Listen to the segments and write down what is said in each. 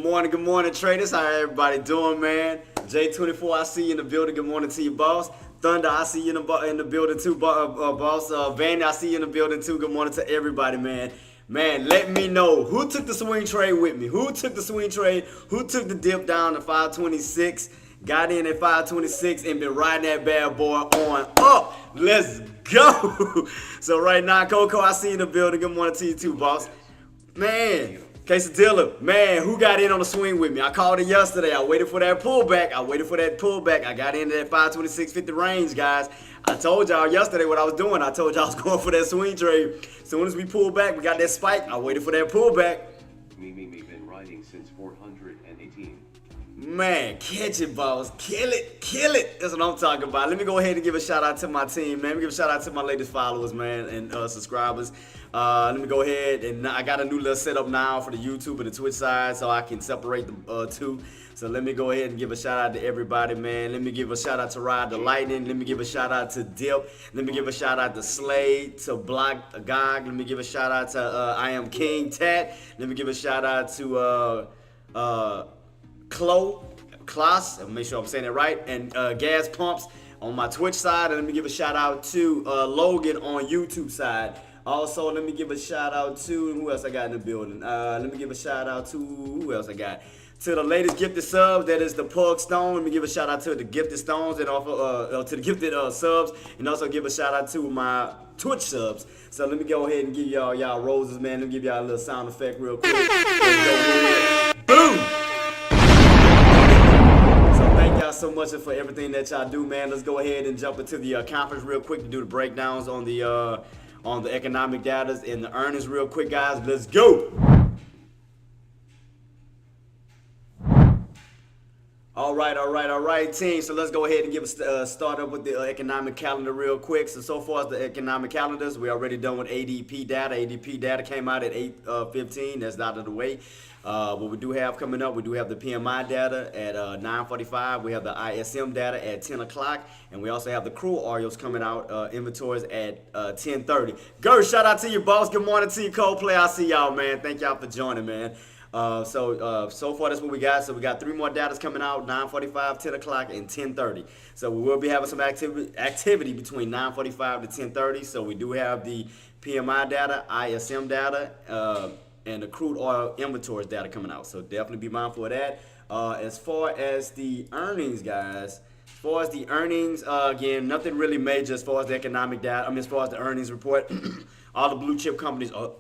Good morning, traders. How everybody doing, man? J24, I see you in the building. Good morning to you, boss. Thunder, I see you in the building too, boss. Vanny, I see you in the building too. Good morning to everybody, man. Man, let me know who took the swing trade with me. Who took the swing trade? Who took the dip down to 526? Got in at 526 and been riding that bad boy on up. Let's go. So right now, Coco, I see you in the building. Good morning to you too, boss. Man, Quesadilla, man, who got in on the swing with me? I called it yesterday. I waited for that pullback. I got in at 526.50 range, guys. I told y'all yesterday what I was doing. I told y'all I was going for that swing trade. As soon as we pulled back, we got that spike. I waited for that pullback. Me, been riding since 418. Man, catch it, boss. Kill it. That's what I'm talking about. Let me go ahead and give a shout out to my team, man. Let me give a shout out to my latest followers, man, and subscribers. Let me go ahead and I got a new little setup now for the YouTube and the Twitch side, so I can separate the two. So let me go ahead and give a shout out to everybody, man. Let me give a shout out to Ride the Lightning. Let me give a shout out to Dip. Let me give a shout out to Slade, to Block Gog. Let me give a shout out to I Am King Tat. Let me give a shout out to Klaus, make sure I'm saying it right, and Gas Pumps on my Twitch side. And let me give a shout out to Logan on YouTube side. Also, let me give a shout out to who else I got in the building. Let me give a shout out to who else I got. To the latest gifted subs, that is the Pug Stone. Let me give a shout out to the gifted stones and also to the gifted subs, and also give a shout out to my Twitch subs. So let me go ahead and give y'all roses, man. Let me give y'all a little sound effect real quick. Boom! Thank y'all so much for everything that y'all do, man. Let's go ahead and jump into the conference real quick to do the breakdowns on the economic data and the earnings real quick, guys. Let's go. All right, team. So let's go ahead and give a start up with the economic calendar real quick. So far as the economic calendars, we already done with ADP data. ADP data came out at 8:15. That's out of the way. What we do have coming up, we do have the PMI data at 9:45. We have the ISM data at 10 o'clock. And we also have the crude oils coming out, inventories at 10:30. Gert, shout out to you, boss. Good morning to you, Coldplay. I see y'all, man. Thank y'all for joining, man. So far that's what we got. So we got 3 more datas coming out, 9:45, 10 o'clock, and 10:30. So we will be having some activity between 9:45 to 10:30. So we do have the PMI data, ISM data, and the crude oil inventories data coming out. So definitely be mindful of that. As far as the earnings, guys, again, nothing really major as far as the economic data. As far as the earnings report, all the blue chip companies are,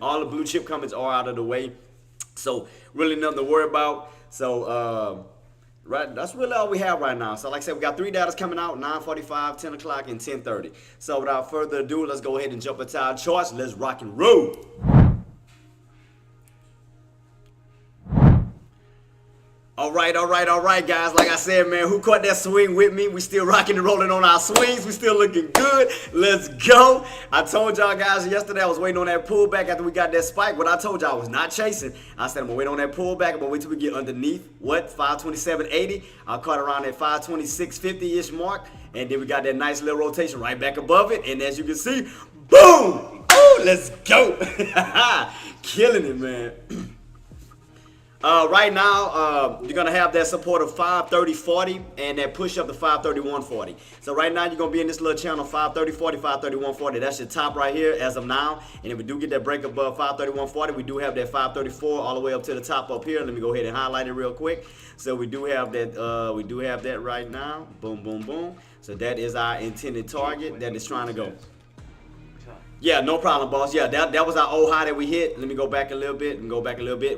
all the blue chip companies are out of the way. So really nothing to worry about. So right, that's really all we have right now. So like I said, we got 3 datas coming out, 9:45, 10 o'clock, and 10:30. So without further ado, let's go ahead and jump into our charts. Let's rock and roll. All right, guys. Like I said, man, who caught that swing with me? We still rocking and rolling on our swings. We still looking good. Let's go. I told y'all guys yesterday I was waiting on that pullback after we got that spike. What I told y'all I was not chasing. I said I'm going to wait on that pullback. I'm going to wait till we get underneath, 527.80. I caught around that 526.50-ish mark. And then we got that nice little rotation right back above it. And as you can see, boom! Ooh, let's go. Killing it, man. Right now, you're going to have that support of 530.40 and that push up to 531.40. So right now, you're going to be in this little channel, 530.40, 531.40. That's your top right here as of now. And if we do get that break above 531.40, we do have that 534 all the way up to the top up here. Let me go ahead and highlight it real quick. So we do have that right now. Boom, boom, boom. So that is our intended target that is trying to go. Yeah, no problem, boss. Yeah, that was our old high that we hit. Let me go back a little bit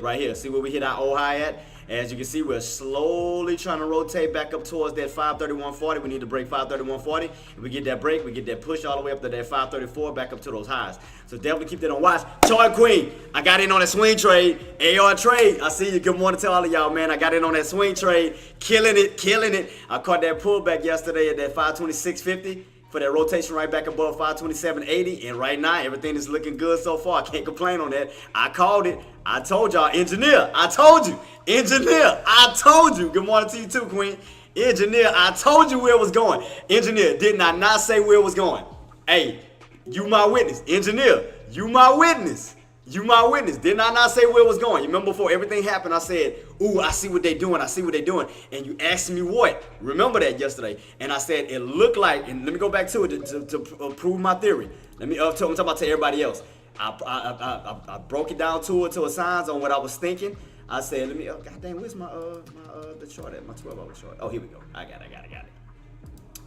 right here. See where we hit our old high at? As you can see, we're slowly trying to rotate back up towards that 531.40. We need to break 531.40. If we get that break, we get that push all the way up to that 534, back up to those highs. So definitely keep that on watch. Chart Queen, I got in on that swing trade. AR trade, I see you. Good morning to all of y'all, man. I got in on that swing trade. Killing it. I caught that pullback yesterday at that 526.50. For that rotation right back above 527.80, and right now everything is looking good so far. I can't complain on that. I called it. I told y'all, engineer. I told you, engineer. I told you. Good morning to you too, Queen. Engineer, I told you where it was going. Engineer, didn't I not say where it was going? Hey, you my witness. Engineer, you my witness. You my witness. Did I not say where it was going? You remember before everything happened, I said, ooh, I see what they doing. I see what they doing. And you asked me what? Remember that yesterday. And I said, it looked like, and let me go back to it to prove my theory. Let me, I'm talking about to everybody else. I broke it down to a signs on what I was thinking. I said, let me, God dang, where's my the chart at? My 12-hour chart. Oh, here we go. I got it.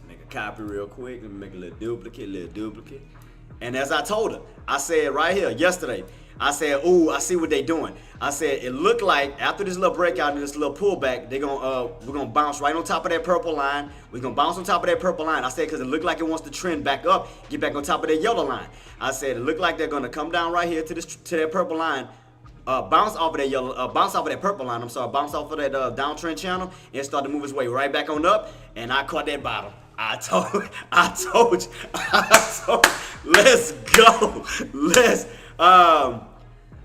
Make a copy real quick. Let me make a little duplicate. And as I told her, I said right here yesterday, I said, ooh, I see what they doing. I said, it looked like after this little breakout and this little pullback, we're gonna bounce right on top of that purple line. We're gonna bounce on top of that purple line. I said, because it looked like it wants to trend back up, get back on top of that yellow line. I said, it looked like they're gonna come down right here to that purple line, bounce off of that yellow, bounce off of that purple line. Bounce off of that downtrend channel and start to move its way right back on up. And I caught that bottom. I told you. Let's go.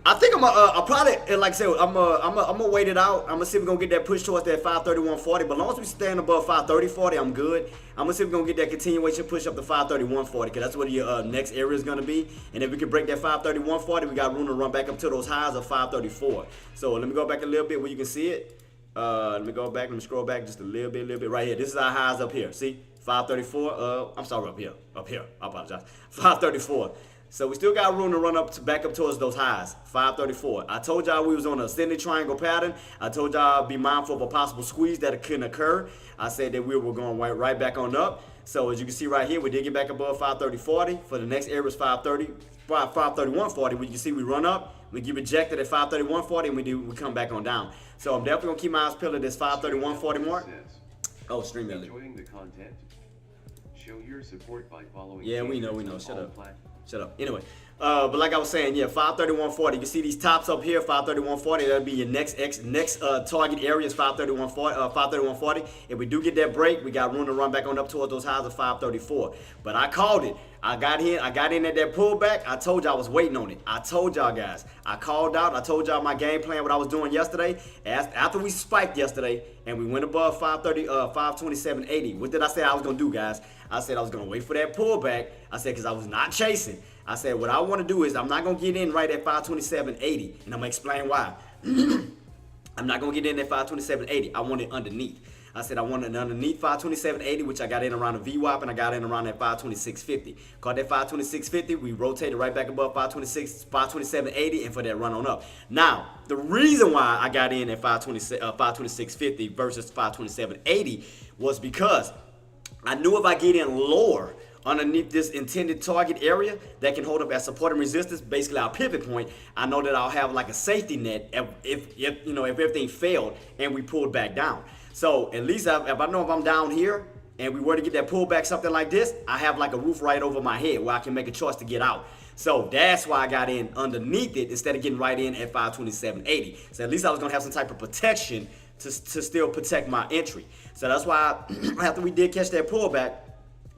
I think I'll probably, like I said, I'm gonna wait it out. I'm gonna see if we're gonna get that push towards that 531.40. But as long as we stand above 530.40, I'm good. I'm gonna see if we're gonna get that continuation push up to 531.40, because that's what your next area is gonna be. And if we can break that 531.40, we got room to run back up to those highs of 534. So let me go back a little bit where you can see it. Let me go back. Let me scroll back just a little bit right here. This is our highs up here. See, 534. I'm sorry, up here. I apologize. 534. So we still got room to run back up towards those highs, 534. I told y'all we was on an ascending triangle pattern. I told y'all be mindful of a possible squeeze that can occur. I said that we were going right back on up. So as you can see right here, we did get back above 530.40. For the next area is 531.40. Where you can see we run up, we get rejected at 531.40, and we come back on down. So I'm definitely gonna keep my eyes peeled at this 531.40 mark. Oh, stream belly. Enjoying the content? Show your support by following. Yeah, we know. Shut up. Anyway, but like I was saying, yeah, 531.40. You can see these tops up here, 531.40. That'll be your next target area is 531.40. If we do get that break, we got room to run back on up towards those highs of 534. But I called it. I got in at that pullback. I told y'all I was waiting on it. I told y'all guys. I called out. I told y'all my game plan, what I was doing yesterday. After we spiked yesterday and we went above 527.80. What did I say I was gonna do, guys? I said I was gonna wait for that pullback. I said because I was not chasing. I said what I want to do is I'm not gonna get in right at 527.80, and I'm gonna explain why. I'm not gonna get in at 527.80. I want it underneath. I said I wanted underneath 527.80, which I got in around a VWAP, and I got in around that 526.50. Caught that 526.50, we rotated right back above 527.80, and for that run on up. Now, the reason why I got in at 526.50 versus 527.80 was because I knew if I get in lower underneath this intended target area that can hold up as support and resistance, basically our pivot point, I know that I'll have like a safety net if everything failed and we pulled back down. So at least if I know if I'm down here and we were to get that pullback, something like this, I have like a roof right over my head where I can make a choice to get out. So that's why I got in underneath it instead of getting right in at 527.80. So at least I was gonna have some type of protection to still protect my entry. So that's why after we did catch that pullback,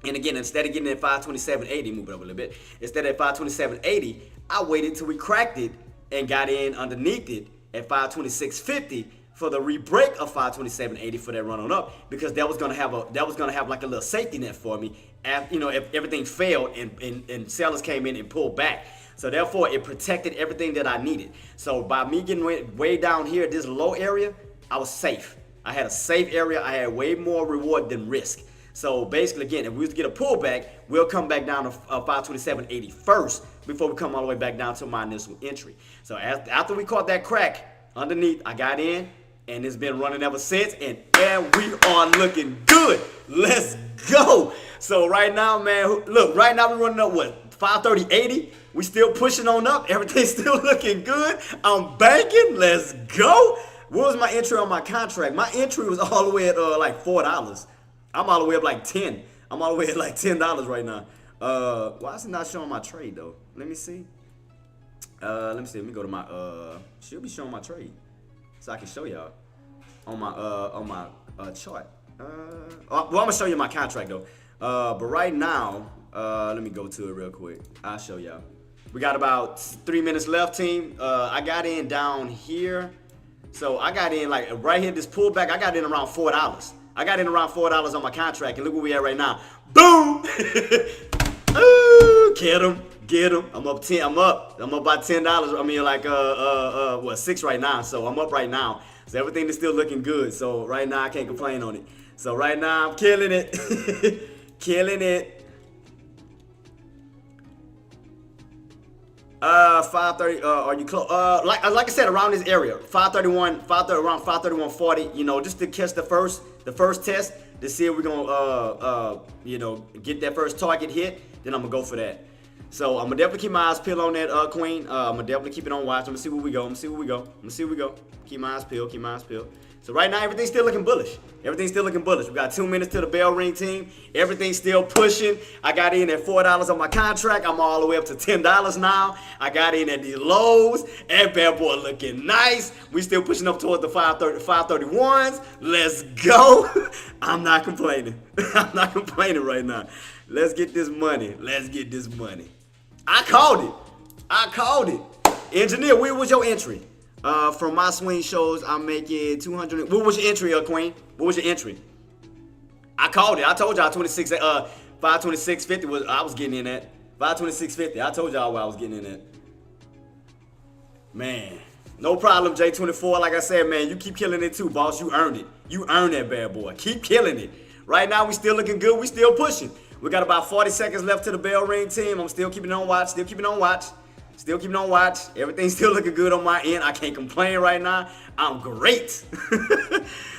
and again, instead of getting at 527.80, move it up a little bit, instead of 527.80, I waited till we cracked it and got in underneath it at 526.50 for the re-break of 527.80 for that run on up, because that was gonna have like a little safety net for me, if everything failed and sellers came in and pulled back. So therefore, it protected everything that I needed. So by me getting way down here, this low area, I was safe. I had a safe area. I had way more reward than risk. So basically, again, if we was to get a pullback, we'll come back down to 527.80 first before we come all the way back down to my initial entry. So after we caught that crack underneath, I got in, and it's been running ever since, and we are looking good. Let's go. So right now, man, look, right now we're running up, 530.80? We still pushing on up. Everything's still looking good. I'm banking. Let's go. What was my entry on my contract? My entry was all the way at like $4. I'm all the way up like 10. I'm all the way at like $10 right now. Why is it not showing my trade though? Let me see. Let me go to my should be showing my trade, so I can show y'all on my chart. Well, I'm gonna show you my contract though. But right now, let me go to it real quick. I'll show y'all. We got about 3 minutes left, team. I got in down here. So I got in like right here, this pullback, I got in around $4. I got in around $4 on my contract, and look where we at right now. Boom! Ooh, get him. Get him. I'm up 10. I'm up by $10. I mean, like what, 6 right now. So I'm up right now. So everything is still looking good. So right now I can't complain on it. So right now I'm killing it. Killing it. 530. Are you close? Like I said, around this area, 531, 530, around 531.40. You know, just to catch the first test to see if we're gonna get that first target hit. Then I'm gonna go for that. So I'm gonna definitely keep my eyes peeled on that queen. I'm gonna definitely keep it on watch. I'm gonna see where we go. Keep my eyes peeled. So right now everything's still looking bullish. We got 2 minutes to the bell ring, team. Everything's still pushing. I got in at $4 on my contract. I'm all the way up to $10 now. I got in at these lows. That bad boy looking nice. We still pushing up towards the 531s. Let's go. I'm not complaining. I'm not complaining right now. Let's get this money. I called it. Engineer, where was your entry? From my swing shows, I'm making 200. What was your entry, Queen? What was your entry? I called it. I told y'all 526.50 was I was getting in at. 526.50. I told y'all where I was getting in at. Man, no problem, J24. Like I said, man, you keep killing it too, boss. You earned it. You earned that bad boy. Keep killing it. Right now, we still looking good. We still pushing. We got about 40 seconds left to the bell ring, team. I'm still keeping it on watch. Everything's still looking good on my end. I can't complain right now. I'm great.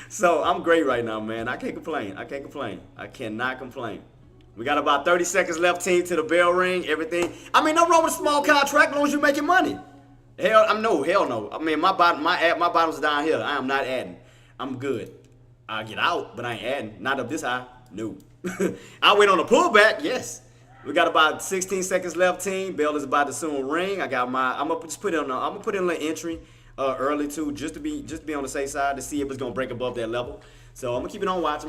So I'm great right now, man. I can't complain. I cannot complain. We got about 30 seconds left, team, to the bell ring. Everything. I mean, no wrong with a small contract as long as you're making money. Hell no. I mean, my bottom's down here. I am not adding. I'm good. I'll get out, but I ain't adding. Not up this high. No. I wait on a pullback. Yes. We got about 16 seconds left, team. Bell is about to soon ring. I'm gonna put in a little entry early too, just to be on the safe side to see if it's gonna break above that level. So I'm gonna keep it on watch.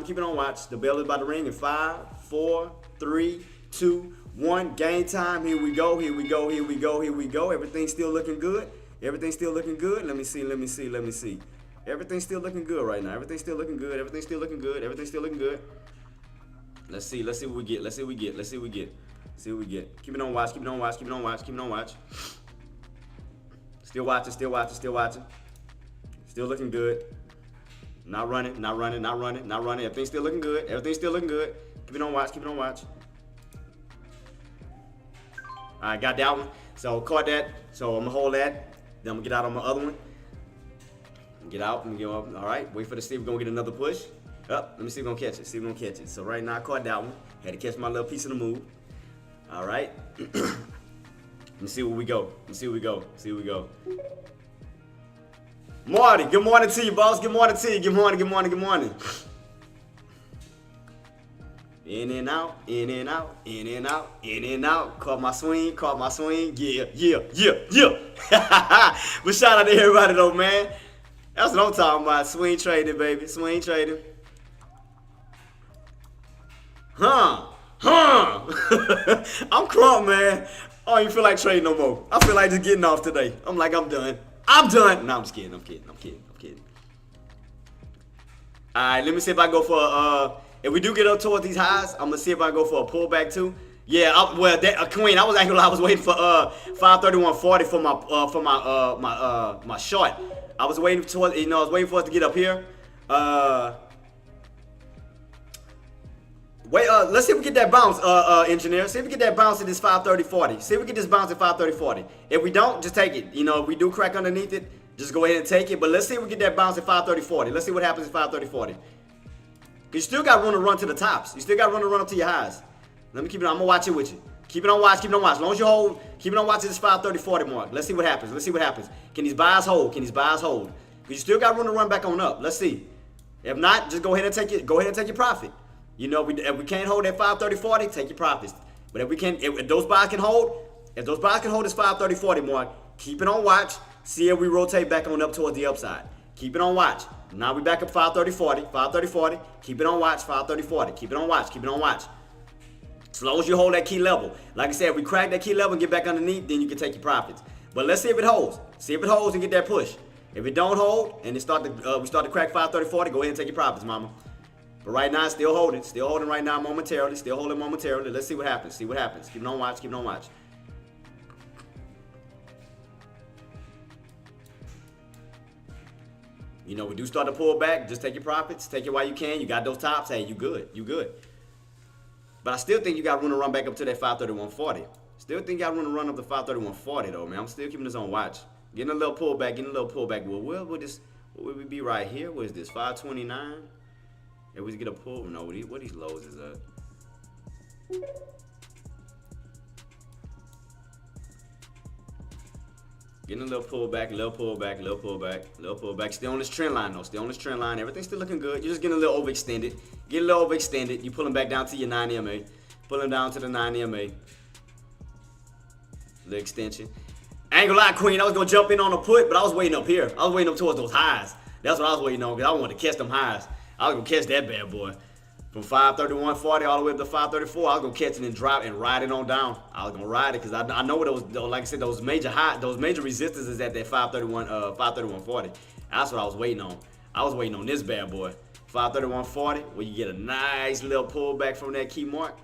The bell is about to ring in 5, 4, 3, 2, 1. Game time. Here we go. Everything's still looking good. Let me see. Everything's still looking good right now. Everything's still looking good. Let's see what we get. See what we get. Keep it on watch. Still watching. Still looking good. Not running. Everything's still looking good. Keep it on watch. Alright, got that one. So caught that. So I'm gonna hold that. Then I'm gonna get out on my other one. Get out and go up. Alright, wait for the see. We're gonna get another push. Up. Let me see if we're gonna catch it. So right now I caught that one. Had to catch my little piece of the move. Alright. Let me see where we go. Marty, good morning to you, boss. Good morning. In and out. Caught my swing. Yeah. But shout out to everybody though, man. That's what I'm talking about. Swing trading, baby. I'm crunk, man. I don't even feel like trading no more. I feel like just getting off today. I'm done. No, I'm just kidding. Alright, let me see if I go for if we do get up towards these highs, I'm gonna see if I go for a pullback too. Yeah, Queen, I was waiting for 531.40 for my short. I was waiting for us to get up here. Let's see if we get that bounce, engineer. See if we get that bounce at this 530.40. See if we get this bounce at 530.40. If we don't, just take it. If we do crack underneath it, just go ahead and take it. But let's see if we get that bounce at 530.40. Let's see what happens at 530.40. Because you still got room to run to the tops. You still got room to run up to your highs. Let me keep it on. I'm going to watch it with you. Keep it on watch. As long as you hold, keep it on watch at this 530.40 mark. Let's see what happens. Can these buys hold? Because you still got room to run back on up. Let's see. If not, just go ahead and take your profit. If we can't hold that 530.40, take your profits. But if those buys can hold this 530.40 mark, keep it on watch. See if we rotate back on up towards the upside. Keep it on watch. Now we back up 530.40. Keep it on watch. 530.40. Keep it on watch. As long as you hold that key level. Like I said, if we crack that key level and get back underneath, then you can take your profits. But let's see if it holds. And get that push. If it don't hold and we start to crack 530.40, go ahead and take your profits, mama. But right now, still holding right now momentarily. Let's see what happens. Keep it on watch. You know, we do start to pull back. Just take your profits. Take it while you can. You got those tops. Hey, you good. You good. But I still think you got room to run back up to that 531.40. Still think you got room to run up to 531.40 though, man. I'm still keeping this on watch. Getting a little pullback. Well, we'll we be right here. What is this? 529. If we get a pull, no. What these lows is at? Getting a little pullback. Still on this trend line though. Everything's still looking good. You're just getting a little overextended. You pulling back down to your 9 EMA. Pulling down to the 9 EMA. The extension. I ain't gonna lie, Queen. I was gonna jump in on a put, but I was waiting up here. I was waiting up towards those highs. That's what I was waiting on because I wanted to catch them highs. I was gonna catch that bad boy. From 531.40 all the way up to 534, I was gonna catch it and drop and ride it on down. I was gonna ride it because I know those, like I said, those major resistances at that 531.40. That's what I was waiting on. I was waiting on this bad boy. 531.40, where you get a nice little pullback from that key mark.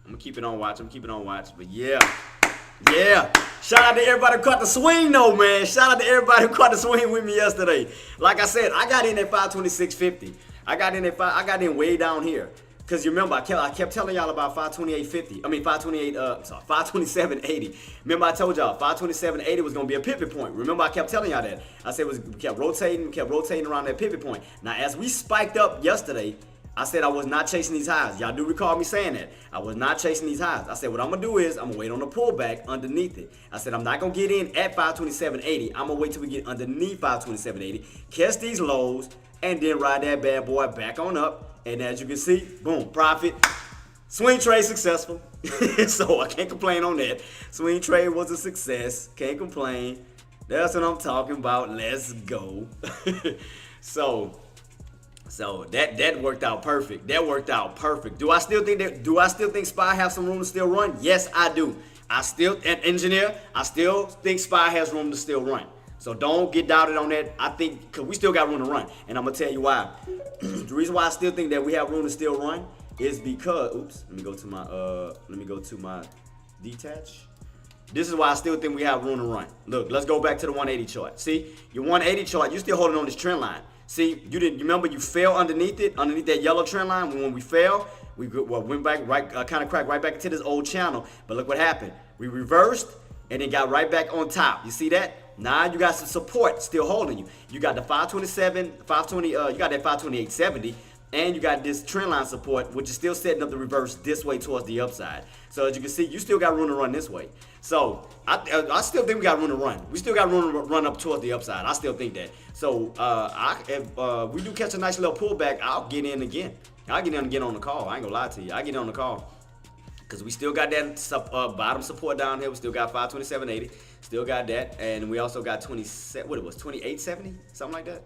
I'm gonna keep it on watch. But yeah. Shout out to everybody who caught the swing though, man. Shout out to everybody who caught the swing with me yesterday. Like I said, I got in at 526.50. I got in way down here. Cause you remember, I kept telling y'all about 527.80. Remember I told y'all 527.80 was gonna be a pivot point. Remember I kept telling y'all that. I said we kept rotating around that pivot point. Now as we spiked up yesterday, I said I was not chasing these highs. Y'all do recall me saying that. I was not chasing these highs. I said what I'm going to do is I'm going to wait on the pullback underneath it. I said I'm not going to get in at 527.80. I'm going to wait till we get underneath 527.80, catch these lows, and then ride that bad boy back on up. And as you can see, boom, profit. Swing trade successful. So I can't complain on that. Swing trade was a success. Can't complain. That's what I'm talking about. Let's go. So that worked out perfect. Do I still think SPY have some room to still run? Yes, I do. I still think SPY has room to still run. So don't get doubted on that. I think because we still got room to run, and I'm gonna tell you why. The reason why I still think that we have room to still run is because let me go to my detach. This is why I still think we have room to run. Look, let's go back to the 180 chart. See, your 180 chart, you're still holding on this trend line. See, you remember you fell underneath that yellow trend line. When we fell, we went back kind of cracked right back into this old channel. But look what happened. We reversed and then got right back on top. You see that? Now you got some support still holding you. You got the 527, 520. You got that 528.70, and you got this trend line support, which is still setting up the reverse this way towards the upside. So as you can see, you still got room to run this way. So I still think we got room to run. We still got room to run up towards the upside. I still think that. So if we do catch a nice little pullback, I'll get in again. I'll get in again on the call. I ain't gonna lie to you. I get in on the call. Because we still got that bottom support down here. We still got 527.80. Still got that. And we also got 28.70? Something like that.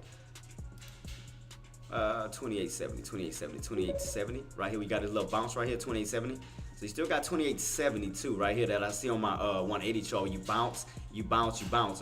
28.70. Right here, we got this little bounce right here, 28.70. So you still got 28.70 too, right here that I see on my 180 chart. You bounce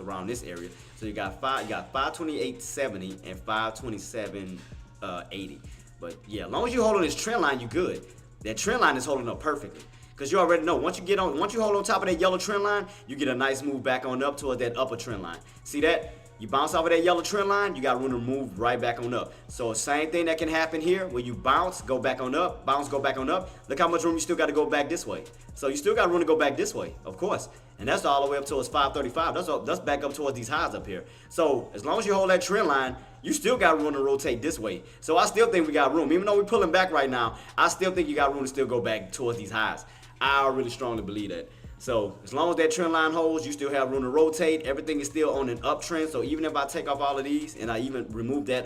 around this area. So you got 528.70 and 527.80. But yeah, as long as you hold on this trend line, you good. That trend line is holding up perfectly. Because you already know, once you hold on top of that yellow trend line, you get a nice move back on up towards that upper trend line. See that? You bounce off of that yellow trend line, you got room to move right back on up. So same thing that can happen here, where you bounce, go back on up, bounce, go back on up. Look how much room you still got to go back this way. So you still got room to go back this way, of course. And that's all the way up towards 535. That's back up towards these highs up here. So as long as you hold that trend line, you still got room to rotate this way. So I still think we got room. Even though we're pulling back right now, I still think you got room to still go back towards these highs. I really strongly believe that. So as long as that trend line holds, you still have room to rotate. Everything is still on an uptrend. So even if I take off all of these and I even remove that,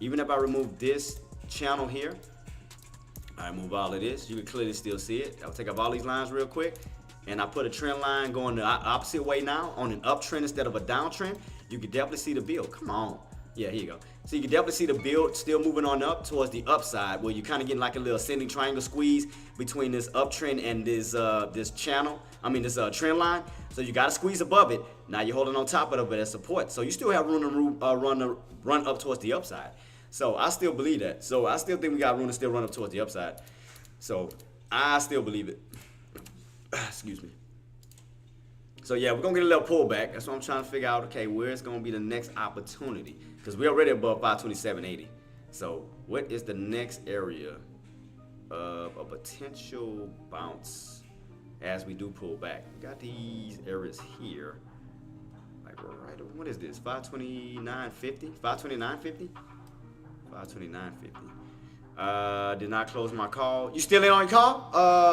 even if I remove this channel here, I remove all of this, you can clearly still see it. I'll take off all these lines real quick, and I put a trend line going the opposite way now on an uptrend instead of a downtrend. You can definitely see the build. Come on. Yeah, here you go. So you can definitely see the build still moving on up towards the upside, where you're kind of getting like a little ascending triangle squeeze between this uptrend and this this trend line. So you got to squeeze above it. Now you're holding on top of it as support. So you still have room to run up towards the upside. So I still believe that. So I still think we got room to still run up towards the upside. So I still believe it. Excuse me. So yeah, we're gonna get a little pullback. That's what I'm trying to figure out. Okay, where's gonna be the next opportunity? Because we're already above 527.80. So what is the next area of a potential bounce as we do pull back? We got these areas here. Like right, what is this? 529.50? 529.50? 529.50. Did not close my call. You still in on your call?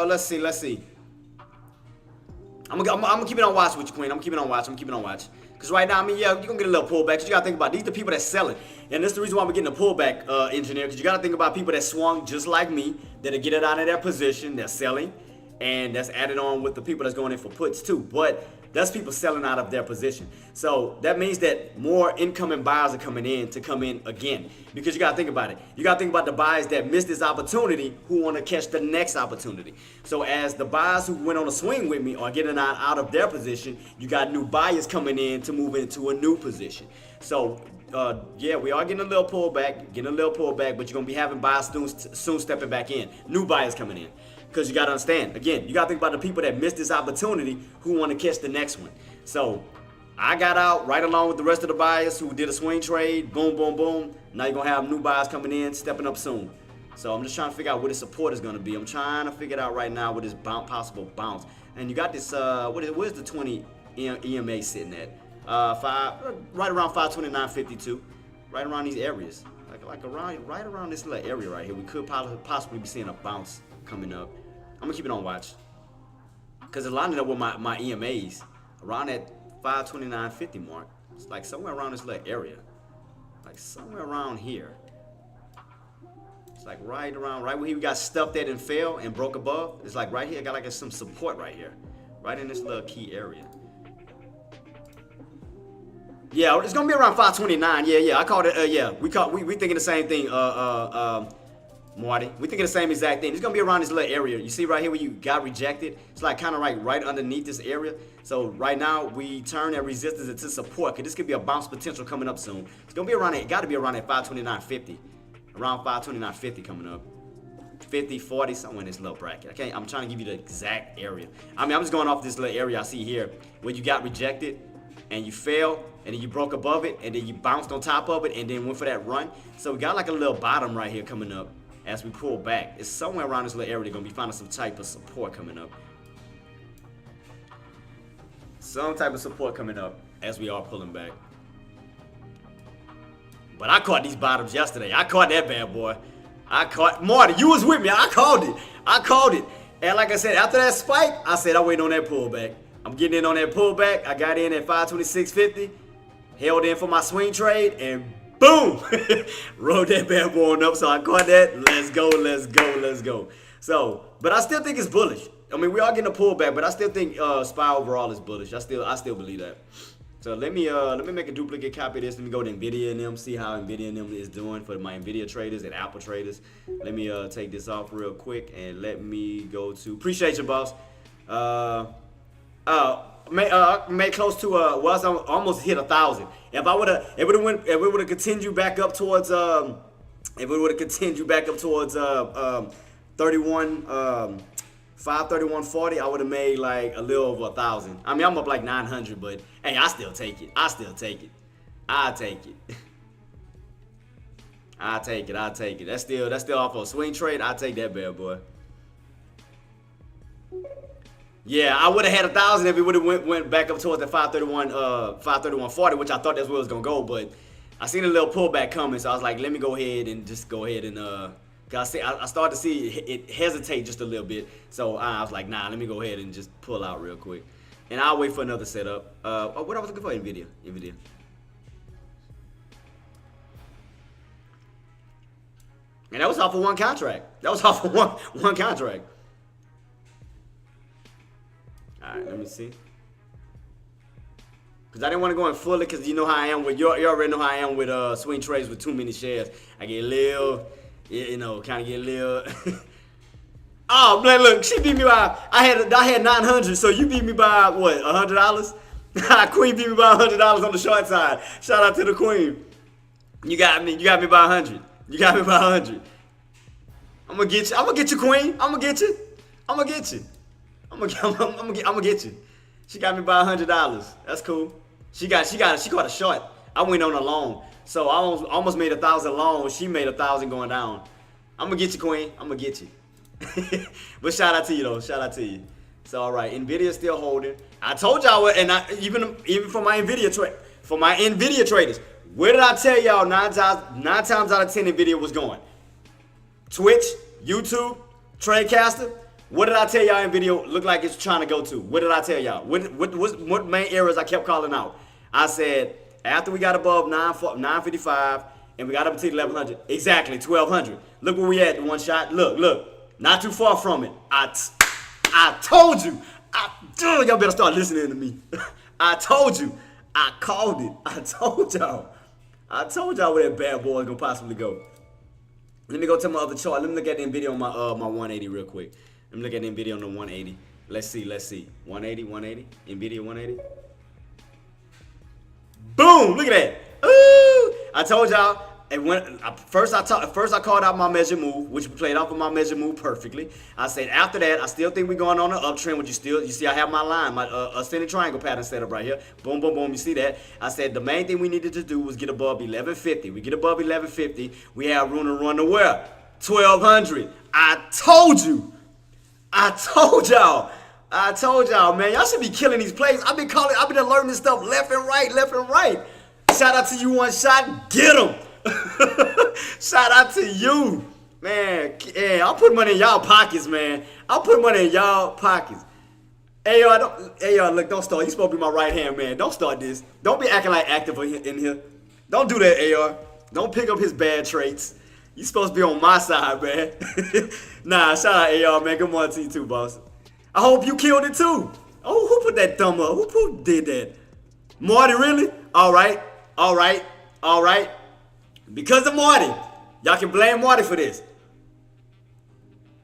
Let's see. I'm gonna keep it on watch with you, Queen. I'm keeping on watch. Because right now, I mean, yeah, you're gonna get a little pullback. But you gotta think about these the people that's selling. And that's the reason why we're getting a pullback, engineer. Because you gotta think about people that swung just like me, that'll get it out of their position, they're selling. And that's added on with the people that's going in for puts too. But that's people selling out of their position. So that means that more incoming buyers are coming in to come in again. Because you got to think about it. You got to think about the buyers that missed this opportunity who want to catch the next opportunity. So as the buyers who went on a swing with me are getting out of their position, you got new buyers coming in to move into a new position. So yeah, we are getting a little pullback, but you're going to be having buyers soon stepping back in. New buyers coming in. Because you got to understand, again, you got to think about the people that missed this opportunity who want to catch the next one. So I got out right along with the rest of the buyers who did a swing trade. Boom, boom, boom. Now you're going to have new buyers coming in, stepping up soon. So I'm just trying to figure out what the support is going to be. I'm trying to figure it out right now with this possible bounce. And you got this, where's the 20 EMA sitting at? Right around 529.52. Right around these areas. Right around this little area right here. We could possibly be seeing a bounce coming up. I'm gonna keep it on watch because it's lining up with my EMAs around that 529.50 mark. It's like somewhere around this little area, like somewhere around here. It's like right where he got stuffed at and fell and broke above. It's like right here. I got like some support right here, right in this little key area. Yeah, it's gonna be around 529. Yeah. I called it. Yeah, we thinking the same thing. Marty, we thinking the same exact thing. It's gonna be around this little area. You see right here where you got rejected? It's like kind of right underneath this area. So right now we turn that resistance into support. Cause this could be a bounce potential coming up soon. It's gonna be around it. Got to be around at 529.50. Around 529.50 coming up. 50, 40, somewhere in this little bracket. I'm trying to give you the exact area. I mean, I'm just going off this little area I see here where you got rejected and you fell and then you broke above it and then you bounced on top of it and then went for that run. So we got like a little bottom right here coming up. As we pull back, it's somewhere around this little area they're gonna be finding some type of support coming up. Some type of support coming up as we are pulling back. But I caught these bottoms yesterday. I caught that bad boy. Marty, you was with me. I called it. And like I said, after that spike, I said I'm waiting on that pullback. I'm getting in on that pullback. I got in at 526.50, held in for my swing trade, and boom! Rode that bad boy on up, so I caught that. Let's go. So, but I still think it's bullish. I mean, we are getting a pullback, but I still think SPY overall is bullish. I still believe that. So let me make a duplicate copy of this. Let me go to NVIDIA and them, see how NVIDIA and them is doing for my NVIDIA traders and Apple traders. Let me take this off real quick and let me go to, appreciate you, boss. Made close to almost hit 1,000. If it would have continued back up towards 531.40, I would have made like a little over 1,000. I mean, I'm up like 900, but hey, I still take it. I'll take it. That's still off of a swing trade. I'll take that bad boy. Yeah, I would have had 1,000 if it would have went back up towards the 531.40, which I thought that's where it was gonna go. But I seen a little pullback coming, so I was like, let me go ahead and cause I started to see it hesitate just a little bit. So I was like, nah, let me go ahead and just pull out real quick, and I'll wait for another setup. What I was looking for, NVIDIA. And that was off of one contract. One contract. All right, let me see. Because I didn't want to go in fully because you know how I am with, you already know how I am with swing trades with too many shares. I get a little, kind of get a little. Oh, man, look, she beat me by, I had 900, so you beat me by, what, $100? Queen beat me by $100 on the short side. Shout out to the Queen. You got me by 100. I'm gonna get you, Queen. I'm gonna get you. She got me by $100. That's cool. She caught a short. I went on a long. So I almost made 1,000 long. She made 1,000 going down. I'm gonna get you, Queen. I'm gonna get you. But shout out to you though. Shout out to you. So all right, Nvidia still holding. I told y'all what, and even for my Nvidia traders, where did I tell y'all nine times out of 10 Nvidia was going? Twitch, YouTube, Tradecaster. What did I tell y'all Nvidia looked like it's trying to go to? What did I tell y'all? What main areas I kept calling out? I said after we got above 955 and we got up to 1100, exactly 1200. Look where we at in one shot. Look, not too far from it. I told you. Y'all better start listening to me. I told you. I called it. I told y'all. Where that bad boy is gonna possibly go. Let me go to my other chart. Let me look at the Nvidia on my 180 real quick. Let me look at the Nvidia on the 180. Let's see. 180. Nvidia 180. Boom! Look at that. Ooh! I told y'all. And when first I called out my measure move, which played off of my measure move perfectly. I said after that, I still think we're going on an uptrend. Which you see, I have my line, my ascending triangle pattern set up right here. Boom, boom, boom. You see that? I said the main thing we needed to do was get above 1150. We get above 1150, we have room to run to where? 1200. I told y'all, man. Y'all should be killing these plays. I've been alerting this stuff left and right. Shout out to you, one shot. Get them. Shout out to you, man. Yeah, I'll put money in y'all pockets, man. Hey, y'all, look, don't start. You supposed to be my right hand, man. Don't start this. Don't be acting like active in here. Don't do that, AR. Don't pick up his bad traits. You supposed to be on my side, man. Nah, shout out AR, man. Good morning to you too, boss. I hope you killed it too. Oh, who put that thumb up? Who did that? Marty, really? All right. Because of Marty. Y'all can blame Marty for this.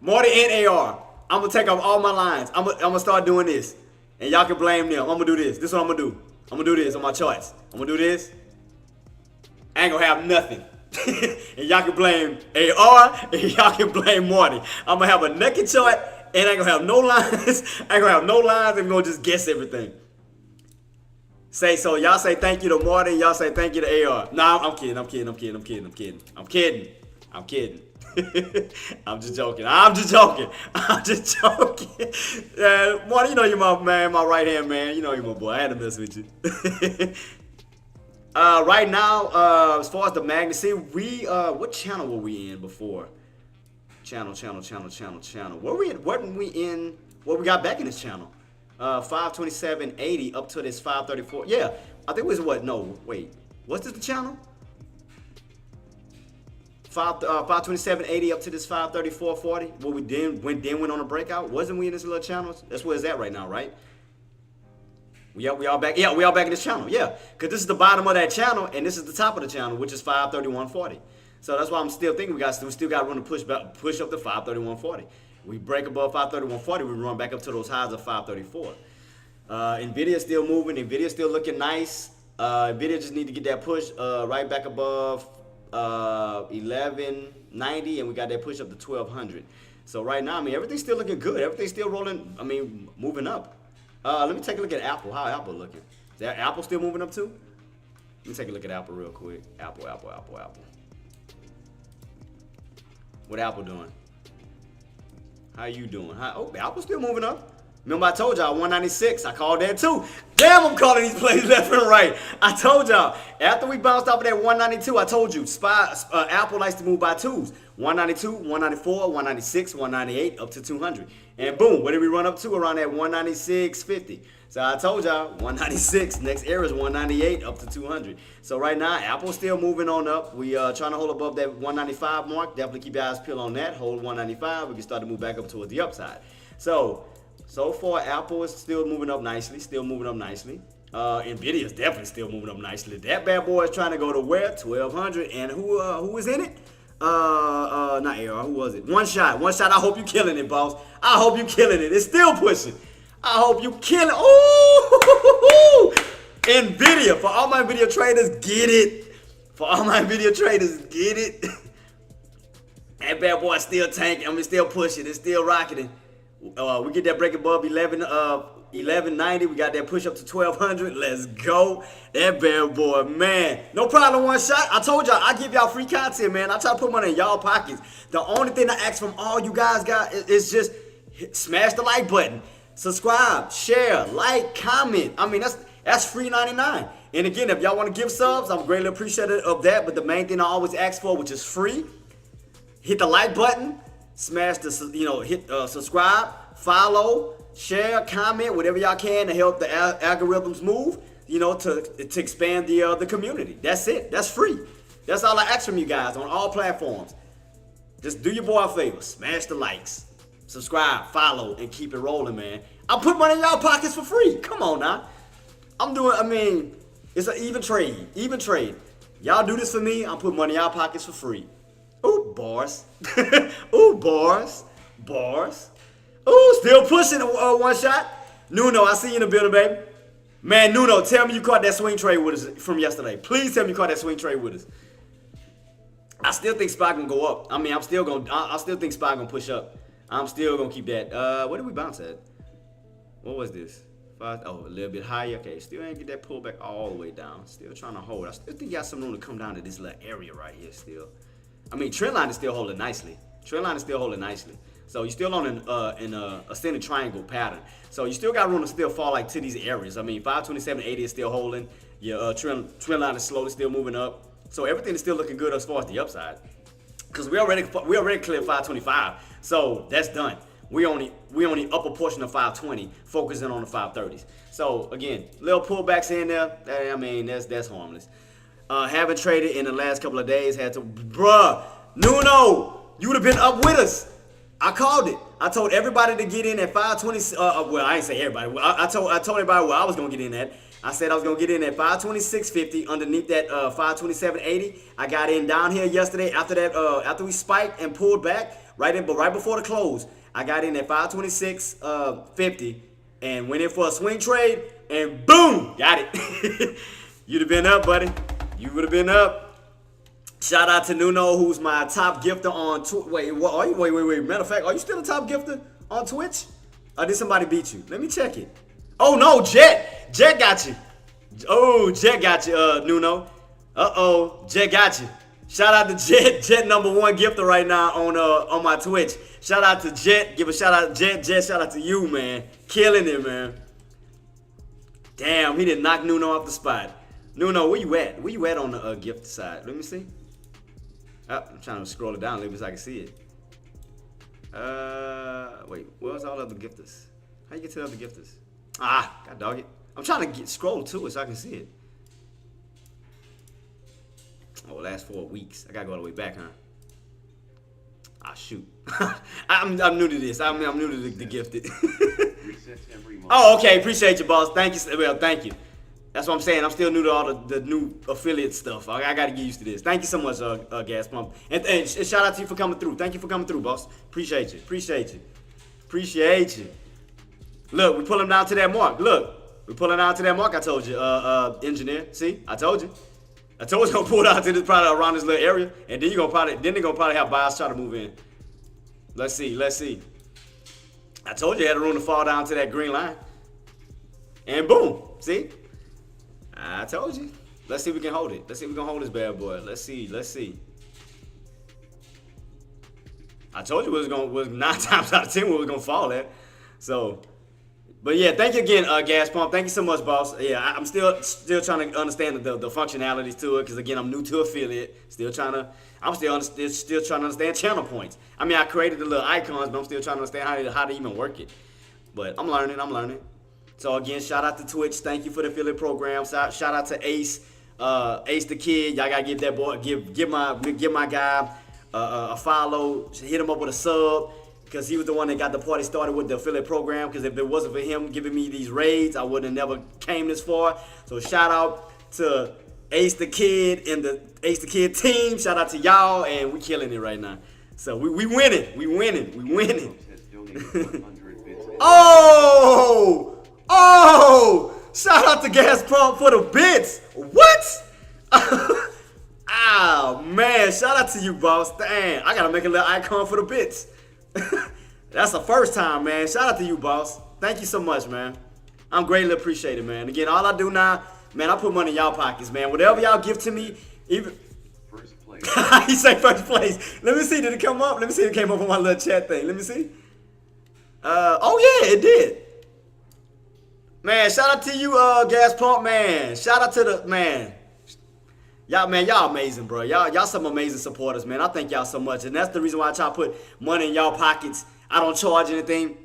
Marty and AR. I'm going to take off all my lines. I'm going to start doing this. And y'all can blame them. I'm going to do this. This is what I'm going to do. I'm going to do this on my charts. I'm going to do this. I ain't going to have nothing. And y'all can blame AR and y'all can blame Marty. I'm going to have a naked chart and I ain't going to have no lines. I ain't going to have no lines and we're going to just guess everything. So y'all say thank you to Marty and y'all say thank you to AR. Nah, I'm kidding. I'm just joking. Marty, you know you're my man, my right hand man. You know you're my boy. I had to mess with you. Right now, as far as the magnitude, what channel were we in before? Channel. What we got back in this channel? 527.80 up to this 534. Yeah, I think it was what? No, wait. What's this the channel? 527.80 up to this 534.40. What we went on a breakout. Wasn't we in this little channel? That's where it's at right now, right? We all back. Yeah, we all back in this channel. Yeah, because this is the bottom of that channel and this is the top of the channel, which is 531.40. So that's why I'm still thinking we still got room to push up to 531.40. We break above 531.40, we run back up to those highs of 534. Nvidia still moving. Nvidia still looking nice. Nvidia just need to get that push right back above 1190, and we got that push up to 1200. So right now, I mean, everything's still looking good. Everything's still rolling. I mean, moving up. Let me take a look at Apple. How Apple looking? Is that Apple still moving up too? Let me take a look at Apple real quick. Apple. What Apple doing? How you doing? Apple's still moving up. Remember I told y'all 196. I called that too. Damn, I'm calling these plays left and right. I told y'all. After we bounced off of that 192, I told you Apple likes to move by twos. 192, 194, 196, 198, up to 200. And boom, what did we run up to? Around that 196.50. So I told y'all 196. Next area is 198 up to 200. So right now, Apple's still moving on up. We trying to hold above that 195 mark. Definitely keep your eyes peeled on that. Hold 195. We can start to move back up towards the upside. So far, Apple is still moving up nicely. Nvidia is definitely still moving up nicely. That bad boy is trying to go to where? 1200. And who is in it? Not AR. Who was it? One shot. I hope you killing it, boss. I hope you killing it. It's still pushing. I hope you kill it. Ooh! Nvidia. For all my video traders, get it. That bad boy is still tanking. Still pushing. It's still rocketing. We get that break above 11. 1190. We got that push up to 1200. Let's go. That bad boy, man. No problem, one shot. I told y'all, I give y'all free content, man. I try to put money in y'all pockets. The only thing I ask from all you guys is just smash the like button. Subscribe, share, like, comment. I mean, that's free 99. And again, if y'all want to give subs, I'm greatly appreciative of that. But the main thing I always ask for, which is free, hit the like button, smash the, hit subscribe, follow, share, comment, whatever y'all can to help the algorithms move, to expand the community. That's it. That's free. That's all I ask from you guys on all platforms. Just do your boy a favor. Smash the likes, subscribe, follow, and keep it rolling, man. I put money in y'all pockets for free. Come on now. It's an even trade. Even trade. Y'all do this for me, I'm putting money in y'all pockets for free. Ooh, bars. Ooh, bars. Bars. Ooh, still pushing one shot. Nuno, I see you in the building, baby. Man, Nuno, tell me you caught that swing trade with us from yesterday. Please tell me you caught that swing trade with us. I still think SPY gonna go up. I still think SPY gonna push up. I'm still gonna keep that. Where did we bounce at? What was this? A little bit higher. Okay, still ain't get that pullback all the way down. Still trying to hold. I still think you got some room to come down to this little area right here still. Trend line is still holding nicely. So you're still on an ascending triangle pattern. So you still got room to still fall like to these areas. 527.80 is still holding. Your trend line is slowly still moving up. So everything is still looking good as far as the upside. Because we already cleared 525. So that's done. We only upper portion of 520, focusing on the 530s. So again, little pullbacks in there. That's harmless. Haven't traded in the last couple of days. Nuno, you would have been up with us. I called it. I told everybody to get in at 520. Well, I ain't say everybody. I told everybody where I was gonna get in at. I said I was gonna get in at 526.50 underneath that 527.80. I got in down here yesterday after that. After we spiked and pulled back right before the close. I got in at 526.50 and went in for a swing trade and boom, got it. You'd have been up, buddy. You would have been up. Shout out to Nuno, who's my top gifter on Twitch. Wait. Matter of fact, are you still a top gifter on Twitch? Or did somebody beat you? Let me check it. Oh no, Jet. Jet got you. Oh, Jet got you, Nuno. Jet got you. Shout out to Jet. Jet #1 gifter right now on my Twitch. Shout out to Jet. Give a shout out to Jet. Jet, shout out to you, man. Killing it, man. Damn, he didn't knock Nuno off the spot. Nuno, where you at? Where you at on the gift side? Let me see. I'm trying to scroll it down a little bit so I can see it. Wait, where's all the other gifters? How you get to the other gifters? God dog it. I'm trying to scroll to it so I can see it. Oh, last 4 weeks. I gotta go all the way back, huh? Shoot. I'm new to this. I'm new to the gifted. Oh, okay. Appreciate you, boss. Thank you. Well, thank you. That's what I'm saying. I'm still new to all the new affiliate stuff. I got to get used to this. Thank you so much, Gas Pump. And shout out to you for coming through. Thank you for coming through, boss. Appreciate you. Look, we pulling down to that mark. We pulling down to that mark. I told you, engineer. See, I told you. I told you gonna pull down to this probably around this little area, and then they're gonna probably have buyers try to move in. Let's see. I told you had a room to fall down to that green line, and boom. See. I told you. Let's see if we can hold it. Let's see if we can hold this bad boy. Let's see. I told you it was 9 times out of 10 where it was gonna fall at. So, but yeah, thank you again, Gas Pump. Thank you so much, boss. Yeah, I'm still trying to understand the functionalities to it because again, I'm new to affiliate. I'm still trying to understand channel points. I created the little icons, but I'm still trying to understand how to even work it. But I'm learning. So again, shout out to Twitch. Thank you for the affiliate program. Shout out to Ace, Ace the Kid. Y'all gotta give that boy, give my guy a follow. Hit him up with a sub because he was the one that got the party started with the affiliate program. Because if it wasn't for him giving me these raids, I would have never came this far. So shout out to Ace the Kid and the Ace the Kid team. Shout out to y'all, and we killing it right now. So we winning. We winning. Oh! Shout out to Gas Pump for the bits. What? Oh, man. Shout out to you, boss. Dang. I got to make a little icon for the bits. That's the first time, man. Shout out to you, boss. Thank you so much, man. I'm greatly appreciated, man. Again, all I do now, man, I put money in y'all pockets, man. Whatever y'all give to me, even First place. he say first place. Let me see, did it come up? Let me see if it came up on my little chat thing. Let me see. Oh yeah, it did. Man, shout out to you, Gas Pump, man. Shout out to the man. Y'all, man, y'all amazing, bro. Y'all some amazing supporters, man. I thank y'all so much, and that's the reason why I try to put money in y'all pockets. I don't charge anything.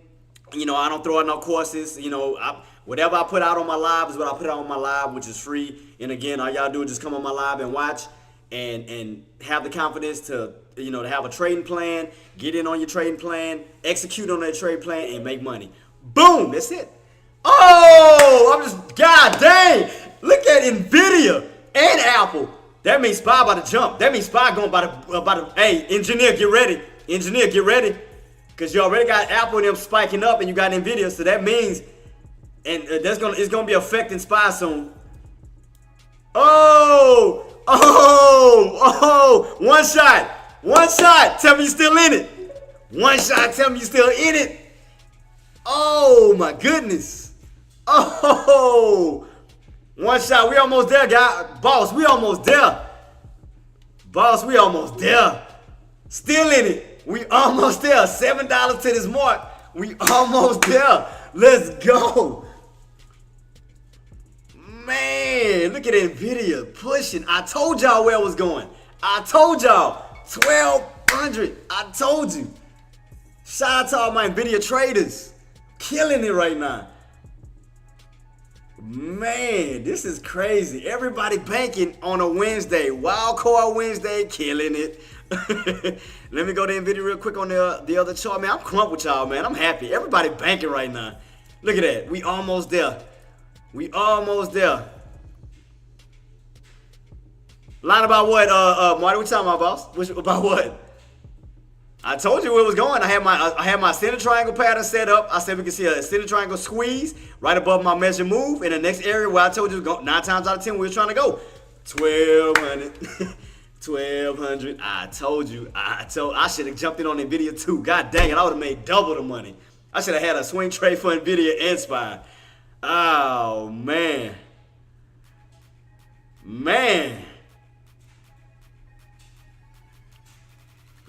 You know, I don't throw out no courses. You know, whatever I put out on my live is what I put out on my live, which is free. And again, all y'all do is just come on my live and watch, and have the confidence to, you know, to have a trading plan, get in on your trading plan, execute on that trade plan, and make money. Boom, that's it. Oh, I'm just, god dang, look at Nvidia and Apple. That means SPY about to jump. That means SPY going about to, hey, engineer, get ready. Engineer, get ready. Because you already got Apple and them spiking up, and you got Nvidia, so that means, and it's gonna be affecting SPY soon. Oh, one shot, tell me you're still in it. One shot, tell me you're still in it. Oh my goodness. Oh, one shot, we almost there, guys. Boss, we almost there. Boss, we almost there. Still in it. We almost there. $7 to this mark. We almost there. Let's go. Man, look at Nvidia pushing. I told y'all where I was going. I told y'all. 1200. I told you. Shout out to all my Nvidia traders. Killing it right now. Man, this is crazy. Everybody banking on a Wednesday. Wild card Wednesday, killing it. Let me go to Nvidia real quick on the other chart, man. I'm crump with y'all, man. I'm happy. Everybody banking right now. Look at that. We almost there. We almost there. Line about what, Marty? What you talking about, boss? About what? I told you where it was going. I had my center triangle pattern set up. I said we can see a center triangle squeeze right above my measure move in the next area where I told you 9 times out of 10 we were trying to go. 1200. 1200. I told you. I should have jumped in on Nvidia too. God dang it, I would have made double the money. I should have had a swing trade for Nvidia and SPY. Oh man. Man.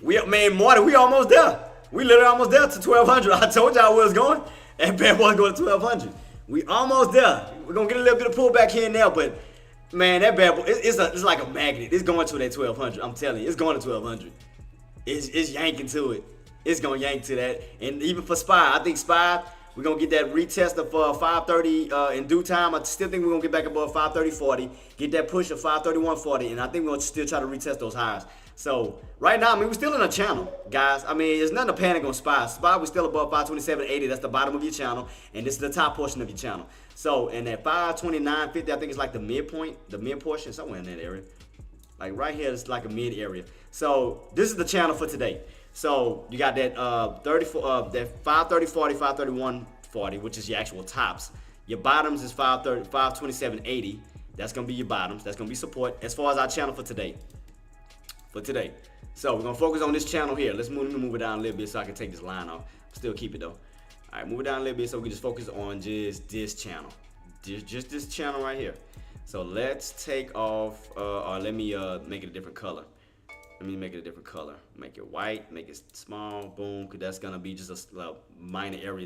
Marty, we almost there. We literally almost there to 1200. I told y'all where it was going. That bad boy's going to 1200. We almost there. We're going to get a little bit of pullback here and there, but man, that bad boy, it's like a magnet. It's going to that 1200. I'm telling you, it's going to 1200. It's yanking to it. It's going to yank to that. And even for SPY, I think SPY, we're going to get that retest of 530 in due time. I still think we're going to get back above 530.40, get that push of 531.40, and I think we're going to still try to retest those highs. So right now, I mean, we're still in a channel, guys. I mean, there's nothing to panic on SPY. SPY, we're still above 527.80. That's the bottom of your channel, and this is the top portion of your channel. So, and at 529.50, I think it's like the midpoint, the mid portion, somewhere in that area. Like right here, it's like a mid area. So this is the channel for today. So you got that that 530.40, 531.40, which is your actual tops. Your bottoms is 527.80. That's gonna be your bottoms. That's gonna be support as far as our channel for today. So we're gonna focus on this channel here. Let me move it down a little bit so I can take this line off. Still keep it though. All right, move it down a little bit so we can just focus on just this channel. Just this channel right here. So let's take off, or let me make it a different color. Let me make it a different color. Make it white, make it small, boom, because that's gonna be just a minor area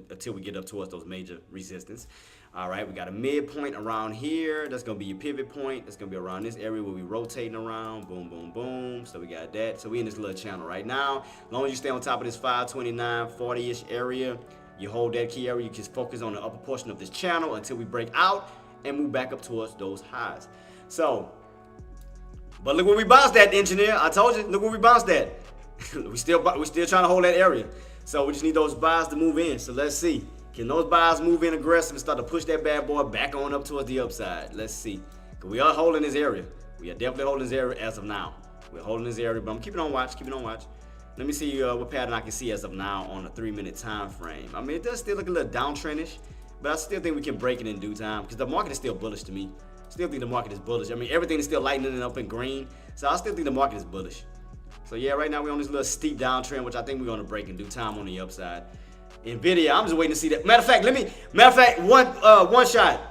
until we get up towards those major resistance. All right, we got a midpoint around here. That's gonna be your pivot point. That's gonna be around this area where we rotating around. Boom, boom, boom. So we got that. So we in this little channel right now. As long as you stay on top of this 529, 40-ish area, you hold that key area. You can focus on the upper portion of this channel until we break out and move back up towards those highs. So, but look where we bounced at, engineer. I told you, look where we bounced at. we're still trying to hold that area. So we just need those buys to move in. So let's see. Can those buys move in aggressive and start to push that bad boy back on up towards the upside? Let's see. Because we are holding this area. We are definitely holding this area as of now. We're holding this area, but I'm keeping on watch, keeping on watch. Let me see what pattern I can see as of now on a 3-minute time frame. I mean, it does still look a little downtrendish, but I still think we can break it in due time because the market is still bullish to me. Still think the market is bullish. I mean, everything is still lightening up in green, so I still think the market is bullish. So yeah, right now we're on this little steep downtrend, which I think we're going to break in due time on the upside. Nvidia, I'm just waiting to see that. Matter of fact, one shot.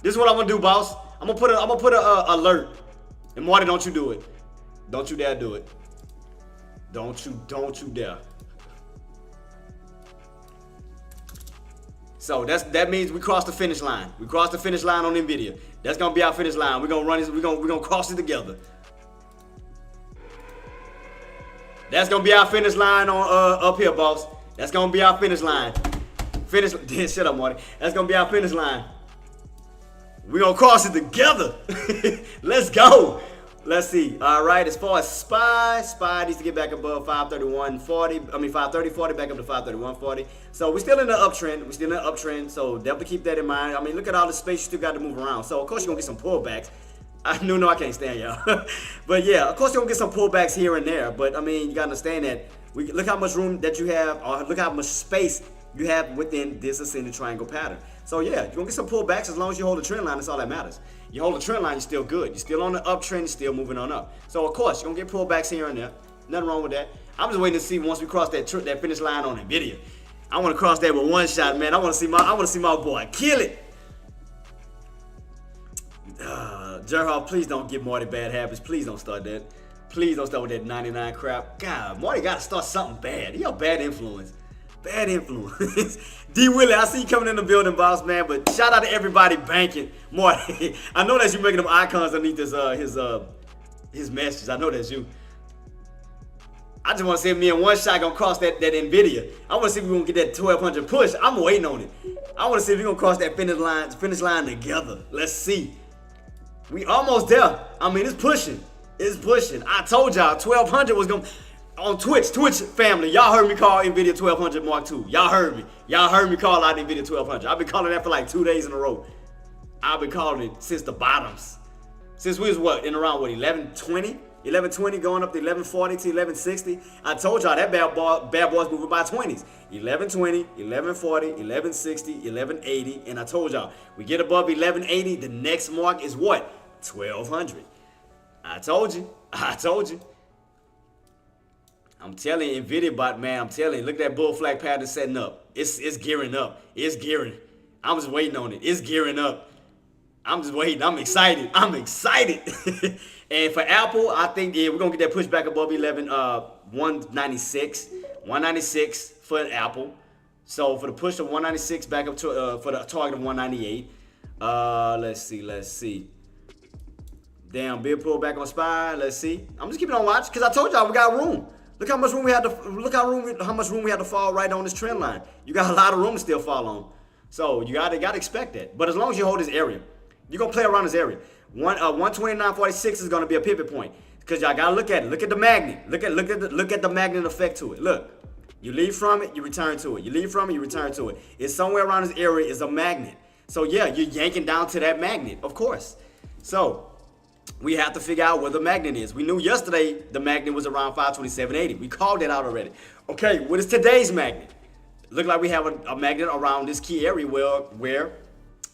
This is what I'm gonna do, boss. I'm gonna put a alert. And Marty, don't you do it. Don't you dare do it. Don't you dare. So that means we crossed the finish line. We crossed the finish line on Nvidia. That's gonna be our finish line. We're gonna run this. We're gonna cross it together. That's gonna be our finish line on up here, boss. That's gonna be our finish line. Shut up, Marty. That's gonna be our finish line. We're gonna cross it together. Let's go. Let's see. All right, as far as SPY needs to get back above 531.40. I mean 530.40, back up to 531.40. So we're still in the uptrend. So definitely keep that in mind. I mean, look at all the space you still got to move around. So of course you're gonna get some pullbacks. I can't stand y'all. But yeah, of course you're gonna get some pullbacks here and there. But I mean, you gotta understand that look how much room that you have, or look how much space you have within this ascending triangle pattern. So yeah, you're gonna get some pullbacks as long as you hold the trend line. That's all that matters. You hold the trend line, you're still good. You're still on the uptrend, you're still moving on up. So of course, you're gonna get pullbacks here and there. Nothing wrong with that. I'm just waiting to see once we cross that finish line on Nvidia. I want to cross that with one shot, man. I want to see my boy kill it. Gerhard, please don't give Marty bad habits. Please don't start that. Please don't start with that 99 crap. God, Marty got to start something bad. He a bad influence. Bad influence. D. Willie, I see you coming in the building, boss, man. But shout out to everybody banking. Marty, I know that's you making them icons underneath his messages. I know that's you. I just want to see if me and one shot gonna cross that Nvidia. I want to see if we're gonna get that 1200 push. I'm waiting on it. I want to see if we're gonna cross that finish line together. Let's see. We almost there. I mean, it's pushing. It's pushing. I told y'all 1200 was gonna on Twitch family. Y'all heard me call Nvidia 1200 Mark II. Y'all heard me. Y'all heard me call out Nvidia 1200. I've been calling that for like 2 days in a row. I've been calling it since the bottoms. Since we was in around 1120? 1120 going up to 1140 to 1160. I told y'all that bad boy's moving by 20s. 1120, 1140, 1160, 1180. And I told y'all, we get above 1180, the next mark is what? 1200. I told you. I'm telling you, Nvidia bot, man, I'm telling you, look at that bull flag pattern setting up. It's gearing up. It's gearing. I'm just waiting on it. It's gearing up. I'm just waiting. I'm excited. And for Apple, I think we're gonna get that push back above 196. 196 for Apple. So for the push of 196 back up to for the target of 198. Let's see. Damn, big pull back on SPY. Let's see. I'm just keeping on watch because I told y'all we got room. Look how much room we had to fall right on this trend line. You got a lot of room to still fall on. So you gotta expect that. But as long as you hold this area, you're gonna play around this area. 129.46 is gonna be a pivot point because y'all gotta look at it. Look at the magnet. Look at the magnet effect to it. Look, you leave from it, you return to it. You leave from it, you return to it. It's somewhere around this area is a magnet. So yeah, you're yanking down to that magnet, of course. So we have to figure out where the magnet is. We knew yesterday the magnet was around 527.80. We called that out already. Okay, what is today's magnet? Look like we have a magnet around this key area where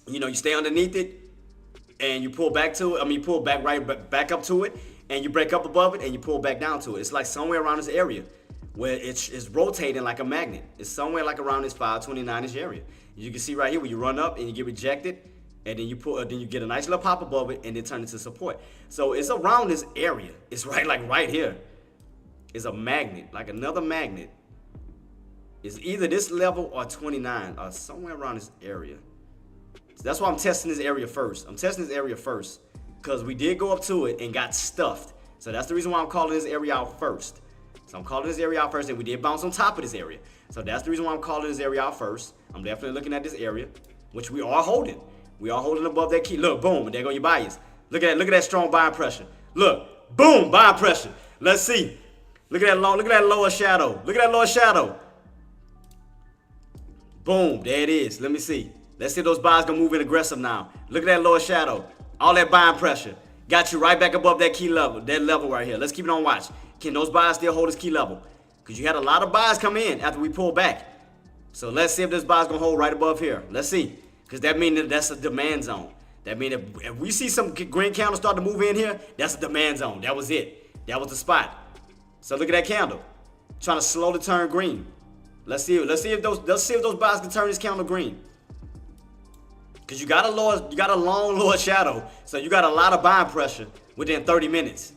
you stay underneath it. And you pull back to it. You pull back back up to it, and you break up above it, and you pull back down to it. It's like somewhere around this area where it's rotating like a magnet. It's somewhere like around this 529-ish area. You can see right here where you run up and you get rejected, and then you then you get a nice little pop above it, and then turn into support. So it's around this area. It's right here. It's a magnet, like another magnet. It's either this level or 29, or somewhere around this area. That's why I'm testing this area first. Because we did go up to it and got stuffed. So that's the reason why I'm calling this area out first. And we did bounce on top of this area. So that's the reason why I'm calling this area out first. I'm definitely looking at this area, which we are holding. We are holding above that key. Look, boom, and there go your bias. Look at that strong buying pressure. Look, boom, buying pressure. Let's see. Look at that lower shadow. Boom, there it is. Let me see. Let's see if those buys gonna move in aggressive now. Look at that lower shadow. All that buying pressure. Got you right back above that key level. That level right here. Let's keep it on watch. Can those buys still hold this key level? Because you had a lot of buys come in after we pulled back. So let's see if this buy's gonna hold right above here. Let's see. Because that means that's a demand zone. That means if we see some green candles start to move in here, that's a demand zone. That was it. That was the spot. So look at that candle. Trying to slowly turn green. Let's see if those buys can turn this candle green. Cause you got a long lower shadow, so you got a lot of buying pressure within 30 minutes.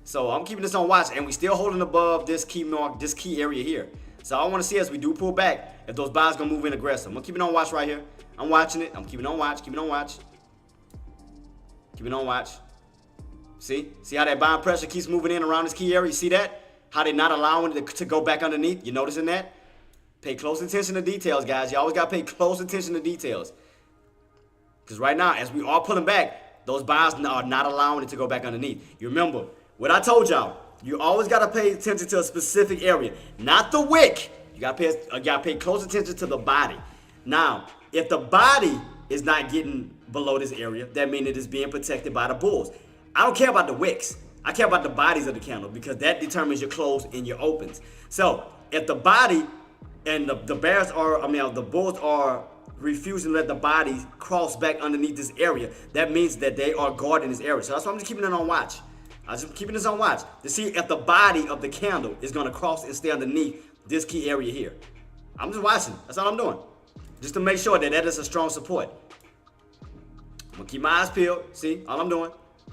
So I'm keeping this on watch, and we still holding above this key mark, this key area here. So I want to see as we do pull back if those buys gonna move in aggressive. I'm gonna keep it on watch right here. I'm watching it. I'm keeping on watch. Keeping on watch. Keeping on watch. See how that buying pressure keeps moving in around this key area. You see that? How they not allowing it to go back underneath. You noticing that? Pay close attention to details, guys. You always gotta pay close attention to details. Because right now, as we are pulling back, those buys are not allowing it to go back underneath. You remember what I told y'all. You always got to pay attention to a specific area, not the wick. You got to pay close attention to the body. Now, if the body is not getting below this area, that means it is being protected by the bulls. I don't care about the wicks. I care about the bodies of the candle because that determines your close and your opens. So if the body and the bears are, the bulls are refusing to let the bodies cross back underneath this area, that means that they are guarding this area. So that's why I'm just keeping it on watch. I'm just keeping this on watch to see if the body of the candle is going to cross and stay underneath this key area here. I'm just watching. That's all I'm doing. Just to make sure that that is a strong support. I'm going to keep my eyes peeled. See, all I'm doing.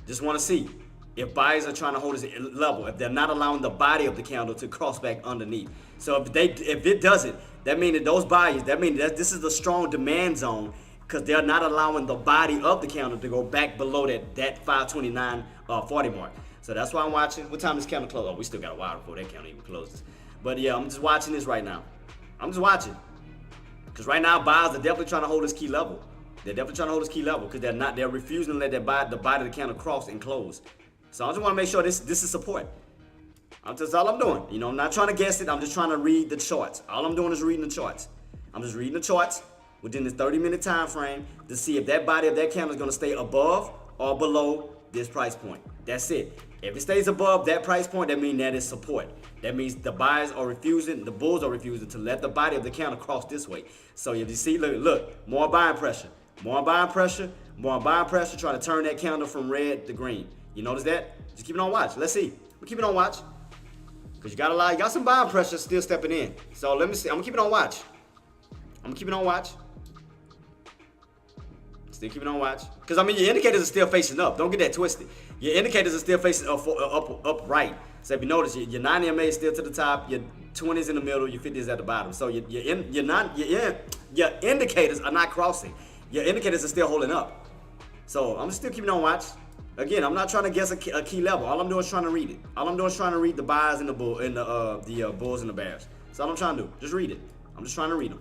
Just want to see if buyers are trying to hold this level, if they're not allowing the body of the candle to cross back underneath. So if it doesn't, that means that those buyers, that means that this is a strong demand zone because they're not allowing the body of the candle to go back below that 529.40 mark. So that's why I'm watching. What time does this candle close? Oh, we still got a while before that candle even closes. But yeah, I'm just watching this right now. I'm just watching. Because right now, buyers are definitely trying to hold this key level. They're definitely trying to hold this key level because they're refusing to let the body of the candle cross and close. So I just want to make sure this is support. That's all I'm doing. You know, I'm not trying to guess it. I'm just trying to read the charts. All I'm doing is reading the charts. I'm just reading the charts within this 30-minute time frame to see if that body of that candle is going to stay above or below this price point. That's it. If it stays above that price point, that means that is support. That means the buyers are refusing, the bulls are refusing to let the body of the candle cross this way. So if you see, look, more buying pressure. More buying pressure, trying to turn that candle from red to green. You notice that? Just keep it on watch. Let's see. We'll keep it on watch. Because you got some buying pressure still stepping in. So let me see. I'm going to keep it on watch. Still keep it on watch. Because, your indicators are still facing up. Don't get that twisted. Your indicators are still facing upright. So if you notice, your 9 MA is still to the top. Your 20 is in the middle. Your 50 is at the bottom. So your indicators are not crossing. Your indicators are still holding up. So I'm still keeping on watch. Again, I'm not trying to guess a key level. All I'm doing is trying to read it. All I'm doing is trying to read the buys and the bulls and the bears. That's all I'm trying to do. Just read it. I'm just trying to read them.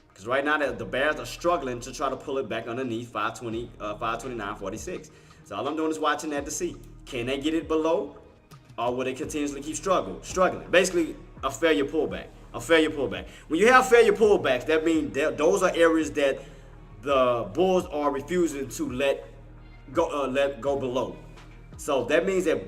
Because right now the bears are struggling to try to pull it back underneath 529.46. So all I'm doing is watching that to see, can they get it below, or will they continuously keep struggling? Basically, a failure pullback. When you have failure pullbacks, that means those are areas that the bulls are refusing to let go below. So that means if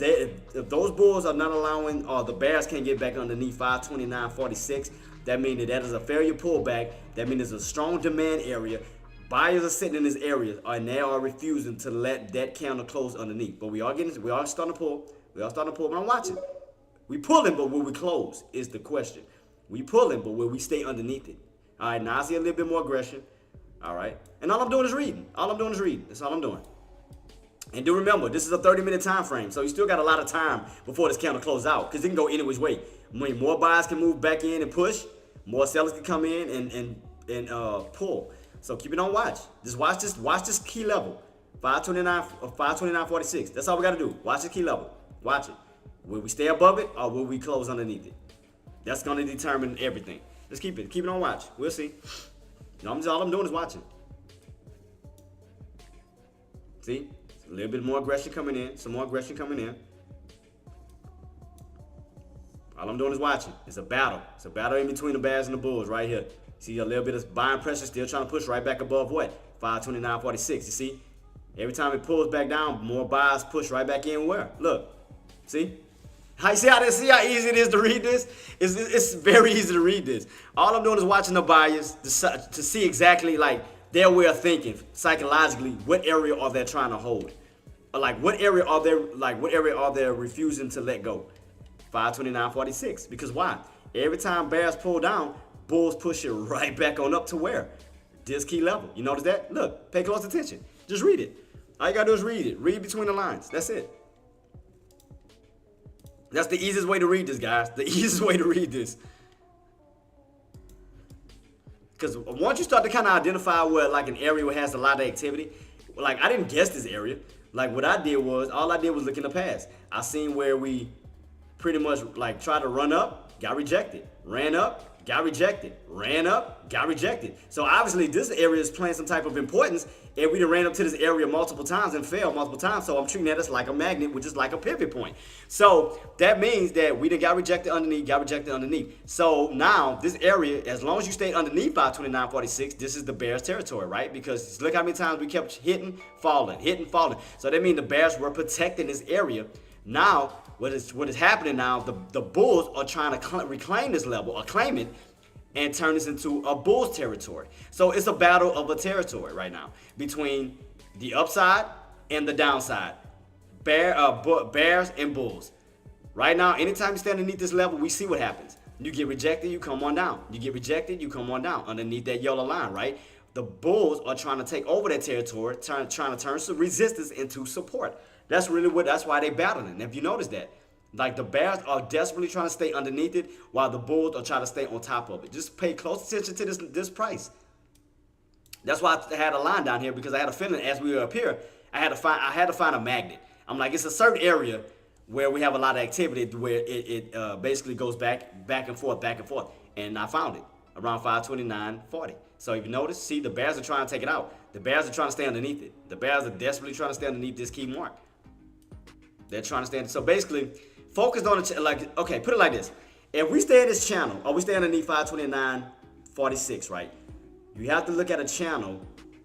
those bulls are not allowing, or the bears can't get back underneath 529.46, that means that is a failure pullback. That means it's a strong demand area. Buyers are sitting in this area and they are refusing to let that candle close underneath. But we are starting to pull. But I'm watching. We pulling, but will we close is the question. We pulling, but will we stay underneath it? All right, now I see a little bit more aggression. All right, and all I'm doing is reading. That's all I'm doing. And do remember, this is a 30-minute time frame, so you still got a lot of time before this candle closes out, because it can go any which way. More buyers can move back in and push, more sellers can come in and pull. So keep it on watch. Just watch this key level, 529.46. That's all we got to do. Watch the key level. Watch it. Will we stay above it, or will we close underneath it? That's going to determine everything. Just keep it on watch. We'll see. All I'm doing is watching. See? A little bit more aggression coming in. Some more aggression coming in. All I'm doing is watching. It's a battle. It's a battle in between the bears and the bulls right here. See a little bit of buying pressure still trying to push right back above what? 529.46. You see? Every time it pulls back down, more buyers push right back in where? Look. See? See how easy it is to read this? It's very easy to read this. All I'm doing is watching the buyers to see exactly like their way of thinking psychologically. What area are they trying to hold? Or like what area are they refusing to let go? 529.46. Because why? Every time bears pull down, bulls push it right back on up to where? This key level. You notice that? Look, pay close attention. Just read it. All you gotta do is read it. Read between the lines. That's it. That's the easiest way to read this, guys. The easiest way to read this. Because once you start to kind of identify where like an area where has a lot of activity, like I didn't guess this area. Like what I did was, all I did was look in the past. I seen where we pretty much like tried to run up, got rejected. Ran up, got rejected. Ran up, got rejected. So obviously this area is playing some type of importance, and we done ran up to this area multiple times and failed multiple times. So I'm treating that as like a magnet, which is like a pivot point. So that means that we done got rejected underneath, got rejected underneath. So now this area, as long as you stay underneath 529.46, this is the bears territory, right? Because look how many times we kept hitting, falling. So that means the bears were protecting this area. Now, what is happening now, the bulls are trying to reclaim this level, or claim it, and turn this into a bull's territory. So it's a battle of a territory right now between the upside and the downside. Bears and bulls. Right now, anytime you stand underneath this level, we see what happens. You get rejected, you come on down. You get rejected, you come on down underneath that yellow line, right? The bulls are trying to take over that territory, trying to turn some resistance into support. That's why they battling. If you notice that, like the bears are desperately trying to stay underneath it, while the bulls are trying to stay on top of it. Just pay close attention to this price. That's why I had a line down here, because I had a feeling as we were up here, I had to find a magnet. I'm like, it's a certain area where we have a lot of activity, where it basically goes back and forth, and I found it around 529.40. So if you notice, see, the bears are trying to take it out. The bears are trying to stay underneath it. The bears are desperately trying to stay underneath this key mark. They're trying to stand. So basically, focused on okay, put it like this. If we stay in this channel, or we stay underneath 529.46, right? You have to look at a channel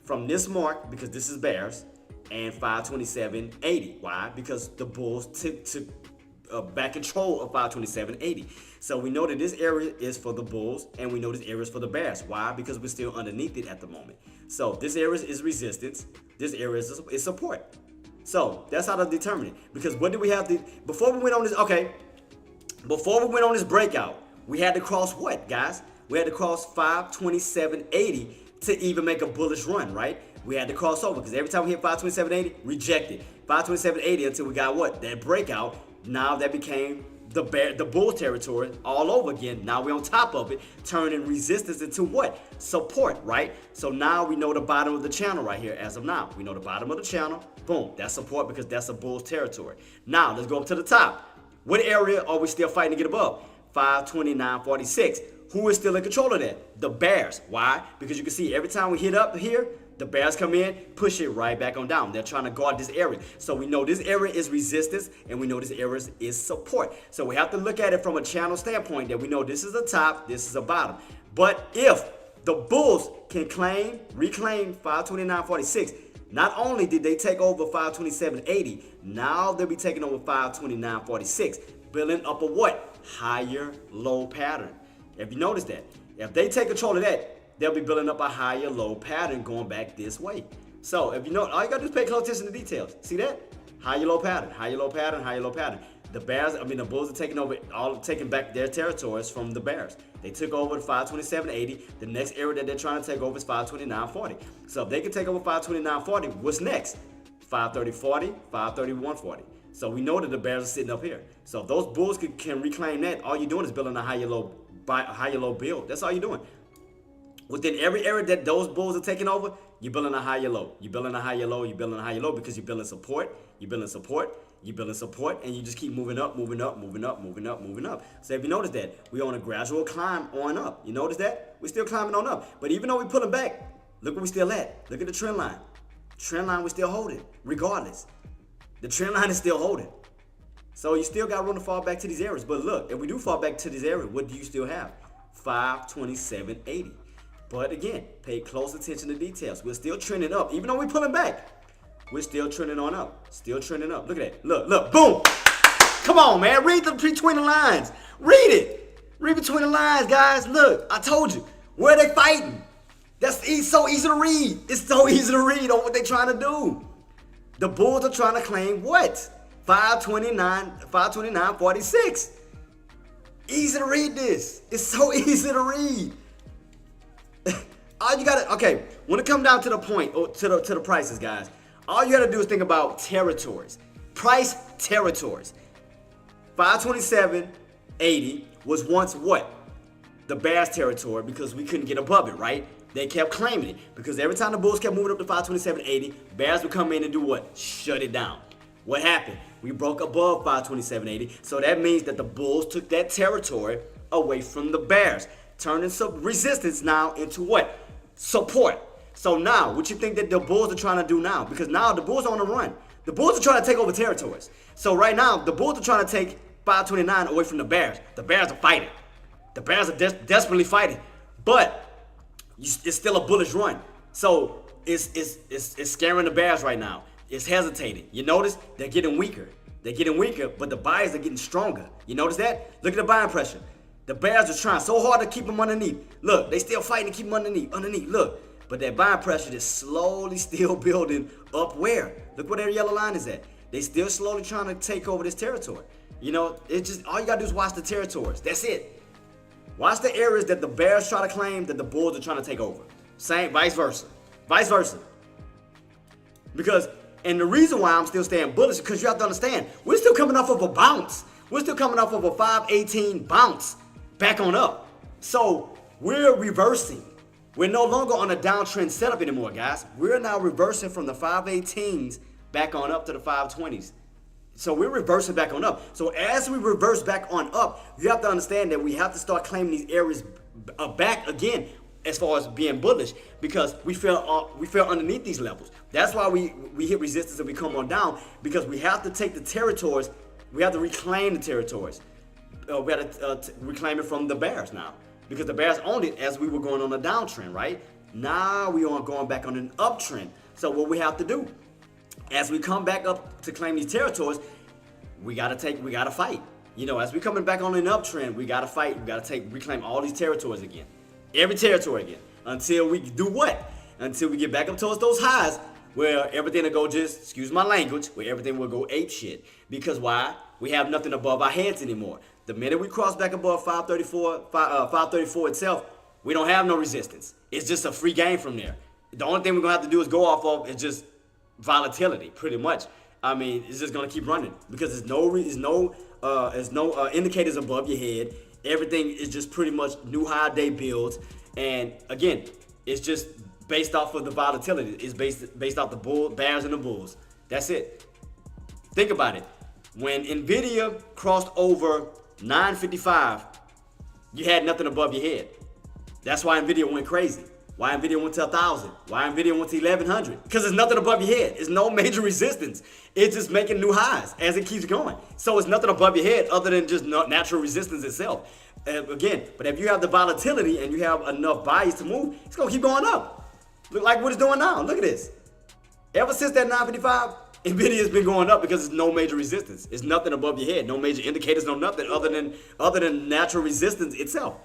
from this mark, because this is bears, and 527.80. Why? Because the bulls took back control of 527.80. So we know that this area is for the bulls, and we know this area is for the bears. Why? Because we're still underneath it at the moment. So this area is resistance. This area is support. So that's how to determine it. Because what did we have to, before we went on this breakout, we had to cross what, guys? We had to cross 527.80 to even make a bullish run, right? We had to cross over, because every time we hit 527.80, rejected. 527.80 until we got what? That breakout. Now that became the bull territory all over again. Now we're on top of it, turning resistance into what? Support, right? So now we know the bottom of the channel right here as of now. We know the bottom of the channel. Boom, that's support, because that's a bull's territory. Now let's go up to the top. What area are we still fighting to get above? 529.46. Who is still in control of that? The bears. Why? Because you can see every time we hit up here, the bears come in, push it right back on down. They're trying to guard this area. So we know this area is resistance, and we know this area is support. So we have to look at it from a channel standpoint, that we know this is a top, this is a bottom. But if the bulls can reclaim 529.46, not only did they take over 527.80, now they'll be taking over 529.46, building up a what? Higher low pattern. If you notice that, if they take control of that, they'll be building up a higher low pattern going back this way. So if you know, all you gotta do is pay close attention to the details. See that? Higher low pattern, higher low pattern, higher low pattern. The bulls are taking back their territories from the bears. They took over 527.80. The next area that they're trying to take over is 529.40. So if they can take over 529.40, what's next? 530.40, 531.40. So we know that the bears are sitting up here. So if those bulls can reclaim that, all you're doing is building a higher low build. That's all you're doing. Within every area that those bulls are taking over, you're building a higher low. You're building a higher low. You're building a higher low, because you're building support. You're building support. You're building support, and you just keep moving up, moving up, moving up, moving up, moving up. So if you notice that, we're on a gradual climb on up. You notice that? We're still climbing on up. But even though we're pulling back, look where we're still at. Look at the trend line. Trend line we're still holding, regardless. The trend line is still holding. So you still got room to fall back to these areas. But look, if we do fall back to this area, what do you still have? 527.80. But again, pay close attention to details. We're still trending up. Even though we're pulling back, we're still trending on up. Still trending up. Look at that. Look, boom. Come on, man. Read between the lines. Read it. Read between the lines, guys. Look, I told you. Where are they fighting? So easy to read. It's so easy to read on what they're trying to do. The bulls are trying to claim what? 529.46. Easy to read this. It's so easy to read. All you gotta, okay, when it comes down to the point, or to the prices, guys, all you gotta do is think about territories. Price territories. 527.80 was once what? The Bears territory, because we couldn't get above it, right? They kept claiming it because every time the Bulls kept moving up to 527.80, Bears would come in and do what? Shut it down. What happened? We broke above 527.80, so that means that the Bulls took that territory away from the Bears, turning some resistance now into what? Support. So now, what you think that the Bulls are trying to do now? Because now the Bulls are on the run. The Bulls are trying to take over territories. So right now, the Bulls are trying to take 529 away from the Bears. The Bears are fighting. The Bears are desperately fighting. But it's still a bullish run. So it's scaring the Bears right now. It's hesitating. You notice they're getting weaker. They're getting weaker, but the buyers are getting stronger. You notice that? Look at the buying pressure. The Bears are trying so hard to keep them underneath. Look, they still fighting to keep them underneath. Look. But that buying pressure is slowly still building up where? Look where their yellow line is at. They still slowly trying to take over this territory. You know, it's just, all you gotta do is watch the territories. That's it. Watch the areas that the Bears try to claim that the Bulls are trying to take over. Same, vice versa. Vice versa. Because, and the reason why I'm still staying bullish is because you have to understand, we're still coming off of a bounce. We're still coming off of a 518 bounce back on up. So we're reversing. We're no longer on a downtrend setup anymore, guys. We're now reversing from the 518s back on up to the 520s. So we're reversing back on up. So as we reverse back on up, you have to understand that we have to start claiming these areas back again as far as being bullish, because we fell underneath these levels. That's why we hit resistance and we come on down, because we have to take the territories. We have to reclaim the territories. We have to reclaim it from the Bears now, because the Bears owned it as we were going on a downtrend, right? Now we are going back on an uptrend. So what we have to do, as we come back up to claim these territories, we gotta fight. You know, as we coming back on an uptrend, we gotta fight. We gotta reclaim all these territories again, every territory again, until we do what? Until we get back up towards those highs, where everything will go just, excuse my language, where everything will go ape shit. Because why? We have nothing above our heads anymore. The minute we cross back above 534 itself, we don't have no resistance. It's just a free game from there. The only thing we're gonna have to do is go off of is just volatility, pretty much. I mean, it's just gonna keep running because there's no indicators above your head. Everything is just pretty much new high day builds, and again, it's just based off of the volatility. It's based off the Bears and the Bulls. That's it. Think about it. When Nvidia crossed over 955, you had nothing above your head. That's why Nvidia went crazy. Why Nvidia went to 1,000? Why Nvidia went to 1,100? Because there's nothing above your head. It's no major resistance. It's just making new highs as it keeps going. So it's nothing above your head other than just natural resistance itself. Again, but if you have the volatility and you have enough buyers to move, it's going to keep going up. Look like what it's doing now. Look at this. Ever since that 955, Nvidia has been going up because there's no major resistance. It's nothing above your head. No major indicators, no nothing other than natural resistance itself.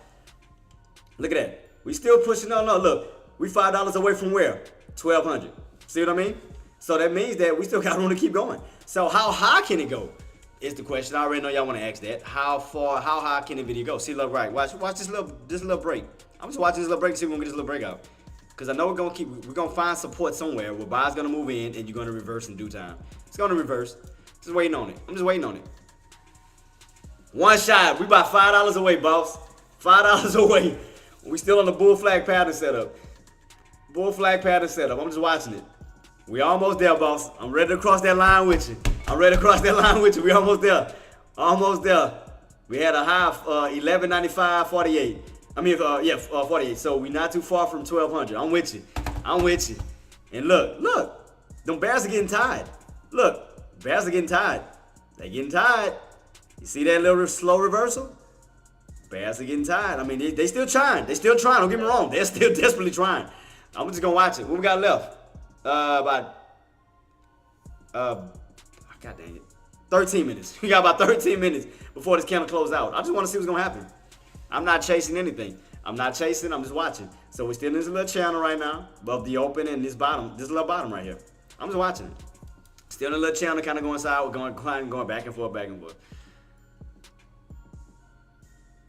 Look at that. We still pushing on. No, look, we $5 away from where? 1,200. See what I mean? So that means that we still got room to keep going. So how high can it go? Is the question. I already know y'all want to ask that. How high can Nvidia go? See, look, right. Watch this little break. I'm just watching this little break and see if we're gonna get this little breakout. Because I know we're gonna find support somewhere where buyers gonna move in and you're gonna reverse in due time. It's gonna reverse. Just waiting on it. I'm just waiting on it. One shot. We about $5 away, boss. $5 away. We still on the bull flag pattern setup. Bull flag pattern setup. I'm just watching it. We almost there, boss. I'm ready to cross that line with you. We almost there. Almost there. We had a high of 1195.48. I mean, 48. So we not too far from 1,200. I'm with you. And look. Them Bears are getting tired. Look, Bears are getting tired. They're getting tired. You see that little slow reversal? Bears are getting tired. I mean, they still trying. Don't get me wrong. They're still desperately trying. I'm just gonna watch it. What we got left? God dang it. 13 minutes. We got about 13 minutes before this candle close out. I just want to see what's gonna happen. I'm not chasing anything. I'm just watching. So we're still in this little channel right now, above the open and this little bottom right here. I'm just watching it. Still in a little channel, kind of going side, going back and forth.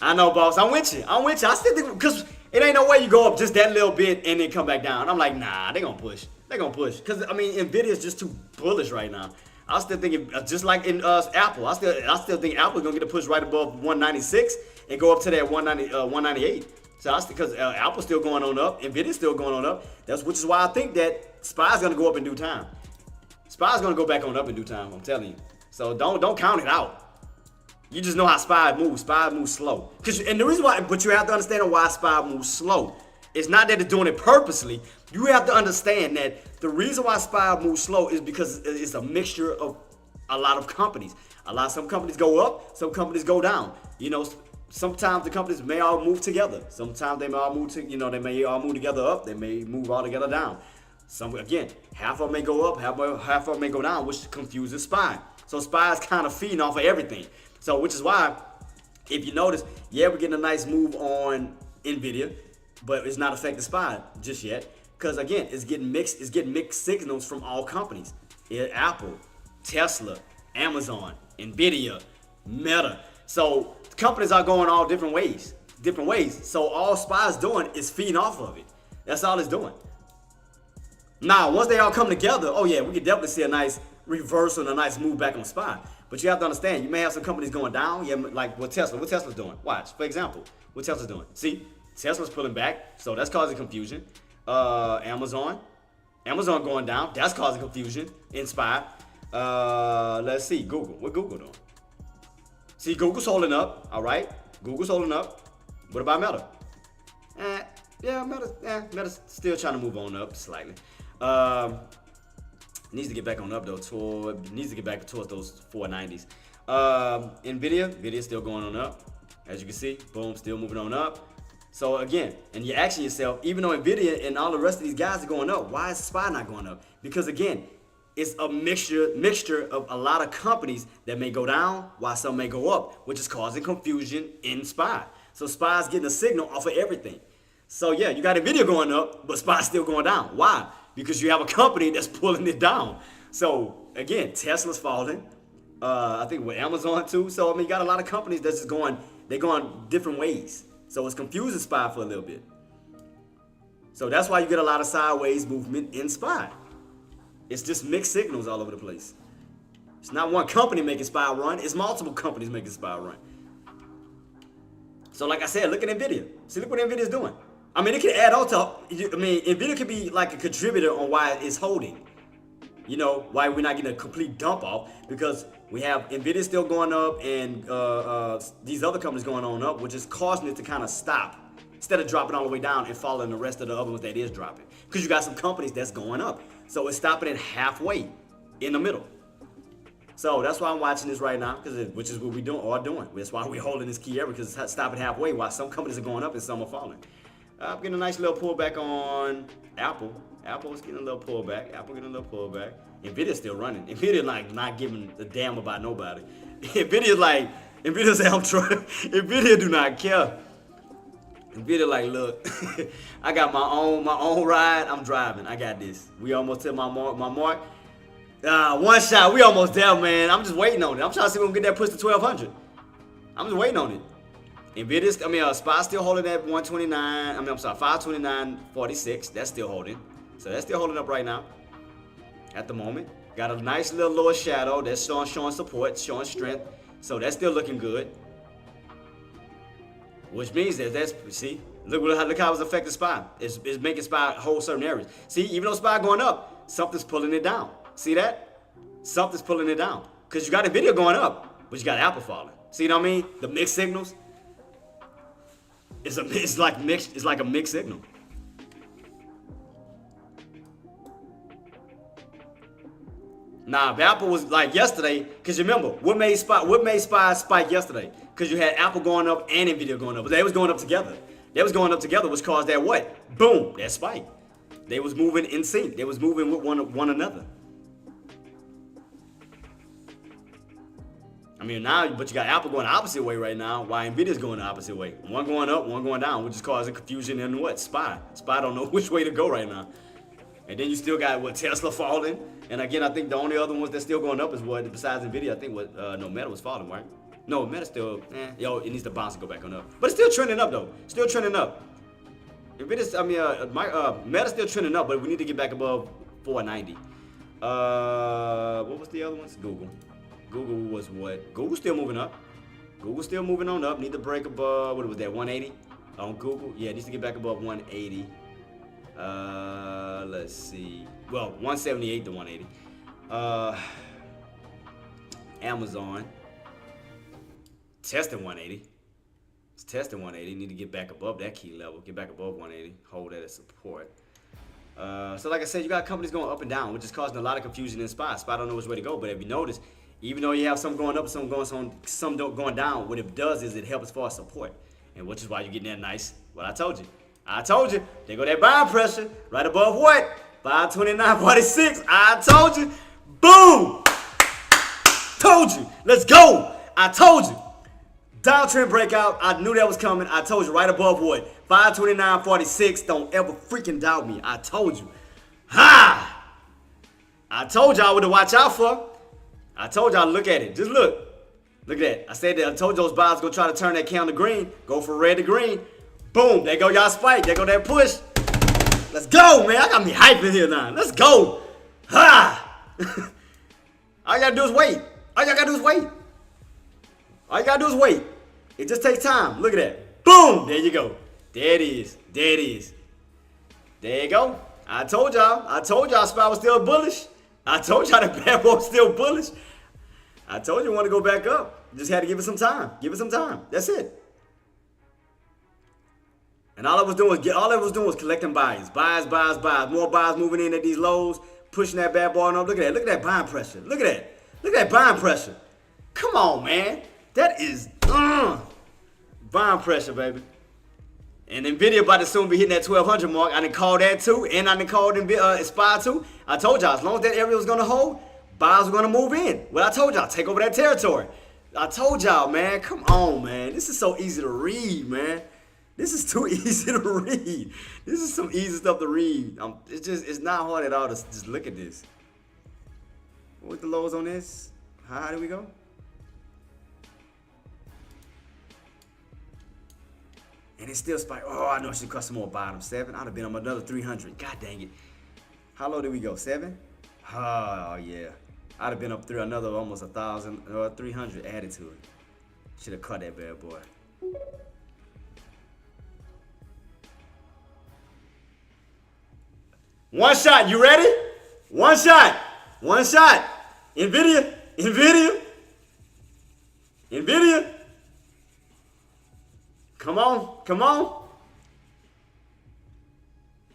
I know, boss. I'm with you. I'm with you. I still think because it ain't no way you go up just that little bit and then come back down. I'm like, nah, they gonna push. They gonna push. Cause I mean, Nvidia is just too bullish right now. I still think just like in Apple, I still think Apple's gonna get a push right above 196 and go up to that 198. So I because Apple's still going on up, Nvidia's still going on up. Which is why I think that SPY's gonna go up in due time. SPY's gonna go back on up in due time. I'm telling you. So don't count it out. You just know how SPY moves. SPY moves slow. And the reason why, but you have to understand why SPY moves slow. It's not that it's doing it purposely. You have to understand that the reason why SPY moves slow is because it's a mixture of a lot of companies. Some companies go up, some companies go down. You know, sometimes the companies may all move together. Sometimes they may all move they may all move together up. They may move all together down. Again, half of them may go up, half of them may go down, which confuses SPY. So SPY is kind of feeding off of everything. So which is why, if you notice, yeah, we're getting a nice move on Nvidia, but it's not affecting SPY just yet. Because again, it's getting mixed signals from all companies. Apple, Tesla, Amazon, Nvidia, Meta. So companies are going all different ways. So all SPY is doing is feeding off of it. That's all it's doing. Now, once they all come together, oh yeah, we can definitely see a nice reversal and a nice move back on SPY. But you have to understand, you may have some companies going down, yeah, like what Tesla's doing. Watch, for example, what Tesla's doing. See, Tesla's pulling back, so that's causing confusion. Amazon going down, that's causing confusion in SPY. Let's see, Google. What Google doing? See, Google's holding up, all right? Google's holding up. What about Meta? Meta's still trying to move on up slightly. Needs to get back on up though. Needs to get back towards those 490s. Nvidia's still going on up. As you can see, boom, still moving on up. So again, and you're asking yourself, even though Nvidia and all the rest of these guys are going up, why is SPY not going up? Because again, it's a mixture of a lot of companies that may go down while some may go up, which is causing confusion in SPY. So SPY is getting a signal off of everything. So yeah, you got Nvidia going up, but SPY's still going down. Why? Because you have a company that's pulling it down. So again, Tesla's falling. I think with Amazon too. So I mean, you got a lot of companies that's just going different ways. So it's confusing SPY for a little bit. So that's why you get a lot of sideways movement in SPY. It's just mixed signals all over the place. It's not one company making SPY run. It's multiple companies making SPY run. So like I said, look at Nvidia. See, look what Nvidia's doing. I mean, it can add on to, Nvidia could be like a contributor on why it's holding. You know, why we're not getting a complete dump off, because we have Nvidia still going up and these other companies going on up, which is causing it to kind of stop instead of dropping all the way down and following the rest of the other ones that is dropping. Because you got some companies that's going up. So it's stopping it halfway in the middle. So that's why I'm watching this right now, which is what we are doing. That's why we're holding this key area, because it's stopping halfway while some companies are going up and some are falling. I'm getting a nice little pullback on Apple. Apple's getting a little pullback. Nvidia's still running. Nvidia like not giving a damn about nobody. Nvidia's say I'm trying. Nvidia do not care. Nvidia like, look, I got my own ride. I'm driving. I got this. We almost hit my mark. One shot. We almost there, man. I'm just waiting on it. I'm trying to see if we can get that push to 1200. I'm just waiting on it. SPY still holding at 529.46. That's still holding. So that's still holding up right now. At the moment. Got a nice little lower shadow that's showing support, showing strength. So that's still looking good. Which means see, look how it's affecting SPY. It's making SPY hold certain areas. See, even though SPY going up, something's pulling it down. See that? Something's pulling it down. Because you got Nvidia going up, but you got Apple falling. See what I mean? The mixed signals. It's like a mixed signal. Nah, if Apple was like yesterday, because remember, what made SPY spike yesterday? Because you had Apple going up and Nvidia going up. But they was going up together. Which caused that what? Boom, that spike. They was moving in sync. They was moving with one another. But you got Apple going the opposite way right now, while Nvidia's going the opposite way. One going up, one going down, which is causing confusion in what? SPY. SPY don't know which way to go right now. And then you still got Tesla falling. And again, I think the only other ones that's still going up is besides Nvidia, I think Meta was falling, right? No, Meta still, yo, it needs to bounce and go back on up. But it's still trending up though. Still trending up. If it is, I mean, Meta's still trending up, but we need to get back above 490. What was the other ones? Google. Google was what? Google's still moving up. Google's still moving on up. Need to break above, what was that, 180 on Google? Yeah, it needs to get back above 180. Let's see. Well, 178 to 180. Amazon. Testing 180. It's testing 180. Need to get back above that key level. Get back above 180. Hold that as support. So like I said, you got companies going up and down, which is causing a lot of confusion in SPY. SPY don't know which way to go. But if you notice, even though you have some going up, some going down, what it does is it helps as far as support, and which is why you're getting that nice. What I told you. I told you. They go that buying pressure right above what? 529.46. I told you. Boom. Told you. Let's go. I told you. Downtrend breakout. I knew that was coming. I told you right above what? 529.46. Don't ever freaking doubt me. I told you. Ha! I told y'all what to watch out for. I told y'all, look at it. Just look. Look at that. I said that. I told those buyers go try to turn that candle green. Go from red to green. Boom. There go y'all spike. There go that push. Let's go, man. I got me hyping here now. Let's go. Ha! All you gotta do is wait. All you gotta do is wait. All you gotta do is wait. It just takes time. Look at that. Boom. There you go. There it is. There it is. There you go. I told y'all. I told y'all SPY was still bullish. I told y'all the bad boy was still bullish. I told you want to go back up. Just had to give it some time. Give it some time. That's it. And all I was doing was collecting buys. Buys. More buys moving in at these lows, pushing that bad boy up. Look at that. Look at that buying pressure. Look at that. Look at that buying pressure. Come on, man. That is buying pressure, baby. And Nvidia about to soon be hitting that 1200 mark. I done called that too, and I done called SPY too. I told y'all, as long as that area was gonna hold, buyers were gonna move in. Well, I told y'all, take over that territory. I told y'all, man, come on, man. This is so easy to read, man. This is too easy to read. This is some easy stuff to read. It's not hard at all to just look at this. What was the lows on this? How high did we go? And it still spiked. Oh, I know I should cut some more bottom. 7. I'd have been on another 300. God dang it. How low did we go? 7? Oh, yeah. I'd have been up through another almost 1,000 or 300 added to it. Should have cut that bad boy. One shot. You ready? One shot. One shot. Nvidia. Nvidia. Nvidia. Come on, come on.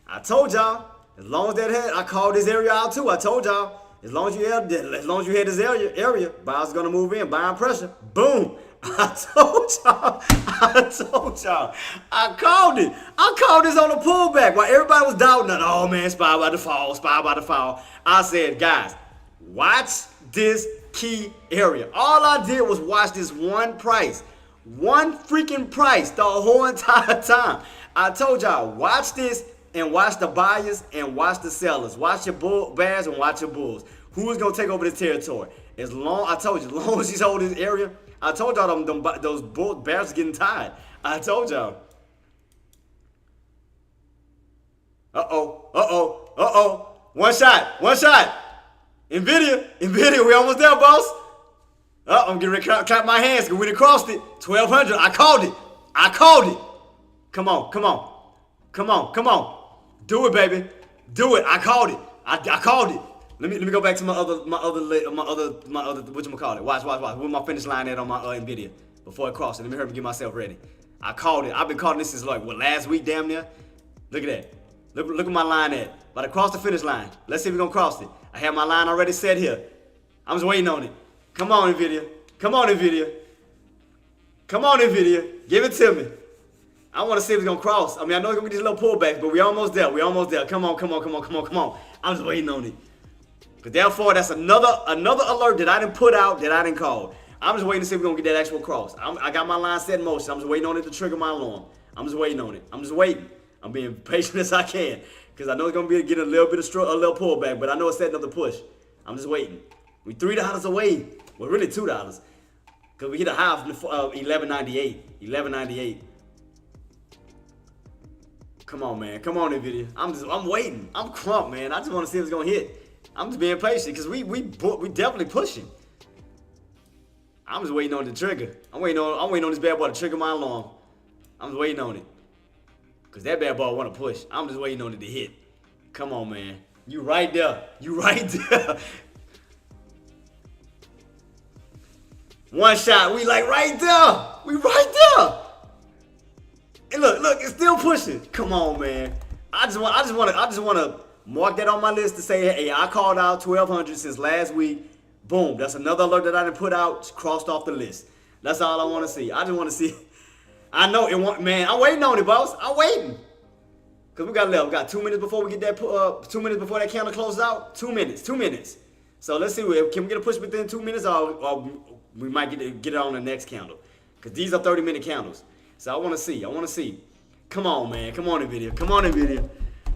I told y'all, as long as that had, I called this area out too. I told y'all, as long as you had this area, buyers gonna move in, buying pressure. Boom. I told y'all. I called it. I called this on the pullback while everybody was doubting it. Oh man, SPY about to fall, SPY about to fall. I said, guys, watch this key area. All I did was watch this one price. One freaking price the whole entire time. I told y'all, watch this and watch the buyers and watch the sellers. Watch your bears and watch your bulls. Who is going to take over this territory? I told you, as long as he's holding this area, I told y'all those bears are getting tired. I told y'all. Uh-oh. One shot. Nvidia, we almost there, boss. I'm getting ready to clap my hands because we done crossed it. 1,200. I called it. Come on. Do it, baby. Do it. I called it. I called it. Let me go back to my other whatchamacallit. Watch. Where's my finish line at on my Nvidia before it crosses? Let me hurry and get myself ready. I called it. I've been calling this since like last week, damn near. Look at that. Look at my line at. About to cross the finish line. Let's see if we're gonna cross it. I have my line already set here. I'm just waiting on it. Come on, Nvidia. Give it to me. I want to see if it's going to cross. I mean, I know it's going to be these little pullbacks, but we almost there. Come on. I'm just waiting on it. But therefore, that's another alert that I didn't put out, that I didn't call. I'm just waiting to see if we're going to get that actual cross. I got my line set in motion. I'm just waiting on it to trigger my alarm. I'm just waiting on it. I'm being patient as I can because I know it's going to be getting a little pullback, but I know it's setting up the push. I'm just waiting. We $3 away. Well, really $2. Cause we hit a high of 1198. 1198. Come on, man. Come on, Nvidia. I'm waiting. I'm crump, man. I just want to see if it's gonna hit. I'm just being patient because we definitely pushing. I'm just waiting on the trigger. I'm waiting on this bad boy to trigger my alarm. I'm just waiting on it. Cause that bad boy wanna push. I'm just waiting on it to hit. Come on, man. You right there. You right there. One shot. We like right there. We right there. And look, it's still pushing. Come on, man. I just want to mark that on my list to say, hey, I called out 1200 since last week. Boom. That's another alert that I didn't put out. Just crossed off the list. That's all I want to see. I just want to see. I know it want, man. I'm waiting on it, boss. I'm waiting. Cause we got left. We got 2 minutes before we get that. 2 minutes before that candle closes out. 2 minutes. 2 minutes. So let's see. Can we get a push within 2 minutes, or we might get it on the next candle? Cause these are 30-minute candles. So I want to see. I want to see. Come on, man. Come on, Nvidia. Come on, Nvidia.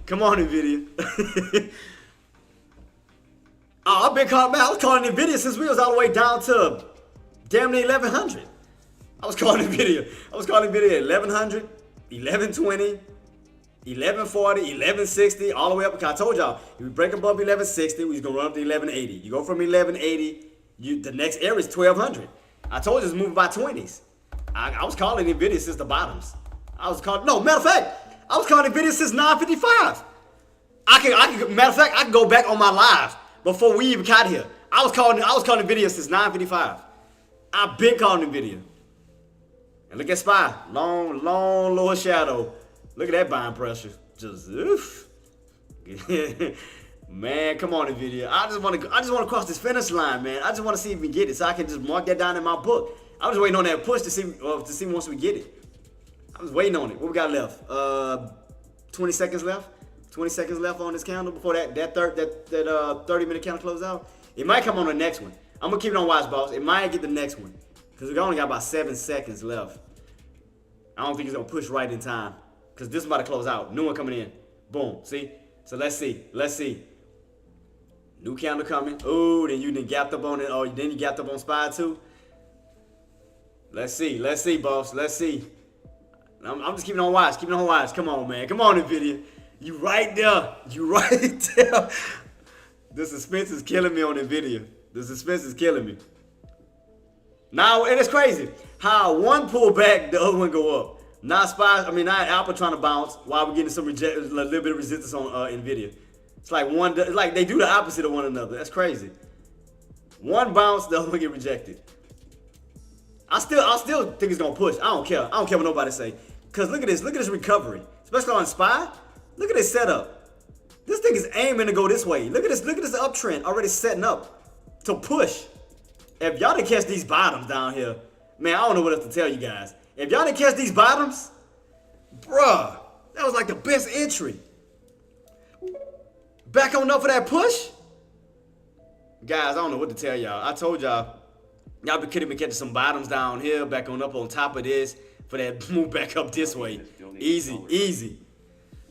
Come on, Nvidia. Oh, I've been calling, man. I was calling Nvidia since we was all the way down to damn near 1100. I was calling Nvidia. I was calling Nvidia at 1100, 1120, 1140, 1160, all the way up. I told y'all, if we break above 1160, we're gonna run up to 1180. You go from 1180, the next area is 1200. I told you it's moving by 20s. I was calling Nvidia since the bottoms. No, matter of fact, I was calling Nvidia since 955. Matter of fact, I can go back on my lives before we even got here. I was calling Nvidia since 955. I've been calling Nvidia. And look at SPY, long lower shadow. Look at that buying pressure. Just oof. Man, come on, Nvidia. I just want to cross this finish line, man. I just want to see if we get it, so I can just mark that down in my book. I was waiting on that push to see once we get it. I was waiting on it. What we got left? 20 seconds left. 20 seconds left on this candle before that 30-minute candle close out. It might come on the next one. I'm gonna keep it on watch, boss. It might get the next one because we only got about 7 seconds left. I don't think it's gonna push right in time because this is about to close out. New one coming in. Boom. See? So let's see. Let's see. New candle coming. Ooh, then you done gapped up on it. Oh, then you gapped up on SPY too. Let's see. Let's see, boss. Let's see. I'm just keeping on watch. Keeping on watch. Come on, man. Come on, Nvidia. You right there. You right there. The suspense is killing me on Nvidia. The suspense is killing me. Now, and it's crazy how one pull back, the other one go up. Not Apple trying to bounce while we're getting some a little bit of resistance on Nvidia. It's like they do the opposite of one another. That's crazy. One bounce, the other one get rejected. I still think it's gonna push. I don't care. I don't care what nobody say. Cause look at this recovery, especially on SPY. Look at this setup. This thing is aiming to go this way. Look at this uptrend already setting up to push. If y'all didn't catch these bottoms down here, man, I don't know what else to tell you guys. If y'all didn't catch these bottoms, bruh, that was like the best entry. Back on up for that push. Guys, I don't know what to tell y'all. I told y'all could have been catching some bottoms down here, back on up on top of this for that move back up this way. Easy, easy.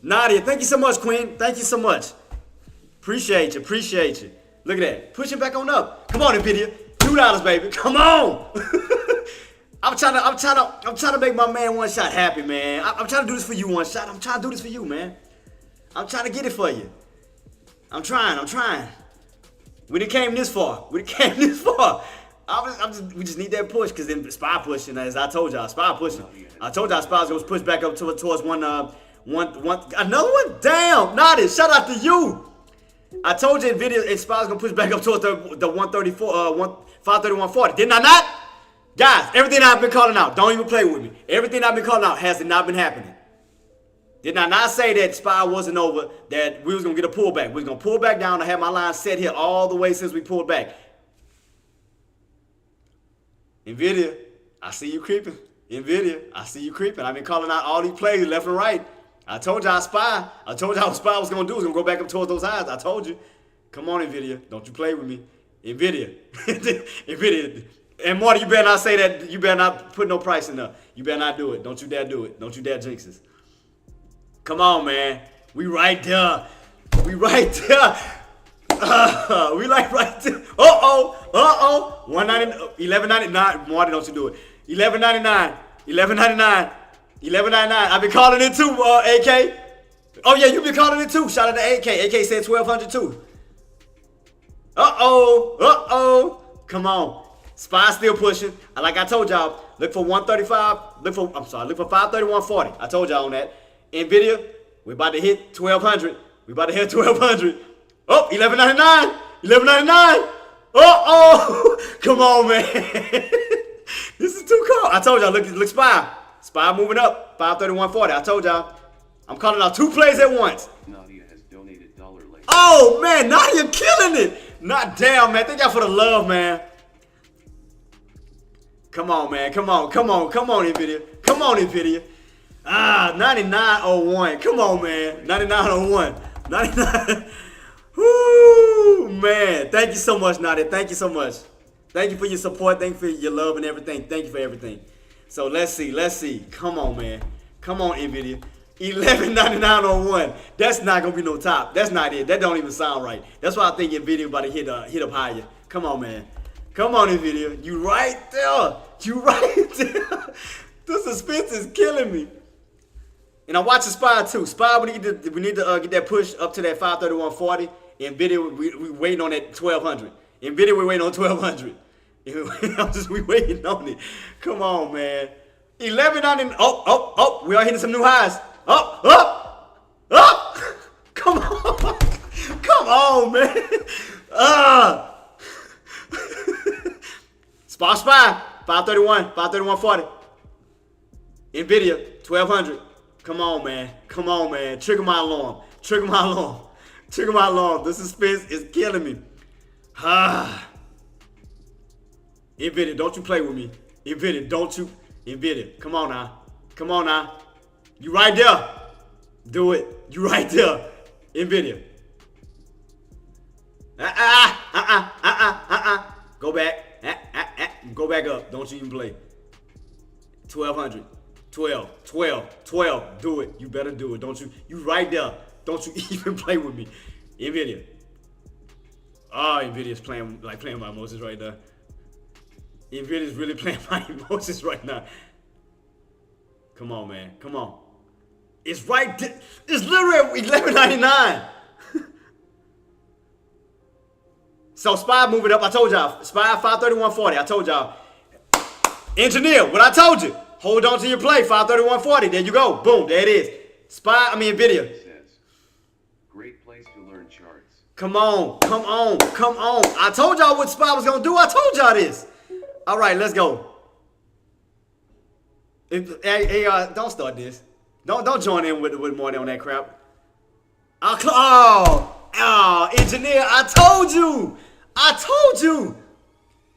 Nadia, thank you so much, Queen. Thank you so much. Appreciate you. Look at that. Pushing back on up. Come on, Nvidia. $2, baby. Come on. I'm trying to make my man One Shot happy, man. I'm trying to do this for you, One Shot. I'm trying to do this for you, man. I'm trying to get it for you. I'm trying. We done came this far. We just need that push, because then SPY pushing, as I told y'all, SPY pushing. I told y'all SPY's going to push back up towards another one? Damn, Nadia, shout out to you. I told you Nvidia and SPY's going to push back up towards the 134, 531.40. Didn't I not? Guys, everything I've been calling out, don't even play with me. Everything I've been calling out has not been happening. Did I not say that SPY wasn't over, that we was going to get a pullback? We was going to pull back down. I had my line set here all the way since we pulled back. Nvidia, I see you creeping. Nvidia, I see you creeping. I've been calling out all these plays left and right. I told y'all SPY. I told y'all what SPY was going to do. It was going to go back up towards those highs. I told you. Come on, Nvidia. Don't you play with me. Nvidia. Nvidia. And Marty, you better not say that. You better not put no price in there. You better not do it. Don't you dare do it. Don't you dare jinx us. Come on, man. We right there. We right there. We like right there. Uh-oh. 190, 11.99. Marty, don't you do it. 11.99, 11.99, 11.99. I've been calling it too, AK. Oh yeah, you been calling it too. Shout out to AK. AK said 1,200 too. Come on. Spy still pushing. Like I told y'all, look for 135. Look for 531.40. I told y'all on that. Nvidia, we about to hit 1,200. We about to hit 1,200. Oh, 11.99. 11.99. Come on, man. This is too cold. I told y'all, look, Spy. Spy moving up. 531.40. I told y'all. I'm calling out 2 plays at once. Nadia has donated $1. Oh, man. Nadia killing it. Not damn, man. Thank y'all for the love, man. Come on, man. Come on, Nvidia. Come on, Nvidia. 99.01. Come on, man. 99.01. 99. Woo, man. Thank you so much, Nadia. Thank you so much. Thank you for your support. Thank you for your love and everything. Thank you for everything. So let's see. Come on, man. Come on, Nvidia. 11.99.01. That's not gonna be no top. That's not it. That don't even sound right. That's why I think Nvidia about to hit up higher. Come on, man. Come on, Nvidia. You right there. You right there. The suspense is killing me. And I'm watching Spy too. Spy, we need to get that push up to that 531.40. Nvidia, we waiting on that 1,200. Nvidia, we waiting on 1,200. We waiting on it. Come on, man. 11.99. Oh. We are hitting some new highs. Up. Come on. Come on, man. Spy. 531.40. Nvidia, 1,200. Come on, man. Trigger my alarm. The suspense is killing me. Nvidia, don't you play with me. Nvidia, come on now. You right there. Do it. You right there. Nvidia. Go back. Go back up. Don't you even play. 1,200. 12. Do it. You better do it. Don't you? You right there. Don't you even play with me. Nvidia. Oh, Nvidia's playing my emotions right now. Nvidia's really playing my emotions right now. Come on, man. Come on. It's right there. It's literally at 11.99. So Spy moving up. I told y'all. Spy 531.40. I told y'all. Engineer, what I told you. Hold on to your play. 531.40. There you go. Boom. There it is. Nvidia. Says, great place to learn charts. Come on. I told y'all what Spy was gonna do. I told y'all this. All right, let's go. Hey, don't start this. Don't join in with Marty on that crap. Engineer, I told you.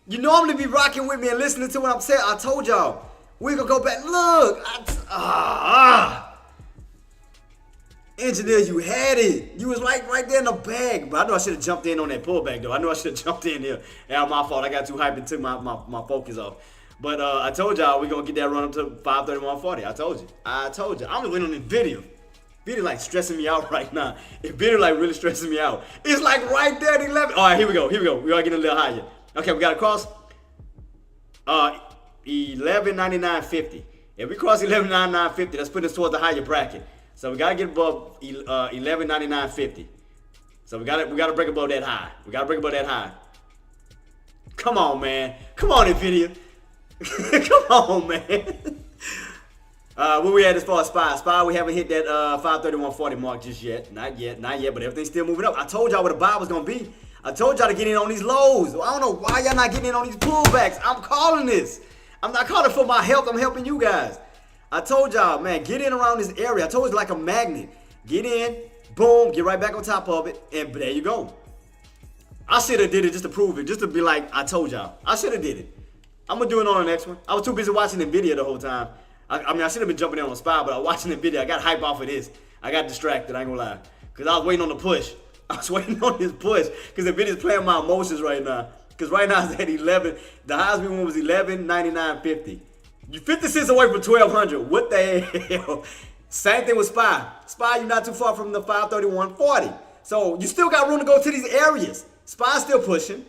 You normally be rocking with me and listening to what I'm saying. I told y'all. We're gonna go back. Look. Engineer, you had it. You was right there in the bag. But I know I should have jumped in on that pullback, though. I know I should have jumped in there. Yeah, my fault. I got too hyped and took my focus off. But I told y'all we're going to get that run up to 531.40. I told you. I'm just waiting on this video. Video like stressing me out right now. Video like really stressing me out. It's like right there at 11. All right, here we go. We are getting a little higher. Okay, we got to cross 11.99.50. If we cross 11.99.50, that's putting us towards the higher bracket. So we got to get above 11.99.50. So we got to break above that high. Come on, man. Come on, Nvidia. Come on, man. Where we at as far as Spy, we haven't hit that 531.40 mark just yet. Not yet, but everything's still moving up. I told y'all what the buy was going to be. I told y'all to get in on these lows. I don't know why y'all not getting in on these pullbacks. I'm calling this. I'm not calling for my help. I'm helping you guys. I told y'all, man, get in around this area. I told you it's like a magnet. Get in, boom, get right back on top of it, and there you go. I should have did it just to prove it, just to be like, I told y'all. I should have did it. I'm going to do it on the next one. I was too busy watching the video the whole time. I mean, I should have been jumping in on Spy, but I was watching the video. I got hype off of this. I got distracted, I ain't going to lie. Because I was waiting on the push. I was waiting on this push because the video's playing my emotions right now. Because right now it's at 11. The highest we won was 11.99.50. You 50 cents away from 1,200. What the hell? Same thing with Spy. Spy, you're not too far from the 531.40. So you still got room to go to these areas. Spy's still pushing.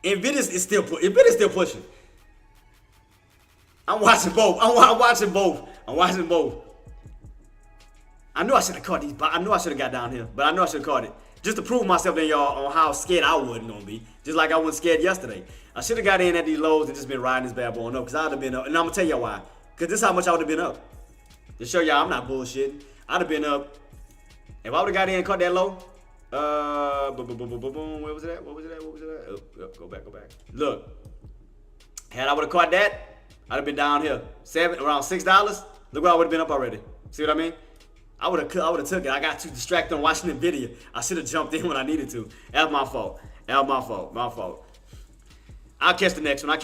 Nvidia's still pushing. I'm watching both. I'm watching both. I knew I should have caught these. I knew I should have got down here, but I knew I should have caught it. Just to prove myself to y'all on how scared I wasn't gonna be. Just like I wasn't scared yesterday. I should have got in at these lows and just been riding this bad boy on up, because I'd have been up. And I'm gonna tell y'all why. Because this is how much I would have been up. To show y'all I'm not bullshitting. I'd have been up. If I would have got in and caught that low, where was it at? What was it at? Oh, go back. Look, had I would have caught that, I'd have been down here around $6. Look where I would have been up already. See what I mean? I would have took it. I got too distracted on watching the video. I should have jumped in when I needed to. That's my fault. My fault. I'll catch the next one.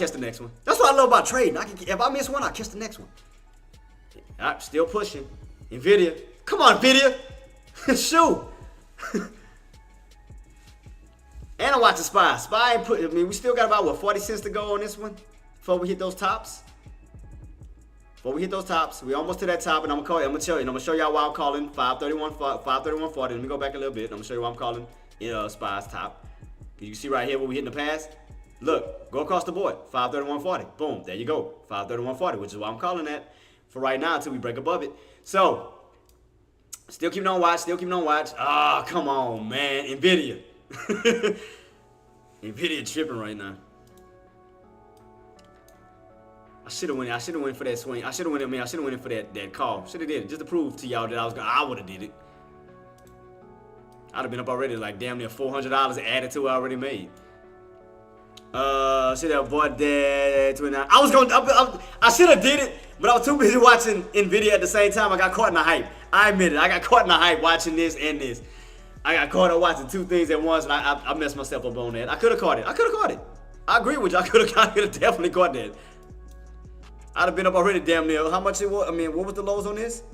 That's what I love about trading. If I miss one, I'll catch the next one. I'm still pushing. Nvidia. Come on, Nvidia. Shoot. And I'm watching SPY. We still got about, 40 cents to go on this one before we hit those tops. We almost to that top, and I'm gonna show y'all why I'm calling 531.40. Let me go back a little bit. I'm gonna show you why I'm calling SPY's top. You can see right here where we hit in the past. Look, go across the board. 531.40. Boom. There you go. 531.40, which is why I'm calling that for right now until we break above it. So, still keeping on watch. Ah, come on, man. Nvidia. Nvidia tripping right now. I should have went for that swing. I should have went in for that call. Should have did it just to prove to y'all that I would have did it. I'd have been up already, like damn near $400 added to what I already made. Should have bought that 29. I should have did it, but I was too busy watching Nvidia at the same time. I got caught in the hype. I admit it. I got caught in the hype watching this and this. I got caught up watching two things at once, and I messed myself up on that. I could have caught it. I agree with you. I could have definitely caught that. I'd have been up already damn near. How much it was? I mean, what was the lows on this?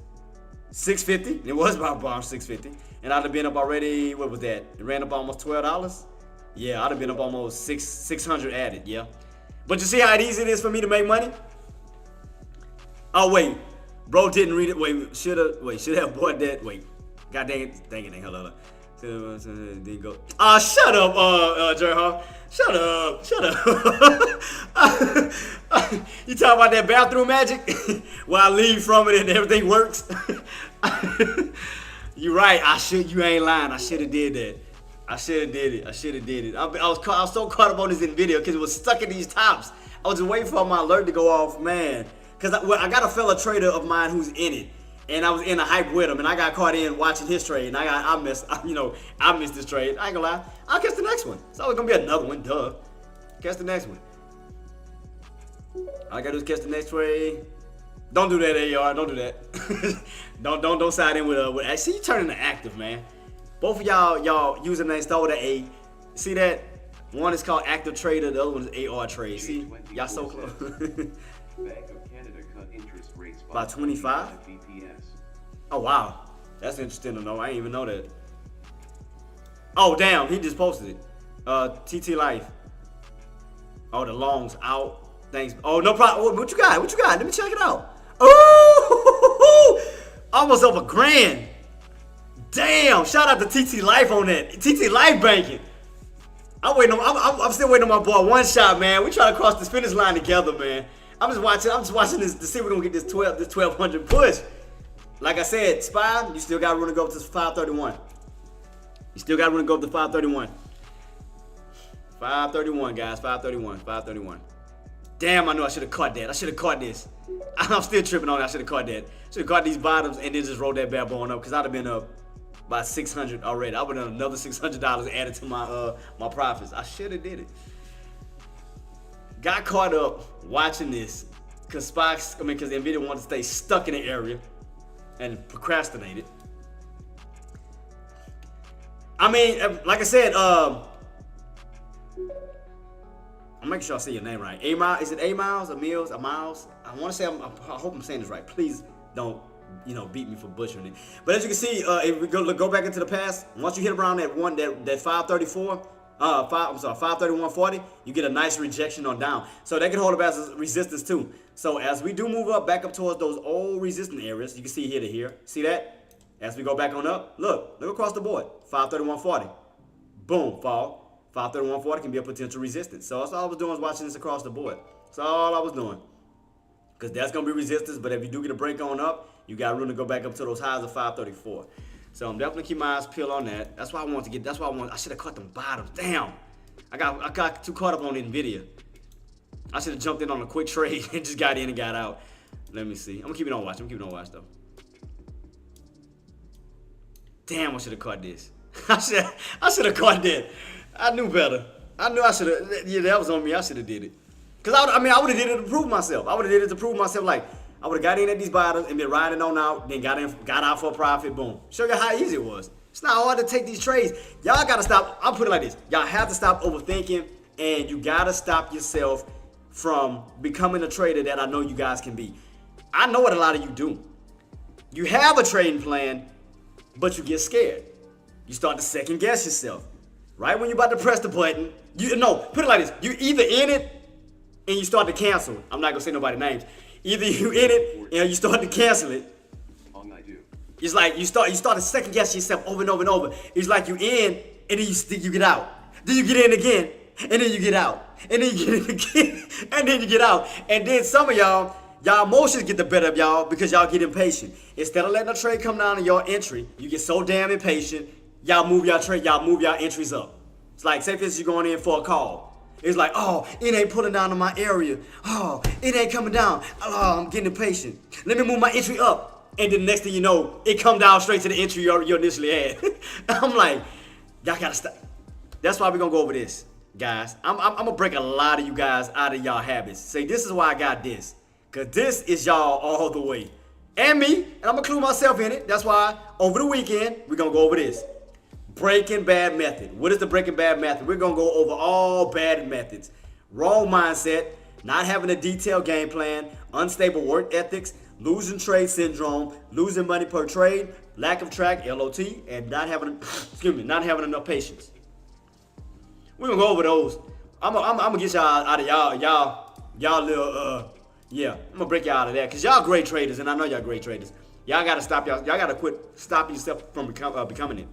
650. It was about 650. And I'd have been up already, what was that? It ran up almost $12. Yeah, I'd have been up almost 600 added, yeah. But you see how easy it is for me to make money? Oh, wait. Bro didn't read it. Should have bought that. Wait. God dang it. Hold on. Didn't go. Shut up, Jerry. Shut up. You talking about that bathroom magic? Where I leave from it and everything works? You right. You ain't lying. I should have did that. I should have did it. I was so caught up on this video because it was stuck in these tops. I was just waiting for my alert to go off, man. Because I got a fellow trader of mine who's in it. And I was in a hype with him, and I got caught in watching his trade, and I missed this trade. I ain't gonna lie. I'll catch the next one. It's always gonna be another one, duh. Catch the next one. All I gotta do is catch the next trade. Don't do that, AR. Don't do that. don't side in with. See, you turning to active, man. Both of y'all username start with an A. See that? One is called active trader. The other one is AR trade. See, y'all so close. Bank of Canada cut interest rates by 25. Oh wow, that's interesting to know. I didn't even know that. Oh damn, he just posted it. TT Life. Oh, the longs out. Thanks. Oh no problem. What you got? Let me check it out. Oh, almost over $1,000. Damn! Shout out to TT Life on that. TT Life banking. I'm still waiting on my boy One Shot, man. We try to cross this finish line together, man. I'm just watching this to see if we're gonna get this 1200 push. Like I said, SPY, you still got room to go up to 531. You still got room to go up to 531. 531, guys. 531. Damn, I knew I should have caught that. I should have caught this. I'm still tripping on it. I should have caught that. Should have caught these bottoms and then just rolled that bad boy on up, because I'd have been up by 600 already. I would have another $600 added to my profits. I should have did it. Got caught up watching this because Nvidia wanted to stay stuck in the area and procrastinated. I mean, like I said, I'm making sure I say your name right. Is it A-Miles or Mills or Miles? I want to say, I hope I'm saying this right. Please don't, beat me for butchering it. But as you can see, if we go back into the past, once you hit around that 534, 531.40, you get a nice rejection on down. So that can hold up as resistance too. So as we do move up back up towards those old resistance areas, you can see here to here. See that? As we go back on up, look across the board. 531.40. Boom, fall. 531.40 can be a potential resistance. So that's all I was doing was watching this across the board. That's all I was doing. Because that's going to be resistance, but if you do get a break on up, you got room to go back up to those highs of 534. So I'm definitely keep my eyes peeled on that. That's why I want to get, I should have cut them bottoms. Damn. I got too caught up on NVIDIA. I should have jumped in on a quick trade and just got in and got out. Let me see. I'm going to keep it on watch. Though. Damn, I should have caught this. I should have caught that. I knew better. I should have. Yeah, that was on me. I should have did it. Because I would have did it to prove myself. Like, I would have got in at these bottoms and been riding on out, then got out for a profit, boom. Show you how easy it was. It's not hard to take these trades. Y'all got to stop. I'll put it like this. Y'all have to stop overthinking, and you got to stop yourself from becoming a trader that I know you guys can be. I know what a lot of you do. You have a trading plan, but you get scared. You start to second guess yourself. Right when you're about to press the button, put it like this. You either in it and you start to cancel. I'm not going to say nobody's names. Either you in it and you start to cancel it. It's like you start to second guess yourself over and over and over. It's like you in and then you get out. Then you get in again and then you get out. And then you get in again and then you get out. And then some of y'all emotions get the better of y'all because y'all get impatient. Instead of letting a trade come down to your entry, you get so damn impatient, y'all move y'all entries up. It's like, say for instance, you're going in for a call. It's like, oh, it ain't pulling down to my area. Oh, it ain't coming down. Oh, I'm getting impatient. Let me move my entry up. And then the next thing you know, it come down straight to the entry you initially had. I'm like, y'all gotta stop. That's why we're gonna go over this, guys. I'm gonna break a lot of you guys out of y'all habits. Say, this is why I got this. Because this is y'all all the way. And me, and I'm gonna include myself in it. That's why over the weekend, we're gonna go over this. Breaking Bad method. What is the Breaking Bad method? We're gonna go over all bad methods. Wrong mindset, not having a detailed game plan, unstable work ethics, losing trade syndrome, losing money per trade, lack of track, LOT, and not having enough patience. We're gonna go over those. I'm gonna get y'all out of y'all little I'm gonna break y'all out of that because y'all great traders, and I know y'all great traders. Y'all gotta quit stopping yourself from becoming it.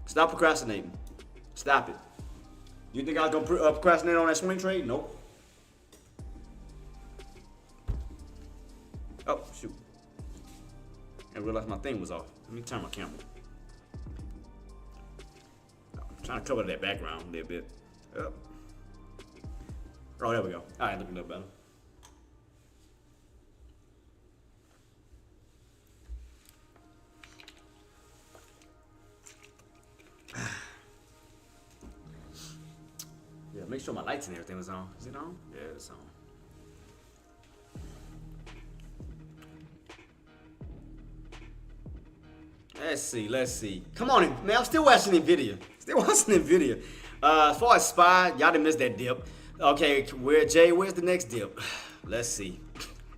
Stop procrastinating. Stop it. You think I was gonna procrastinate on that swing trade? Nope. Oh shoot! I realized my thing was off. Let me turn my camera. I'm trying to cover that background a little bit. Oh, there we go. All right, looking a little better. Yeah, make sure my lights and everything was on. Is it on? Yeah, it's on. Let's see. Come on, man. I'm still watching NVIDIA. As far as SPY, y'all didn't miss that dip. Okay, where's the next dip? Let's see.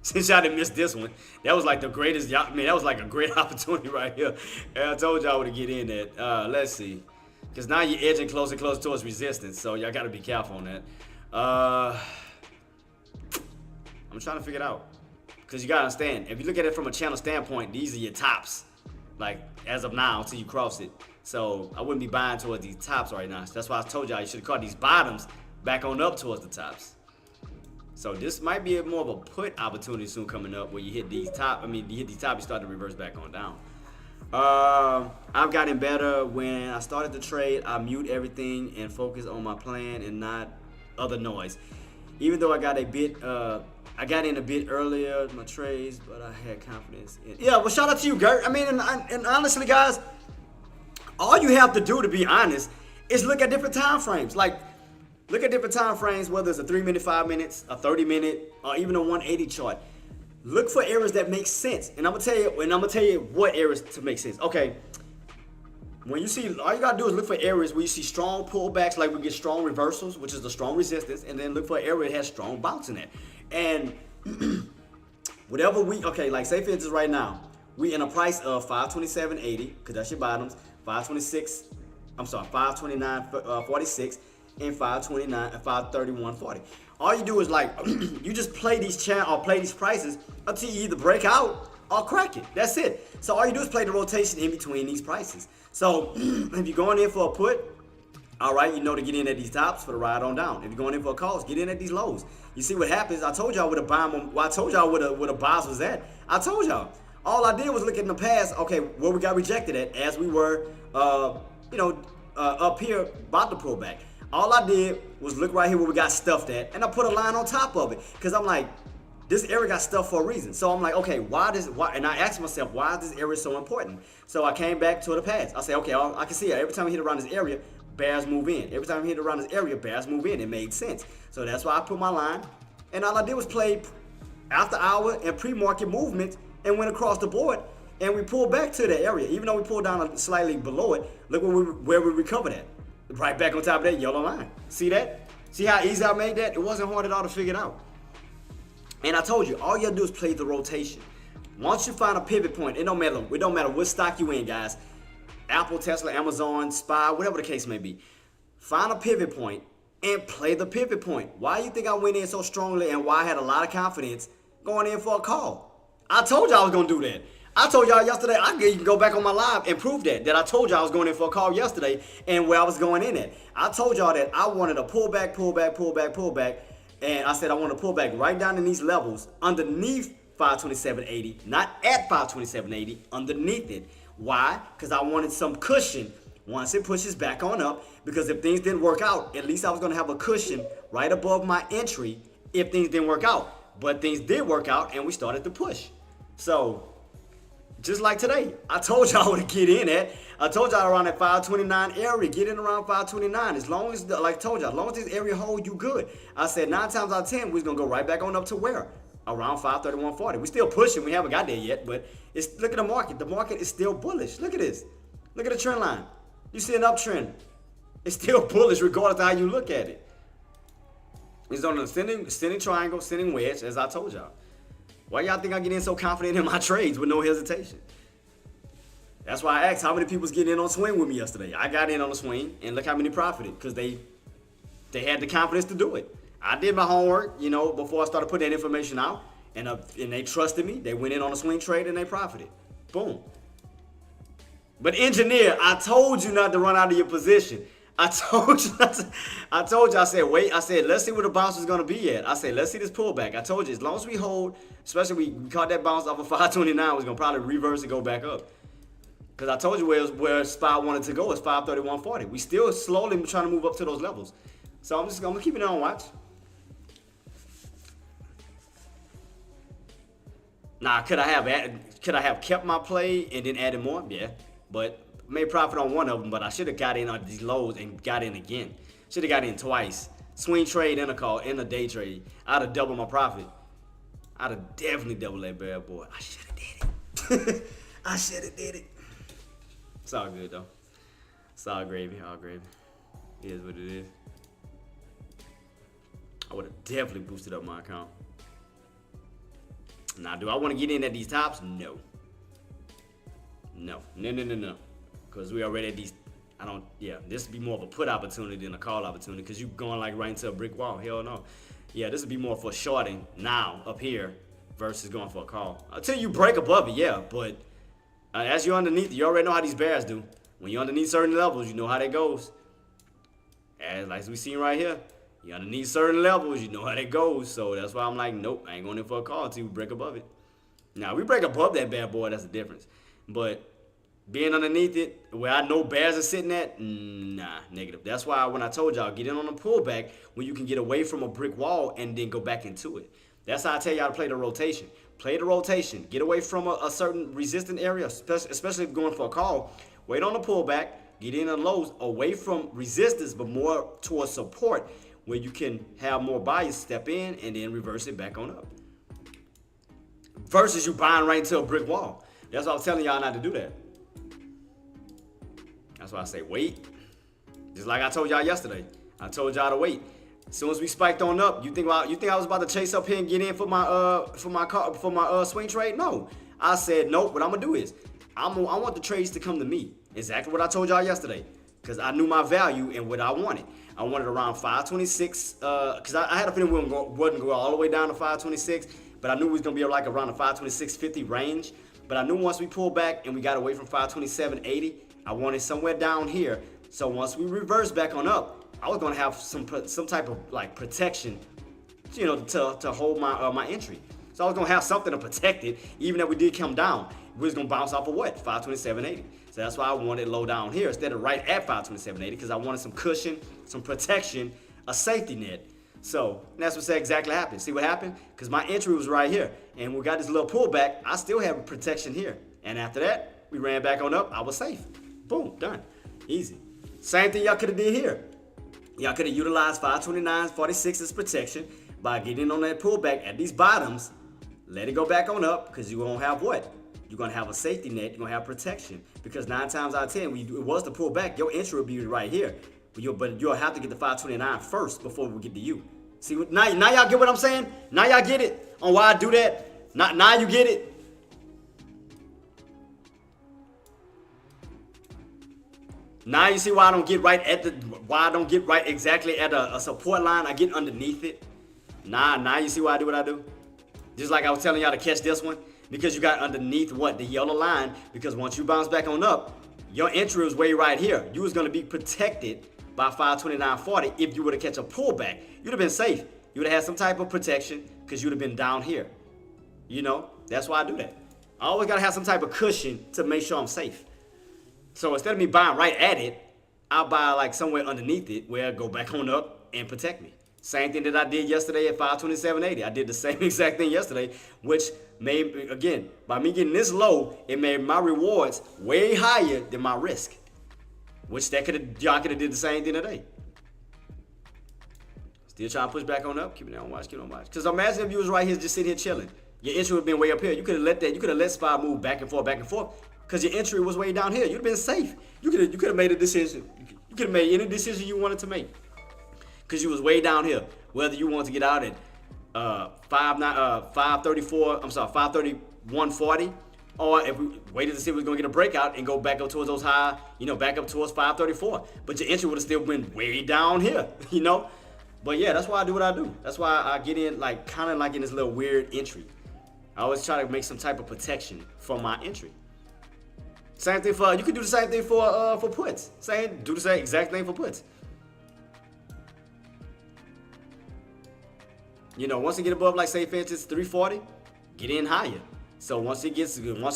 Since y'all didn't miss this one, that was like the greatest. That was like a great opportunity right here. And I told y'all to get in that. Let's see. Because now you're edging closer and closer towards resistance. So y'all got to be careful on that. I'm trying to figure it out. Because you got to understand, if you look at it from a channel standpoint, these are your tops. Like, as of now, until you cross it. So, I wouldn't be buying towards these tops right now. That's why I told y'all you should have caught these bottoms back on up towards the tops. So, this might be more of a put opportunity soon coming up where you hit these tops. You start to reverse back on down. I've gotten better when I started the trade. I mute everything and focus on my plan and not other noise. Even though I got in a bit earlier my trades, but I had confidence in. Yeah, well, shout out to you, Gert. I mean, and honestly, guys, all you have to do, to be honest, is look at different time frames. Like, look at different time frames, whether it's a 3 minute, 5 minutes, a 30-minute, or even a 180 chart. Look for areas that make sense, and I'm gonna tell you what areas to make sense. Okay. When you see, all you gotta do is look for areas where you see strong pullbacks, like we get strong reversals, which is the strong resistance, and then look for an area that has strong bounce in it. And whatever like say for instance right now, we in a price of 527.80, because that's your bottoms, 529.46, and 531.40. All you do is like, you just play these prices until you either break out or crack it. That's it. So all you do is play the rotation in between these prices. So if you're going in for a put, All right, you know to get in at these tops for the ride on down. If you're going in for a calls, get in at these lows. You see what happens? I told y'all where the buy. Well, I told y'all where the buys was at. I told y'all. All I did was look in the past. Okay, where we got rejected at, as we were, up here about to pull back. All I did was look right here where we got stuffed at, and I put a line on top of it because I'm like, this area got stuffed for a reason. So I'm like, okay, why? And I asked myself, why is this area so important? So I came back to the past. I said, okay, I can see it. Every time I hit around this area, bears move in. Every time I hit around this area, bears move in. It made sense. So that's why I put my line. And all I did was play after hour and pre-market movement and went across the board. And we pulled back to the area. Even though we pulled down slightly below it, look where we recovered at. Right back on top of that yellow line. See that? See how easy I made that? It wasn't hard at all to figure it out. And I told you, all you gotta do is play the rotation. Once you find a pivot point, it don't matter what stock you in, guys. Apple, Tesla, Amazon, SPY, whatever the case may be. Find a pivot point and play the pivot point. Why you think I went in so strongly and why I had a lot of confidence going in for a call? I told y'all I was gonna do that. I told y'all yesterday, you can go back on my live and prove that I told y'all I was going in for a call yesterday and where I was going in at. I told y'all that I wanted a pullback. And I said I want to pull back right down in these levels underneath 527.80, not at 527.80, underneath it. Why? Because I wanted some cushion once it pushes back on up. Because if things didn't work out, at least I was going to have a cushion right above my entry if things didn't work out. But things did work out and we started to push. So just like today, I told y'all where to get in at. I told y'all around that 529 area, get in around 529. As long as, like I told y'all, as long as this area hold you good. I said 9 times out of 10, we're gonna go right back on up to where? Around 531.40. We're still pushing. We haven't got there yet, but look at the market. The market is still bullish. Look at this. Look at the trend line. You see an uptrend. It's still bullish regardless of how you look at it. It's on a ascending triangle, ascending wedge, as I told y'all. Why y'all think I get in so confident in my trades with no hesitation? That's why I asked how many people's getting in on swing with me yesterday. I got in on the swing, and look how many profited, because they had the confidence to do it. I did my homework, before I started putting that information out, and they trusted me. They went in on a swing trade, and they profited. Boom. But engineer, I told you not to run out of your position. I told you, I said, wait, I said, let's see where the bounce is going to be at. I said, let's see this pullback. I told you, as long as we hold, especially we caught that bounce off of 529, we're going to probably reverse and go back up. Because I told you where SPY wanted to go is 531.40. We still slowly trying to move up to those levels. So I'm going to keep it on watch. Now, could I have kept my play and then added more? Yeah, but made profit on one of them, but I should have got in on these lows and got in again. Should have got in twice. Swing trade and a call and a day trade. I'd have doubled my profit. I'd have definitely doubled that bad boy. I should have did it. I should have did it. It's all good though. It's all gravy, all gravy. It is what it is. I would have definitely boosted up my account. Now, do I want to get in at these tops? No. No. Because we already at these, this would be more of a put opportunity than a call opportunity because you going like right into a brick wall. Hell no. Yeah, this would be more for shorting now up here versus going for a call. Until you break above it, yeah, but as you're underneath, you already know how these bears do. When you're underneath certain levels, you know how that goes. As like we seen right here, you're underneath certain levels, you know how that goes. So that's why I'm like, nope, I ain't going in for a call until we break above it. Now, we break above that bad boy, that's the difference. But being underneath it, where I know bears are sitting at, nah, negative. That's why when I told y'all, get in on a pullback when you can get away from a brick wall and then go back into it. That's how I tell y'all to play the rotation. Play the rotation. Get away from a certain resistant area, especially if going for a call. Wait on the pullback. Get in on lows away from resistance, but more towards support where you can have more buyers step in and then reverse it back on up. Versus you buying right into a brick wall. That's why I was telling y'all not to do that. That's why I say wait. Just like I told y'all yesterday. I told y'all to wait. As soon as we spiked on up, you think I was about to chase up here and get in for my swing trade? No. I said nope. What I'm gonna do is I want the trades to come to me. Exactly what I told y'all yesterday. Because I knew my value and what I wanted. I wanted around 526. Because I had a feeling we wouldn't go all the way down to 526. But I knew we was gonna be like around the 526.50 range. But I knew once we pulled back and we got away from 527.80, I wanted somewhere down here So once we reverse back on up, I was gonna have some type of like protection, to hold my entry. So I was gonna have something to protect it, even if we did come down. We was gonna bounce off of what? 527.80. So that's why I wanted low down here instead of right at 527.80, because I wanted some cushion, some protection, a safety net. So that's what exactly happened. See what happened? Because my entry was right here, and we got this little pullback. I still have a protection here, and after that, we ran back on up. I was safe. Boom, done, easy. Same thing y'all could have did here. Y'all could have utilized 529.46 as protection by getting on that pullback at these bottoms. Let it go back on up, because you're gonna have what? You're gonna have a safety net. You're gonna have protection, because 9 times out of 10, when it was the pullback, your entry will be right here. But you'll have to get the 529 first before we get to you. See, now y'all get what I'm saying? Now y'all get it on why I do that? Now you get it? Now you see why I don't get right exactly at a support line. I get underneath it. Now you see why I do what I do? Just like I was telling y'all to catch this one. Because you got underneath what? The yellow line. Because once you bounce back on up, your entry was way right here. You was going to be protected by 529.40 if you were to catch a pullback. You'd have been safe. You would have had some type of protection because you'd have been down here. That's why I do that. I always got to have some type of cushion to make sure I'm safe. So instead of me buying right at it, I'll buy like somewhere underneath it where I go back on up and protect me. Same thing that I did yesterday at 527.80. I did the same exact thing yesterday, which made, again, by me getting this low, it made my rewards way higher than my risk. Which y'all could have did the same thing today. Still trying to push back on up. Keep it on watch. Because imagine if you was right here just sitting here chilling. Your entry would have been way up here. You could have let that. You could have let SPY move back and forth. Because your entry was way down here. You'd have been safe. You could have made a decision. You could have made any decision you wanted to make. Because you was way down here. Whether you want to get out at 531.40, or if we waited to see if we was gonna get a breakout and go back up towards those high, back up towards 534. But your entry would have still been way down here, But yeah, that's why I do what I do. That's why I get in kind of in this little weird entry. I always try to make some type of protection for my entry. Same thing you could do the same thing for puts. Do the same exact thing for puts. Once you get above, like say for instance 340, get in higher. So once it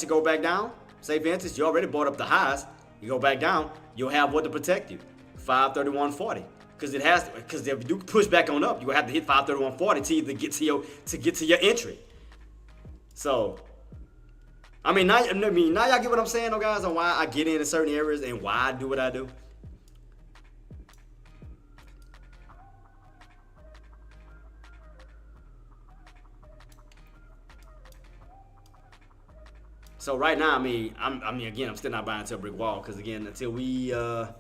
go back down, say for instance you already bought up the highs, you go back down, you'll have what to protect you, 531.40. Because if you do push back on up, you will have to hit 531.40 to get to your entry. So now y'all get what I'm saying, though, guys, on why I get in certain areas and why I do what I do. So right now, I'm still not buying until a brick wall, because again, until because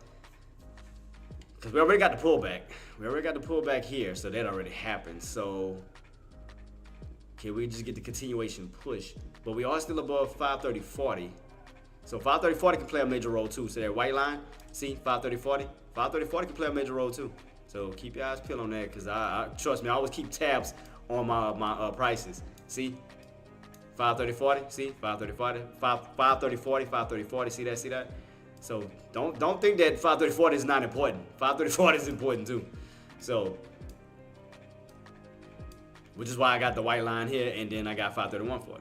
we already got the pullback. We already got the pullback here, so that already happened. So can we just get the continuation push? But we are still above 530.40. So 530.40 can play a major role too. So that white line, see 530.40? 530.40 can play a major role too. So keep your eyes peeled on that, because I trust me, I always keep tabs on my prices. See? 530.40, see? 530.40, 530.40, 530.40, see that? So don't think that 530.40 is not important. 530.40 is important too. So, which is why I got the white line here, and then I got 531.40.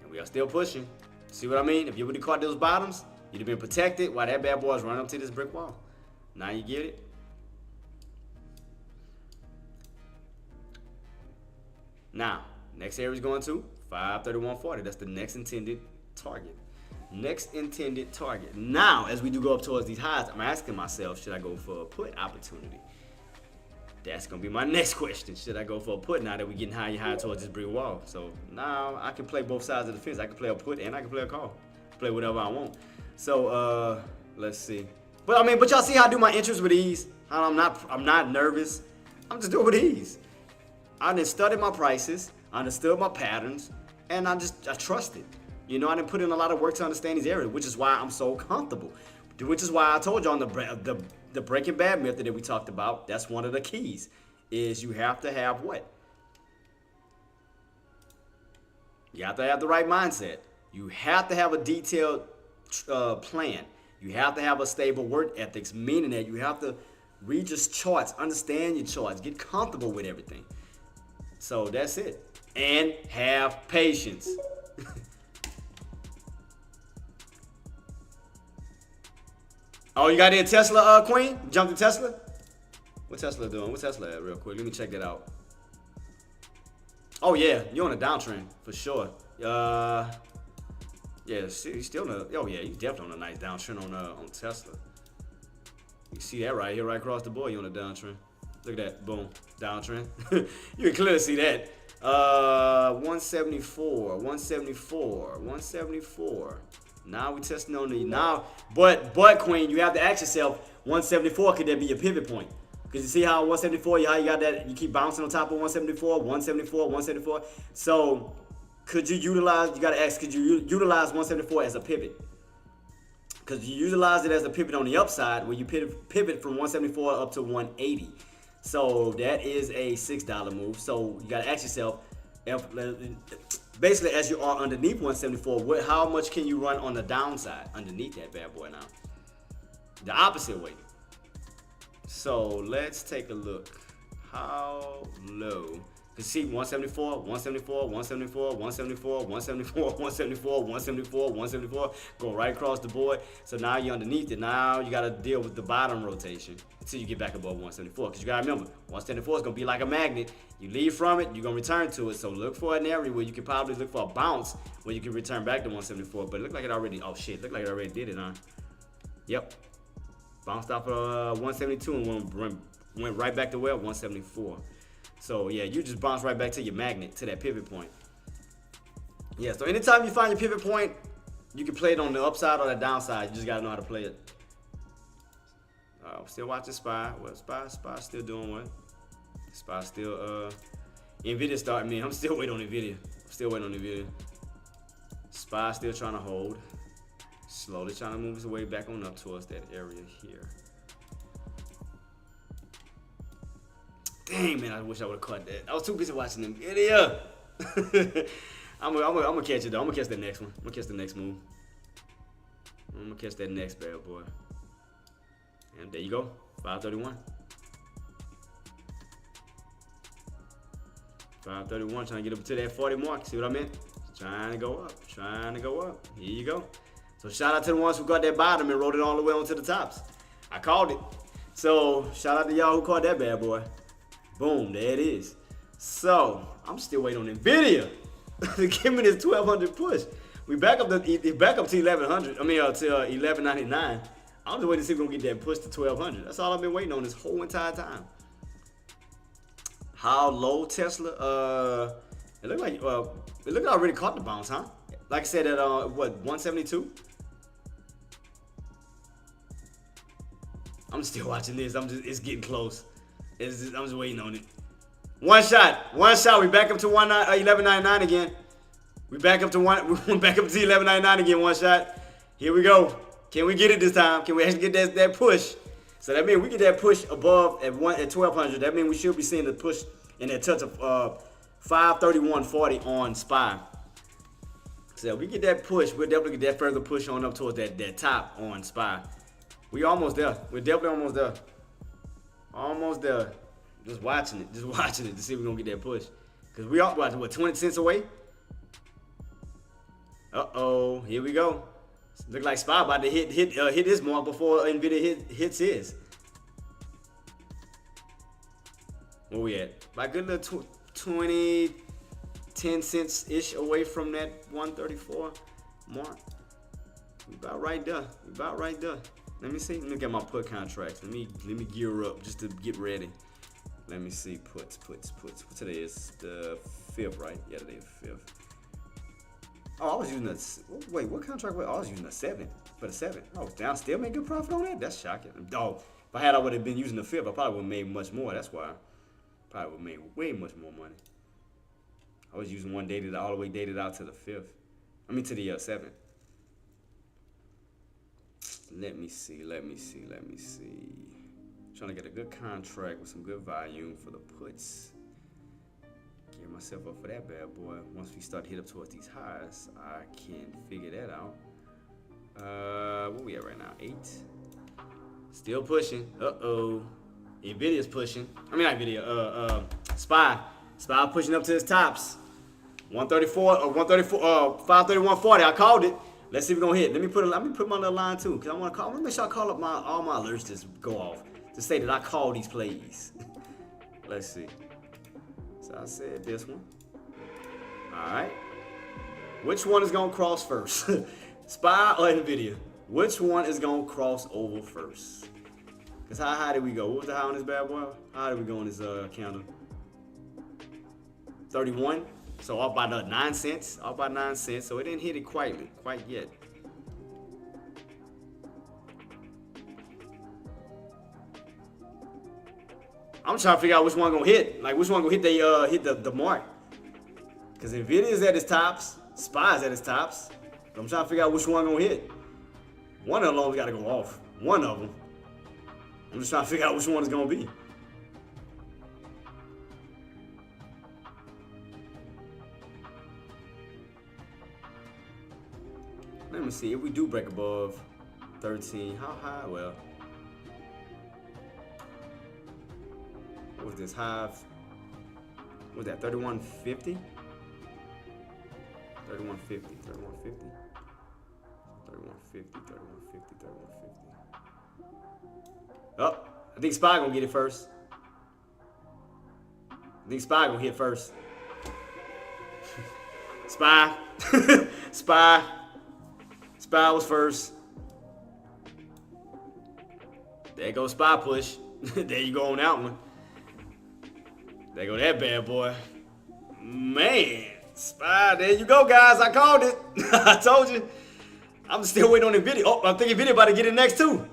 And we are still pushing. See what I mean? If you would have caught those bottoms, you'd have been protected while that bad boy's running up to this brick wall. Now you get it? Now, next area is going to 531.40. That's the next intended target. Now, as we do go up towards these highs, I'm asking myself, should I go for a put opportunity? That's going to be my next question. Should I go for a put now that we're getting higher towards this brick wall? So now I can play both sides of the fence. I can play a put and I can play a call. Play whatever I want. So let's see. But y'all see how I do my entries with ease? How I'm not nervous. I'm just doing it with ease. I done studied my prices. I understood my patterns, and I trust it. I didn't put in a lot of work to understand these areas, which is why I'm so comfortable. Which is why I told you on the Breaking Bad method that we talked about, that's one of the keys, is you have to have what? You have to have the right mindset. You have to have a detailed plan. You have to have a stable work ethics, meaning that you have to read your charts, understand your charts, get comfortable with everything. So that's it. And have patience. Oh, you got in Tesla, Queen? Jump to Tesla? What Tesla doing? What Tesla at real quick? Let me check that out. Oh yeah, you're on a downtrend for sure. Yeah, see, still on a, oh yeah, you definitely on a nice downtrend on Tesla. You see that right here, right across the board, you're on a downtrend. Look at that, boom, downtrend. You can clearly see that. 174, 174, 174. Now we testing on the but Queen, you have to ask yourself, 174, could that be a pivot point? Because you see how 174, how you got that, you keep bouncing on top of 174, 174, 174. So could you utilize, you got to ask, could you utilize 174 as a pivot? Because you utilize it as a pivot on the upside where you pivot from 174 up to 180. So that is a $6 move. So you got to ask yourself, basically as you are underneath 174, how much can you run on the downside underneath that bad boy now? The opposite way. So let's take a look. How low? You see 174, 174, 174, 174, 174, 174, 174, 174, go right across the board. So now you're underneath it. Now you got to deal with the bottom rotation until you get back above 174. Because you got to remember, 174 is going to be like a magnet. You leave from it, you're going to return to it. So look for an area where you can probably look for a bounce where you can return back to 174. But it looked like it already, oh shit, looked like it already did it, huh? Yep. Bounced off of 172 and went right back to where? 174. So yeah, you just bounce right back to your magnet, to that pivot point. Yeah, so anytime you find your pivot point, you can play it on the upside or the downside. You just gotta know how to play it. Still watching SPY. Well, SPY still doing what? SPY still, Nvidia starting me. I'm still waiting on Nvidia. SPY still trying to hold. Slowly trying to move his way back on up towards that area here. Dang, man, I wish I would have caught that. I was too busy watching them video. I'm gonna catch it though. I'm gonna catch the next one. I'm gonna catch the next move. I'm gonna catch that next bad boy. And there you go, 531. 531, trying to get up to that 40 mark. See what I meant? Trying to go up. Here you go. So shout out to the ones who got that bottom and rode it all the way onto the tops. I called it. So shout out to y'all who caught that bad boy. Boom, there it is. So I'm still waiting on Nvidia to give me this 1200 push. We back up to 1100. I mean to 1199. I'm just waiting to see if we're gonna get that push to 1200. That's all I've been waiting on this whole entire time. How low Tesla? It looked like I already caught the bounce, huh? Like I said at what, 172? I'm still watching this. It's getting close. I'm just waiting on it. One shot. We back up to 1199 again. We back up to 1199 again. One shot. Here we go. Can we get it this time? Can we actually get that push? So that means we get that push above at 1200. That means we should be seeing the push in that touch of 531.40 on SPY. So if we get that push, we'll definitely get that further push on up towards that top on SPY. We almost there. We're definitely almost there. Almost there. Just watching it to see if we're gonna get that push. Cause we are what, 20 cents away? Uh-oh, here we go. Look like SPY about to hit his mark before Nvidia hits his. Where we at? About a good little 10 cents ish away from that 134 mark. We about right there. Let me see. Let me look at my put contracts. Let me gear up just to get ready. Let me see puts. Today is the 5th, right? Yeah, today is the 5th. Oh, I was using wait, what contract was I was using the 7th for the 7th. Oh, damn, I still make good profit on that? That's shocking. Oh, if I would have been using the 5th, I probably would have made much more. That's why. Probably would have made way much more money. I was using one dated all the way dated out to the 5th. I mean to the 7th. Let me see. Trying to get a good contract with some good volume for the puts. Gear myself up for that bad boy. Once we start to hit up towards these highs, I can figure that out. Where we at right now? 8. Still pushing. Uh-oh. Nvidia's pushing. I mean, not Nvidia. SPY. SPY pushing up to his tops. 134 or 134. 531.40. I called it. Let's see if we're gonna hit. Let me put my little line too, cause I want to make sure I call up all my alerts just go off to say that I call these plays. Let's see. So I said this one. All right. Which one is gonna cross first? SPY or Nvidia? Which one is gonna cross over first? Cause how high did we go? What was the high on this bad boy? How high did we go on this counter? 31. So off by 9 cents. Off by 9 cents. So it didn't hit it quite yet. I'm trying to figure out which one gonna hit. Like which one gonna hit the mark. Cause Nvidia is at its tops. SPY is at its tops. But I'm trying to figure out which one gonna hit. One of them gotta go off. One of them. I'm just trying to figure out which one it's gonna be. Let me see if we do break above 13. How high? Well, what was this high? What was that 31.50? 31.50, 31.50, 31.50, 31.50, 31.50. Oh, I think SPY gonna get it first. I think SPY gonna hit first. SPY, SPY. SPY was first. There goes SPY push. There you go on that one. There go that bad boy. Man, SPY, there you go, guys. I called it. I told you. I'm still waiting on Nvidia. Oh, I'm thinking Nvidia about to get it next too.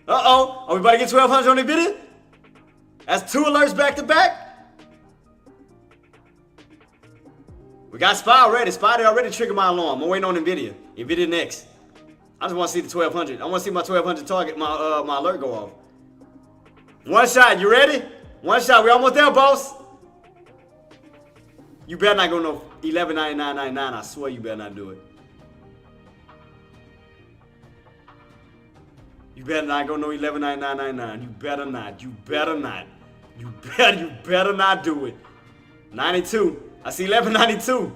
Uh-oh. Are we about to get 1,200 on Nvidia? That's 2 alerts back to back. We got SPY already. SPY already triggered my alarm. I'm waiting on Nvidia. Nvidia next. I just want to see the 1,200. I want to see my 1,200 target, my alert go off. One shot. You ready? One shot. We almost there, boss. You better not go no 11.99.99. I swear you better not do it. You better not go no 11.99.99. You better not. You better not. You better not do it. 92. I see 11.92.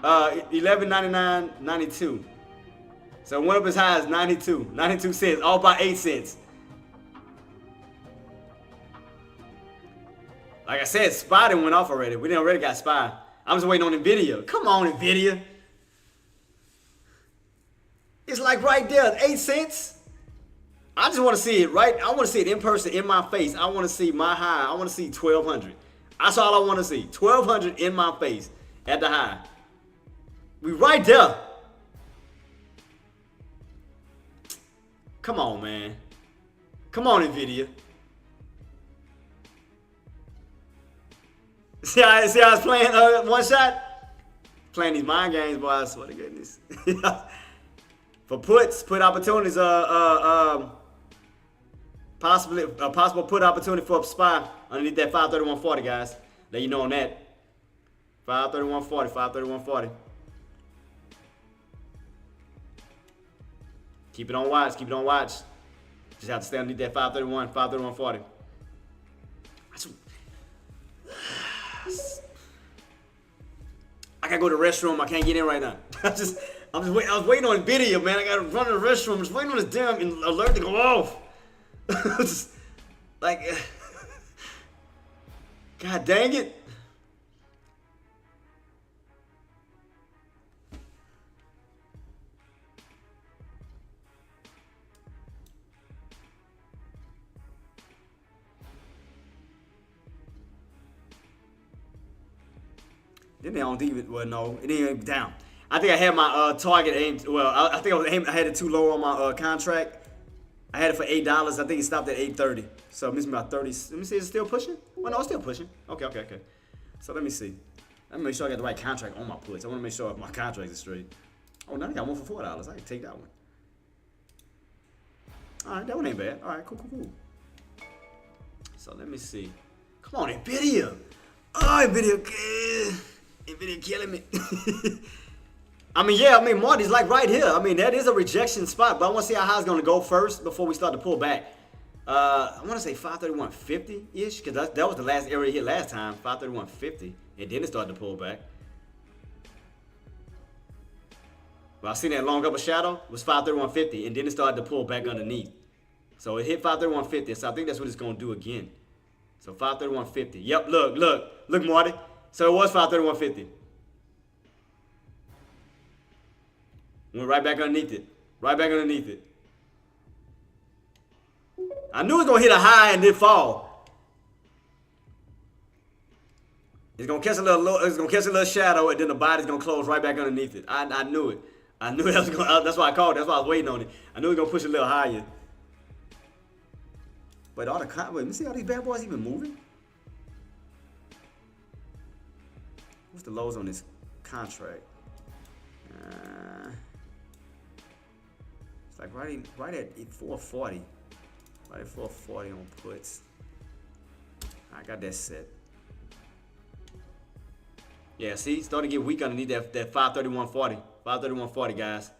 11.99.92. So it went up as high as 92. 92 cents. All by 8 cents. Like I said, SPY done went off already. We done already got SPY. I'm just waiting on Nvidia. Come on, Nvidia. It's like right there, 8 cents. I just want to see it right. I want to see it in person, in my face. I want to see my high. I want to see 1,200. That's all I want to see. 1,200 in my face at the high. We right there. Come on, man. Come on, Nvidia. See how I was playing one shot? Playing these mind games, boy. I swear to goodness. For puts, put opportunities, possible put opportunity for a SPY underneath that 531.40, guys. Let you know on that. 531.40, 531.40. Keep it on watch, keep it on watch. Just have to stay underneath that 531, 531.40. I gotta go to the restroom. I can't get in right now. I was waiting on Nvidia, man. I gotta run to the restroom. I'm just waiting on this damn alert to go off. Just, like, God dang it. Then they don't even, well, no, it ain't down. I think I had my target aimed, well, I think I had it too low on my contract. I had it for $8. I think it stopped at $8.30. So it missed me about 30. Let me see, is it still pushing? Well, no, it's still pushing. Okay. So let me see. Let me make sure I got the right contract on my puts. I want to make sure my contract is straight. Oh, now I got one for $4. I can take that one. All right, that one ain't bad. All right, cool. So let me see. Come on, Nvidia. Oh, Nvidia killing me. I mean, yeah, I mean, Marty's like right here. I mean, that is a rejection spot, but I want to see how high it's going to go first before we start to pull back. I want to say 531.50-ish, because that was the last area hit last time, 531.50, and then it started to pull back. But I seen that long upper shadow was 531.50, and then it started to pull back underneath. So it hit 531.50, so I think that's what it's going to do again. So 531.50. Yep, look, Marty. So it was 531.50. Went right back underneath it. Right back underneath it. I knew it was going to hit a high and then fall. It's going to catch a little shadow, and then the body's going to close right back underneath it. I knew it. I knew that was going to, that's why I called it. That's why I was waiting on it. I knew it was going to push a little higher. But wait, let me see how these bad boys even moving. What's the lows on this contract? It's like right at 440. Right at 440 on puts. I got that set. Yeah, see, starting to get weak underneath that 531.40. 531.40, guys.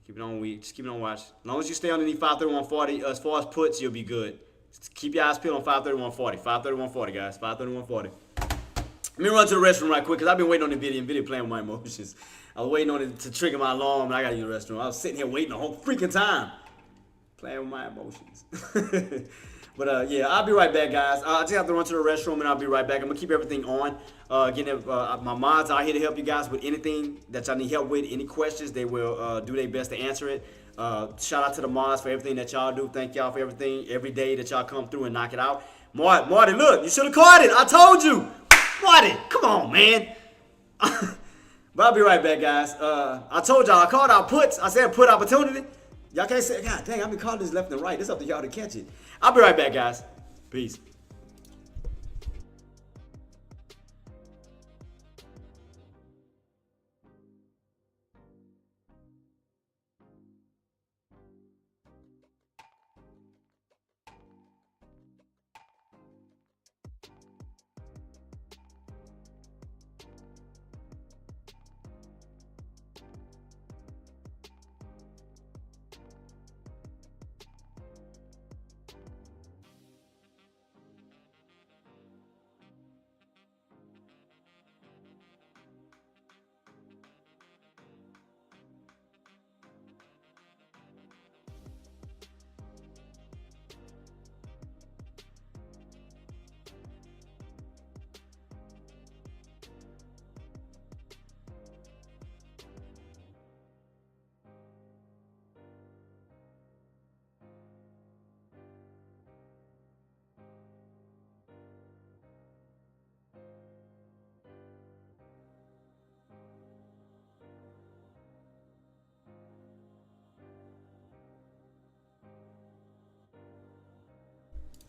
Keep it on weak. Just keep it on watch. As long as you stay underneath 531.40, as far as puts, you'll be good. Just keep your eyes peeled on 531.40. 531.40, guys. 531.40. Let me run to the restroom right quick, because I've been waiting on the video playing with my emotions. I was waiting on it to trigger my alarm, and I got to use the restroom. I was sitting here waiting the whole freaking time. Playing with my emotions. But yeah, I'll be right back, guys. I just have to run to the restroom, and I'll be right back. I'm going to keep everything on. Again, my mods are here to help you guys with anything that y'all need help with. Any questions, they will do their best to answer it. Shout out to the mods for everything that y'all do. Thank y'all for everything, every day that y'all come through and knock it out. Marty, look, you should have caught it. I told you. Marty, come on, man. But I'll be right back, guys. I told y'all, I called out puts. I said put opportunity. Y'all can't say, God dang, I've been calling this left and right. It's up to y'all to catch it. I'll be right back, guys. Peace.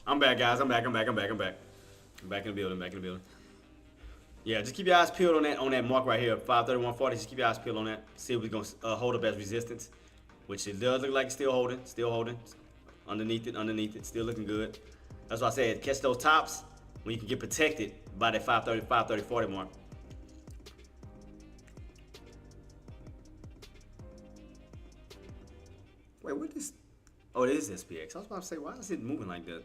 I'm back, guys. I'm back. I'm back in the building. Yeah, just keep your eyes peeled on that mark right here, 531.40. Just keep your eyes peeled on that. See if we're going to hold up as resistance, which it does look like it's still holding. Underneath it, still looking good. That's why I said catch those tops when you can get protected by that 530, 40 mark. Wait, what is? Oh, it is SPX. I was about to say, why is it moving like that?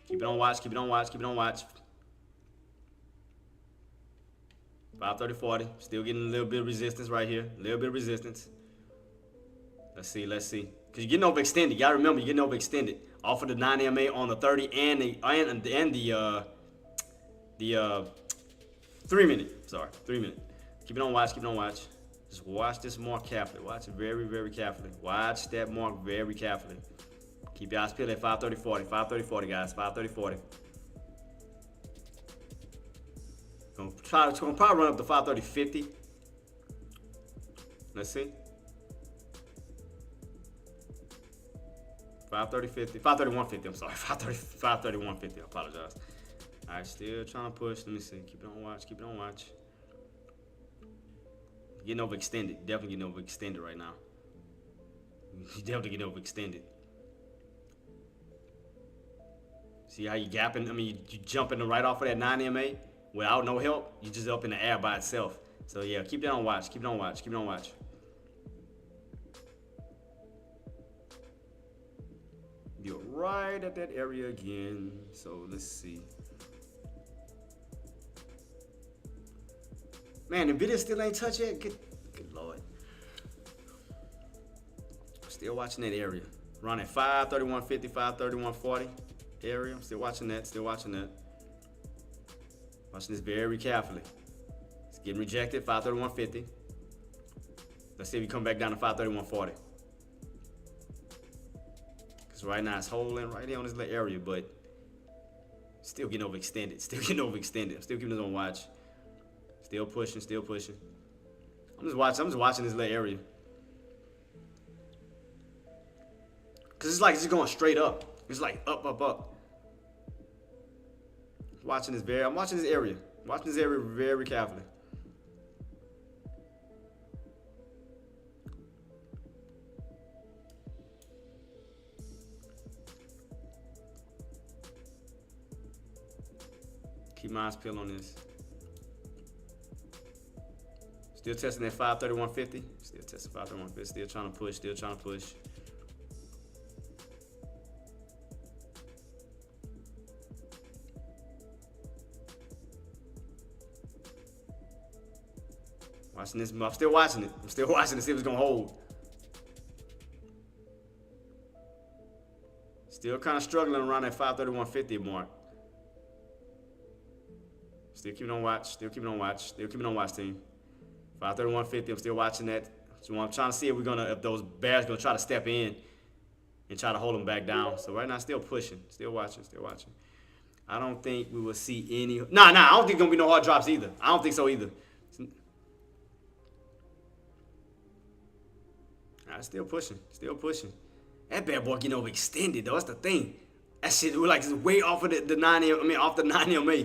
Keep it on watch. 530.40. Still getting a little bit of resistance right here. Let's see. Because you're getting overextended. Y'all remember, you're getting overextended. Off of the 9 MA on the 30 and the 3 minute. Sorry, 3 minute. Keep it on watch. Just watch this mark carefully. Watch it very, very carefully. Watch that mark very carefully. Keep your eyes peeled at 530.40. 530.40, guys. 530.40. It's gonna probably run up to 530.50. Let's see. 530.50. 531.50. I'm sorry. 531.50. I apologize. All right, still trying to push. Let me see. Keep it on watch. Getting overextended. Definitely getting overextended right now. See how you gapping? I mean, you jumping right off of that 9 MA without no help, you just up in the air by itself. So yeah, keep that on watch. Keep it on watch. Keep it on watch. You're right at that area again. So let's see. Man, the video still ain't touched yet. Good lord. Still watching that area. Running 531.50, 531.40 area. I'm still watching that. Still watching that. Watching this very carefully. It's getting rejected. 531.50. Let's see if we come back down to 531.40. Because right now it's holding right here on this little area, but still getting overextended. Still getting overextended. I'm still keeping this on watch. Still pushing. Still pushing. I'm just watching this little area. Cause it's like it's just going straight up. It's like up, up, up. I'm watching this area. I'm watching this area very carefully. Keep my eyes peeled on this. Still testing that 531.50. Still testing 531.50. Still trying to push. Still trying to push. Watching this. I'm still watching it. I'm still watching to see if it's gonna hold. Still kind of struggling around that 531.50 mark. Still keeping on watch. Still keeping on watch. Still keeping on watch, team. 531.50. I'm still watching that. So I'm trying to see if those bears gonna try to step in and try to hold them back down. So right now, still pushing. Still watching. Still watching. I don't think we will see any. Nah. I don't think gonna be no hard drops either. I don't think so either. Still pushing. Still pushing. That bad boy getting overextended though. That's the thing. That shit was like it's way off of the 9 M. I mean off the 9 MA.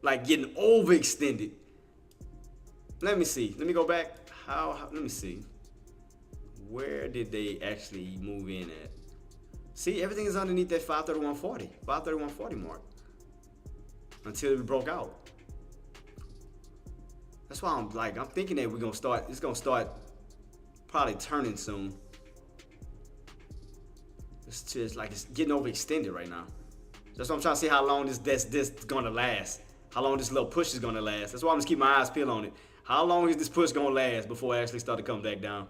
Like getting overextended. Let me see. Let me go back. Let me see. Where did they actually move in at? See, everything is underneath that 531.40. 531.40 mark. Until it broke out. That's why I'm thinking that it's gonna start probably turning soon. It's just like it's getting overextended right now. That's why I'm trying to see how long this gonna last. How long this little push is gonna last. That's why I'm just keeping my eyes peeled on it. How long is this push gonna last before it actually start to come back down?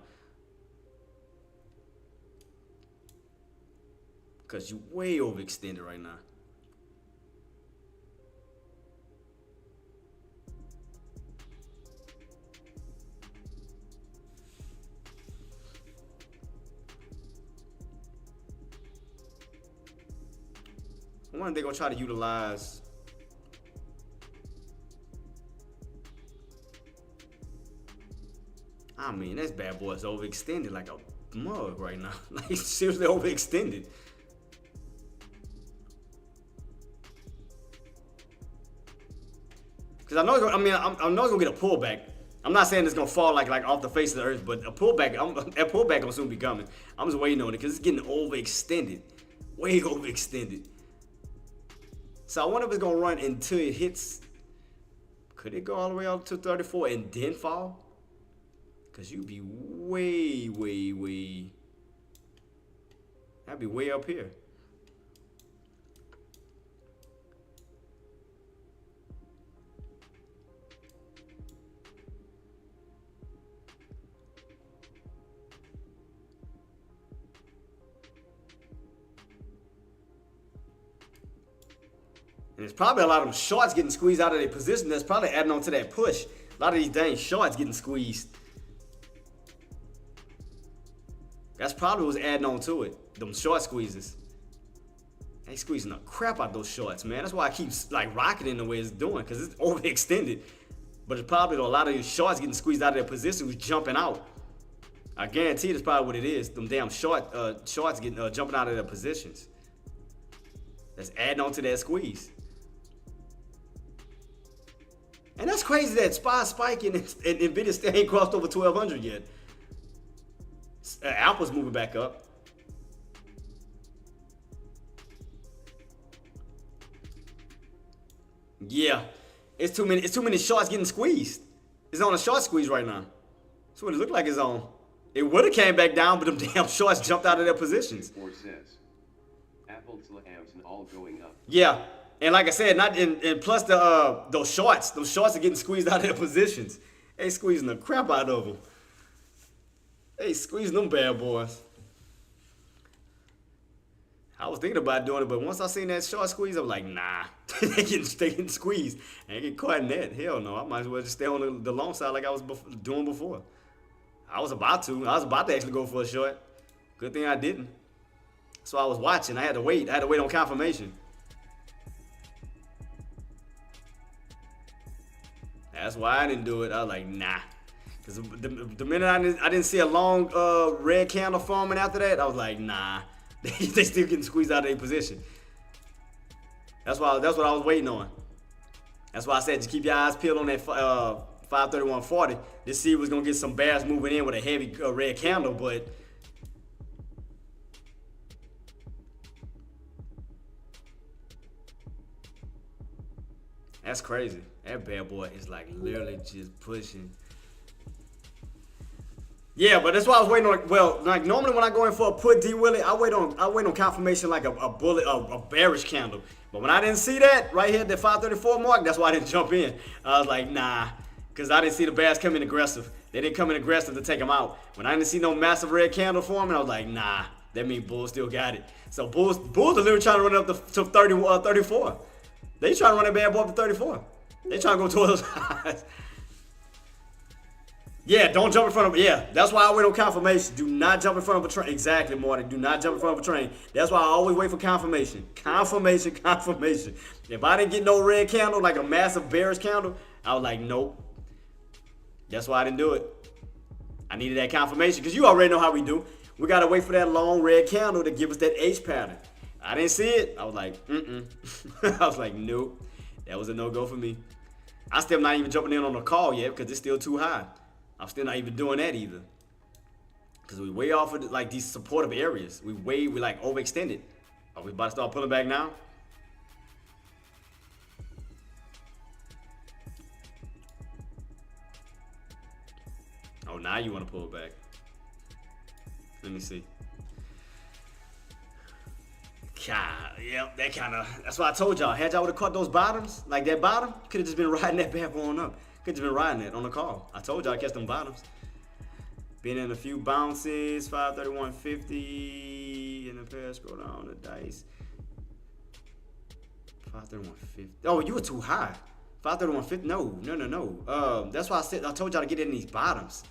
Because you're way overextended right now. I wonder if they're gonna try to utilize. I mean, this bad boy is overextended like a mug right now. Like he's seriously overextended. Cause I know it's gonna, I know it's gonna get a pullback. I'm not saying it's gonna fall like off the face of the earth, but a pullback, that pullback gonna soon be coming. I'm just waiting on it because it's getting overextended, way overextended. So I wonder if it's gonna run until it hits. Could it go all the way up to 34 and then fall? Cause you'd be way. That'd be way up here. And there's probably a lot of them shorts getting squeezed out of their position. That's probably adding on to that push. A lot of these dang shorts getting squeezed. That's probably what's adding on to it. Them short squeezes. They squeezing the crap out those shorts, man. That's why I keep like rocketing the way it's doing, because it's overextended. But it's probably a lot of these shorts getting squeezed out of their position who's jumping out. I guarantee that's probably what it is. Them damn shorts getting jumping out of their positions. That's adding on to that squeeze. And that's crazy that Spike and Nvidia still ain't crossed over 1200 yet. Apple's moving back up. Yeah, It's too many shorts getting squeezed. It's on a short squeeze right now. That's what it looked like it's on. It would have came back down, but them damn shorts jumped out of their positions. Says, Apple's labs all going up. Yeah, and like I said, and plus those shorts are getting squeezed out of their positions. They squeezing the crap out of them. They squeezing them bad boys. I was thinking about doing it, but once I seen that short squeeze, I was like, nah. they getting squeezed. I ain't get caught in that. Hell no. I might as well just stay on the long side like I was doing before. I was about to actually go for a short. Good thing I didn't. So I was watching. I had to wait. I had to wait on confirmation. That's why I didn't do it. I was like, nah. Because the minute I didn't see a long red candle forming after that, I was like, nah. They still getting squeezed out of their position. That's what I was waiting on. That's why I said just keep your eyes peeled on that 531.40. This seed was gonna get some bears moving in with a heavy red candle, but that's crazy. That bad boy is like literally just pushing. Yeah, but that's why I was waiting on. Well, like normally when I go in for a put D Willie, I wait on confirmation like a bearish candle. But when I didn't see that right here at the 534 mark, that's why I didn't jump in. I was like, nah, because I didn't see the bears come in aggressive. They didn't come in aggressive to take them out. When I didn't see no massive red candle forming, I was like, nah, that means bulls still got it. So bulls are literally trying to run it up to 34. They trying to run that bad boy up to 34. They trying to go towards those highs. Yeah, don't jump in front of. Yeah, that's why I wait on confirmation. Do not jump in front of a train. Exactly, Marty. Do not jump in front of a train. That's why I always wait for confirmation. Confirmation. If I didn't get no red candle, like a massive bearish candle, I was like, nope. That's why I didn't do it. I needed that confirmation because you already know how we do. We gotta wait for that long red candle to give us that H pattern. I didn't see it. I was like, I was like, nope. That was a no-go for me. I still not even jumping in on the call yet because it's still too high. I'm still not even doing that either. Because we way off of like these supportive areas. We like overextended. Are we about to start pulling back now? Oh, now you want to pull back. Let me see. God, yeah, that's why I told y'all. Had y'all would have caught those bottoms, like that bottom, could have just been riding that bad going up. Could have been riding it on the call. I told y'all I catch them bottoms. Been in a few bounces, 531.50 in the past. Scroll down the dice. 531.50. Oh, you were too high. 531.50. No. That's why I told y'all to get in these bottoms.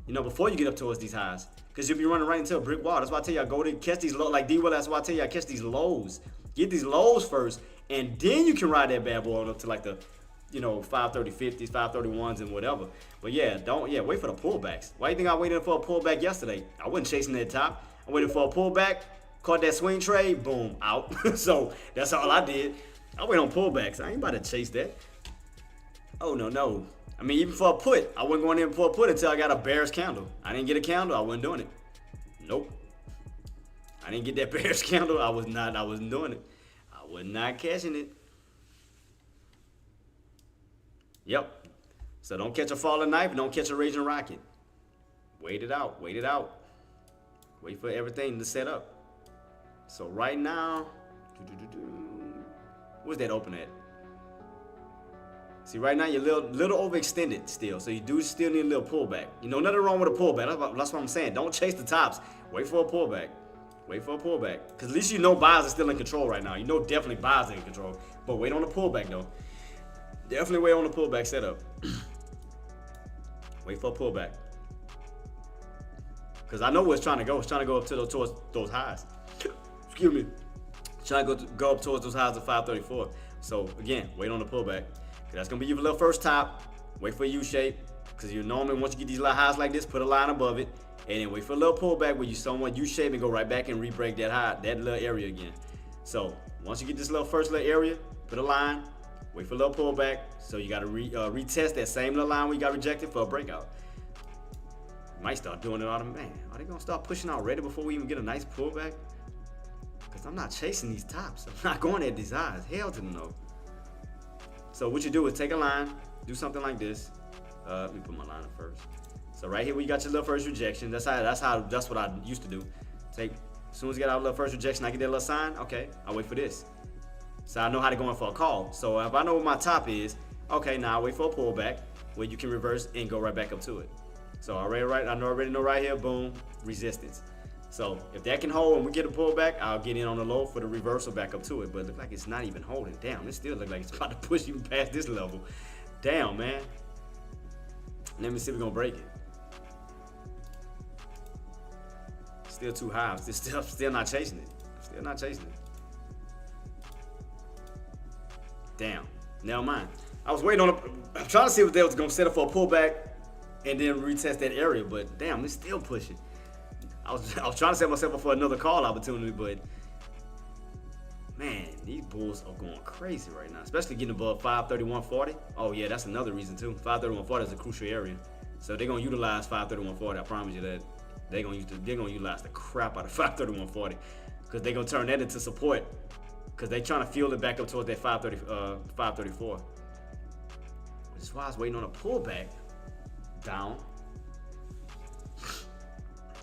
You know, before you get up towards these highs, because you'll be running right into a brick wall. That's why I tell y'all go to catch these lows. Like D-Will, that's why I tell y'all catch these lows. Get these lows first, and then you can ride that bad boy on up to like the, 530.50s, 531s, and whatever. But yeah, wait for the pullbacks. Why do you think I waited for a pullback yesterday? I wasn't chasing that top. I waited for a pullback, caught that swing trade, boom, out. So that's all I did. I wait on pullbacks. I ain't about to chase that. Oh, no. I mean, even for a put, I wasn't going in for a put until I got a bearish candle. I didn't get a candle, I wasn't doing it. Nope. I didn't get that bearish candle, I wasn't doing it. I was not catching it. Yep. So don't catch a falling knife, don't catch a raging rocket. Wait it out. Wait for everything to set up. So right now, where's that open at? See, right now you're a little overextended still, so you do still need a little pullback. Nothing wrong with a pullback. That's what I'm saying. Don't chase the tops. Wait for a pullback. Because at least buyers are still in control right now. Definitely buyers are in control. But wait on the pullback, though. Definitely wait on the pullback setup. Wait for a pullback. Because I know where it's trying to go. It's trying to go up towards those highs. Excuse me. Trying to go up towards those highs of 534. So, again, wait on the pullback. That's going to be your little first top. Wait for a U-shape. Because normally, once you get these little highs like this, put a line above it. And then wait for a little pullback where you somewhat U-shape and go right back and re-break that high, that little area again. So, once you get this first little area, put a line. Wait for a little pullback. So, you got to retest that same little line where you got rejected for a breakout. You might start doing it automatically. Man, are they going to start pushing already before we even get a nice pullback? Because I'm not chasing these tops. I'm not going at these highs. Hell to the no. So what you do is take a line, do something like this. Let me put my line up first. So right here, where you got your little first rejection. That's what I used to do. As soon as you get our little first rejection, I get that little sign. Okay, I'll wait for this. So I know how to go in for a call. So if I know what my top is, okay, now I wait for a pullback where you can reverse and go right back up to it. So I already know right here, boom, resistance. So if that can hold and we get a pullback, I'll get in on the low for the reversal back up to it. But it looks like it's not even holding. Damn, it still looks like it's about to push you past this level. Damn, man. Let me see if we're gonna break it. Still too high. I'm still not chasing it. Still not chasing it. Damn. Never mind. I was waiting on I'm trying to see if they was gonna set up for a pullback and then retest that area, but damn, it's still pushing. I was trying to set myself up for another call opportunity, but man, these bulls are going crazy right now, especially getting above 531.40. Oh yeah, that's another reason too. 531.40 is a crucial area, so they're gonna utilize 531.40. I promise you that they're gonna utilize the crap out of 531.40 because they're gonna turn that into support because they're trying to fuel it back up towards that 534. Which is why I was waiting on a pullback down.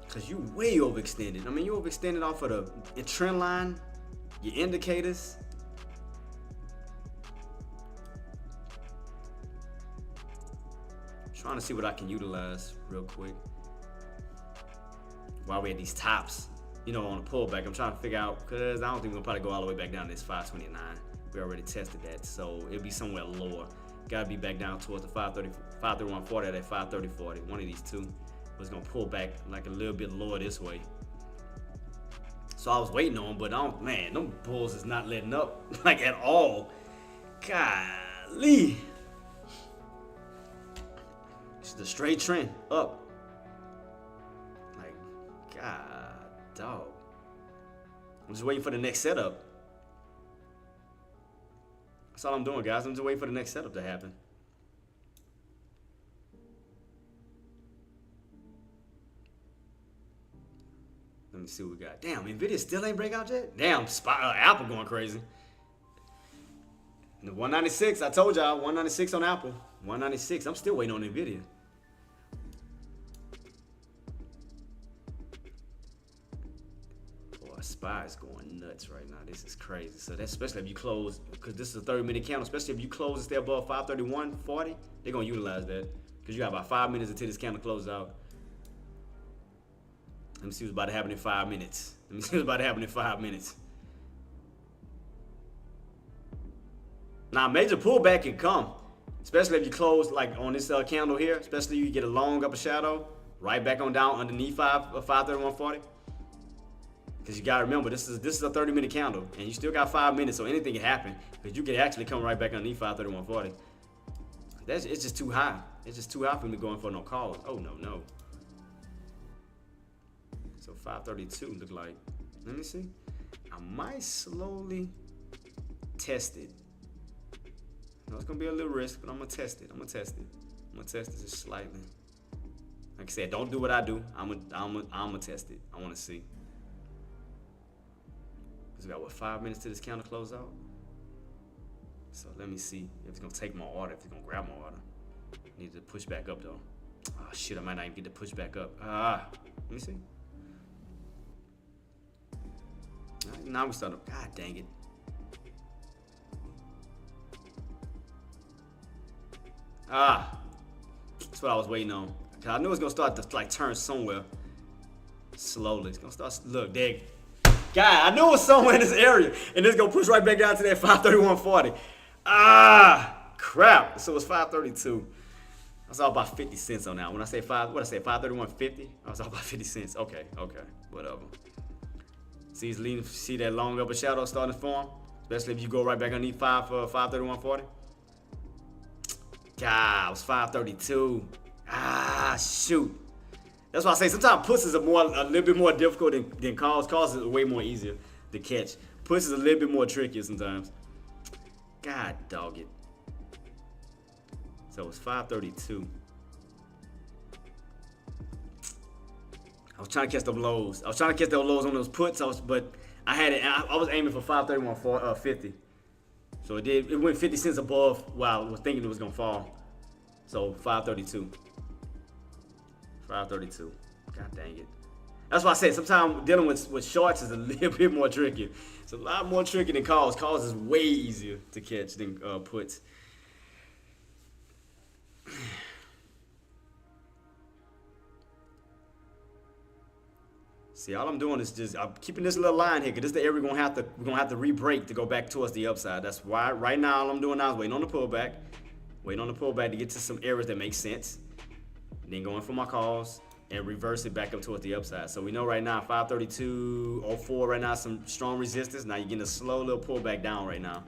Cause you way overextended. I mean, you overextended off of the trend line, your indicators. Trying to see what I can utilize real quick. While we had these tops, you know, on the pullback, I'm trying to figure out, cause I don't think we'll probably go all the way back down to this 529. We already tested that, so it'll be somewhere lower. Gotta be back down towards the 531.40 at 530.40. One of these two was gonna pull back like a little bit lower this way. So I was waiting on, but man, them bulls is not letting up like at all. Golly. It's the straight trend up. Like, God, dog. I'm just waiting for the next setup. That's all I'm doing, guys. I'm just waiting for the next setup to happen. Let me see what we got. Damn, Nvidia still ain't break out yet? Damn, Apple going crazy. The 196, I told y'all, 196 on Apple. 196, I'm still waiting on Nvidia. Boy, SPY is going nuts right now. This is crazy. So that's especially if you close, because this is a 30-minute candle, especially if you close and stay above 531.40, they're going to utilize that. Because you got about 5 minutes until this candle closes out. Let me see what's about to happen in 5 minutes. Let me see what's about to happen in 5 minutes. Now, major pullback can come, especially if you close like on this candle here, especially if you get a long upper shadow, right back on down underneath 531.40. Because you got to remember, this is a 30-minute candle, and you still got 5 minutes, so anything can happen. Because you can actually come right back underneath 531.40. It's just too high. It's just too high for me going for no calls. Oh, no. So 532 look like, let me see. I might slowly test it. No, it's gonna be a little risk, but I'm gonna test it. I'm gonna test it just slightly. Like I said, don't do what I do. I'm gonna test it. I wanna see. Cause we got what, 5 minutes to this candle close out? So let me see if it's gonna take my order, if it's gonna grab my order. Need to push back up though. Oh shit, I might not even get to push back up. Let me see. Now we start up. God dang it. That's what I was waiting on. Cause I knew it was gonna start to like turn somewhere slowly. It's gonna start. Look, there. God, I knew it was somewhere in this area, and it's gonna push right back down to that 531.40. Crap. So it's 532. I was all about 50 cents on that. When I say 531.50. I was all about 50 cents. Okay, whatever. See that long upper shadow starting to form? Especially if you go right back underneath 531.40. God, it was 532. Shoot. That's why I say sometimes puts is a little bit more difficult than calls. Calls is way more easier to catch. Puts is a little bit more trickier sometimes. God dog it. So it's 532. I was trying to catch the lows. I was trying to catch those lows on those puts, but I had it. I was aiming for 531.50. So it went 50 cents above while I was thinking it was gonna fall. So 532. 532. God dang it. That's why I said sometimes dealing with shorts is a little bit more tricky. It's a lot more tricky than calls. Calls is way easier to catch than puts. See, all I'm doing is just I'm keeping this little line here, because this is the area we're gonna have to re-break to go back towards the upside. That's why right now all I'm doing now is waiting on the pullback. Waiting on the pullback to get to some areas that make sense. Then going for my calls and reverse it back up towards the upside. So we know right now 532.04 right now, some strong resistance. Now you're getting a slow little pullback down right now.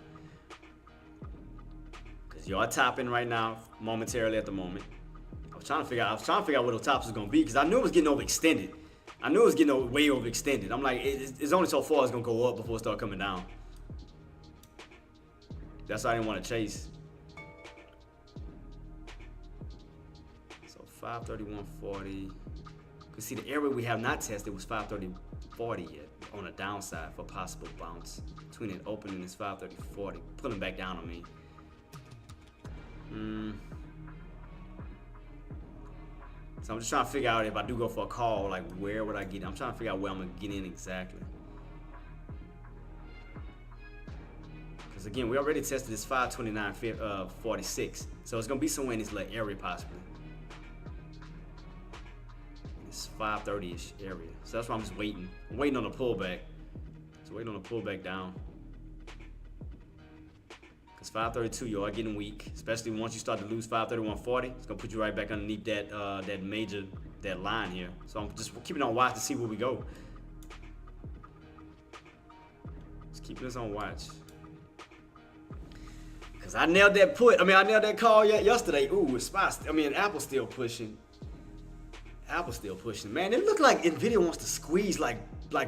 Because you are topping right now momentarily at the moment. I was trying to figure out where those tops was gonna be, because I knew it was getting overextended. I knew it was getting way overextended. I'm like, it's only so far it's gonna go up before it start coming down. That's why I didn't want to chase. So 531.40. Cause see, the area we have not tested was 530.40 yet on the downside for possible bounce. Between it opening is 530.40, pulling back down on me. So I'm just trying to figure out if I do go for a call, like where would I get in? I'm trying to figure out where I'm gonna get in exactly. Because again, we already tested this 529.46, so it's gonna be somewhere in this little area possibly. This 530-ish area. So that's why I'm just waiting. I'm waiting on the pullback. Just waiting on the pullback down. 532, you are getting weak, especially once you start to lose 531.40. It's gonna put you right back underneath that that line here. So I'm just keeping on watch to see where we go. Just keeping this on watch. Cause I nailed that put. I nailed that call yesterday. Ooh, Apple's still pushing. Apple's still pushing. Man, it looked like Nvidia wants to squeeze like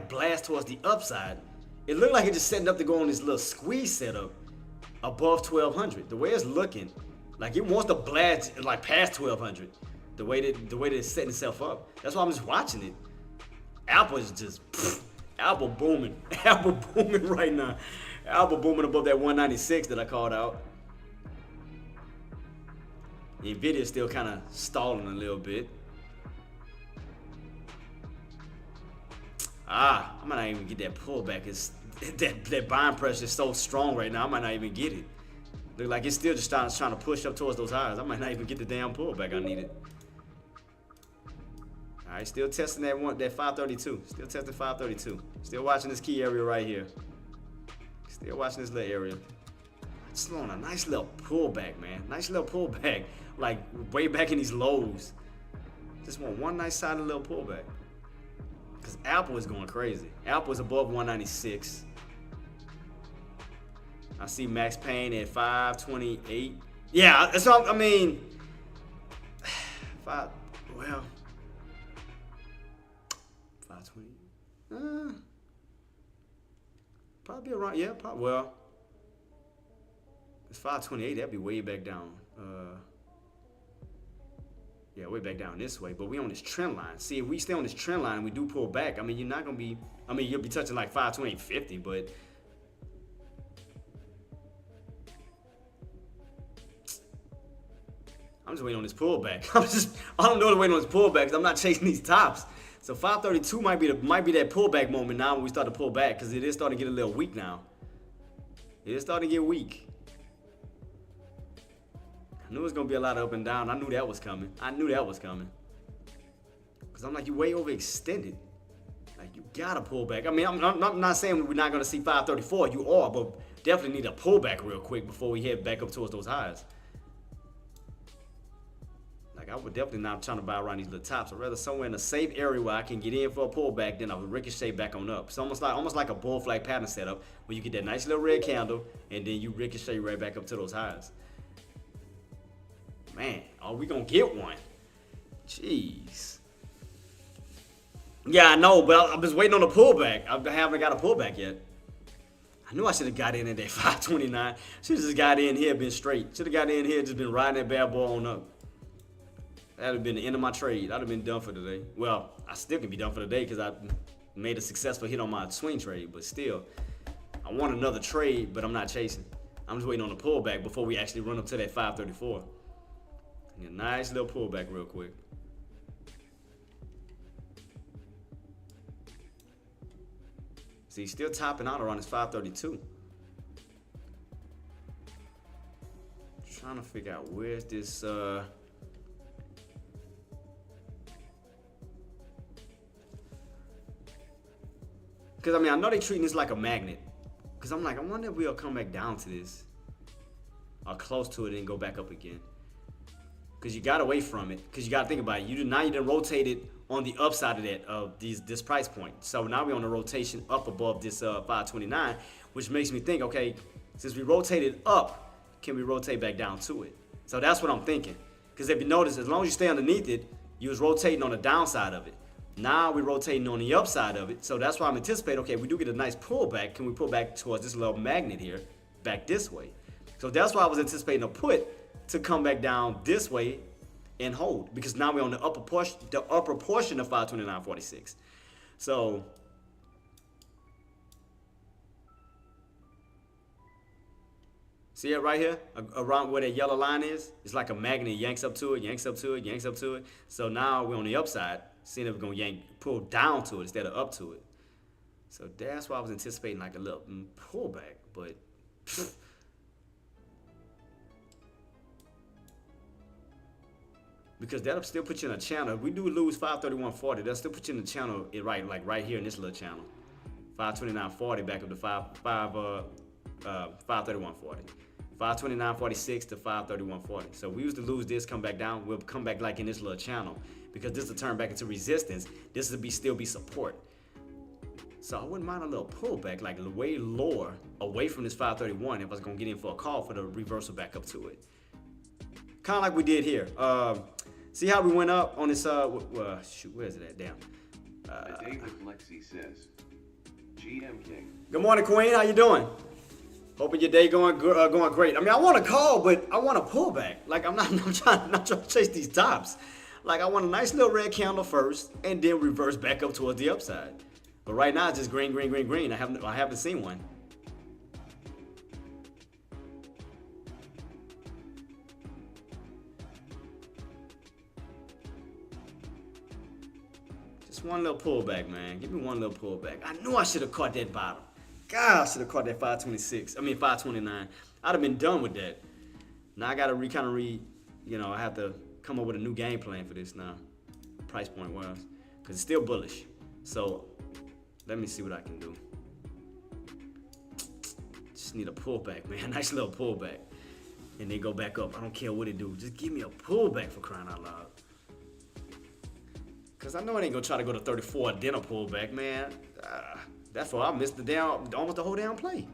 blast towards the upside. It looked like it's just setting up to go on this little squeeze setup above 1200. The way it's looking, like it wants to blast like past 1200. The way that it's setting itself up. That's why I'm just watching it. Apple is just Apple booming. Apple booming right now. Apple booming above that 196 that I called out. Nvidia is still kind of stalling a little bit. I might not even get that pullback. That buying pressure is so strong right now, I might not even get it. Look like it's still just trying to push up towards those highs. I might not even get the damn pullback I needed. All right, still testing that 532. Still testing 532. Still watching this key area right here. Still watching this little area. Just on a nice little pullback, man. Nice little pullback. Like way back in these lows. Just want one nice solid little pullback. Because Apple is going crazy. Apple is above 196. I see Max Payne at 528. Yeah, that's all. 5. Well, 520. Probably around. Yeah, probably. Well, it's 528. That'd be way back down. Yeah, way back down this way, but we on this trend line. See, if we stay on this trend line and we do pull back, you're not gonna be. You'll be touching like 528.50, but. I'm just waiting on this pullback. All I'm doing is waiting on this pullback because I'm not chasing these tops. So 532 might be that pullback moment now when we start to pull back, because it is starting to get a little weak now. It is starting to get weak. I knew it was gonna be a lot of up and down. I knew that was coming. Because I'm like, you way overextended. Like, you gotta pull back. I'm not saying we're not gonna see 534. You are, but definitely need a pullback real quick before we head back up towards those highs. Like, I would definitely not trying to buy around these little tops. I'd rather somewhere in a safe area where I can get in for a pullback, then I would ricochet back on up. It's almost like a bull flag pattern setup where you get that nice little red candle and then you ricochet right back up to those highs. Man, are we gonna get one? Jeez. Yeah, I know, but I'm just waiting on a pullback. I haven't got a pullback yet. I knew I should have got in at that 529. Should have just got in here, been straight. Should have got in here, just been riding that bad boy on up. That would have been the end of my trade. I'd have been done for today. Well, I still can be done for the day because I made a successful hit on my swing trade, but still, I want another trade, but I'm not chasing. I'm just waiting on the pullback before we actually run up to that 534. A nice little pullback real quick. See, he's still topping out around his 532. Trying to figure out where's this because I mean, I know they're treating this like a magnet. Because I'm like, I wonder if we'll come back down to this or close to it and go back up again. Because you got away from it. Because you got to think about it. You done rotated on the upside of that this price point. So now we're on a rotation up above this 529, which makes me think, okay, since we rotated up, can we rotate back down to it? So that's what I'm thinking. Because if you notice, as long as you stay underneath it, you was rotating on the downside of it. Now we're rotating on the upside of it. So that's why I'm anticipating, okay, we do get a nice pullback. Can we pull back towards this little magnet here, back this way? So that's why I was anticipating a put to come back down this way and hold. Because now we're on the upper portion of 529.46. So see it right here, around where that yellow line is? It's like a magnet, yanks up to it, yanks up to it, yanks up to it. So now we're on the upside, seeing if we're gonna pull down to it instead of up to it. So that's why I was anticipating like a little pullback, but because that'll still put you in a channel. If we do lose 531.40, that'll still put you in the channel, right here in this little channel. 529.40 back up to 531.40. 529.46 to 531.40. So we used to lose this, come back down. We'll come back like in this little channel because this will turn back into resistance. This will still be support. So I wouldn't mind a little pullback, like way lower, away from this 531 if I was gonna get in for a call for the reversal back up to it. Kind of like we did here. See how we went up on this? Shoot, where is it at? Damn. A day with Lexi says, GM King. Good morning, Queen. How you doing? Hoping your day going great. I mean, I want to call, but I want to pull back. Like I'm not trying to chase these tops. Like I want a nice little red candle first, and then reverse back up towards the upside. But right now it's just green, green, green, green. I haven't seen one. Just one little pullback, man. Give me one little pullback. I knew I should have caught that bottom. God, I should have caught that 529. I'd have been done with that. Now I gotta I have to come up with a new game plan for this now. Price point wise. Cause it's still bullish. So let me see what I can do. Just need a pullback, man. Nice little pullback. And then go back up. I don't care what it do. Just give me a pullback for crying out loud. Cause I know it ain't gonna try to go to 34 then a pullback, man. That's why I missed almost the whole damn play.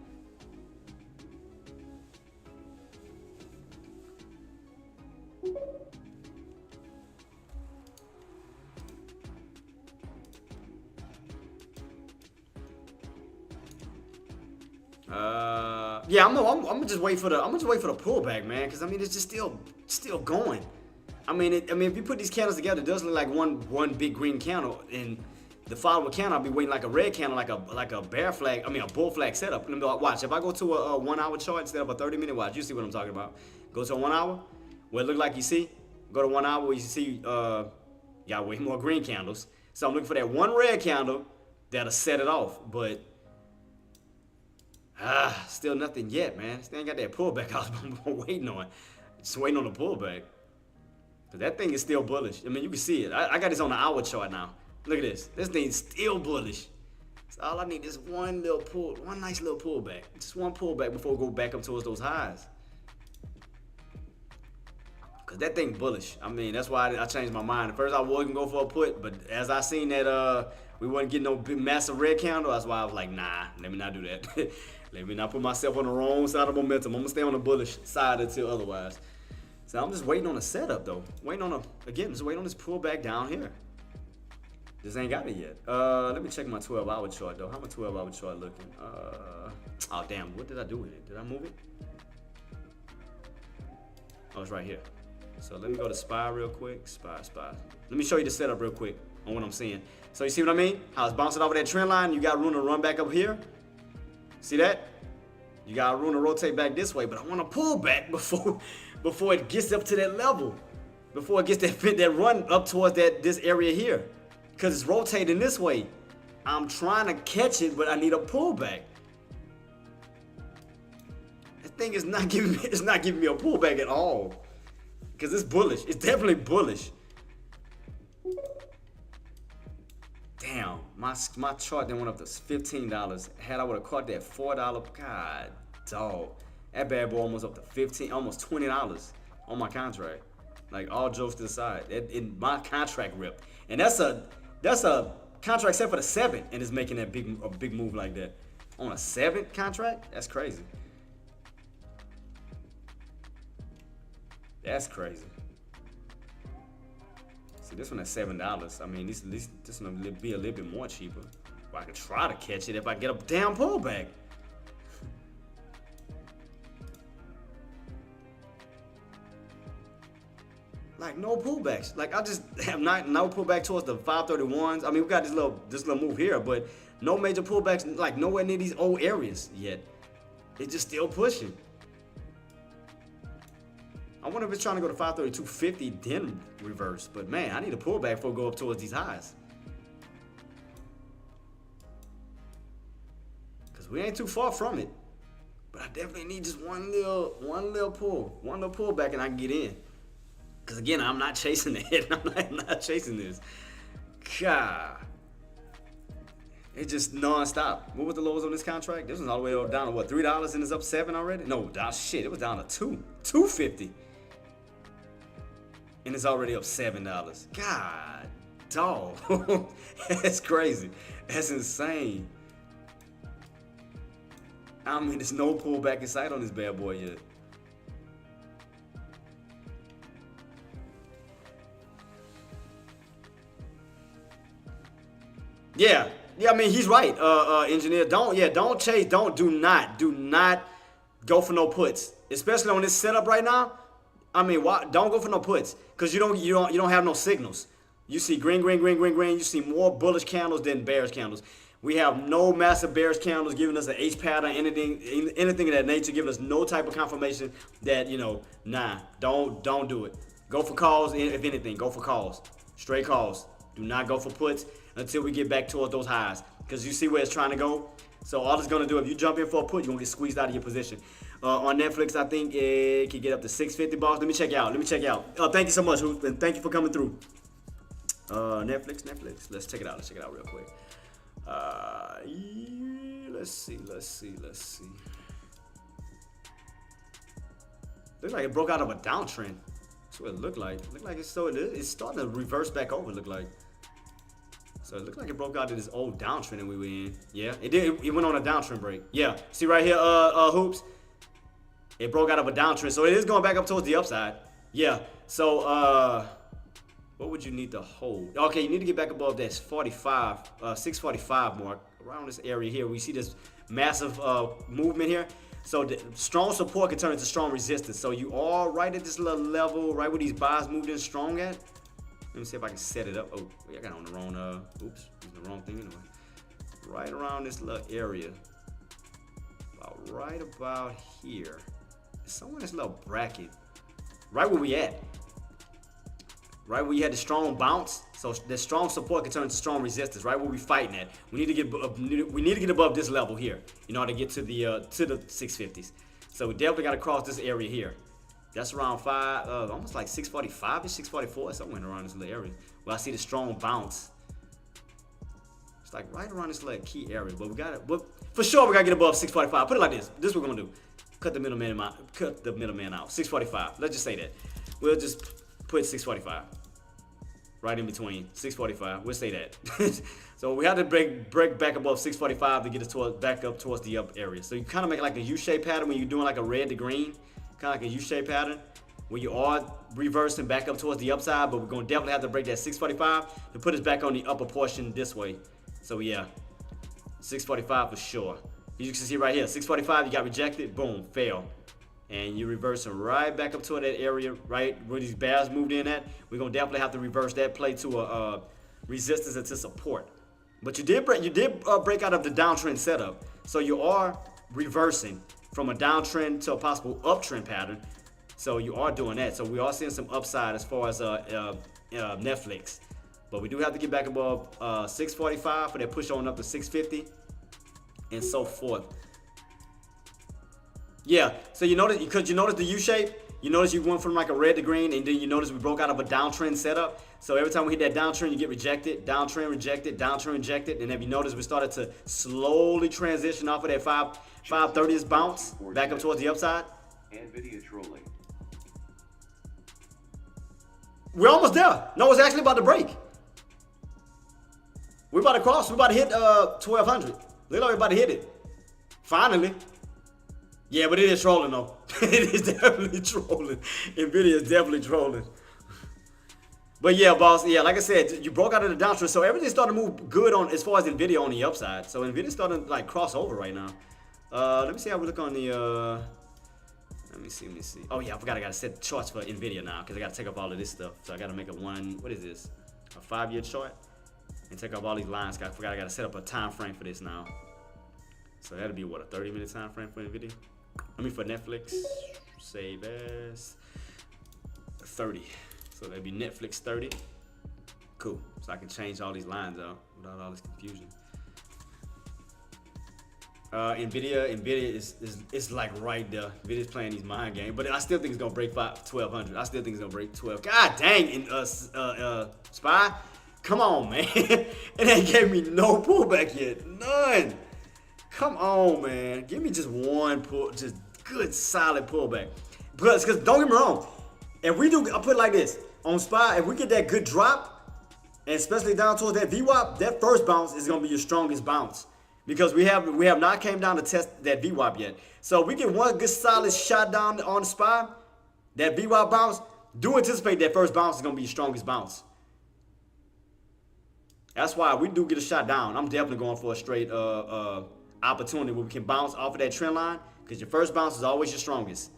Yeah, I'm gonna just wait for the pullback, man. Cause I mean it's just still going. I mean if you put these candles together, it does look like one big green candle, and the following candle, I'll be waiting like a red candle, like a bear flag. I mean a bull flag setup. Let me watch. If I go to a 1 hour chart instead of a 30-minute watch, you see what I'm talking about. Go to a 1 hour, where it look like you see. Go to 1 hour, where you see got way more green candles. So I'm looking for that one red candle that'll set it off, but still nothing yet, man. Still ain't got that pullback I was waiting on. Just waiting on the pullback. Cause that thing is still bullish. I mean, you can see it. I got this on the hour chart now. Look at this. This thing's still bullish. So all I need is one nice little pullback. Just one pullback before we go back up towards those highs. Cause that thing bullish. I mean, that's why I changed my mind. At first I was gonna go for a put, but as I seen that we wasn't getting no big massive red candle, that's why I was like, nah, let me not do that. Let me not put myself on the wrong side of momentum. I'm gonna stay on the bullish side until otherwise. So I'm just waiting on a setup though. Just waiting on this pullback down here. Just ain't got it yet. Let me check my 12-hour chart though. How my 12-hour chart looking? Oh damn, what did I do with it? Did I move it? Oh, it's right here. So let me go to SPY real quick. SPY. Let me show you the setup real quick on what I'm seeing. So you see what I mean? How it's bouncing over that trend line. You got room to run back up here. See that? You got room to rotate back this way, but I want to pull back before it gets up to that level. Before it gets that run up towards this area here. Because it's rotating this way. I'm trying to catch it, but I need a pullback. That thing is not giving me a pullback at all. Because it's bullish. It's definitely bullish. Damn, my chart then went up to $15. Had I would have caught that $4, God, dog, that bad boy almost up to $15, almost $20 on my contract. Like, all jokes to the side, my contract ripped, and that's a contract set for the 7, and it's making that big move like that on a 7 contract. That's crazy. That's crazy. See, this one at $7. I mean, this one will be a little bit more cheaper. But I could try to catch it if I get a damn pullback. Like, no pullbacks. Like, I just have no pullback towards the 531s. I mean, we got this little move here, but no major pullbacks, like nowhere near these old areas yet. It's just still pushing. I wonder if it's trying to go to 532.50, then reverse. But man, I need a pullback before I go up towards these highs. Because we ain't too far from it. But I definitely need just one little pullback, and I can get in. Because again, I'm not chasing it. I'm not chasing this. God. It's just non-stop. What was the lows on this contract? This one's all the way down to what, $3 and it's up 7 already? No, shit, it was down to $2.50. And it's already up $7. God, dog. That's crazy. That's insane. I mean, there's no pullback in sight on this bad boy yet. Yeah, I mean, he's right, engineer. Do not go for no puts, especially on this setup right now. I mean, don't go for no puts, because you don't have no signals. You see green. You see more bullish candles than bearish candles. We have no massive bearish candles giving us an H pattern, anything of that nature, giving us no type of confirmation that, nah, don't do it. Go for calls, if anything, go for calls, straight calls. Do not go for puts until we get back towards those highs, because you see where it's trying to go. So all it's gonna do, if you jump in for a put, you're gonna get squeezed out of your position. On Netflix, I think it can get up to 650 bucks. Let me check out. Thank you so much, Hoop, and thank you for coming through. Netflix. Let's check it out. Real quick. Let's see. Looks like it broke out of a downtrend. That's what it looked like. It's starting to reverse back over. Look like. So it looked like it broke out of this old downtrend that we were in. Yeah, it did. It went on a downtrend break. Yeah, see right here, Hoops. It broke out of a downtrend, so it is going back up towards the upside. Yeah. So what would you need to hold? Okay, you need to get back above that 645 mark, around this area here. We see this massive movement here. So the strong support can turn into strong resistance. So you are right at this little level, right where these buys moved in strong at. Let me see if I can set it up. Oh, I got on the wrong, oops, using the wrong thing anyway. Right around this little area. Right about here. Somewhere in this little bracket. Right where we at. Right where you had the strong bounce. So the strong support can turn into strong resistance. Right where we fighting at. We need to get above this level here in order to get to the 650s. So we definitely got to cross this area here. That's around almost like 645 or 644, somewhere around this little area. Well, I see the strong bounce. It's like right around this little key area, but for sure we gotta get above 645. Put it like this. This is what we're gonna do. Cut the middleman out. 645. Let's just say that. We'll just put 645. Right in between 645. We'll say that. So we have to break back above 645 to get us back up towards the up area. So you kind of make like a U-shaped pattern when you're doing like a red to green. Kind of like a U-shaped pattern where you are reversing back up towards the upside, but we're going to definitely have to break that 645 to put us back on the upper portion this way. So yeah, 645 for sure. You can see right here, 645, you got rejected, boom, fail. And you're reversing right back up to that area, right where these bears moved in at. We're going to definitely have to reverse that play to a resistance and to support. But you did break out of the downtrend setup. So you are reversing. from a downtrend to a possible uptrend pattern. So you are doing that. So we are seeing some upside as far as Netflix. But we do have to get back above 645 for that push on up to 650 and so forth. Yeah, so you notice, because you notice the U shape, you notice you went from like a red to green, and then you notice we broke out of a downtrend setup. So every time we hit that downtrend, you get rejected, downtrend, rejected, downtrend, rejected. And if you notice, we started to slowly transition off of that 530s bounce back up towards the upside. NVIDIA trolling. We're almost there. No, it's actually about to break. We're about to cross. We're about to hit 1200. Look like we're about to hit it. Finally. Yeah, but it is trolling though. It is definitely trolling. NVIDIA is definitely trolling. But yeah, boss. Yeah, like I said, you broke out of the downtrend, so everything's starting to move good on as far as NVIDIA on the upside. So NVIDIA's starting to like cross over right now. Let me see how we look on the. Let me see. Oh yeah, I forgot I gotta set charts for NVIDIA now because I gotta take off all of this stuff. So I gotta make what is this? A 5-year chart? And take off all these lines. I forgot I gotta set up a time frame for this now. So that'll be what, a 30-minute time frame for NVIDIA? I mean for Netflix, save as 30. So that'd be Netflix 30. Cool. So I can change all these lines out without all this confusion. NVIDIA is like right there. NVIDIA's playing these mind games, but I still think it's gonna break 1200. I still think it's gonna break 12. God dang, Spy, come on, man. It ain't gave me no pullback yet, none. Come on, man. Give me just one pull, just good solid pullback. Because don't get me wrong, if we do, I'll put it like this on Spy. If we get that good drop, and especially down towards that VWAP, that first bounce is gonna be your strongest bounce. Because we have not came down to test that VWAP yet. So if we get one good solid shot down on the Spy, that VWAP bounce, do anticipate that first bounce is going to be your strongest bounce. That's why we do get a shot down. I'm definitely going for a straight opportunity where we can bounce off of that trend line, because your first bounce is always your strongest.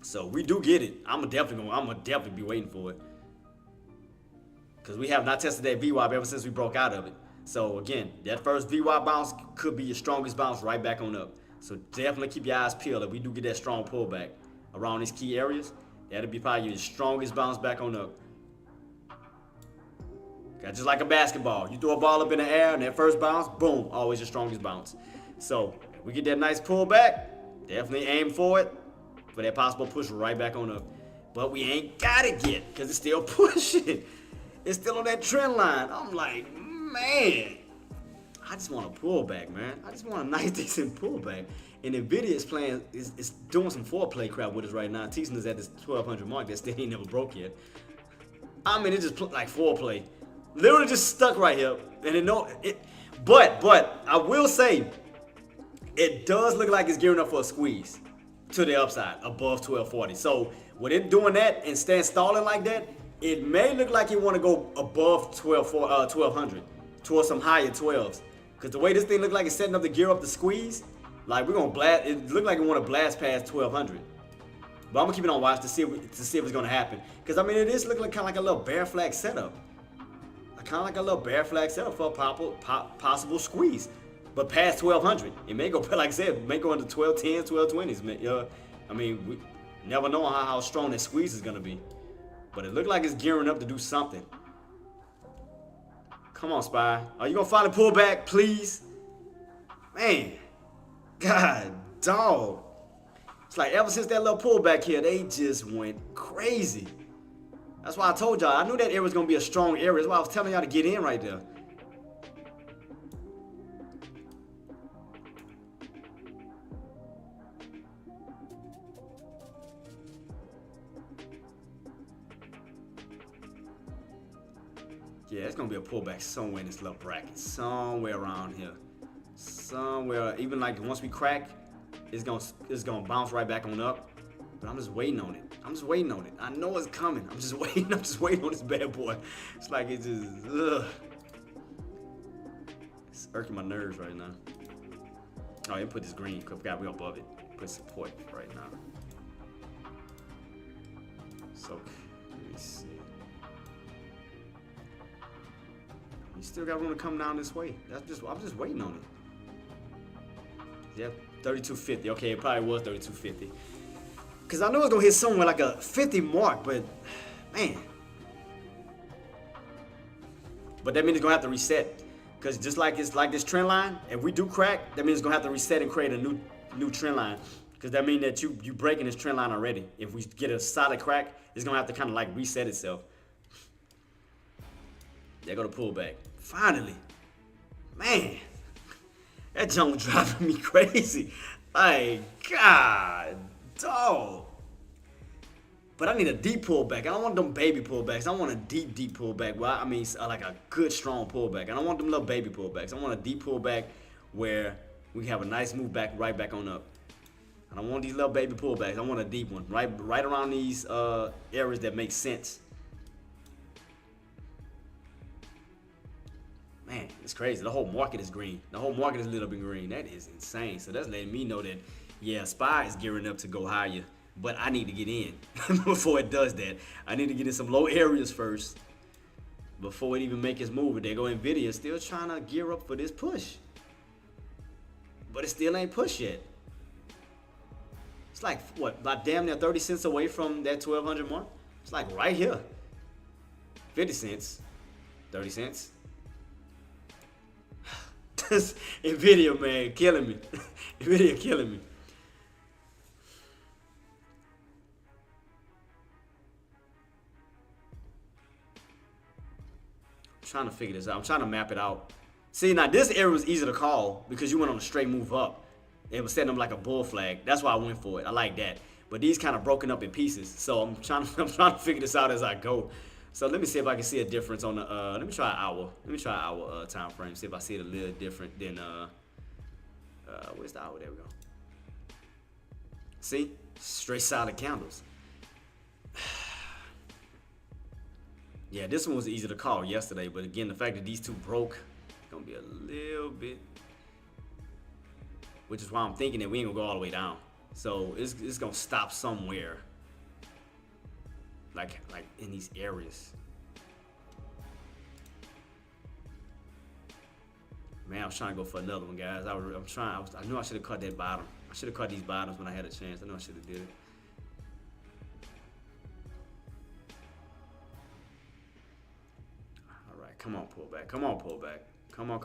So we do get it. I'm gonna definitely be waiting for it. Because we have not tested that VWAP ever since we broke out of it. So again, that first VWAP bounce could be your strongest bounce right back on up. So definitely keep your eyes peeled. If we do get that strong pullback around these key areas, that'll be probably your strongest bounce back on up. Okay, just like a basketball, you throw a ball up in the air and that first bounce, boom, always your strongest bounce. So if we get that nice pullback, definitely aim for it, for that possible push right back on up. But we ain't got it yet because it's still pushing. It's still on that trend line. I'm like, man, I just want a pullback, man. I just want a nice, decent pullback. And NVIDIA is doing some foreplay crap with us right now, teaching us at this 1200 mark that still ain't never broke yet. I mean, it just like foreplay. Literally just stuck right here. And but I will say, it does look like it's gearing up for a squeeze to the upside above 1240. So with it doing that and stalling like that, it may look like you want to go above 1200 towards some higher 12s. Because the way this thing look like it's setting up to gear up the squeeze, like we're gonna blast. It look like we want to blast past 1200. But I'm gonna keep it on watch to see if it's gonna happen. Because I mean, it is looking like kind of like a little bear flag setup. Kind of like a little bear flag setup for a possible squeeze. But past 1200, it may go, like I said, it may go into 1210s, 1220s. I mean, we never know how strong that squeeze is gonna be. But it looked like it's gearing up to do something. Come on, Spy. Are you gonna finally pull back, please? Man, God, dog. It's like ever since that little pullback here, they just went crazy. That's why I told y'all, I knew that area was gonna be a strong area. That's why I was telling y'all to get in right there. Yeah, it's gonna be a pullback somewhere in this little bracket, somewhere around here, somewhere. Even like once we crack, it's gonna bounce right back on up. But I'm just waiting on it. I know it's coming. I'm just waiting on this bad boy. It's like it's just, ugh. It's irking my nerves right now. Oh, it put this green. Forgot we above it. Put support right now. So let me see. You still got room to come down this way. I'm just waiting on it. Yeah, 32.50. Okay, it probably was 32.50. Because I knew it was going to hit somewhere like a 50 mark, but man. But that means it's going to have to reset. Because just like it's like this trend line, if we do crack, that means it's going to have to reset and create a new trend line. Because that means that you breaking this trend line already. If we get a solid crack, it's going to have to kind of like reset itself. There go the pullback. Finally. Man. That junk driving me crazy. Like, God, dog. But I need a deep pullback. I don't want them baby pullbacks. I want a deep pullback. Well, I mean, like a good, strong pullback. I don't want them little baby pullbacks. I want a deep pullback where we have a nice move back, right back on up. I don't want these little baby pullbacks. I want a deep one, right around these areas that make sense. Man, it's crazy. The whole market is green. The whole market is lit up in green. That is insane. So that's letting me know that, yeah, SPY is gearing up to go higher. But I need to get in before it does that. I need to get in some low areas first before it even make its move. And there go Nvidia still trying to gear up for this push. But it still ain't pushed yet. It's like, what, about damn near 30 cents away from that 1200 mark? It's like right here. 50 cents, 30 cents. This Nvidia, man, killing me. Nvidia killing me. I'm trying to figure this out. I'm trying to map it out. See, now this area was easy to call because you went on a straight move up. It was setting up like a bull flag. That's why I went for it. I like that. But these kind of broken up in pieces. So I'm trying to figure this out as I go. So let me see if I can see a difference on the let me try hour. Let me try hour time frame. See if I see it a little different than where's the hour? There we go. See? Straight solid candles. Yeah, this one was easy to call yesterday, but again, the fact that these two broke, it's gonna be a little bit, which is why I'm thinking that we ain't gonna go all the way down. So it's gonna stop somewhere, like in these areas. Man, I was trying to go for another one, guys. I knew I should have cut that bottom. I should have cut these bottoms when I had a chance. I knew I should have did it. Come on, pull back. Come on, pull back. Come on.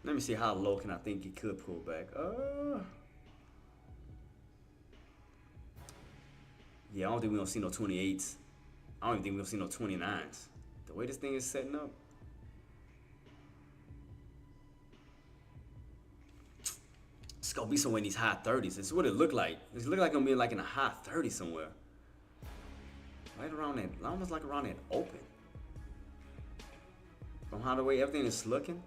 Let me see how low can I think it could pull back. Yeah, I don't think we're going to see no 28s. I don't even think we're going to see no 29s. The way this thing is setting up. It's going to be somewhere in these high 30s. It's what it looked like. It looked like it's going to be like in a high 30s somewhere. Right around that, almost like around that open. From how the way everything is looking.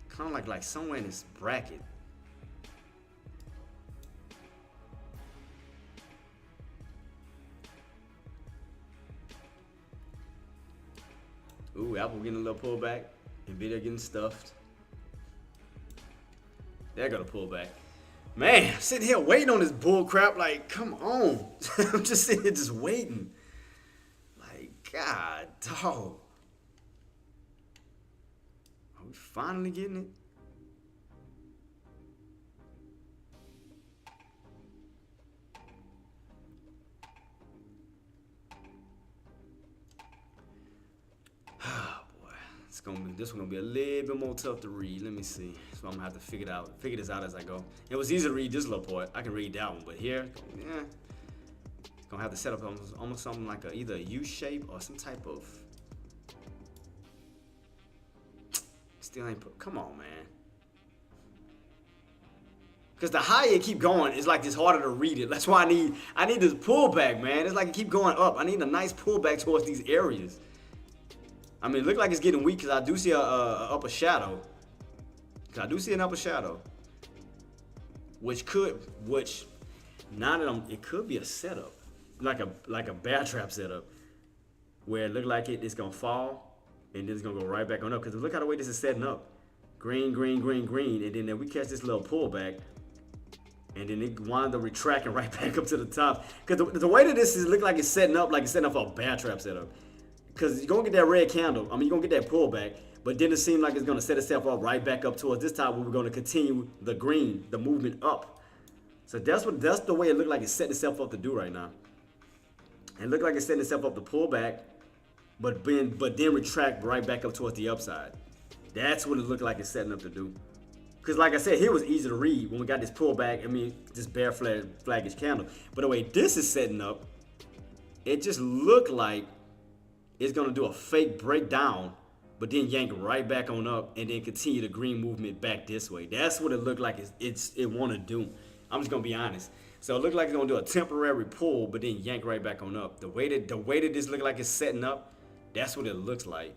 Kind of like somewhere in this bracket. Ooh, Apple getting a little pullback. Nvidia getting stuffed. They're gonna pull back. Man, sitting here waiting on this bull crap, like, come on. I'm just sitting here just waiting. Like, God, dog. Are we finally getting it? Oh, boy. This one gonna be a little bit more tough to read. Let me see. So I'm gonna have to figure this out as I go. It was easy to read this little part. I can read that one, but here, yeah, gonna have to set up almost something like either a U shape or some type of. Still ain't put. Come on, man. Because the higher it keep going, it's like it's harder to read it. That's why I need this pullback, man. It's like it keep going up. I need a nice pullback towards these areas. I mean, it look like it's getting weak because I do see a upper shadow. I do see an upper shadow, which now that it could be a setup, like a bear trap setup, where it look like it's gonna fall and then it's gonna go right back on up. Because look how the way this is setting up, green, and then we catch this little pullback, and then it winds up retracting right back up to the top. Because the way that this is look like it's setting up for a bear trap setup. because you're going to get that red candle. I mean, you're going to get that pullback. But then it seemed like it's going to set itself up right back up towards this time where we're going to continue the green, the movement up. So that's the way it looked like it's setting itself up to do right now. It looked like it's setting itself up to pull back, but then retract right back up towards the upside. That's what it looked like it's setting up to do. Because like I said, here was easy to read when we got this pullback. I mean, this bear flaggish candle. But the way this is setting up, it just looked like it's going to do a fake breakdown, but then yank right back on up and then continue the green movement back this way. That's what it looked like it want to do. I'm just going to be honest. So it looked like it's going to do a temporary pull, but then yank right back on up. The way that this look like it's setting up, that's what it looks like.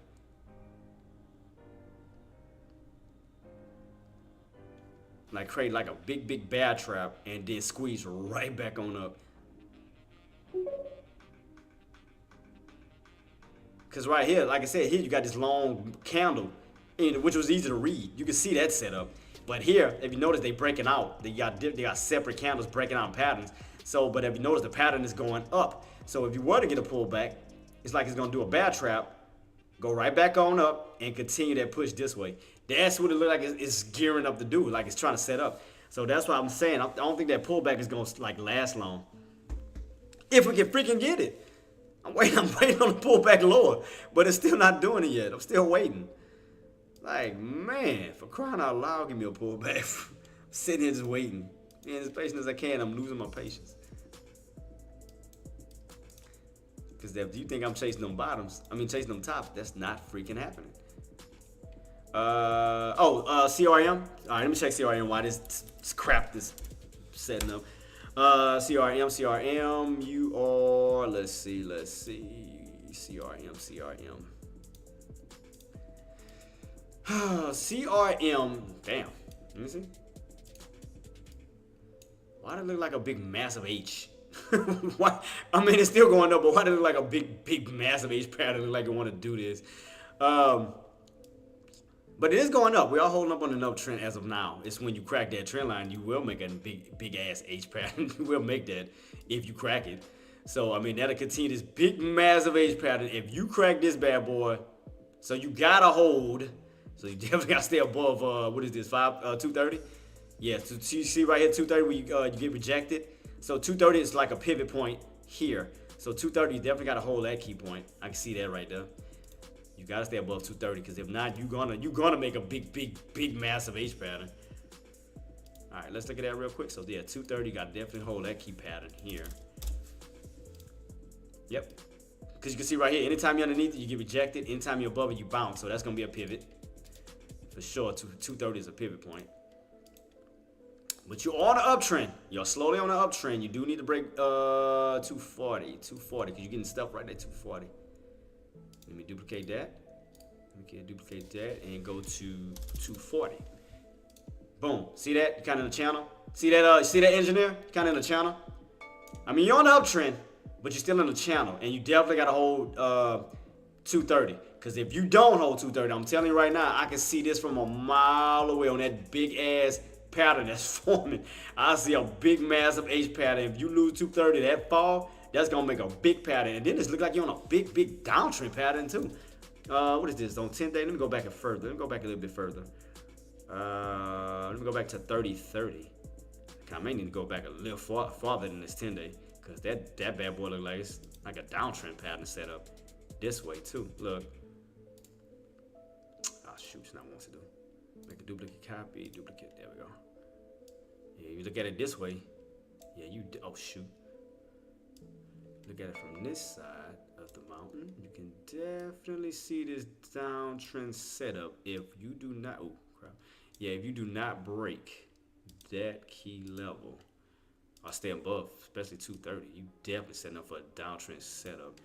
Like create like a big bear trap and then squeeze right back on up. Because right here, like I said, here you got this long candle, which was easy to read. You can see that setup. But here, if you notice, they breaking out. They got separate candles breaking out in patterns. So, but if you notice, the pattern is going up. So if you were to get a pullback, it's like it's going to do a bear trap, go right back on up, and continue that push this way. That's what it looks like it's gearing up to do, like it's trying to set up. So that's why I'm saying I don't think that pullback is going to like last long. If we can freaking get it. I'm waiting on the pullback lower, but it's still not doing it yet. I'm still waiting. Like, man, for crying out loud, give me a pullback. I'm sitting here just waiting. And as patient as I can, I'm losing my patience. Because if you think I'm chasing them bottoms, chasing them tops, that's not freaking happening. CRM. All right, let me check CRM while this crap is setting up. CRM, you are, let's see. CRM. CRM, damn, let me see. Why does it look like a big massive H? Why? I mean, it's still going up, but why does it look like a big massive H pattern? Look like it want to do this. But it is going up. We are holding up on an uptrend as of now. It's when you crack that trend line, you will make a big ass H pattern. You will make that if you crack it. So I mean, that'll continue this big massive H pattern. If you crack this bad boy, so you gotta hold. So you definitely gotta stay above. What is this? 230? Yeah. So you see right here, 230 where you get rejected. So 230 is like a pivot point here. So 230, you definitely gotta hold that key point. I can see that right there. You gotta stay above 230 because if not, you're gonna make a big massive H pattern. All right, let's look at that real quick. So yeah, 230 gotta definitely hold that key pattern here. Yep, because you can see right here, anytime you're underneath it, you get rejected. Anytime you're above it, you bounce. So that's gonna be a pivot for sure. 230 is a pivot point. But you're on an uptrend. You're slowly on an uptrend. You do need to break 240 because you're getting stuff right at 240. Let me duplicate that. Duplicate that and go to 240. Boom. See that? Kind of in the channel. See that engineer? Kind of in the channel. I mean, you're on the uptrend, but you're still in the channel, and you definitely gotta hold 230. Because if you don't hold 230, I'm telling you right now, I can see this from a mile away on that big ass pattern that's forming. I see a big massive H pattern. If you lose 230, that fall, that's gonna make a big pattern, and then this look like you're on a big downtrend pattern too. What is this on 10 day? Let me go back further. Let me go back a little bit further. Let me go back to 3030. I may need to go back a little farther than this 10 day because that bad boy look like it's like a downtrend pattern set up this way too. Look. Oh shoot, it's not what I want to do. Make a duplicate copy, duplicate. There we go. Yeah, you look at it this way. Yeah, oh shoot. Look at it from this side of the mountain. You can definitely see this downtrend setup if you do not, oh crap. Yeah, if you do not break that key level or stay above, especially 230, you definitely setting up for a downtrend setup.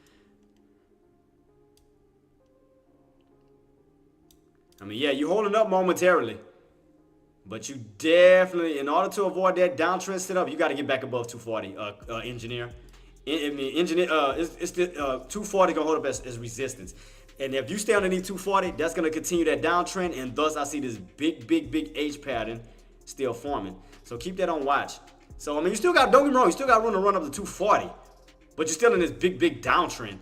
I mean, yeah, you're holding up momentarily, but you definitely, in order to avoid that downtrend setup, you got to get back above 240, engineer. It's the 240 gonna hold up as resistance, and if you stay underneath 240, that's gonna continue that downtrend, and thus I see this big H pattern still forming. So keep that on watch. So I mean, don't get me wrong, you still got room to run up to 240, but you're still in this big downtrend.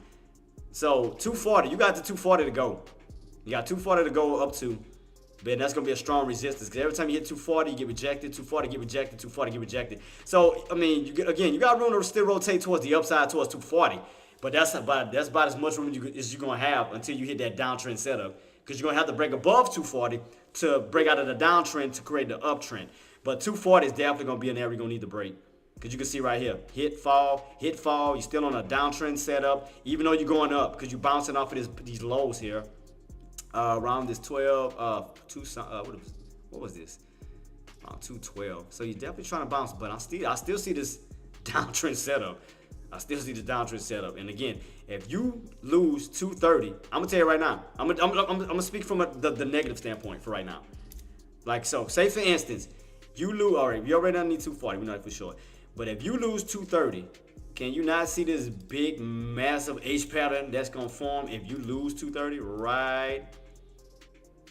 So 240, you got the 240 to go. You got 240 to go up to. But that's going to be a strong resistance because every time you hit 240, you get rejected. 240, get rejected. 240, get rejected. So, I mean, you got room to still rotate towards the upside towards 240. But that's about as much room as you're going to have until you hit that downtrend setup. Because you're going to have to break above 240 to break out of the downtrend to create the uptrend. But 240 is definitely going to be an area you're going to need to break. Because you can see right here, hit, fall. You're still on a downtrend setup, even though you're going up because you're bouncing off of these lows here. Around this 12, what was this? Around 212. So you're definitely trying to bounce, but I still see this downtrend setup. And again, if you lose 230, I'm gonna tell you right now. I'm gonna speak from the negative standpoint for right now. Like so, say for instance, you lose. All right, you already don't need 240. We know that for sure. But if you lose 230, can you not see this big, massive H pattern that's gonna form if you lose 230 right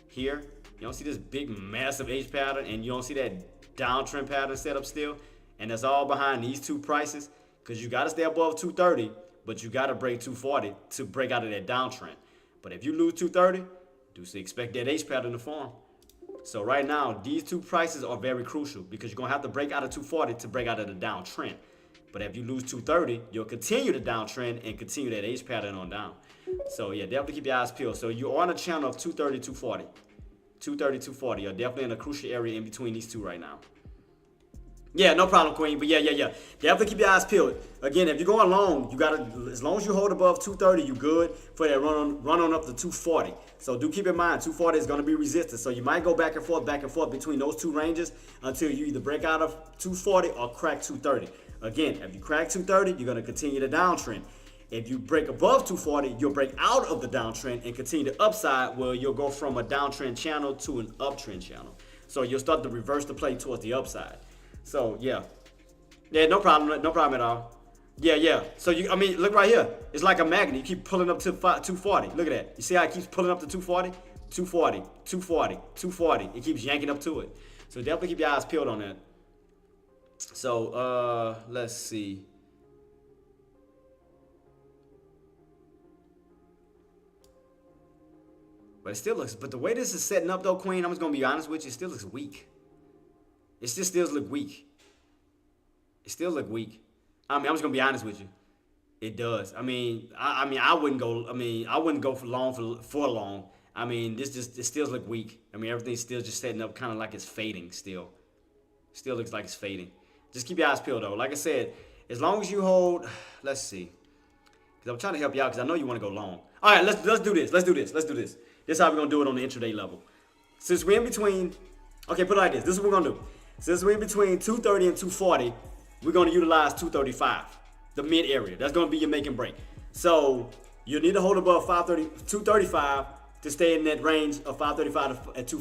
here? You don't see this big, massive H pattern, and you don't see that downtrend pattern set up still, and that's all behind these two prices. Because you gotta stay above 230, but you gotta break 240 to break out of that downtrend. But if you lose 230, do expect that H pattern to form. So right now, these two prices are very crucial because you're gonna have to break out of 240 to break out of the downtrend. But if you lose 230, you'll continue the downtrend and continue that H pattern on down. So yeah, definitely keep your eyes peeled. So you're on a channel of 230, 240. 230, 240. You're definitely in a crucial area in between these two right now. Yeah, no problem, Queen. But yeah. Definitely keep your eyes peeled. Again, if you're going long, you gotta, as long as you hold above 230, you good for that run on up to 240. So do keep in mind, 240 is gonna be resistance. So you might go back and forth between those two ranges until you either break out of 240 or crack 230. Again, if you crack 230, you're gonna continue the downtrend. If you break above 240, you'll break out of the downtrend and continue the upside where you'll go from a downtrend channel to an uptrend channel. So you'll start to reverse the play towards the upside. So yeah, no problem at all. Yeah. So look right here. It's like a magnet. You keep pulling up to 240. Look at that. You see how it keeps pulling up to 240, 240, 240, 240. It keeps yanking up to it. So definitely keep your eyes peeled on that. So let's see. But it still looks. But the way this is setting up though, Queen, I'm just gonna be honest with you. It still looks weak. It still look weak. It still look weak. I'm just gonna be honest with you. It does. I wouldn't go for long. It still look weak. Everything's still just setting up kind of like it's fading still. Still looks like it's fading. Just keep your eyes peeled though. Like I said, as long as you hold, let's see. Because I'm trying to help you out because I know you want to go long. All right, let's do this. This is how we're gonna do it on the intraday level. Since we're in between, okay, put it like this. This is what we're gonna do. Since we're in between 230 and 240, we're gonna utilize 235, the mid area. That's gonna be your make and break. So you need to hold above 235 to stay in that range of 535 to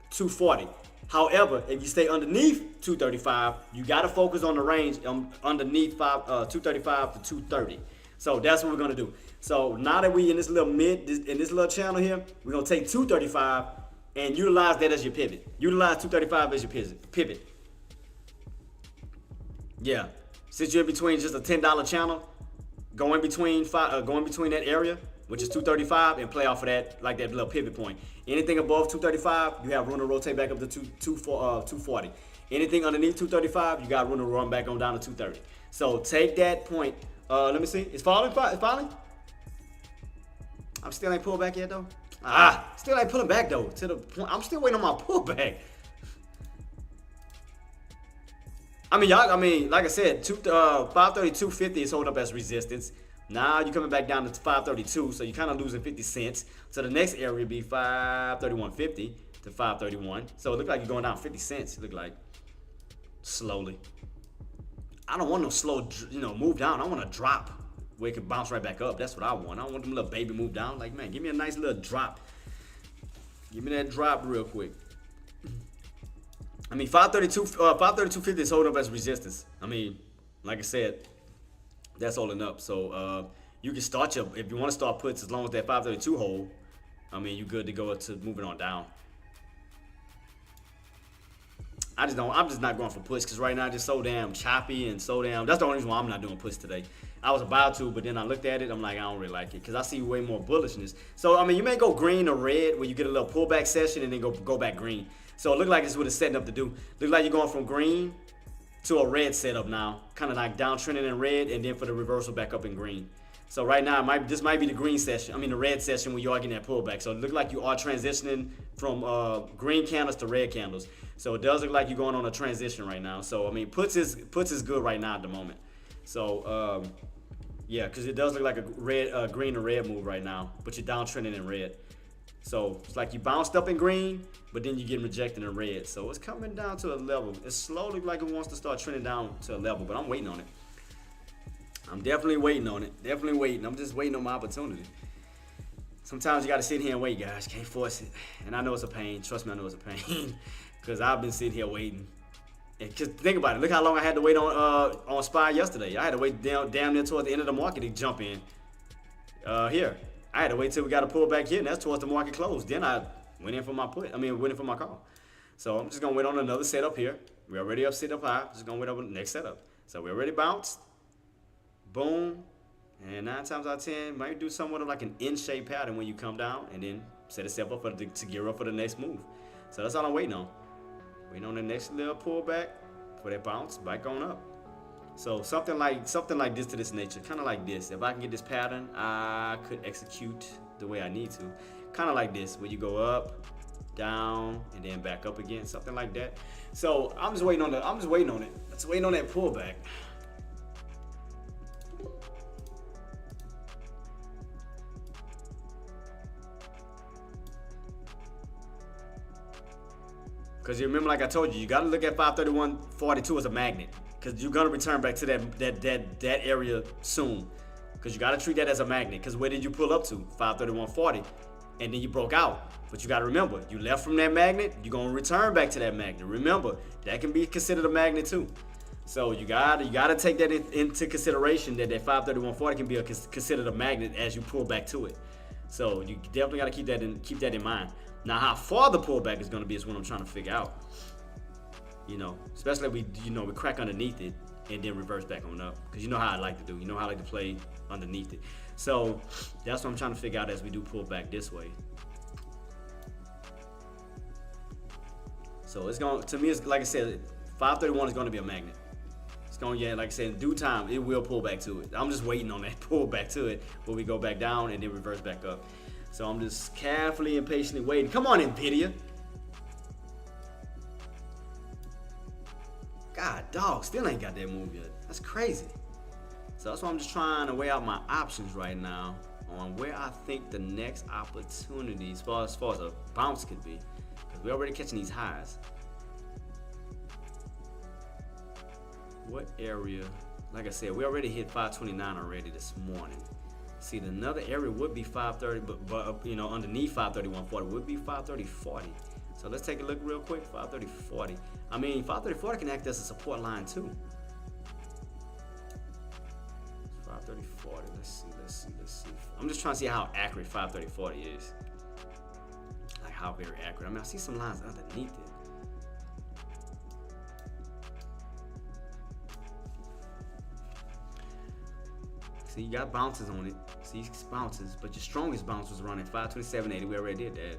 240. However, if you stay underneath 235, you gotta focus on the range underneath 235 to 230. So that's what we're gonna do. So now that we in this little channel here, we're gonna take 235 and utilize that as your pivot. Utilize 235 as your pivot. Yeah. Since you're in between just a $10 channel, go in between that area, which is 235, and play off of that like that little pivot point. Anything above 235, you have room to rotate back up to 240. Anything underneath 235, you got room to run back on down to 230. So take that point. Let me see. It's falling. It's falling. I'm still ain't pulled back yet though. Still ain't pulling back though. To the point, I'm still waiting on my pullback. Like I said, 530, 250 is holding up as resistance. Now you're coming back down to 532, so you're kind of losing 50 cents. So the next area would be 531.50 to 531. So it looks like you're going down 50 cents. It look like slowly. I don't want no slow, move down. I want a drop where it can bounce right back up. That's what I want. I don't want them little baby move down. Like, man, give me a nice little drop. Give me that drop real quick. 532.50 is holding up as resistance. Like I said, that's holding up. So you can start if you want to start puts as long as that 532 hold. You're good to go to moving on down. I just don't. I'm just not going for puts because right now it's just so damn choppy and so damn. That's the only reason why I'm not doing puts today. I was about to, but then I looked at it. I'm like, I don't really like it because I see way more bullishness. So I mean, you may go green or red where you get a little pullback session and then go back green. So it looked like this is what it's setting up to do. Look like you're going from green to a red setup now, kind of like downtrending in red, and then for the reversal back up in green. So right now, this might be the green session. I mean the red session where you are getting that pullback. So it looks like you are transitioning from green candles to red candles. So it does look like you're going on a transition right now. So I mean puts is good right now at the moment. So yeah, because it does look like a red, green to red move right now, but you're downtrending in red. So it's like you bounced up in green, but then you get rejected in red. So it's coming down to a level. It's slowly like it wants to start trending down to a level, but I'm waiting on it. I'm definitely waiting on it. Definitely waiting. I'm just waiting on my opportunity. Sometimes you got to sit here and wait, guys. Can't force it. And I know it's a pain. Trust me, I know it's a pain. Because I've been sitting here waiting. And just think about it. Look how long I had to wait on SPY yesterday. I had to wait damn near towards the end of the market to jump in. Here. I had to wait till we got a pullback here, and that's towards the market close. Then I went in for my put. Went in for my call. So I'm just going to wait on another setup here. We're already up, sit up high. Just going to wait on the next setup. So we already bounced. Boom. And 9 times out of 10, might do somewhat of like an in-shape pattern when you come down and then set itself up to gear up for the next move. So that's all I'm waiting on. Waiting on the next little pullback for that bounce back on up. So something like this to this nature, kind of like this. If I can get this pattern, I could execute the way I need to. Kind of like this, where you go up, down, and then back up again, something like that. So I'm just waiting on it. Just waiting on that pullback. Because you remember, like I told you got to look at 531.42 as a magnet. Because you're going to return back to that area soon. Because you got to treat that as a magnet. Because where did you pull up to? 531.40. And then you broke out. But you got to remember, you left from that magnet, you're going to return back to that magnet. Remember, that can be considered a magnet too. So you got to take that into consideration that 531.40 can be considered a magnet as you pull back to it. So you definitely got to keep that in mind. Now, how far the pullback is going to be is what I'm trying to figure out. Especially if we crack underneath it and then reverse back on up. Because you know how I like to do. You know how I like to play underneath it. So that's what I'm trying to figure out as we do pull back this way. So to me, it's like I said, 531 is going to be a magnet. It's going, like I said, in due time, it will pull back to it. I'm just waiting on that pull back to it where we go back down and then reverse back up. So I'm just carefully and patiently waiting. Come on, NVIDIA. God, dog, still ain't got that move yet. That's crazy. So that's why I'm just trying to weigh out my options right now on where I think the next opportunity, as far as a bounce could be. Because we're already catching these highs. What area? Like I said, we already hit 529 already this morning. See, another area would be 530, but underneath 531.40 would be 530.40. So let's take a look real quick. 530.40. I mean, 530.40 can act as a support line too. 530.40. Let's see. I'm just trying to see how accurate 530.40 is. Like how very accurate. I mean, I see some lines underneath it. See, you got bounces on it. See, bounces, but your strongest bounce was around at 527.80. We already did that.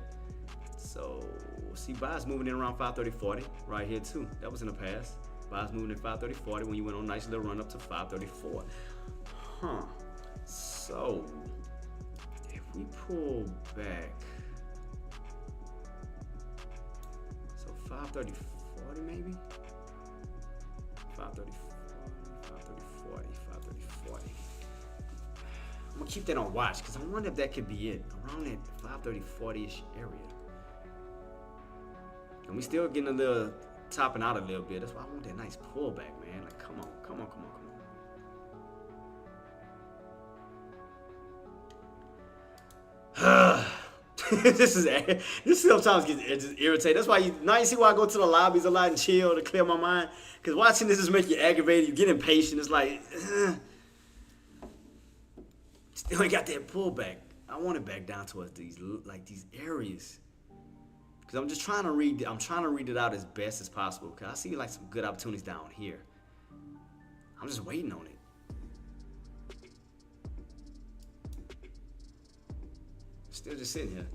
So, see, buys moving in around 530.40 right here too. That was in the past. Buys moving at 530.40 when you went on a nice little run up to 534. So, if we pull back, so 530.40 maybe? 530.40. I'm gonna keep that on watch because I wonder if that could be it around that 530.40-ish area. And we still getting a little topping out a little bit. That's why I want that nice pullback, man. Like, come on. This sometimes gets just irritated. That's why now you see why I go to the lobbies a lot and chill to clear my mind. Because watching this just make you aggravated. You get impatient. It's like, still ain't got that pullback. I want it back down towards these areas. Because I'm just trying to read. I'm trying to read it out as best as possible. Because I see like some good opportunities down here. I'm just waiting on it. Still just sitting here.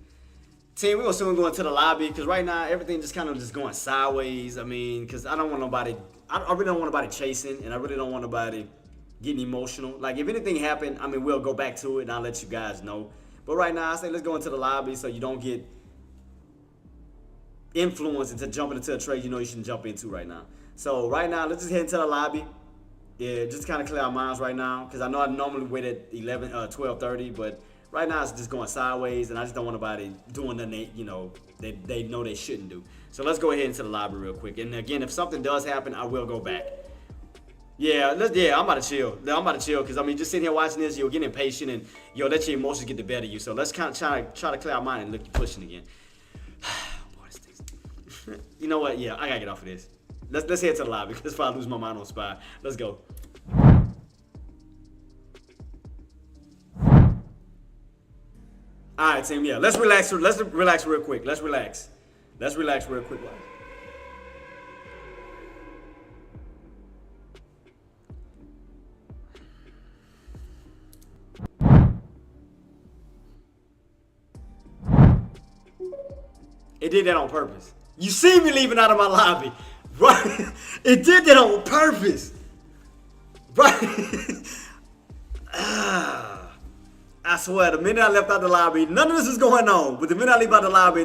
Team, we're gonna soon go into the lobby because right now everything just kind of just going sideways. I mean, because I don't want nobody. I really don't want nobody chasing, and I really don't want nobody getting emotional. Like if anything happened, I mean, we'll go back to it and I'll let you guys know. But right now, I say let's go into the lobby so you don't get influenced into jumping into a trade you know you shouldn't jump into right now. So right now, let's just head into the lobby. Yeah, just kind of clear our minds right now because I know I normally wait at 12:30, but right now it's just going sideways, and I just don't want nobody doing nothing they know they shouldn't do. So let's go ahead into the lobby real quick. And again, if something does happen, I will go back. Yeah, I'm about to chill. I'm about to chill because I mean, just sitting here watching this, you'll get impatient and you'll let your emotions get the better of you. So let's kind of try to clear our mind and look pushing again. Boy, this thing's... You know what? Yeah, I gotta get off of this. Let's head to the lobby because if I lose my mind on spy, let's go. All right, team. Yeah, let's relax. Let's relax real quick. Let's relax real quick. It did that on purpose. You see me leaving out of my lobby, right? It did that on purpose, right? I swear, the minute I left out the lobby, none of this was going on. But the minute I leave out the lobby,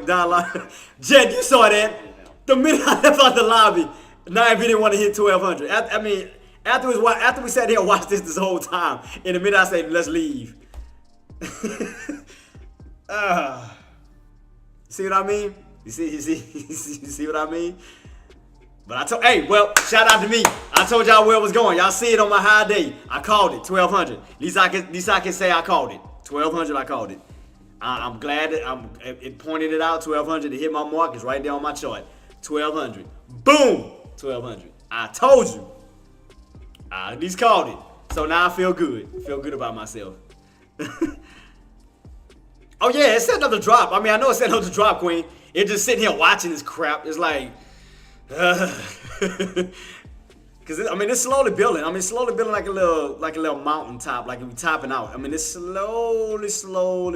Jed, you saw that. The minute I left out the lobby, now if he didn't want to hit 1200. I mean, after we sat here and watched this whole time, in the minute I said, let's leave. See what I mean? You see what I mean? But shout out to me. I told y'all where it was going. Y'all see it on my high day. I called it, 1200. At least I can say I called it. 1200, I called it. I'm glad that it pointed it out, 1200. It hit my mark. It's right there on my chart. 1200. Boom! 1200. I told you. I at least called it. So now I feel good. Feel good about myself. Oh yeah, it said another drop. I mean, I know it said another drop, Queen. It's just sitting here watching this crap. It's like, because it's slowly building. I mean, it's slowly building like a little mountaintop, like we topping out. I mean, it's slowly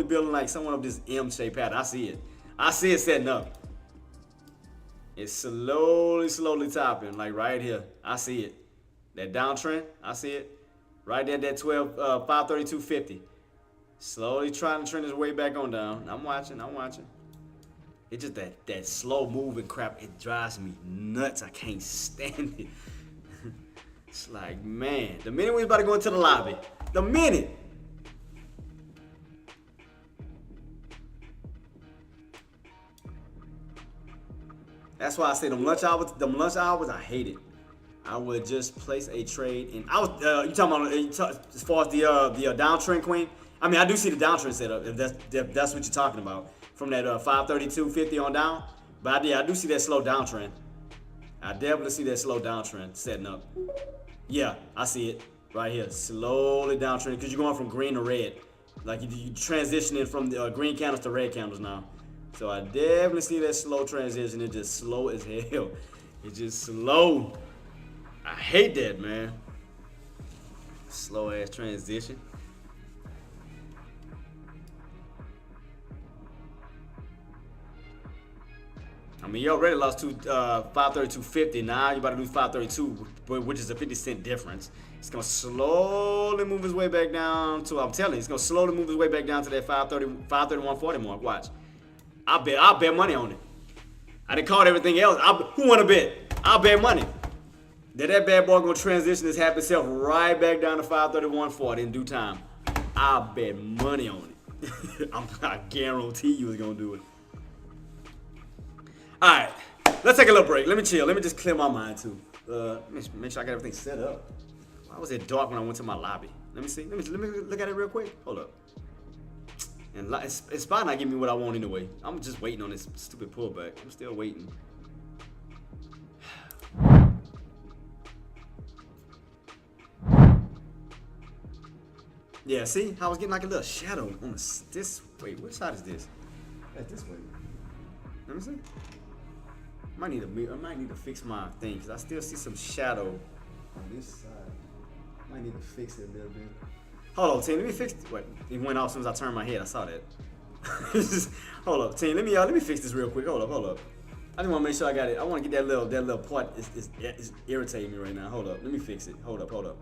building like somewhat of this M-shaped pattern. I see it setting up. It's slowly topping, like right here. I see it. That downtrend, I see it. Right there, that 532.50. Slowly trying to trend his way back on down. I'm watching. It's just that slow moving crap. It drives me nuts. I can't stand it. It's like, man, the minute we about to go into the lobby, the minute. That's why I say them lunch hours, I hate it. I would just place a trade in. You talking about as far as the downtrend, Queen? I mean, I do see the downtrend setup, if that's what you're talking about. From that 532.50 on down. But I do see that slow downtrend. I definitely see that slow downtrend setting up. Yeah, I see it right here. Slowly downtrend because you're going from green to red. Like you transitioning from the green candles to red candles now. So I definitely see that slow transition. It's just slow as hell. It's just slow. I hate that, man. Slow ass transition. I mean, you already lost 532.50. Now you're about to lose 532, which is a 50-cent difference. It's gonna slowly move his way back down to. I'm telling you, it's gonna slowly move his way back down to that 531.40 mark. Watch. I'll bet money on it. I didn't call everything else. Who wanna bet? I'll bet money. That bad boy gonna transition his happy self right back down to 531.40 in due time. I'll bet money on it. I guarantee you it's gonna do it. Alright, let's take a little break. Let me chill. Let me just clear my mind too. Let me make sure I got everything set up. Why was it dark when I went to my lobby? Let me see. Let me look at it real quick. Hold up. And it's probably not giving me what I want anyway. I'm just waiting on this stupid pullback. I'm still waiting. Yeah, see? I was getting like a little shadow on this. Wait, which side is this? That's this way. Let me see. I might need to fix my thing because I still see some shadow on this side. Might need to fix it a little bit. Hold on, team. Let me fix it. Wait, it went off as soon as I turned my head. I saw that. Hold up, team. Let me fix this real quick. Hold up. I just want to make sure I got it. I want to get that little part. It's irritating me right now. Hold up. Let me fix it. Hold up.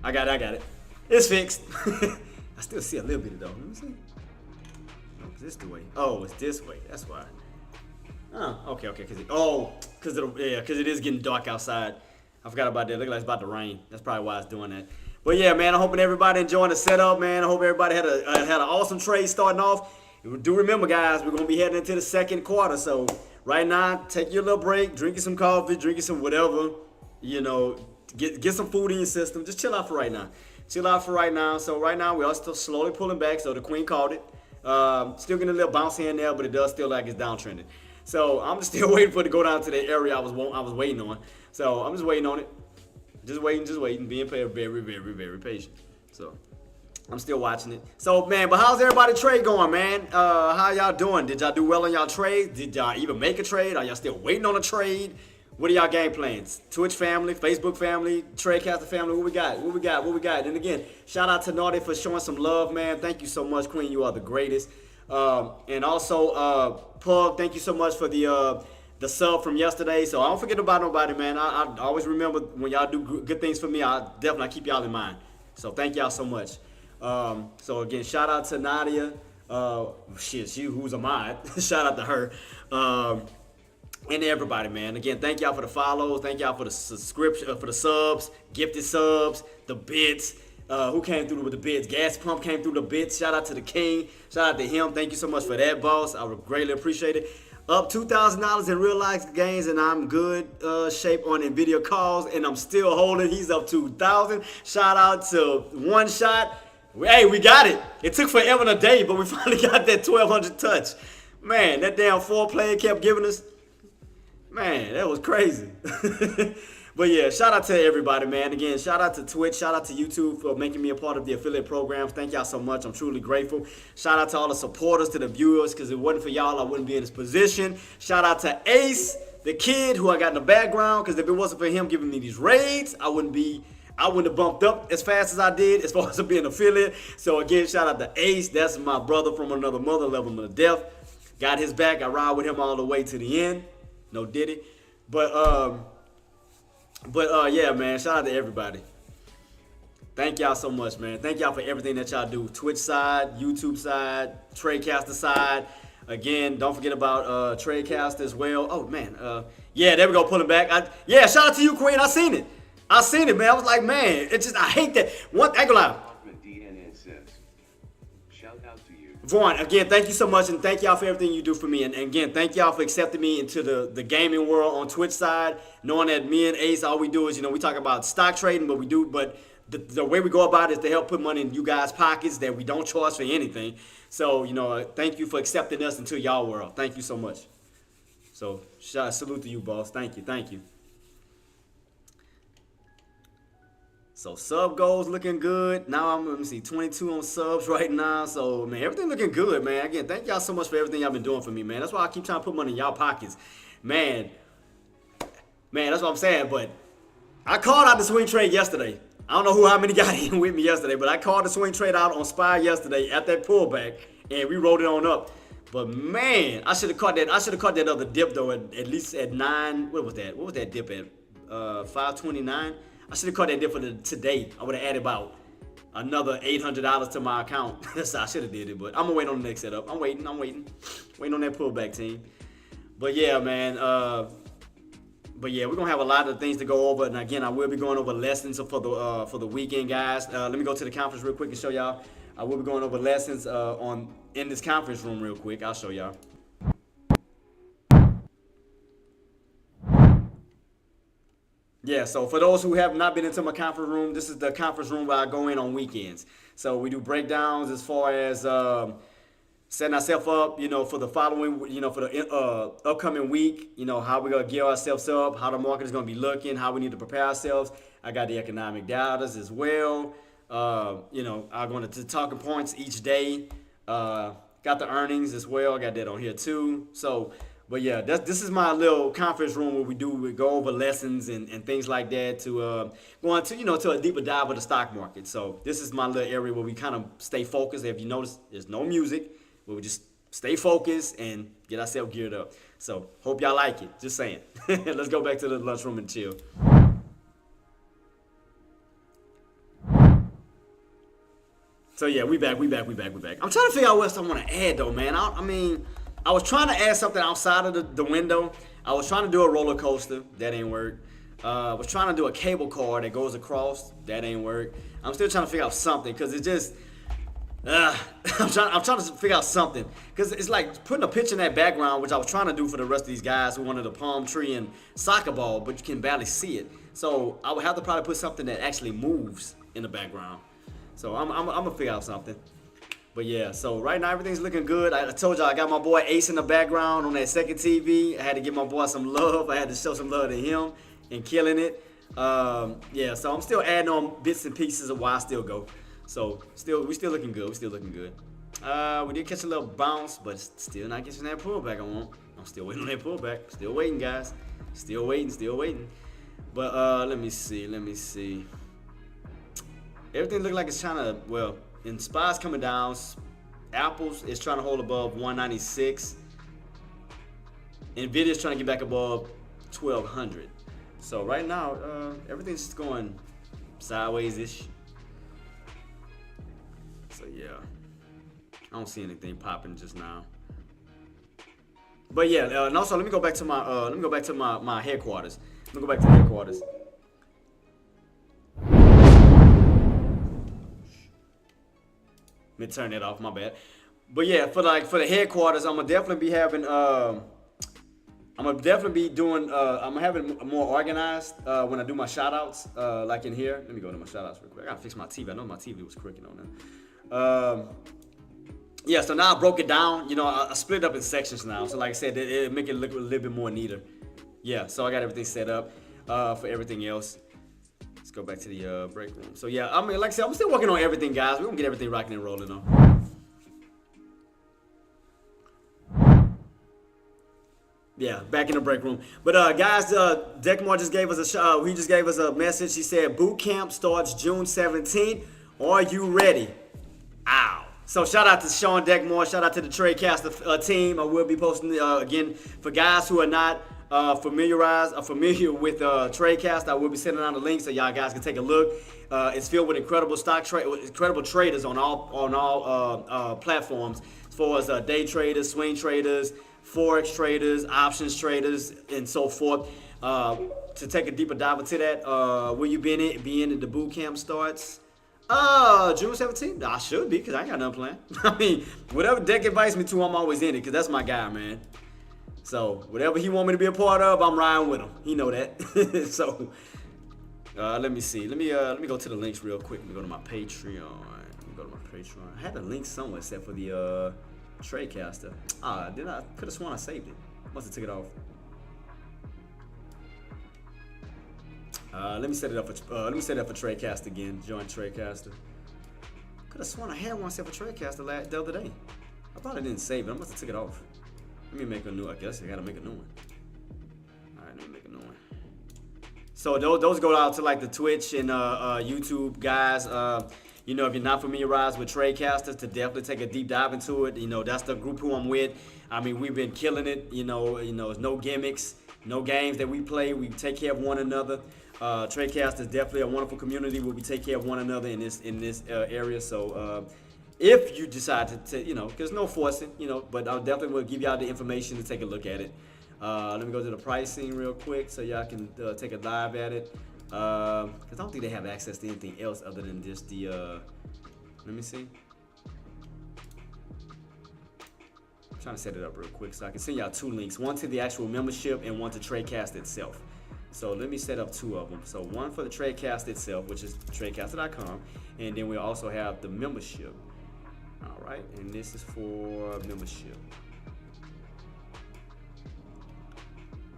I got it. It's fixed. I still see a little bit though. Let me see. Oh, is this the way? Oh, it's this way. That's why. Oh, okay. Because it is getting dark outside. I forgot about that. Look like it's about to rain. That's probably why it's doing that. But yeah, man, I'm hoping everybody enjoying the setup, man. I hope everybody had an awesome trade starting off. Do remember, guys, we're gonna be heading into the second quarter. So right now, take your little break, drinking some coffee, drinking some whatever, you know. Get some food in your system. Just chill out for right now. So right now we are still slowly pulling back. So the queen called it. Still getting a little bounce here and there, but it does feel like it's downtrending. So I'm still waiting for it to go down to the area I was waiting on. So I'm just waiting on it. Just waiting. Being very patient. So I'm still watching it. So man, but how's everybody trade going, man? How y'all doing? Did y'all do well on y'all trades? Did y'all even make a trade? Are y'all still waiting on a trade? What are y'all game plans? Twitch family, Facebook family, Tradecaster family, what we got? And again, shout out to Naughty for showing some love, man. Thank you so much, Queen. You are the greatest. And also, Pug, thank you so much for the sub from yesterday. So I don't forget about nobody, man. I always remember when y'all do good things for me, I definitely keep y'all in mind. So thank y'all so much. So again, shout out to Nadia. She who's a mod. Shout out to her. And everybody, man. Again, thank y'all for the follows. Thank y'all for the subscription, for the subs, gifted subs, the bits. Who came through with the bits? Gas Pump came through the bits. Shout out to the King. Shout out to him. Thank you so much for that, boss. I would greatly appreciate it. Up $2,000 in real life gains, and I'm good shape on NVIDIA calls, and I'm still holding. He's up $2,000. Shout out to One Shot. Hey, we got it. It took forever and a day, but we finally got that 1,200 touch. Man, that damn 4-player kept giving us. Man, that was crazy. But yeah, shout out to everybody, man. Again, shout out to Twitch, shout out to YouTube for making me a part of the affiliate programs. Thank y'all so much. I'm truly grateful. Shout out to all the supporters, to the viewers, because if it wasn't for y'all, I wouldn't be in this position. Shout out to Ace, the kid who I got in the background, because if it wasn't for him giving me these raids, I wouldn't have bumped up as fast as I did as far as being an affiliate. So again, shout out to Ace. That's my brother from another mother, level him to death. Got his back. I ride with him all the way to the end. No Diddy. But yeah, man, shout out to everybody. Thank y'all so much, man. Thank y'all for everything that y'all do. Twitch side, YouTube side, Tradecaster side. Again, don't forget about Tradecaster as well. Oh, man. Yeah, there we go, pulling back. Shout out to you, Queen. I seen it, man. I was like, man, I hate that. One, I ain't gonna lie. Vaughn, again, thank you so much, and thank y'all for everything you do for me. And again, thank y'all for accepting me into the gaming world on Twitch side, knowing that me and Ace, all we do is, we talk about stock trading, but the way we go about it is to help put money in you guys' pockets that we don't charge for anything. So, thank you for accepting us into y'all world. Thank you so much. So, salute to you, boss. Thank you. So sub goals looking good. Now I'm, let me see, 22 on subs right now. So, man, everything looking good, man. Again, thank y'all so much for everything y'all been doing for me, man. That's why I keep trying to put money in y'all pockets. Man, that's what I'm saying. But I called out the swing trade yesterday. I don't know how many got in with me yesterday, but I called the swing trade out on SPY yesterday at that pullback, and we rolled it on up. But, man, I should have caught that. I should have caught that other dip, though, at least at 9. What was that? What was that dip at? 529? I should have caught that dip for today. I would have added about another $800 to my account. So I should have did it, but I'm gonna wait on the next setup. I'm waiting on that pullback, team. But yeah, man. But yeah, we're gonna have a lot of things to go over, and again, I will be going over lessons for the weekend, guys. Let me go to the conference real quick and show y'all. I will be going over lessons in this conference room real quick. I'll show y'all. Yeah, so for those who have not been into my conference room, this is the conference room where I go in on weekends. So we do breakdowns as far as setting ourselves up, for the following, for the upcoming week, how we're going to gear ourselves up, how the market is going to be looking, how we need to prepare ourselves. I got the economic data as well. I'm going to talking points each day. Got the earnings as well. I got that on here too. So, but yeah, this is my little conference room where we go over lessons and things like that to go into, to a deeper dive of the stock market. So this is my little area where we kind of stay focused. If you notice, there's no music. Where we just stay focused and get ourselves geared up. So hope y'all like it. Just saying. Let's go back to the lunchroom and chill. So yeah, we back. I'm trying to figure out what else I want to add though, man. I was trying to add something outside of the window. I was trying to do a roller coaster. That ain't work. I was trying to do a cable car that goes across. That ain't work. I'm still trying to figure out something because it just... I'm trying to figure out something because it's like putting a picture in that background, which I was trying to do for the rest of these guys who wanted a palm tree and soccer ball, but you can barely see it. So I would have to probably put something that actually moves in the background. So I'm gonna figure out something. But yeah, so right now everything's looking good. I told y'all I got my boy Ace in the background on that second TV. I had to give my boy some love. I had to show some love to him and killing it. Yeah, so I'm still adding on bits and pieces of why I still go. So we still looking good. We did catch a little bounce, but still not catching that pullback I want. I'm still waiting on that pullback. Still waiting, guys. Still waiting. But let me see. Everything look like it's trying to, well, in SPY's coming down. Apple's is trying to hold above 196. Nvidia's trying to get back above 1200. So right now, everything's just going sideways-ish. So yeah, I don't see anything popping just now. But yeah, and also let me go back to my headquarters. Let me go back to the headquarters. Let me turn that off. My bad. But yeah, for the headquarters, I'm gonna definitely be having I'm gonna have it more organized when I do my shoutouts, like in here. Let me go to my shoutouts real quick. I gotta fix my TV. I know my TV was crooked on there. Yeah, so now I broke it down. I split it up in sections now. So like I said, it make it look a little bit more neater. Yeah, so I got everything set up for everything else. Let's go back to the break room. So yeah, like I said, I'm still working on everything, guys. We're gonna get everything rocking and rolling though. Yeah, back in the break room. But guys, Deckmore just gave us he just gave us a message. He said boot camp starts June 17th. Are you ready? Ow. So shout out to Sean Deckmore. Shout out to the Tradecaster team. I will be posting again for guys who are not familiar with Tradecaster. I will be sending out a link so y'all guys can take a look. It's filled with incredible traders on all platforms, as far as day traders, swing traders, forex traders, options traders, and so forth. To take a deeper dive into that, will you be in it? The boot camp starts June 17th. I should be, because I ain't got nothing planned. I mean, whatever Deck invites me to, I'm always in it, because that's my guy, man. So whatever he want me to be a part of, I'm riding with him. He know that. So let me see. Let me go to the links real quick. Let me go to my Patreon. I had the link somewhere except for the Tradecaster. I could have sworn I saved it. Must have took it off. Let me set it up for Tradecaster again. Join Tradecaster. Could have sworn I had one set for Tradecaster the other day. I thought I didn't save it. I must have took it off. Let me make a new. I guess I gotta make a new one. All right, let me make a new one. So those go out to like the Twitch and YouTube guys. If you're not familiarized with Tradecasters, to definitely take a deep dive into it. That's the group who I'm with. I mean, we've been killing it. There's no gimmicks, no games that we play. We take care of one another. Tradecasters is definitely a wonderful community where we take care of one another in this area. So if you decide to there's no forcing, but I definitely will give y'all the information to take a look at it. Let me go to the pricing real quick so y'all can take a dive at it. Because I don't think they have access to anything else other than just the, let me see. I'm trying to set it up real quick so I can send y'all two links. One to the actual membership and one to Tradecast itself. So let me set up 2 of them. So one for the Tradecast itself, which is tradecaster.com, and then we also have the membership. All right, and this is for membership.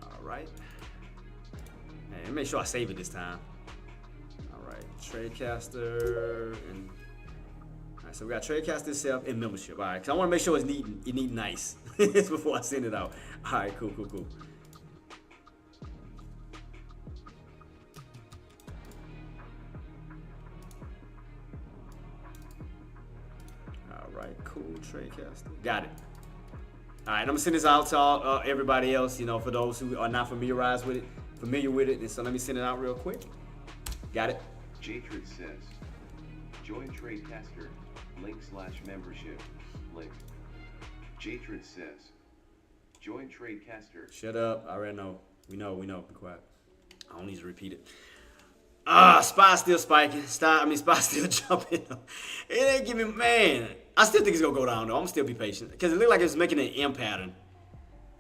All right, and make sure I save it this time. All right, Tradecaster, and all right, so we got Tradecaster itself and membership. All right, because I want to make sure it's neat nice before I send it out. All right, cool. Cool, Tradecaster. Got it. All right, I'm gonna send this out to all, everybody else. You know, for those who are not familiar with it. And so let me send it out real quick. Got it. Jatrid says, join Tradecaster, link/membership, link. Jatrid says, join Tradecaster. Shut up. I already know. We know. Be quiet. I don't need to repeat it. Spy still spiking. Spy still jumping. It ain't giving, man. I still think it's gonna go down though. I'm still be patient because it looked like it's making an M pattern.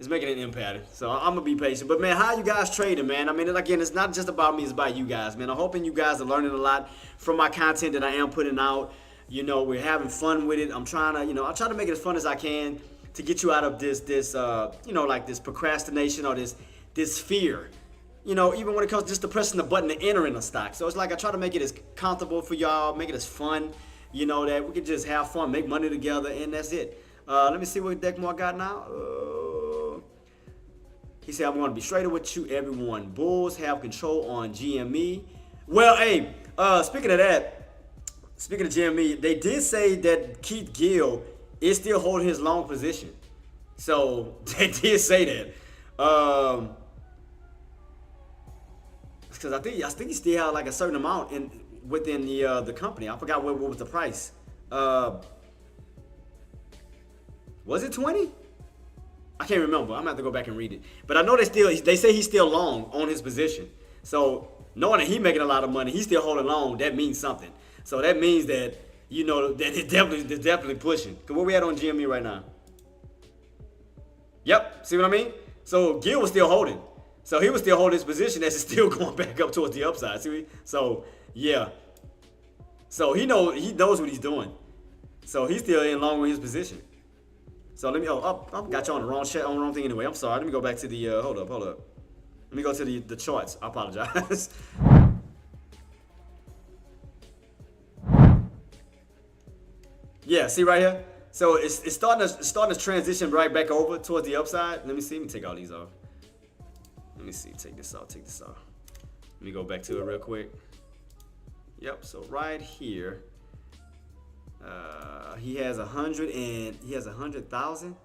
So I'm gonna be patient. But man, how you guys trading, man? I mean, again, it's not just about me. It's about you guys, man. I'm hoping you guys are learning a lot from my content that I am putting out. You know, we're having fun with it. I'm trying to, I try to make it as fun as I can to get you out of this like this procrastination or this fear. You know, even when it comes to just to pressing the button to enter in a stock. So it's like I try to make it as comfortable for y'all, make it as fun, that we can just have fun, make money together, and that's it. Let me see what Deckmore got now. He said, I'm going to be straighter with you, everyone. Bulls have control on GME. Well, hey, speaking of GME, they did say that Keith Gill is still holding his long position. So they did say that. Because I think he still had like a certain amount within the company. I forgot what was the price. Was it 20? I can't remember. I'm gonna have to go back and read it. But I know they say he's still long on his position. So knowing that he's making a lot of money, he's still holding long. That means something. So that means that that it's definitely pushing. Cause where we at on GME right now? Yep. See what I mean? So Gil was still holding. So he was still holding his position as it's still going back up towards the upside. See? So yeah. So he knows what he's doing. So he's still in long with his position. So let me I got you on the wrong thing anyway. I'm sorry. Let me go back to the hold up. Let me go to the charts. I apologize. Yeah, see right here? So it's starting to transition right back over towards the upside. Let me see. Let me take all these off. Let me see. Take this off. Let me go back to it real quick. Yep. So right here, he has 100,000.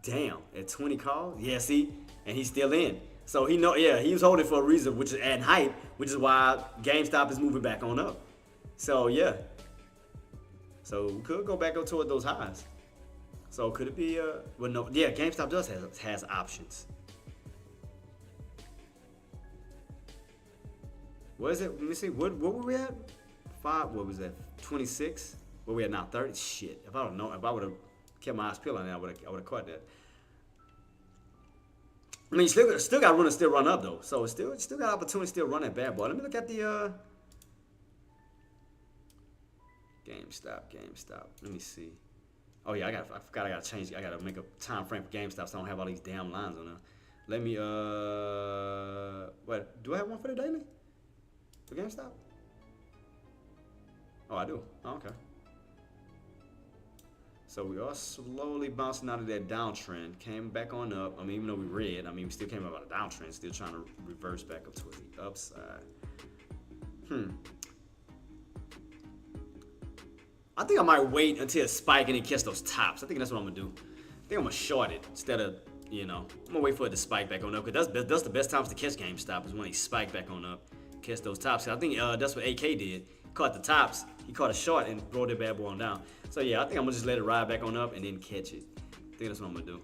Damn, at 20 calls. Yeah. See, and he's still in. So he was holding for a reason, which is adding hype, which is why GameStop is moving back on up. So yeah. So we could go back up toward those highs. So could it be well no, yeah, GameStop does has options. What is it? Let me see. What were we at? 5. What was that? 26. Where we at now? 30. Shit. If I would have kept my eyes peeled on that, I would have caught that. I mean, still got room to still run up though. So it's still got opportunity to still run that bad boy. Let me look at the GameStop. Let me see. Oh yeah, I gotta change. I gotta make a time frame for GameStop so I don't have all these damn lines on there. Let me what? Do I have one for the daily? For GameStop? Oh, I do. Oh, okay. So we are slowly bouncing out of that downtrend. Came back on up. I mean, even though we red, I mean, we still came out of a downtrend. Still trying to reverse back up towards the upside. I think I might wait until it spike and then catch those tops. I think that's what I'm gonna do. I think I'm gonna short it instead of, I'm gonna wait for it to spike back on up because that's the best times to catch GameStop is when they spike back on up. Catch those tops. I think that's what AK did. Caught the tops. He caught a short and rolled that bad boy on down. So yeah, I think I'm gonna just let it ride back on up and then catch it. I think that's what I'm gonna do.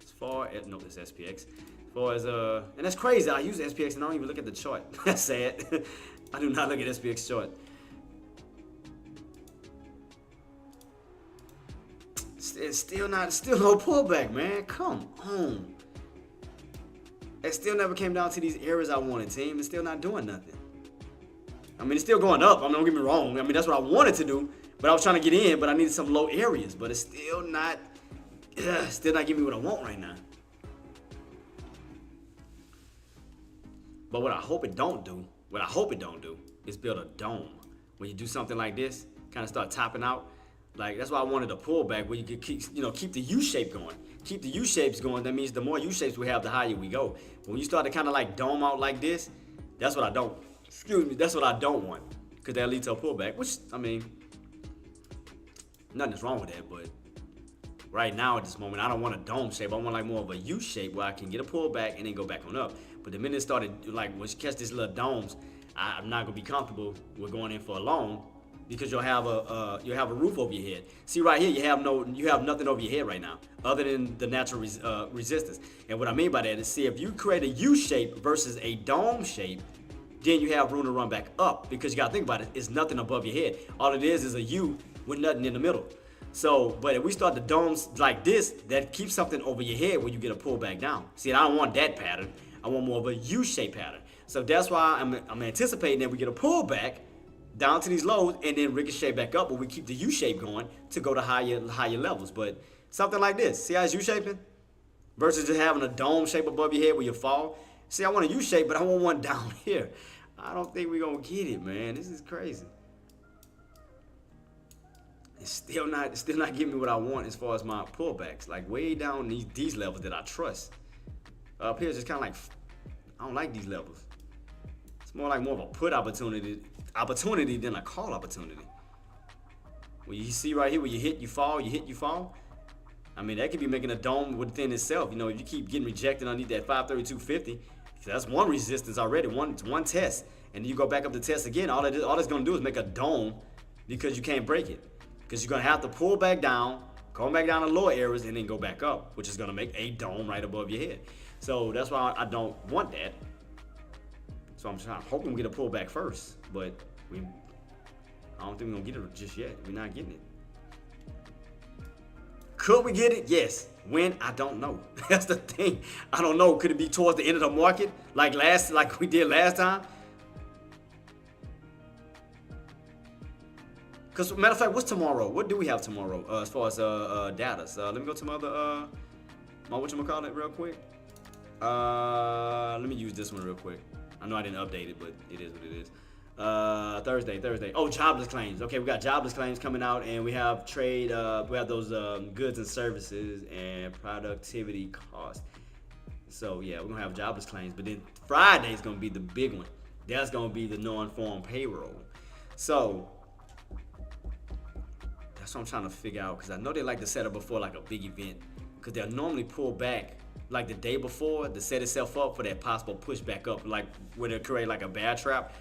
As far as no, it's SPX. As far as and that's crazy. I use SPX and I don't even look at the chart. That's sad. I do not look at SPX chart. It's still no pullback, man. Come on. It still never came down to these areas I wanted, team. It's still not doing nothing. I mean, it's still going up. I mean, don't get me wrong. I mean, that's what I wanted to do. But I was trying to get in, but I needed some low areas. But it's still not giving me what I want right now. But what I hope it don't do, is build a dome. When you do something like this, kind of start topping out. Like, that's why I wanted a pullback where you could keep the U shape going. Keep the U shapes going. That means the more U shapes we have, the higher we go. But when you start to kind of like dome out like this, that's what I don't want. Because that leads to a pullback, which, I mean, nothing's wrong with that. But right now at this moment, I don't want a dome shape. I want like more of a U shape where I can get a pullback and then go back on up. But the minute it started, like, once you catch these little domes, I'm not gonna be comfortable with going in for a long, because you'll have a roof over your head. See right here, you have nothing over your head right now, other than the natural resistance. And what I mean by that is, see, if you create a U shape versus a dome shape, then you have room to run back up, because you gotta think about it. It's nothing above your head. All it is a U with nothing in the middle. So, but if we start the domes like this, that keeps something over your head when you get a pullback down. See, I don't want that pattern. I want more of a U-shaped pattern. So that's why I'm anticipating that we get a pullback down to these lows and then ricochet back up, but we keep the U-shape going to go to higher levels. But something like this, see how it's U-shaping? Versus just having a dome shape above your head where you fall. See, I want a U-shape, but I want one down here. I don't think we're gonna get it, man. This is crazy. It's still not giving me what I want as far as my pullbacks. Like way down these levels that I trust. Up here, it's just kind of like, I don't like these levels. It's more of a put opportunity than a call opportunity. When you see right here where you hit, you fall, you hit, you fall. I mean, that could be making a dome within itself. You know, if you keep getting rejected underneath that 532.50, that's one resistance already, one test. And then you go back up the test again. All it's gonna do is make a dome, because you can't break it. Because you're gonna have to pull back down, come back down to lower areas, and then go back up, which is gonna make a dome right above your head. So that's why I don't want that. So I'm hoping we get a pullback first, but I don't think we're gonna get it just yet. We're not getting it. Could we get it? Yes. When? I don't know. That's the thing. I don't know. Could it be towards the end of the market, like we did last time? Because, matter of fact, what's tomorrow? What do we have tomorrow as far as data? So let me go to my other, my whatchamacallit real quick. Let me use this one real quick. I know I didn't update it, but it is what it is. Thursday. Oh, jobless claims. Okay, we got jobless claims coming out, and we have trade. We have those goods and services and productivity costs. So yeah, we're gonna have jobless claims, but then Friday is gonna be the big one. That's gonna be the non-farm payroll. So that's what I'm trying to figure out, because I know they like to set up before like a big event, because they'll normally pull back like the day before to set itself up for that possible pushback up, like where they'll create like a bear trap.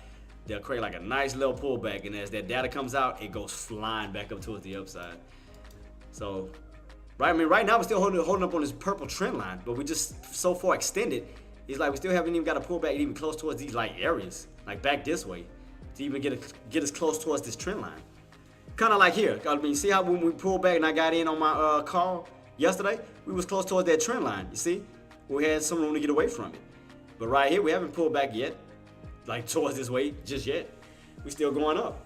They'll create like a nice little pullback, and as that data comes out, it goes flying back up towards the upside. So, right now we're still holding up on this purple trend line, but we just so far extended. It's like we still haven't even got a pullback even close towards these like areas, like back this way, to even get us close towards this trend line. Kind of like here. I mean, see how when we pulled back and I got in on my call yesterday, we was close towards that trend line. You see, we had some room to get away from it. But right here, we haven't pulled back yet, like towards this way just yet. We still going up.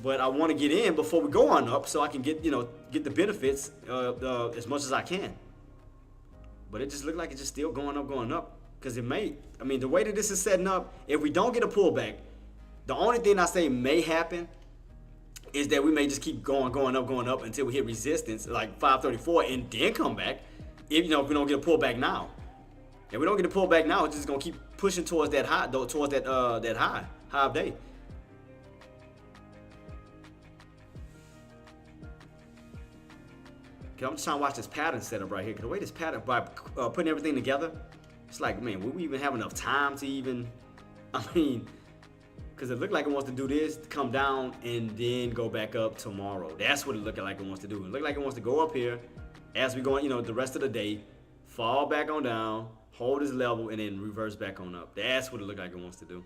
But I want to get in before we go on up, so I can get the benefits as much as I can. But it just looked like it's just still going up, because it may. I mean, the way that this is setting up, if we don't get a pullback, the only thing I say may happen is that we may just keep going up until we hit resistance, like 534, and then come back. If we don't get a pullback now. If we don't get a pullback now, it's just gonna keep pushing towards that high, that high of day. Okay, I'm just trying to watch this pattern set up right here. Cause the way this pattern, by putting everything together, it's like, man, will we even have enough time to even? I mean. Because it looked like it wants to do this, come down, and then go back up tomorrow. That's what it looked like it wants to do. It looked like it wants to go up here as we go, the rest of the day, fall back on down, hold this level, and then reverse back on up. That's what it looked like it wants to do.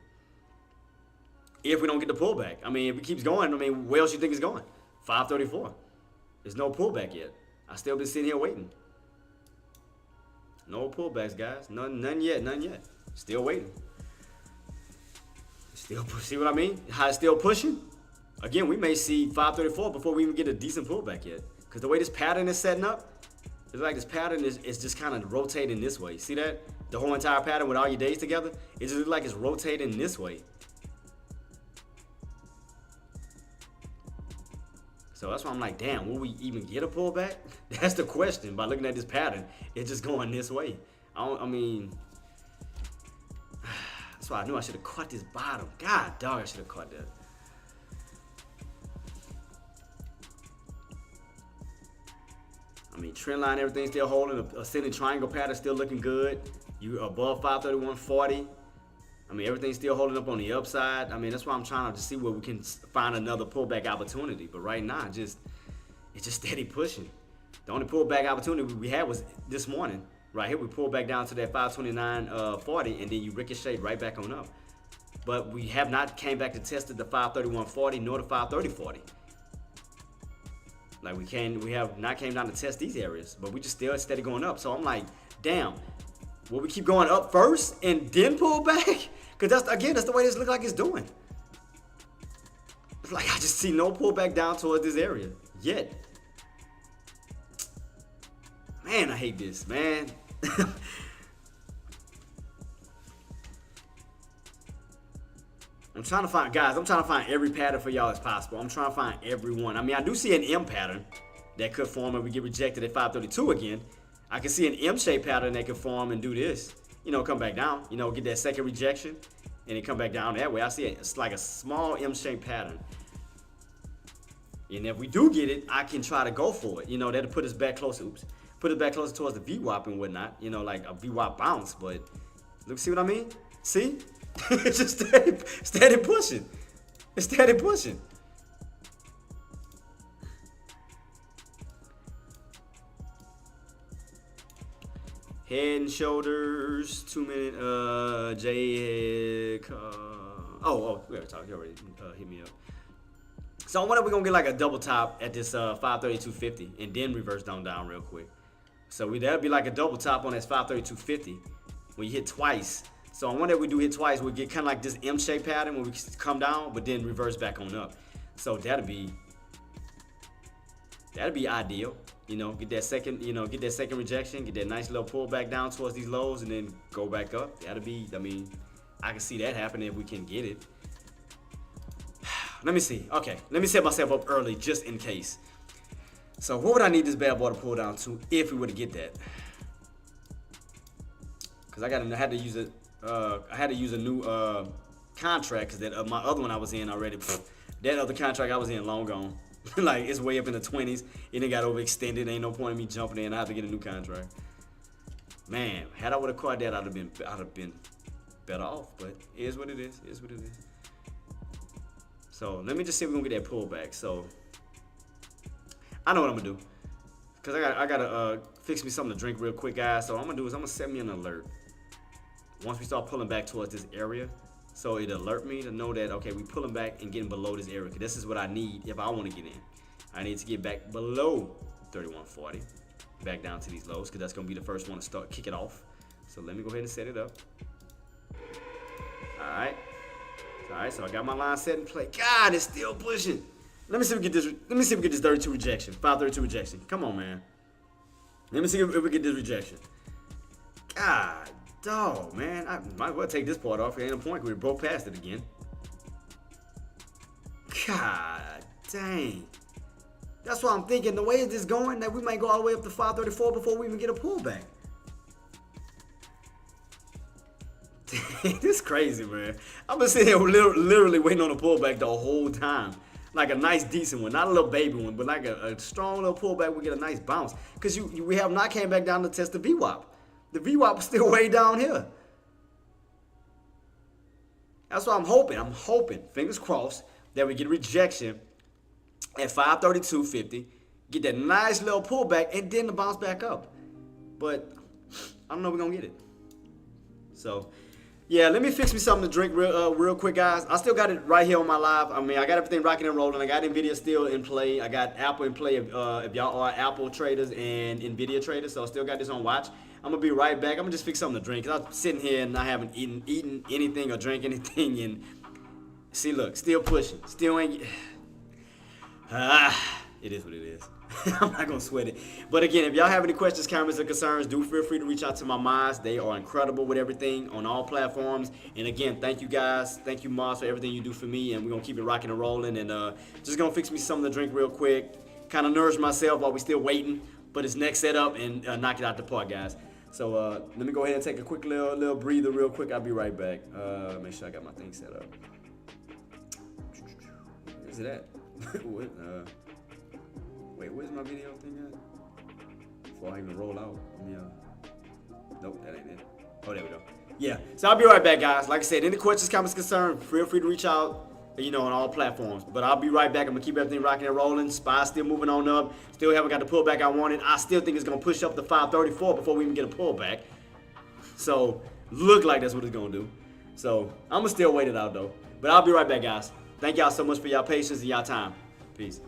If we don't get the pullback. I mean, if it keeps going, where else you think it's going? 534. There's no pullback yet. I still been sitting here waiting. No pullbacks, guys. None yet. None yet. Still waiting. Still, see what I mean? How it's still pushing? Again, we may see 534 before we even get a decent pullback yet. Because the way this pattern is setting up, it's like this pattern is just kind of rotating this way. See that? The whole entire pattern with all your days together, it just looks like it's rotating this way. So that's why I'm like, damn, will we even get a pullback? That's the question. By looking at this pattern, it's just going this way. I mean, that's why I knew I should have caught this bottom. God, dog, I should have caught that. I mean, trend line, everything still holding. Ascending triangle pattern still looking good. You above 531.40. I mean, everything's still holding up on the upside. I mean, that's why I'm trying to see where we can find another pullback opportunity. But right now, it's just steady pushing. The only pullback opportunity we had was this morning. Right here, we pulled back down to that 529.40, and then you ricochet right back on up. But we have not came back to test the 531.40 nor the 530.40. Like we have not came down to test these areas, but we just still steady going up. So I'm like, damn, will we keep going up first and then pull back? Because that's the way this look like it's doing. It's like I just see no pullback down towards this area yet. Man, I hate this, man. I'm trying to find, guys, I'm trying to find every pattern for y'all as possible. I'm trying to find every one. I mean, I do see an M pattern that could form if we get rejected at 532 again. I can see an M-shaped pattern that could form and do this. You know, come back down. You know, get that second rejection and then come back down that way. I see it. It's like a small M-shaped pattern. And if we do get it, I can try to go for it. You know, that'll put us back closer. Oops. Put it back closer towards the VWAP and whatnot. You know, like a VWAP bounce. But look, see what I mean? See? It's just steady pushing. It's steady pushing. Head and shoulders, 2 minute, J head. We already talked. You already hit me up. So I wonder if we're gonna get like a double top at this 532.50 and then reverse down real quick. So that'd be like a double top on this 532.50 when you hit twice. So I wonder if we do hit twice, we'll get kind of like this M-shaped pattern where we come down, but then reverse back on up. So that'd be ideal. You know, get that second rejection, get that nice little pullback down towards these lows, and then go back up. That'd be, I mean, I can see that happening if we can get it. Let me see. Okay, let me set myself up early just in case. So what would I need this bad boy to pull down to if we were to get that? Because I had to use it. I had to use a new contract because that my other one I was in already. That other contract I was in long gone. Like it's way up in the 20s. It done got overextended. Ain't no point in me jumping in. I have to get a new contract. Man, had I would have caught that, I'd have been better off. But it is what it is. It is what it is. So let me just see if we can get that pullback. So I know what I'm gonna do. Cause I gotta fix me something to drink real quick, guys. So what I'm gonna do is I'm gonna set me an alert. Once we start pulling back towards this area, so it alert me to know that, okay, we pulling back and getting below this area. Cause this is what I need if I want to get in. I need to get back below 31.40, back down to these lows, cause that's gonna be the first one to start kick it off. So let me go ahead and set it up. All right, so I got my line set in play. God, it's still pushing. Let me see if we get this. Let me see if we get this 32 rejection, 532 rejection. Come on, man. Let me see if we get this rejection. God. Dog, man, I might as well take this part off. It ain't no point. We broke past it again. God dang. That's why I'm thinking the way this is going, that we might go all the way up to 534 before we even get a pullback. This is crazy, man. I've been sitting here literally waiting on a pullback the whole time. Like a nice, decent one. Not a little baby one, but like a strong little pullback. We get a nice bounce. Because we have not came back down to test the VWAP. The VWAP is still way down here. That's what I'm hoping. I'm hoping, fingers crossed, that we get a rejection at 532.50, get that nice little pullback, and then the bounce back up. But I don't know if we're going to get it. So, yeah, let me fix me something to drink real quick, guys. I still got it right here on my live. I mean, I got everything rocking and rolling. I got NVIDIA still in play. I got Apple in play if y'all are Apple traders and NVIDIA traders. So I still got this on watch. I'm gonna be right back. I'm gonna just fix something to drink. Cause I'm sitting here and I haven't eaten anything or drank anything. And see, look, still pushing, still ain't. It is what it is. I'm not gonna sweat it. But again, if y'all have any questions, comments, or concerns, do feel free to reach out to my mods. They are incredible with everything on all platforms. And again, thank you guys. Thank you, mods, for everything you do for me. And we're gonna keep it rocking and rolling. And just gonna fix me something to drink real quick. Kind of nourish myself while we still waiting for this next setup and knock it out the park, guys. So let me go ahead and take a quick little breather real quick. I'll be right back. Make sure I got my thing set up. Where's it at? Wait, where's my video thing at? Before I even roll out. Yeah. Nope, that ain't it. Oh, there we go. Yeah. So I'll be right back, guys. Like I said, any questions, comments, concerns, feel free to reach out, you know, on all platforms. But I'll be right back. I'm gonna keep everything rocking and rolling. Spy still moving on up. Still haven't got the pullback I wanted. I still think it's gonna push up to 534 before we even get a pullback. So look like that's what it's gonna do. So I'm gonna still wait it out though. But I'll be right back, guys. Thank y'all so much for y'all patience and y'all time. Peace.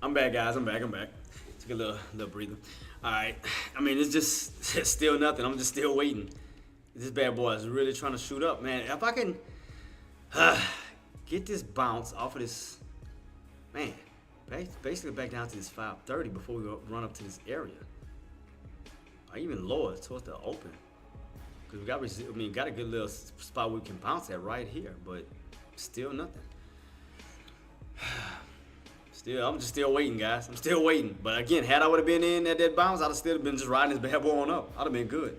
I'm back, guys. I'm back. Took a little breather. All right. I mean, it's just it's still nothing. I'm just still waiting. This bad boy is really trying to shoot up, man. If I can get this bounce off of this, man, basically back down to this 530 before we run up to this area. Or even lower towards the open. Because we got a good little spot we can bounce at right here, but still nothing. I'm just still waiting, guys. I'm still waiting. But again, had I would have been in at that bounce, I'd have still been just riding this bad boy on up. I'd have been good.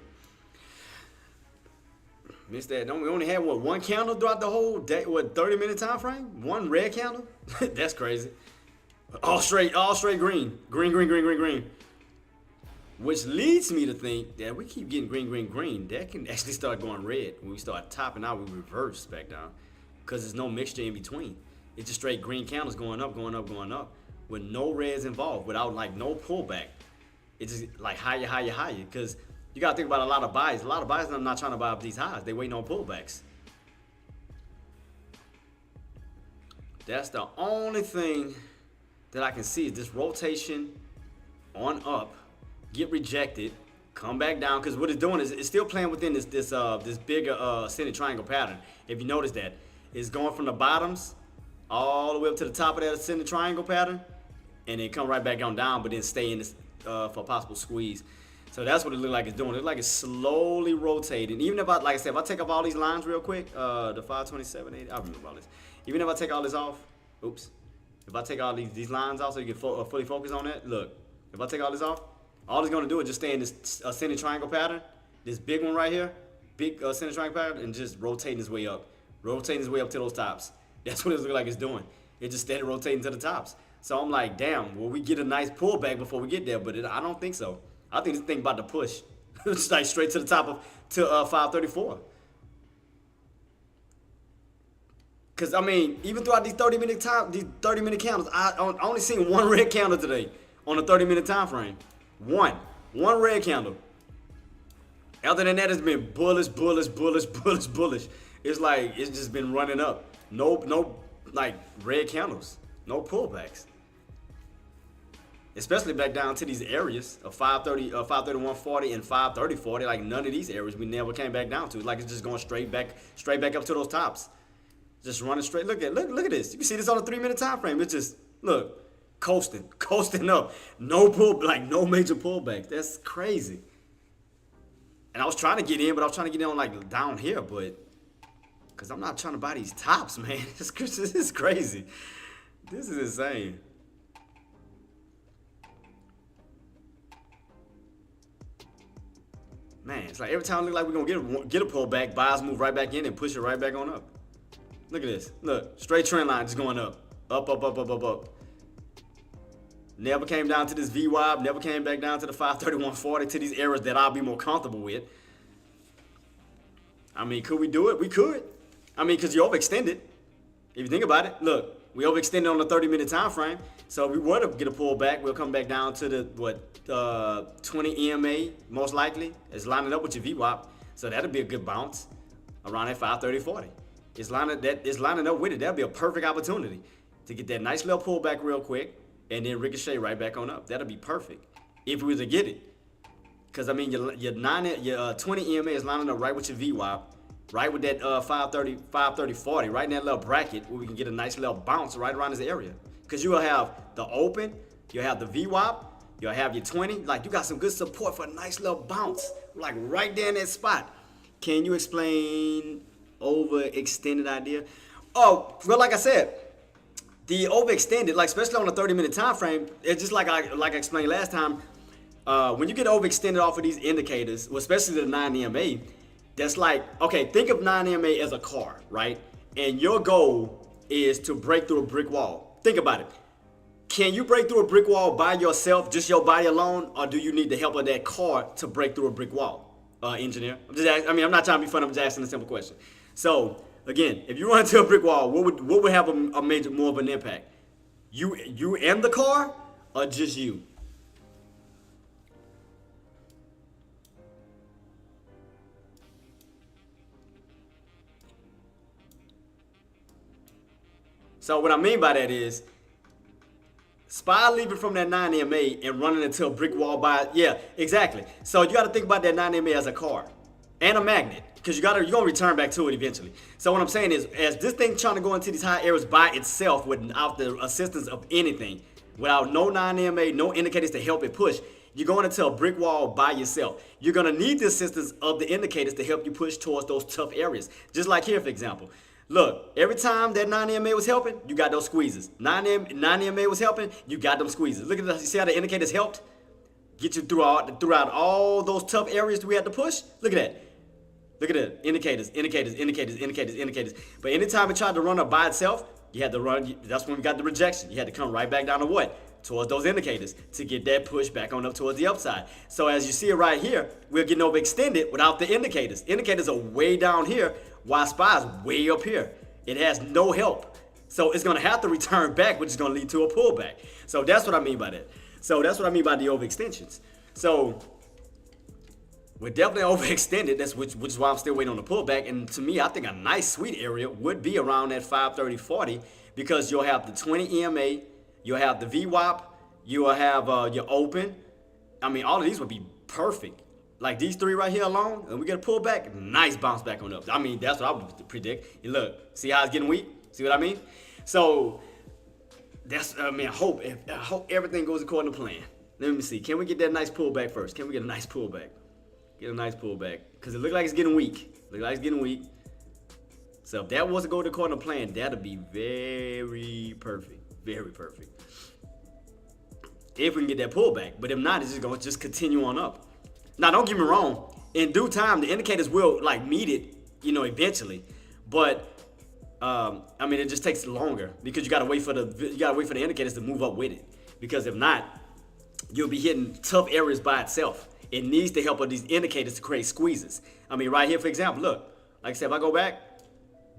Missed that. We only had, one candle throughout the whole day? 30-minute time frame? One red candle? That's crazy. All straight green. Green. Which leads me to think that we keep getting green. That can actually start going red. When we start topping out, we reverse back down. Because there's no mixture in between. It's just straight green candles going up, with no reds involved, without like no pullback. It's just like higher. Because you gotta think about a lot of buyers. A lot of buyers are not trying to buy up these highs. They waiting on pullbacks. That's the only thing that I can see is this rotation on up, get rejected, come back down. Because what it's doing is it's still playing within this bigger ascending triangle pattern. If you notice that, it's going from the bottoms all the way up to the top of that ascending triangle pattern, and then come right back on down, but then stay in this for a possible squeeze. So that's what it looked like it's doing. It looked like it's slowly rotating. Even if like I said, if I take off all these lines real quick, the 527, 80, I remember all this. Even if I take all this off, oops. If I take all these lines off so you can fully focus on that, look. If I take all this off, all it's gonna do is just stay in this ascending triangle pattern, this big one right here, big ascending triangle pattern, and just rotating his way up. Rotating his way up to those tops. That's what it looks like it's doing. It just steady rotating to the tops. So I'm like, damn, will we get a nice pullback before we get there? But I don't think so. I think this thing about to push. Just like straight to the top of 534. Cause I mean, even throughout these 30-minute candles, I only seen one red candle today on a 30-minute time frame. One red candle. Other than that, it's been bullish. It's like it's just been running up. No like red candles. No pullbacks. Especially back down to these areas of 530, 531.40 and 530.40. Like none of these areas we never came back down to. It's like it's just going straight back up to those tops. Just running straight. Look at this. You can see this on a 3-minute time frame. It's just look, coasting up. No major pullbacks. That's crazy. And I was trying to get in, but I was trying to get in on like down here, but because I'm not trying to buy these tops, man. This is crazy. This is insane. Man, it's like every time it looks like we're gonna get a pullback, buys move right back in and push it right back on up. Look at this. Look, straight trend line just going up. Up. Never came down to this VWAP, never came back down to the 531.40 to these areas that I'll be more comfortable with. I mean, could we do it? We could. I mean, because you overextended. If you think about it, look, we overextended on the 30-minute time frame. So if we were to get a pullback, we'll come back down to the 20 EMA, most likely. It's lining up with your VWAP. So that'll be a good bounce around that 530.40. It's lining up with it. That'll be a perfect opportunity to get that nice little pullback real quick and then ricochet right back on up. That'll be perfect if we were to get it. Because, I mean, your 20 EMA is lining up right with your VWAP, right with that 530.40, right in that little bracket where we can get a nice little bounce right around this area. Because you will have the open, you'll have the VWAP, you'll have your 20. Like, you got some good support for a nice little bounce, like right there in that spot. Can you explain overextended idea? Oh, well, like I said, the overextended, like especially on a 30-minute time frame, it's just like I explained last time. When you get overextended off of these indicators, well, especially the 9 EMA, that's like, okay, think of 9 EMA as a car, right? And your goal is to break through a brick wall. Think about it. Can you break through a brick wall by yourself, just your body alone, or do you need the help of that car to break through a brick wall, engineer? I'm not trying to be funny, I'm just asking a simple question. So, again, if you run into a brick wall, what would have a major, more of an impact? You and the car, or just you? So what I mean by that is, SPY leaving from that 9 EMA and running into a brick wall yeah, exactly. So you got to think about that 9 EMA as a car and a magnet, because you're gonna return back to it eventually. So what I'm saying is, as this thing trying to go into these high areas by itself without the assistance of anything, without no 9 EMA, no indicators to help it push, you're going into a brick wall by yourself. You're gonna need the assistance of the indicators to help you push towards those tough areas. Just like here, for example. Look, every time that 9 EMA was helping, you got those squeezes. 9 EMA was helping, you got them squeezes. Look at that. You see how the indicators helped get you throughout all those tough areas we had to push? Look at that. Look at that. Indicators. But anytime it tried to run up by itself, you had to run. That's when we got the rejection. You had to come right back down to what? Towards those indicators to get that push back on up towards the upside. So as you see it right here, we're getting overextended without the indicators. Indicators are way down here, while SPY is way up here. It has no help. So it's gonna have to return back, which is gonna lead to a pullback. So that's what I mean by that. So that's what I mean by the overextensions. So we're definitely overextended. That's which is why I'm still waiting on the pullback. And to me, I think a nice sweet area would be around that 530.40, because you'll have the 20 EMA, you'll have the VWAP, you'll have your open. I mean, all of these would be perfect. Like these three right here alone, and we get a pullback, nice bounce back on up. I mean, that's what I would predict. And look, see how it's getting weak? See what I mean? So that's, I mean, I hope everything goes according to plan. Let me see. Can we get that nice pullback first? Can we get a nice pullback? Get a nice pullback. Because it looked like it's getting weak. So if that was to go according to plan, that'd be very perfect. Very perfect. If we can get that pullback. But if not, it's just going to just continue on up. Now, don't get me wrong. In due time, the indicators will like meet it, eventually. But I mean, it just takes longer because you gotta wait for the indicators to move up with it. Because if not, you'll be hitting tough areas by itself. It needs the help of these indicators to create squeezes. I mean, right here, for example, look. Like I said, if I go back,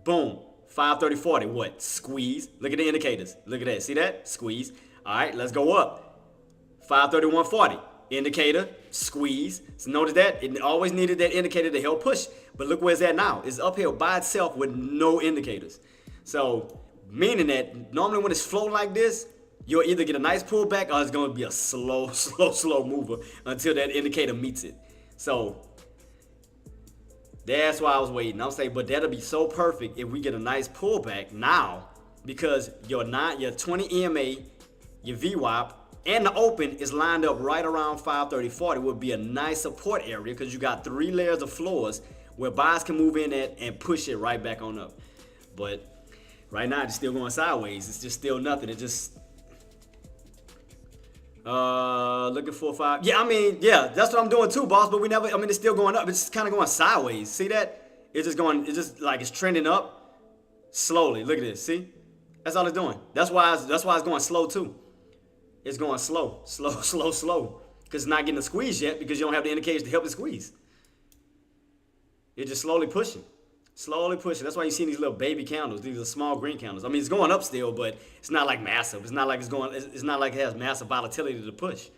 boom, 530.40. What? Squeeze. Look at the indicators. Look at that. See that? Squeeze. All right, let's go up. 531.40. Indicator, squeeze. So notice that it always needed that indicator to help push. But look where it's at now. It's uphill by itself with no indicators. So meaning that normally when it's floating like this, you'll either get a nice pullback or it's going to be a slow mover until that indicator meets it. So that's why I was waiting. I'm saying, but that'll be so perfect if we get a nice pullback now because your 20 EMA, your VWAP, and the open is lined up right around 530.40. Would be a nice support area because you got 3 layers of floors where buyers can move in at and push it right back on up. But right now it's still going sideways. It's just still nothing. It just looking for 5. Yeah, I mean, yeah, that's what I'm doing too, boss. But it's still going up. It's kind of going sideways. See that? It's just like it's trending up slowly. Look at this. See? That's all it's doing. That's why it's going slow too. It's going slow. Because it's not getting a squeeze yet because you don't have the indicators to help it squeeze. It's just slowly pushing. That's why you see these little baby candles. These are small green candles. I mean, it's going up still, but it's not like massive. It's not like it has massive volatility to push.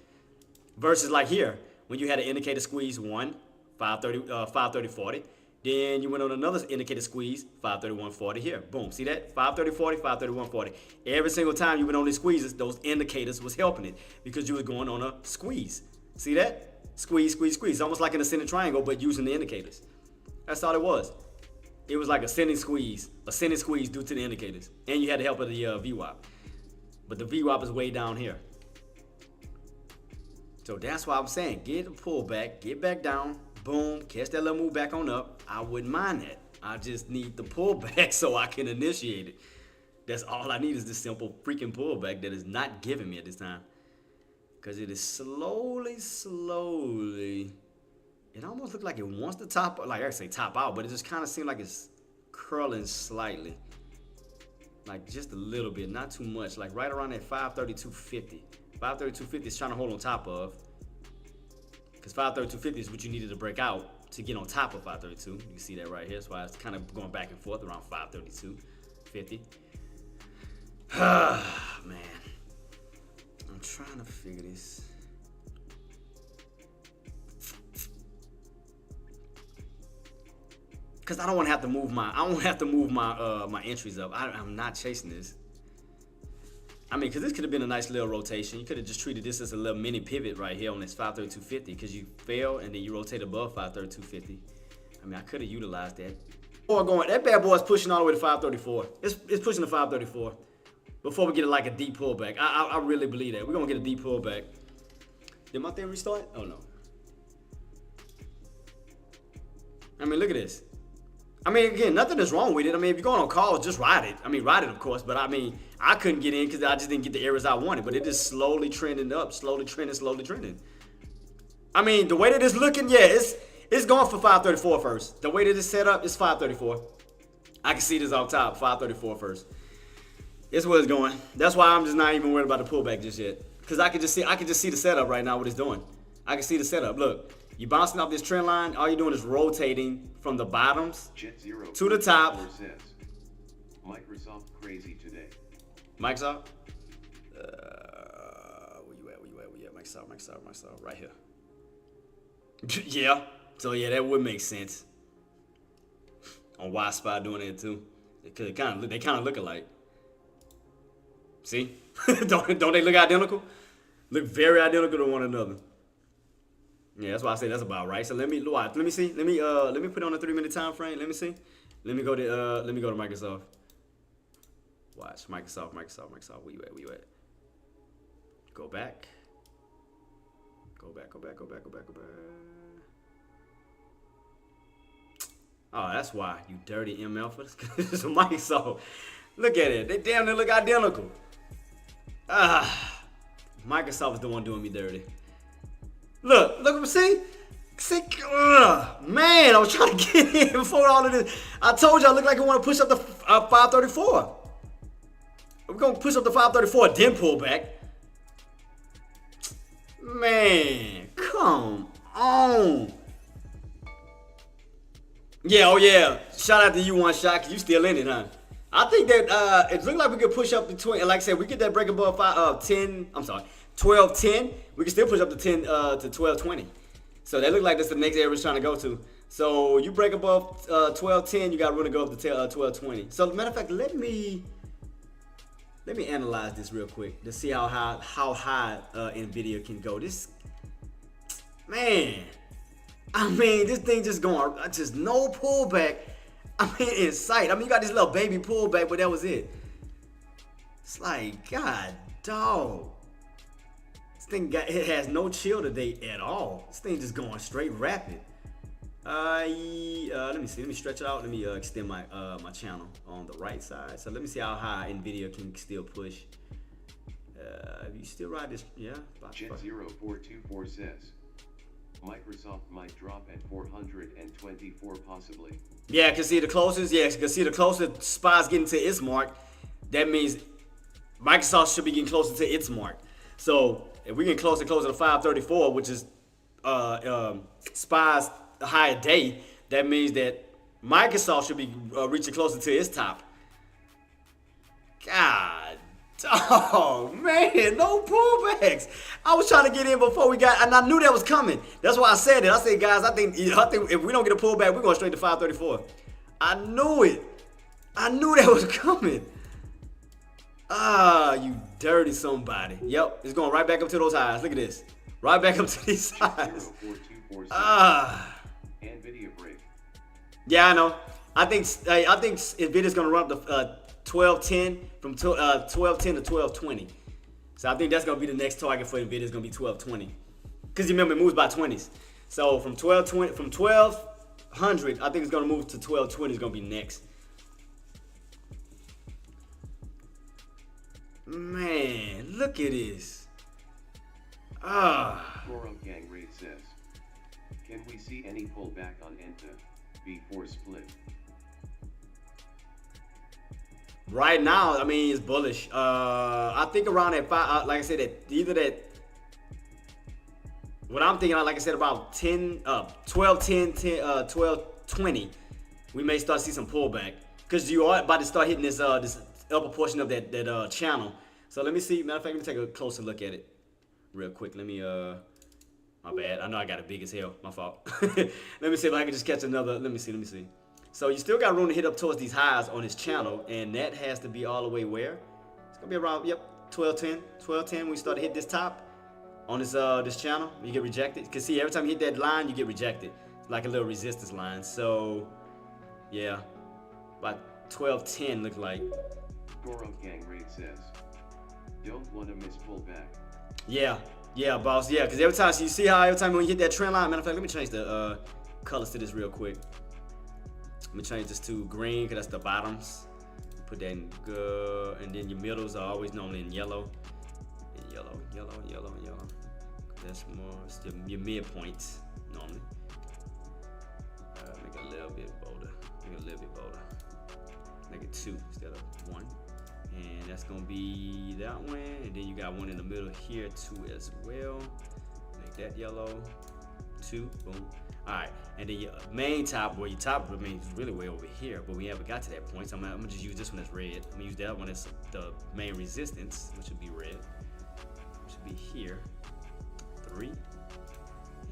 Versus like here, when you had an indicator squeeze 530.40. Then you went on another indicator squeeze, 531.40 here. Boom. See that? 530.40, 531.40. Every single time you went on these squeezes, those indicators was helping it because you were going on a squeeze. See that? Squeeze. Almost like an ascending triangle, but using the indicators. That's all it was. It was like ascending squeeze due to the indicators. And you had the help of the VWAP. But the VWAP is way down here. So that's why I'm saying, get a pullback, get back down, boom, catch that little move back on up. I wouldn't mind that. I just need the pullback so I can initiate it. That's all I need is this simple freaking pullback that is not giving me at this time. Because it is slowly. It almost looks like it wants to top, like I say top out, but it just kind of seems like it's curling slightly. Like just a little bit, not too much. Like right around that 532.50. 532.50 is trying to hold on top of. Because 532.50 is what you needed to break out to get on top of 532. You can see that right here. That's why it's kind of going back and forth around 532.50. Man. I'm trying to figure this. Because I don't want to have to move my entries up. I'm not chasing this. I mean, because this could have been a nice little rotation. You could have just treated this as a little mini pivot right here on this 532.50 because you fail and then you rotate above 532.50. I mean, I could have utilized that. That bad boy is pushing all the way to 534. It's pushing to 534 before we get like a deep pullback. I really believe that. We're going to get a deep pullback. Did my thing restart? Oh, no. I mean, look at this. I mean, again, nothing is wrong with it. I mean, if you're going on calls, just ride it. I mean, ride it, of course. But I mean, I couldn't get in because I just didn't get the areas I wanted. But it is slowly trending up, slowly trending. I mean, the way that it's looking, yeah, it's going for 534 first. The way that it's set up, it's 534. I can see this off top, 534 first. It's where it's going. That's why I'm just not even worried about the pullback just yet. Because I can just see the setup right now, what it's doing. I can see the setup. Look. You bouncing off this trend line, all you're doing is rotating from the bottoms to the top. Microsoft crazy today. Microsoft? Where you at? Microsoft, right here. Yeah. So yeah, that would make sense. On Y Spot doing it too. Because they kind of look alike. See? don't they look identical? Look very identical to one another. Yeah, that's why I say that's about right. So let me see. Let me put on a 3-minute time frame. Let me see. Let me go to Microsoft. Watch. Microsoft. Where you at? Go back. Go back. Oh, that's why, you dirty ML for this Microsoft. Look at it. They damn near look identical. Microsoft is the one doing me dirty. Look, see? Man, I was trying to get in before all of this. I told you I look like I want to push up the 534. We're going to push up the 534, then pull back. Man, come on. Yeah, oh yeah. Shout out to you, one shot, because you still in it, huh? I think that it looked like we could push up between, like I said, we get that break above 1210. We can still push up to 1220. So that look like that's the next area we're trying to go to. So you break above 1210, you got room to go up to 1220. So matter of fact, let me analyze this real quick to see how high Nvidia can go. This, man, I mean, this thing just going, just no pullback. I mean, in sight. I mean, you got this little baby pullback, but that was it. It's like, God, dog. This thing it has no chill today at all. This thing just going straight rapid. Let me see. Let me stretch it out. Let me extend my my channel on the right side. So let me see how high Nvidia can still push. If you still ride this, yeah. Jet0424 says Microsoft might drop at 424 possibly. Yeah, I can see the closest. Yeah, you can see the closest SPY's getting to its mark. That means Microsoft should be getting closer to its mark. So if we get closer to 534, which is SPY's higher day, that means that Microsoft should be reaching closer to its top. God, oh man, no pullbacks. I was trying to get in before we got, and I knew that was coming. That's why I said it. I said, guys, I think if we don't get a pullback, we're going straight to 534. I knew it. I knew that was coming. You dirty somebody. Yep, it's going right back up to those highs. Look at this. Right back up to these highs. Nvidia break. Yeah, I know. I think Nvidia's gonna run up to 1210 from 1210 to 1220. So I think that's gonna be the next target for Nvidia. Is gonna be 1220. Cause you remember it moves by 20s. So from 1200, I think it's gonna move to 1220. Is gonna be next. Man, look at this. Forum Gang Raid says, can we see any pullback on Enta before split? Right now, I mean, it's bullish. I think around that 5, like I said, that either that. What I'm thinking, like I said, about 1220, we may start to see some pullback because you are about to start hitting this this upper portion of that channel. So let me see. Matter of fact, let me take a closer look at it real quick. Let me my bad. I know I got it big as hell. My fault. Let me see if I can just catch another. Let me see. So you still got room to hit up towards these highs on this channel, and that has to be all the way where? It's gonna be around, yep, 1210. We start to hit this top on this this channel, you get rejected. You can see every time you hit that line, you get rejected. It's like a little resistance line. So yeah, about 1210 look like. Forum Gang Raid says, don't want to miss pullback. Yeah, boss. Yeah, because every time, so you see how every time when you hit that trend line, matter of fact, let me change the colors to this real quick. Let me change this to green, because that's the bottoms. Put that in good, and then your middles are always normally in yellow. And yellow. That's more, it's your midpoints, normally. Make it a little bit bolder. Make it 2 instead of 1. And that's gonna be that one, and then you got one in the middle here, 2 as well. Make that yellow, 2, boom. All right, and then your main top, where your top remains really way over here, but we haven't got to that point, so I'm gonna just use this one as red. I'm gonna use that one as the main resistance, which would be red, which would be here, 3,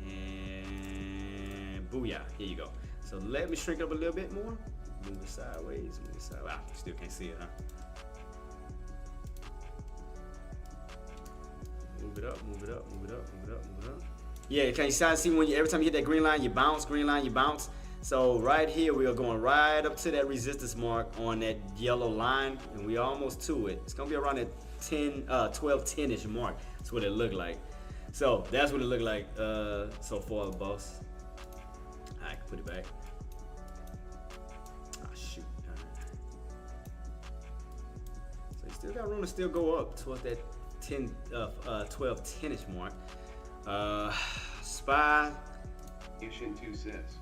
and booyah, here you go. So let me shrink it up a little bit more, move it sideways, wow, still can't see it, huh? Move it up. Yeah, can you see when every time you hit that green line, you bounce, So right here, we are going right up to that resistance mark on that yellow line, and we almost to it. It's gonna be around that 12, 10-ish mark. That's what it looked like. So that's what it looked like so far, boss. I can put it back. Oh shoot. So you still got room to still go up towards that 12, 10-ish mark. SPY. Ishin2 says.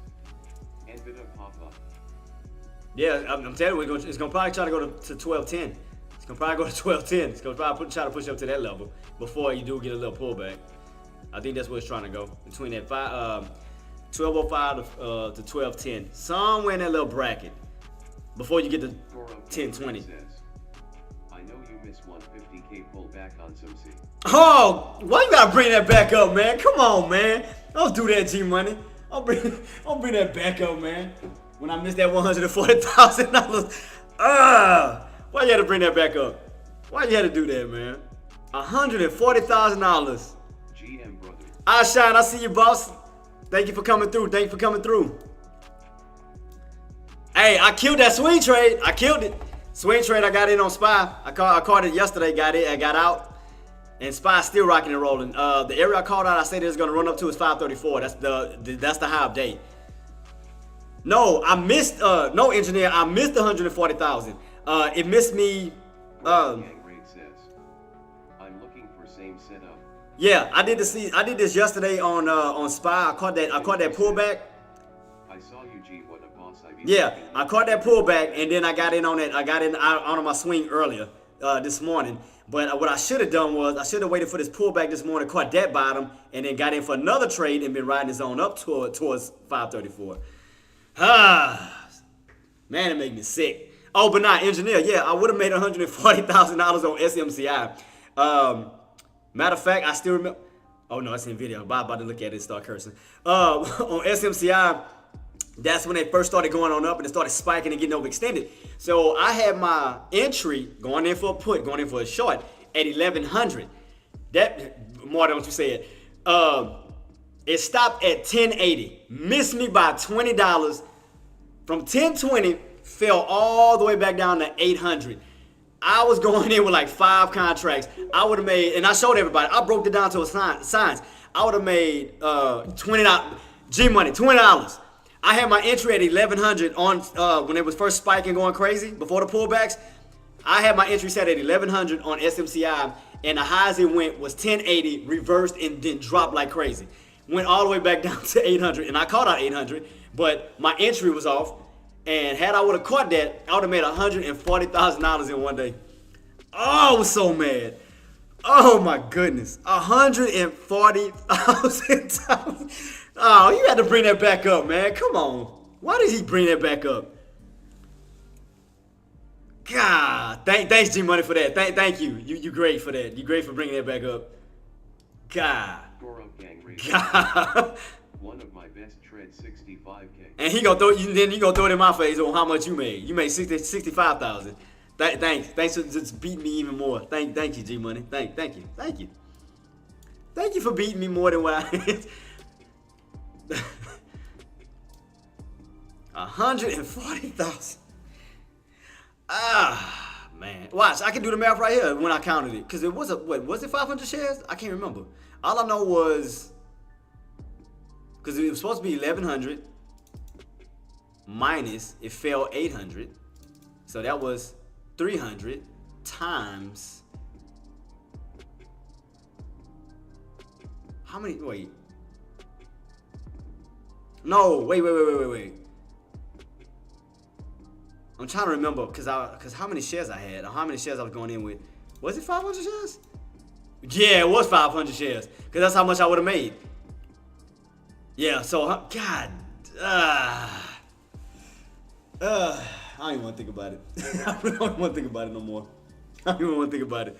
Nvidia pop up. Yeah, I'm telling you, it's gonna probably try to go to 12.10. It's gonna probably go to 12.10. It's gonna probably try to push up to that level before you do get a little pullback. I think that's where it's trying to go, between that 12.05 to 12.10, somewhere in that little bracket before you get to 10.20. I know you missed 150K pullback on some C. Oh, why you gotta bring that back up, man? Come on, man. Don't do that, G Money. I'll bring that back up, man. When I missed that $140,000. Why you had to bring that back up? Why you had to do that, man? $140,000. GM brother. I shine. I see you, boss. Thank you for coming through. Thank you for coming through. Hey, I killed that swing trade. I killed it. Swing trade. I got in on SPY. I caught it yesterday. Got it. I got out. And SPY still rocking and rolling. The area I called out, I said it was gonna run up to is 534. That's the high of day. No, I missed. No, engineer, I missed 140,000. It missed me. Gang Raid says, I'm looking for same setup. Yeah, I did this yesterday on SPY. I caught that pullback. I saw you, G. What a boss. Yeah, I caught that pullback, and then I got in on it. I got in on my swing earlier this morning. But what I should have done was I should have waited for this pullback this morning, caught that bottom, and then got in for another trade and been riding his own up towards 534. Man, it made me sick. Oh, but not engineer. Yeah, I would have made $140,000 on SMCI. Matter of fact, I still remember. Oh no, it's in video. I'm about to look at it and start cursing. On SMCI, that's when they first started going on up and it started spiking and getting overextended. So I had my entry going in for a put, going in for a short at 1100. That more than what you said. It stopped at 1080. Missed me by $20. From 1020, fell all the way back down to 800. I was going in with like 5 contracts. I would have made, and I showed everybody, I broke it down to a signs. I would have made $20, G Money, $20. I had my entry at 1100 on when it was first spiking, going crazy before the pullbacks. I had my entry set at 1100 on SMCI, and the highs it went was 1080, reversed, and then dropped like crazy. Went all the way back down to 800, and I caught out 800, but my entry was off. And had I would have caught that, I would have made $140,000 in one day. Oh, I was so mad. Oh my goodness, $140,000. Oh, you had to bring that back up, man. Come on. Why did he bring that back up? God, thanks G Money for that. Thank you. You great for that. You great for bringing that back up. God. God. One of my best trades, 65K. And he gonna throw it in my face on how much you made. You made 65,000. Thanks for just beating me even more. Thank you, G Money. Thank you. Thank you for beating me more than what I did. 140,000. Ah, man. Watch, I can do the math right here when I counted it. Because it was was it 500 shares? I can't remember. All I know was, because it was supposed to be 1,100 minus, it fell 800. So that was 300 times, how many, wait. No, wait. I'm trying to remember, because how many shares I had, or how many shares I was going in with. Was it 500 shares? Yeah, it was 500 shares, because that's how much I would have made. Yeah, so, God, I don't even want to think about it. I really don't want to think about it no more. I don't even want to think about it.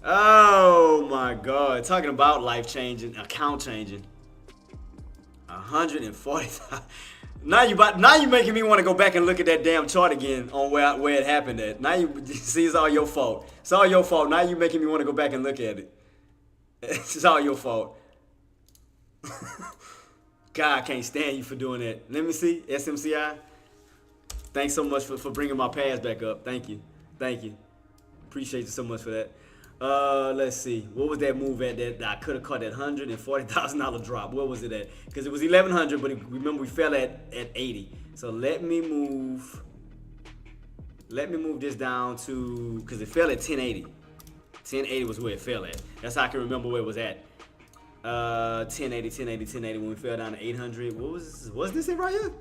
Oh my God, talking about life changing, account changing. 140,000. Now you making me want to go back and look at that damn chart again on where it happened at. Now you see, it's all your fault. It's all your fault. Now you making me want to go back and look at it. It's all your fault. God, I can't stand you for doing that. Let me see. SMCI. Thanks so much for bringing my pass back up. Thank you. Thank you. Appreciate you so much for that. Let's see. What was that move at that I could have caught that $140,000 drop? What was it at? Because it was 1,100, but remember we fell at 80. So let me move this down to, because it fell at 1080. 1080 was where it fell at. That's how I can remember where it was at. 1080 when we fell down to 800. Was this it right here?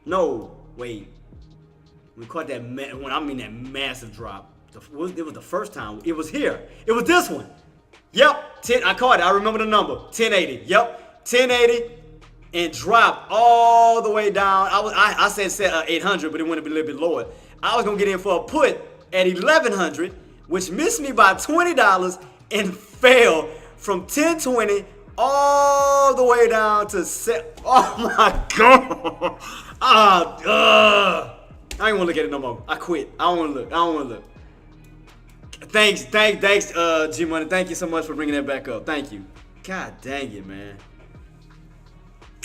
No, wait. We caught that that massive drop. It was the first time. It was here. It was this one. Yep. I caught it. I remember the number. 1080. Yep. 1080 and dropped all the way down. I said 800, but it went a little bit lower. I was gonna get in for a put at 1,100, which missed me by $20 and fell from 1020 all the way down to oh my god. I ain't wanna look at it no more. I quit. I don't wanna look. Thanks, G Money. Thank you so much for bringing that back up. Thank you. God dang it, man.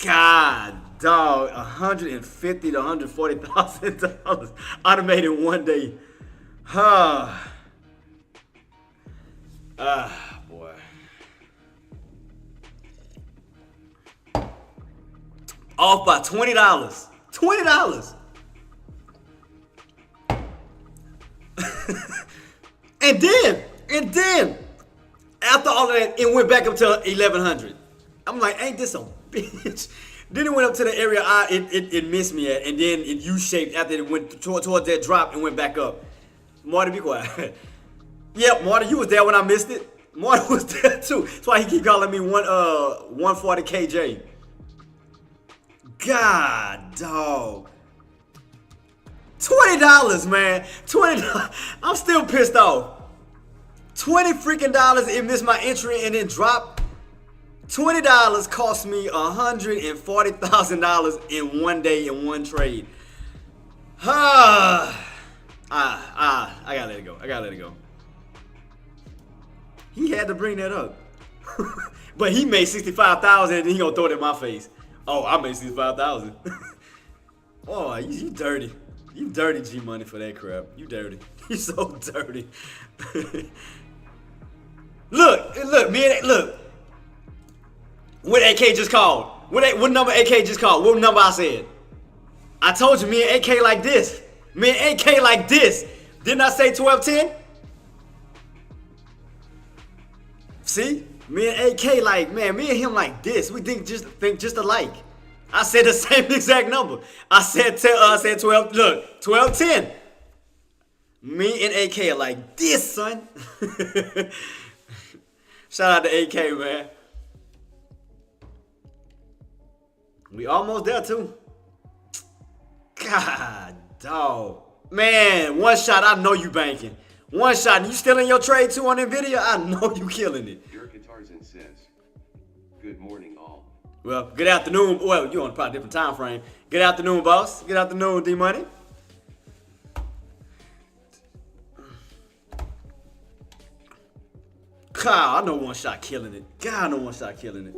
God, dog, $150,000 to $140,000 automated one day. Boy. Off by $20. $20. And then, after all of that, it went back up to 1,100. I'm like, ain't this a bitch? Then it went up to the area it missed me at, and then it U-shaped after it went towards that drop and went back up. Marty, be quiet. Yep, Marty, you was there when I missed it. Marty was there too. That's why he keep calling me 140 KJ. God, dog. $20, man. $20. I'm still pissed off. $20 freaking dollars. It missed my entry and then dropped. $20 cost me $140,000 in one day in one trade. I gotta let it go. He had to bring that up. But he made $65,000 and then he gonna throw it in my face. Oh, I made $65,000. Oh, you dirty. You dirty, G Money, for that crap. You dirty. You so dirty. Look. What AK just called? What number AK just called? What number I said? I told you me and AK like this. Me and AK like this. Didn't I say 1210? See? Me and AK like, man, me and him like this. We think just alike. I said the same exact number. I said 12. Look, 1210. Me and AK are like this, son. Shout out to AK, man. We almost there too. God, dog. Man, one shot. I know you banking. One shot. You still in your trade too on Nvidia? I know you killing it. Your Tarzan says, "Good morning, all." Well, good afternoon. Well, you're on probably a different time frame. Good afternoon, boss. Good afternoon, D Money. God, I know one shot killing it. God, I know one shot killing it.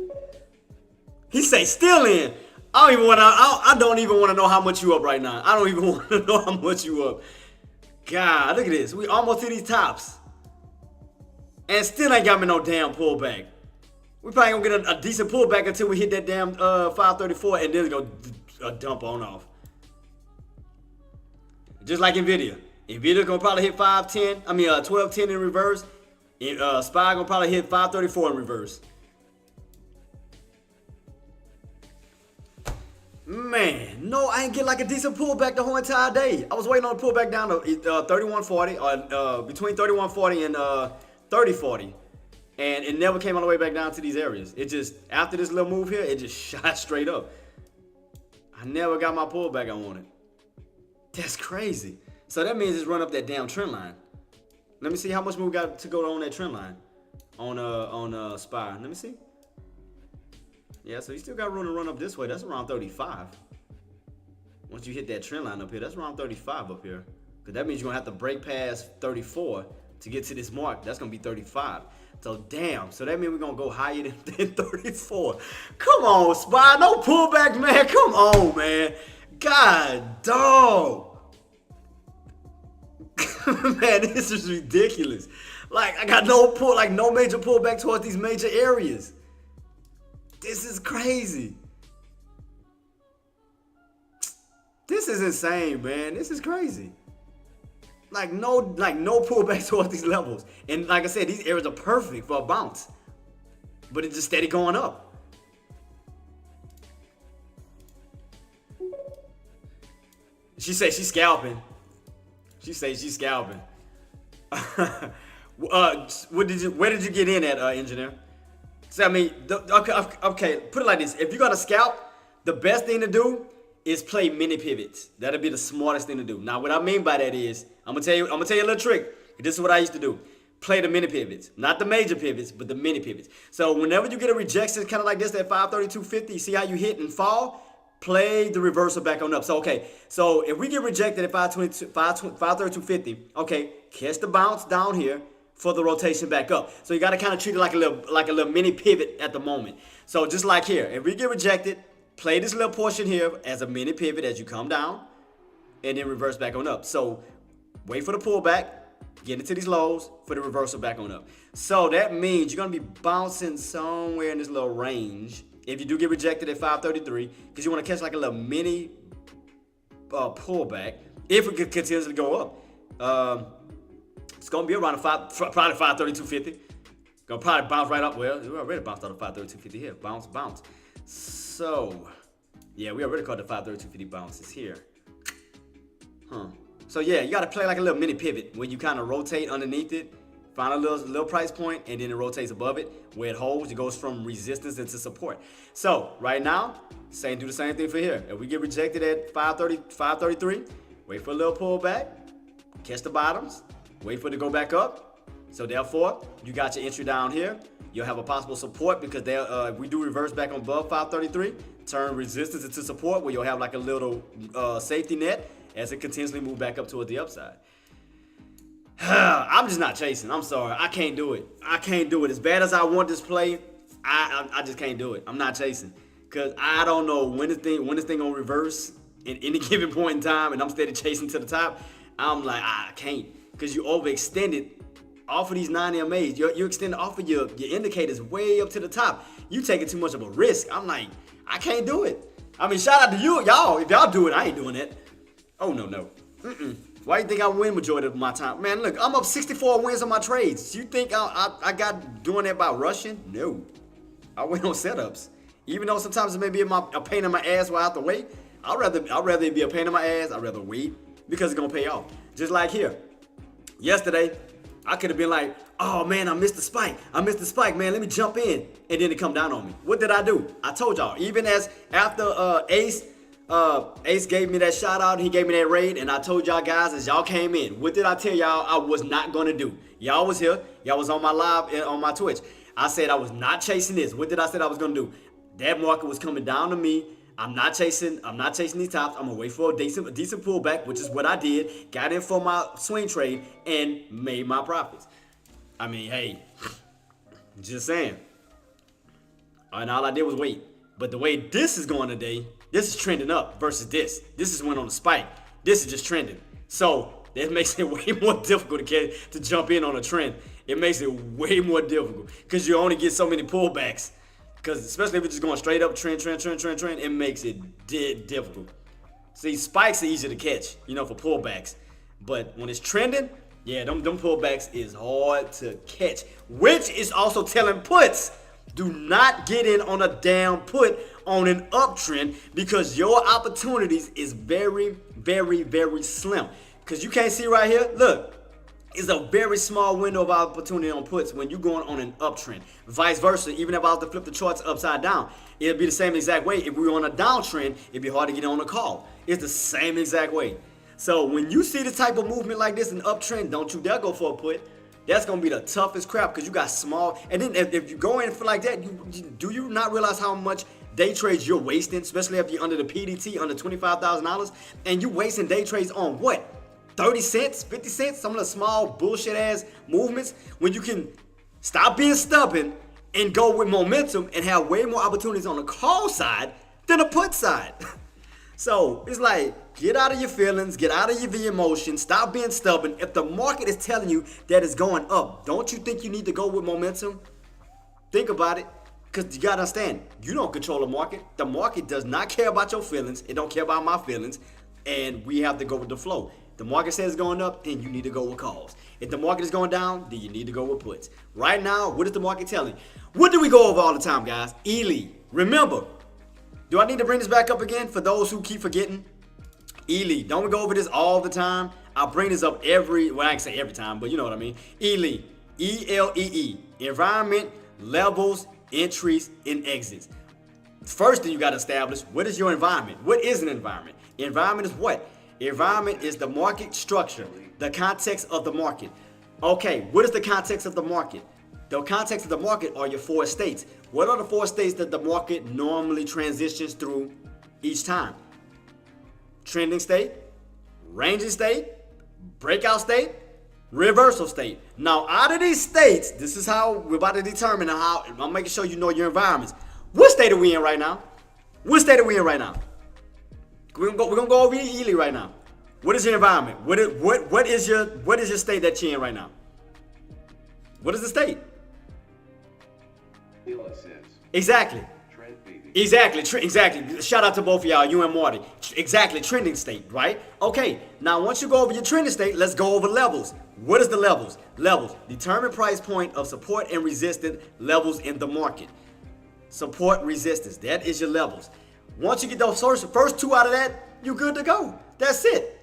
He say still in. I don't even want to know how much you up right now. I don't even want to know how much you up. God, look at this. We almost hit these tops. And still ain't got me no damn pullback. We probably gonna get a decent pullback until we hit that damn 534 and then it's gonna dump on off. Just like Nvidia. Nvidia gonna probably hit 1210 in reverse. SPY gonna probably hit 534 in reverse. Man, no, I ain't get like a decent pullback the whole entire day. I was waiting on a pullback down to 3140 or between 3140 and 3040. And it never came all the way back down to these areas. It just, after this little move here, it just shot straight up. I never got my pullback I wanted. That's crazy. So that means it's run up that damn trend line. Let me see how much more we got to go on that trend line on SPY. Let me see. Yeah, so you still got room to run up this way. That's around 35. Once you hit that trend line up here, that's around 35 up here. Because that means you're going to have to break past 34 to get to this mark. That's gonna be 35. So damn. So that means we're gonna go higher than 34. Come on, SPY. No pullback, man. Come on, man. God, dog. Man, this is ridiculous. Like, I got no major pullback towards these major areas. This is crazy. This is insane, man. This is crazy. Like no pullback towards these levels. And like I said, these areas are perfect for a bounce. But it's just steady going up. She says she's scalping. She says she's scalping. Where did you get in at, engineer? So I mean, okay, put it like this. If you're gonna scalp, the best thing to do is play mini pivots. That'll be the smartest thing to do. Now, what I mean by that is, I'm gonna tell you a little trick. This is what I used to do. Play the mini pivots, not the major pivots, but the mini pivots. So whenever you get a rejection, kind of like this at 532.50, see how you hit and fall? Play the reversal back on up. So okay, so if we get rejected at 532.50, okay, catch the bounce down here for the rotation back up. So you got to kind of treat it like a little mini pivot at the moment. So just like here, if we get rejected, play this little portion here as a mini pivot as you come down, and then reverse back on up. So wait for the pullback, get into these lows for the reversal back on up. So that means you're gonna be bouncing somewhere in this little range. If you do get rejected at 533, because you want to catch like a little mini pullback, if it could continuously go up. It's going to be around probably 532.50. Gonna probably bounce right up. Well, we already bounced out of 532.50 here. Bounce. So, yeah, we already caught the 532.50 bounces here. So, yeah, you got to play like a little mini pivot where you kind of rotate underneath it, find a little price point, and then it rotates above it. Where it holds, it goes from resistance into support. So, right now, do the same thing for here. If we get rejected at 533, wait for a little pullback, catch the bottoms, wait for it to go back up. So therefore, you got your entry down here. You'll have a possible support because if we do reverse back on above 533, turn resistance into support where you'll have like a little safety net as it continuously move back up toward the upside. I'm just not chasing. I'm sorry. I can't do it. As bad as I want this play, I just can't do it. I'm not chasing because I don't know when this thing gonna reverse in any given point in time, and I'm steady chasing to the top. I'm like, I can't. Because you overextended off of these 9 MAs. You're extending off of your indicators way up to the top. You taking too much of a risk. I'm like, I can't do it. I mean, shout out to y'all. If y'all do it, I ain't doing that. Oh, no. Why you think I win majority of my time? Man, look, I'm up 64 wins on my trades. You think I got doing that by rushing? No. I win on setups. Even though sometimes it may be a pain in my ass while I have to wait, I'd rather it be a pain in my ass. I'd rather wait because it's going to pay off. Just like here. Yesterday, I could have been like, oh man, I missed the spike, man, let me jump in. And then it come down on me. What did I do? I told y'all, even as after Ace gave me that shout out, he gave me that raid, and I told y'all guys as y'all came in, what did I tell y'all I was not gonna do? Y'all was here, y'all was on my live and on my Twitch. I said I was not chasing this. What did I say I was gonna do? That market was coming down to me. I'm not chasing these tops. I'm gonna wait for a decent pullback, which is what I did. Got in for my swing trade and made my profits. I mean, hey, just saying. And all I did was wait. But the way this is going today, this is trending up versus this. This is went on a spike. This is just trending. So that makes it way more difficult to jump in on a trend. It makes it way more difficult because you only get so many pullbacks. Because especially if it's just going straight up trend, it makes it difficult. See, spikes are easy to catch, for pullbacks. But when it's trending, yeah, them pullbacks is hard to catch. Which is also telling puts, do not get in on a down put on an uptrend because your opportunities is very, very, very slim. Because you can't see right here, look. It's a very small window of opportunity on puts when you're going on an uptrend. Vice versa, even if I was to flip the charts upside down, it'll be the same exact way. If we were on a downtrend, it'd be hard to get on a call. It's the same exact way. So when you see the type of movement like this in uptrend, don't you dare go for a put. That's going to be the toughest crap because you got small. And then if you go in for like that, do you not realize how much day trades you're wasting, especially if you're under the PDT, under $25,000, and you wasting day trades on what? 30 cents, 50 cents, some of the small bullshit ass movements, when you can stop being stubborn and go with momentum and have way more opportunities on the call side than the put side. So it's like, get out of your feelings, get out of your emotions, stop being stubborn. If the market is telling you that it's going up, don't you think you need to go with momentum? Think about it, because you gotta understand, you don't control the market. The market does not care about your feelings. It don't care about my feelings, and we have to go with the flow. The market says it's going up, then you need to go with calls. If the market is going down, then you need to go with puts. Right now, what is the market telling? What do we go over all the time, guys? ELE. Remember, do I need to bring this back up again for those who keep forgetting? ELE. Don't we go over this all the time? I bring this up well, I can say every time, but you know what I mean. ELE. E-L-E-E. Environment, levels, entries, and exits. First thing you got to establish, what is your environment? What is an environment? Environment is what? Environment is the market structure, the context of the market. Okay, what is the context of the market? The context of the market are your 4 states. What are the 4 states that the market normally transitions through each time? Trending state, ranging state, breakout state, reversal state. Now, out of these states, this is how we're about to determine how, I'm making sure you know your environments. What state are we in right now? What state are we in right now? We're gonna go over ELE right now. What is your environment? What is your state that you're in right now? What is the state? Exactly. Exactly. Shout out to both of y'all, you and Marty. Exactly, trending state, right? Okay, now once you go over your trending state, let's go over levels. What is the levels? Levels, determine price point of support and resistance levels in the market. Support, resistance, that is your levels. Once you get those first 2 out of that, you're good to go. That's it.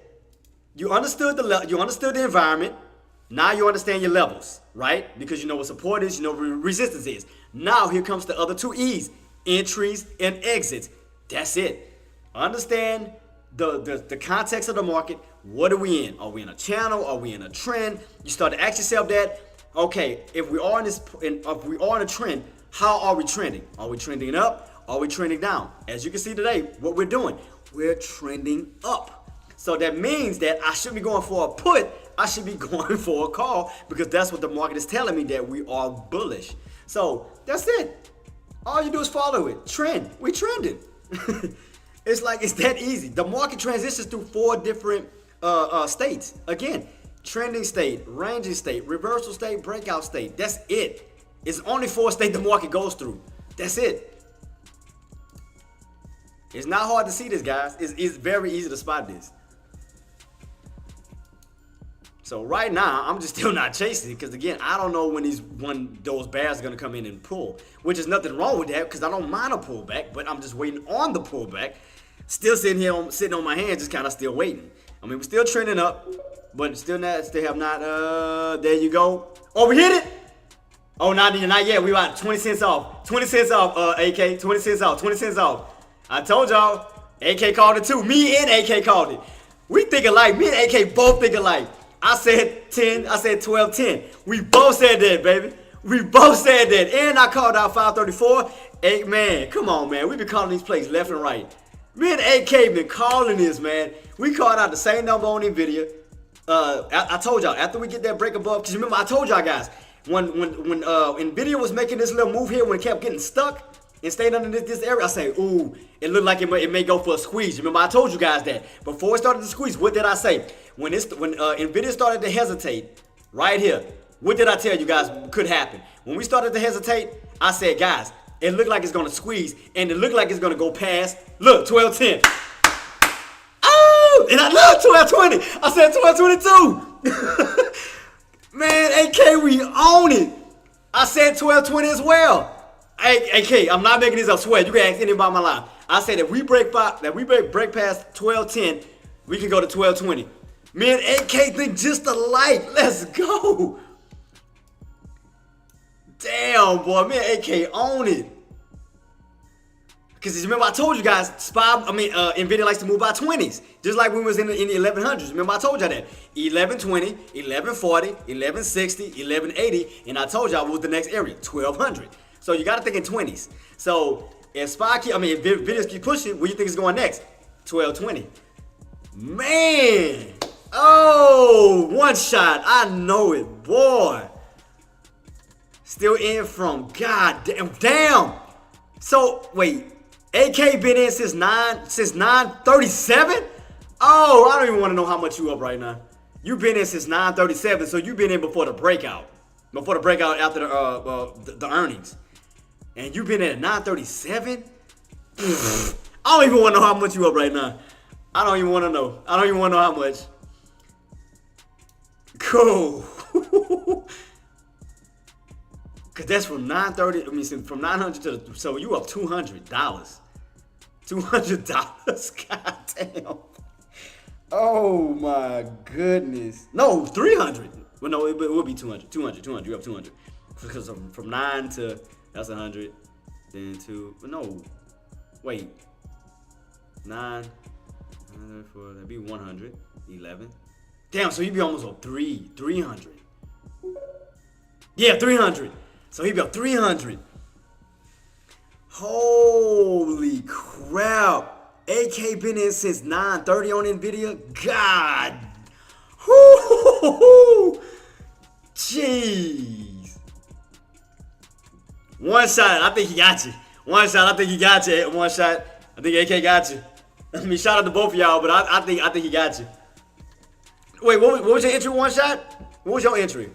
You understood the environment. Now you understand your levels, right? Because you know what support is, you know what resistance is. Now here comes the other 2 E's, entries and exits. That's it. Understand the context of the market. What are we in? Are we in a channel? Are we in a trend? You start to ask yourself that. Okay, if we are in a trend, how are we trending? Are we trending up? Are we trending down? As you can see today, what we're doing, we're trending up. So that means that I shouldn't be going for a put, I should be going for a call, because that's what the market is telling me, that we are bullish. So that's it. All you do is follow it. Trend. We trending. It's like, it's that easy. The market transitions through 4 different states. Again, trending state, ranging state, reversal state, breakout state. That's it. It's only 4 states the market goes through. That's it. It's not hard to see this, guys. It's very easy to spot this. So right now, I'm just still not chasing it, because again, I don't know when those bears are gonna come in and pull, which is nothing wrong with that, because I don't mind a pullback, but I'm just waiting on the pullback. Still sitting on my hands, just kind of still waiting. I mean, we're still trending up, but still have not. There you go. Oh, we hit it. Oh, not yet. We about 20 cents off. 20 cents off. AK. 20 cents off. 20 cents off. I told y'all, AK called it too. Me and AK called it. We think alike. Me and AK both think alike. I said 10. I said 12, 10. We both said that, baby. We both said that. And I called out 534. Hey, man, come on, man. We been calling these plays left and right. Me and AK been calling this, man. We called out the same number on NVIDIA. I told y'all, after we get that break above, because remember, I told y'all guys, when NVIDIA was making this little move here, when it kept getting stuck, and stayed under this area, I say, ooh, it looked like it may go for a squeeze. Remember, I told you guys that. Before it started to squeeze, what did I say? When NVIDIA started to hesitate, right here, what did I tell you guys could happen? When we started to hesitate, I said, guys, it looked like it's going to squeeze, and it looked like it's going to go past, look, 12.10. Oh, and I love 12.20. I said 12.22. Man, AK, we own it. I said 12.20 as well. Hey, AK, I'm not making this up. Swear, you can ask anybody about my life. I said that we break past 12.10, we can go to 12.20. Me and AK think just alike. Let's go. Damn, boy, me and AK own it. Because remember, I told you guys, NVIDIA likes to move by 20s. Just like when we was in the 1100s. Remember, I told y'all that. 1120, 1140, 1160, 1180. And I told y'all what was the next area, 1200. So you got to think in 20s. So if NVIDIA keep pushing, where you think it's going next? 1220. Man. Oh. one shot. I know it, boy. Still in from God damn. So wait, AK been in since 9:37. Oh, I don't even want to know how much you up right now. You been in since 9:37, so you been in before the breakout. Before the breakout after the earnings. And you been in at 9:37? I don't even want to know how much you up right now. I don't even want to know. I don't even want to know how much. Cool. Cause that's from 930. I mean, from 900 to so you up $200. $200. God damn. Oh my goodness. No, 300. Well, no, it will be 200. 200. You up 200. Because from 9 to that's 100. Then 2. But no. Wait. 9. 4, that'd be 100. 11. Damn, so he'd be almost up 300. Yeah, 300. So he'd be up 300. Holy crap. AK been in since 9:30 on Nvidia. God. Whoo. Jeez. One shot. I think he got you. One shot. I think he got you. One shot. I think AK got you. I mean, shout out to both of y'all, but I think he got you. Wait, what was your entry? One shot? What was your entry?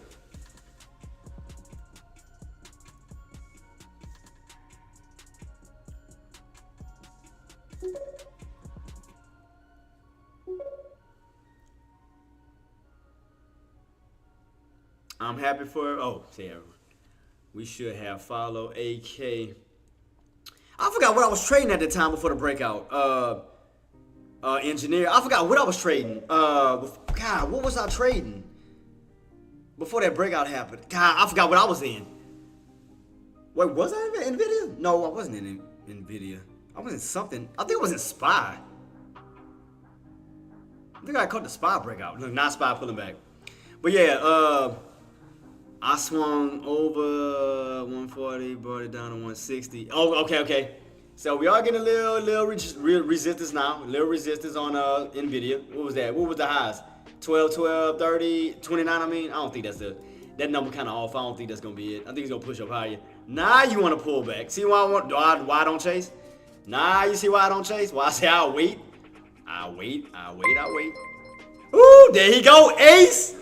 I'm happy for. Oh, Sarah. We should have followed AK. I forgot what I was trading at the time before the breakout. Engineer. I forgot what I was trading. God, what was I trading before that breakout happened? God, I forgot what I was in. Wait, was I in Nvidia? No, I wasn't in Nvidia. I was in something. I think it was in SPY. I think I caught the SPY breakout. Look, not SPY pulling back. But yeah, I swung over 140, brought it down to 160. Oh, okay. So we are getting a little resistance now. A little resistance on Nvidia. What was that? What was the highs? 12, 30, 29. I mean, I don't think that number kind of off. I don't think that's gonna be it. I think it's gonna push up higher. Now you want to pull back. See why why I don't chase? Nah, you see why I don't chase? Why I say I'll wait. I wait. Ooh, there he go, Ace.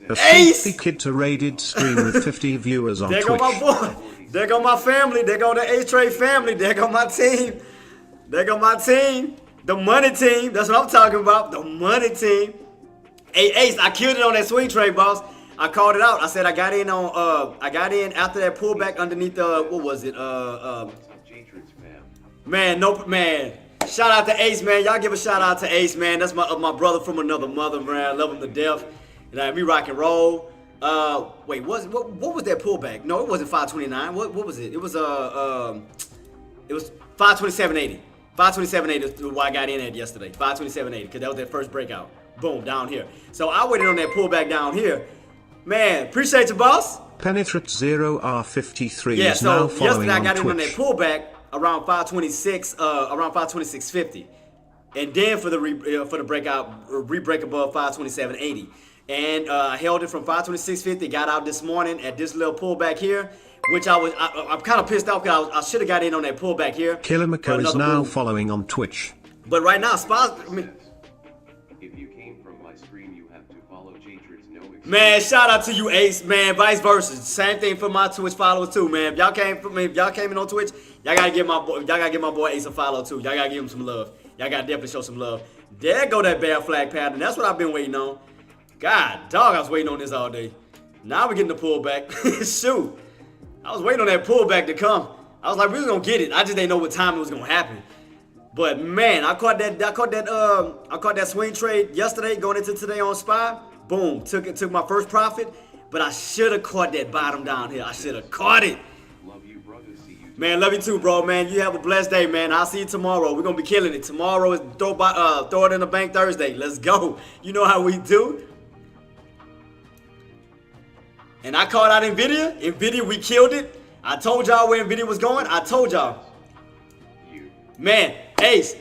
A 50 kid to rated stream with 50 viewers on Twitch. There go my boy. There go my family. There go the H-Trade family. There go my team. The money team. That's what I'm talking about. The money team. Hey, Ace, I killed it on that swing trade, boss. I called it out. I said I got in after that pullback underneath what was it? Man. Shout out to Ace, man. Y'all give a shout out to Ace, man. That's my brother from another mother, man. I love him to death. We rock and roll. Wait, what was that pullback? No, it wasn't 529. What was it? It was 527.80. 527.80 is what I got in at yesterday. 527.80, because that was that first breakout. Boom, down here. So I waited on that pullback down here. Man, appreciate you, boss. Penetrate 0R53 yeah, is now so following yesterday I on got in on that Twitch. pullback around 526, around 526.50, and then for the breakout, re-break above 527.80. And I held it from 526.50, got out this morning at this little pullback here, which I'm kind of pissed off because I should have got in on that pullback here. Killer Mako is now following on Twitch. But right now, spots. If you came from my stream, you have to follow J-Trix. No excuse. Man, shout out to you, Ace. Man, vice versa. Same thing for my Twitch followers too, man. If y'all came in on Twitch, y'all gotta give my boy Ace a follow too. Y'all gotta give him some love. Y'all gotta definitely show some love. There go that bear flag pattern. That's what I've been waiting on. God, dog, I was waiting on this all day. Now we're getting the pullback. Shoot. I was waiting on that pullback to come. I was like, we was gonna get it. I just didn't know what time it was gonna happen. But man, I caught that swing trade yesterday going into today on SPY. Boom, took my first profit. But I should have caught that bottom down here. I should have caught it. Love you, brother. See you. Man, love you too, bro, man. You have a blessed day, man. I'll see you tomorrow. We're gonna be killing it. Tomorrow is throw it in the bank Thursday. Let's go. You know how we do. And I called out Nvidia. Nvidia, we killed it. I told y'all where Nvidia was going. I told y'all. Man, Ace,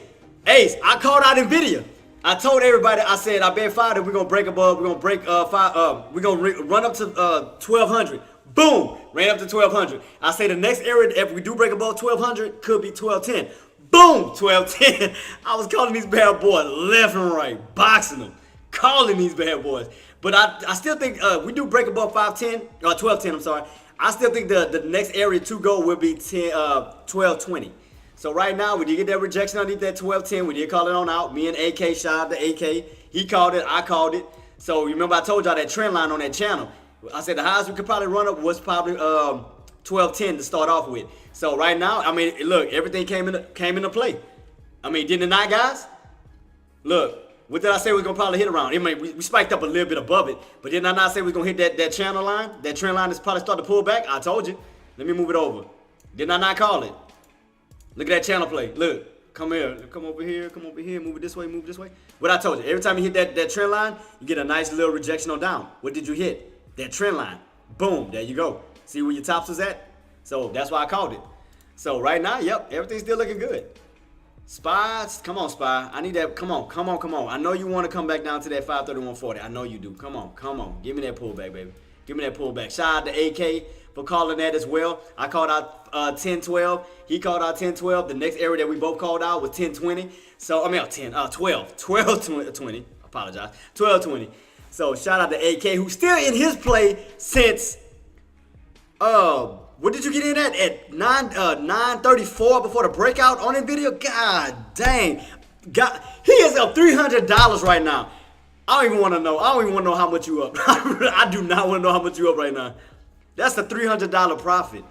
I called out Nvidia. I told everybody, I said, I bet 5 that we're gonna break above, we're gonna break 5, we're gonna run up to 1200. Boom, ran up to 1200. I say the next area, if we do break above 1200, could be 1210. Boom, 1210. I was calling these bad boys left and right, boxing them, calling these bad boys. But I still think we do break above 510 or 1210. I'm sorry. I still think the next area to go will be 1220. So right now, we did get that rejection underneath that 1210. We did call it on out. Me and AK, shout out to AK. He called it, I called it. So remember I told y'all that trend line on that channel. I said the highest we could probably run up was probably 1210 to start off with. So right now, I mean, look, everything came into play. I mean, didn't it not, guys? Look, what did I say we was gonna probably hit around? I mean, we spiked up a little bit above it, but didn't I not say we was gonna hit that channel line? That trend line is probably start to pull back. I told you. Let me move it over. Didn't I not call it? Look at that channel play. Look, come here, come over here, move it this way, move this way. What I told you, every time you hit that trend line, you get a nice little rejection on down. What did you hit? That trend line. Boom, there you go. See where your tops was at? So that's why I called it. So right now, yep, everything's still looking good. Spies, come on, Spy. I need that. Come on. I know you want to come back down to that 531.40. I know you do. Come on. Give me that pullback, baby. Give me that pullback. Shout out to AK for calling that as well. I called out 1012. He called out 1012. The next area that we both called out was 1020. So, 1220. Apologize. 1220. So, shout out to AK, who's still in his play since, what did you get in at 9:34 before the breakout on that video? God dang. God, he is up $300 right now. I don't even want to know. I don't even want to know how much you up. I do not want to know how much you up right now. That's a $300 profit.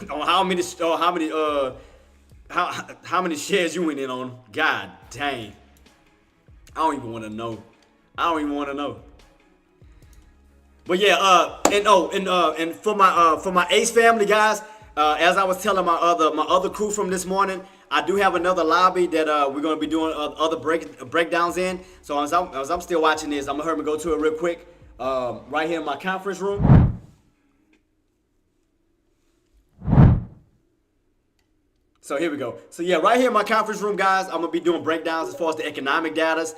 On how many shares you went in on? God dang. I don't even want to know. But yeah, and for my Ace family guys, as I was telling my other crew from this morning, I do have another lobby that we're gonna be doing other breakdowns in. So as I'm still watching this, I'm gonna hurry and go to it real quick. Right here in my conference room. So here we go. So yeah, right here in my conference room, guys, I'm gonna be doing breakdowns as far as the economic data.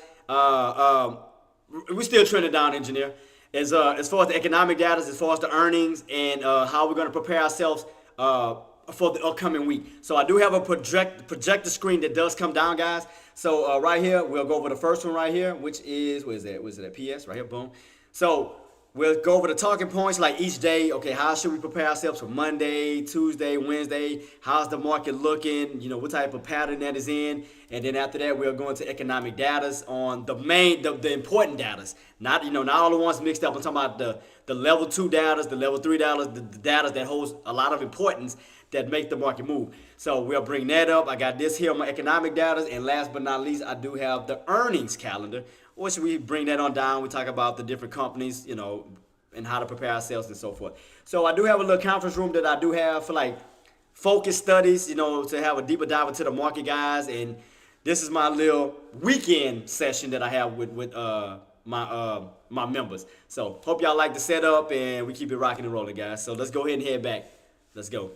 We're still trending down, engineer. As far as the economic data, as far as the earnings, and how we're going to prepare ourselves for the upcoming week. So I do have a projector screen that does come down, guys. So right here, we'll go over the first one right here, which is, what is that? Was it at PS? Right here, boom. So we'll go over the talking points like each day. Okay, how should we prepare ourselves for Monday, Tuesday, Wednesday? How's the market looking? You know, what type of pattern that is in. And then after that, we'll go into economic data on the important data. Not all the ones mixed up. I'm talking about the level 2 data, the level 3 data, the data that holds a lot of importance that make the market move. So we'll bring that up. I got this here on my economic data. And last but not least, I do have the earnings calendar, which we bring that on down. We talk about the different companies, and how to prepare ourselves and so forth. So I do have a little conference room that I do have for like focus studies, to have a deeper dive into the market, guys. And this is my little weekend session that I have with my members. So hope y'all like the setup, and we keep it rocking and rolling, guys. So let's go ahead and head back. Let's go.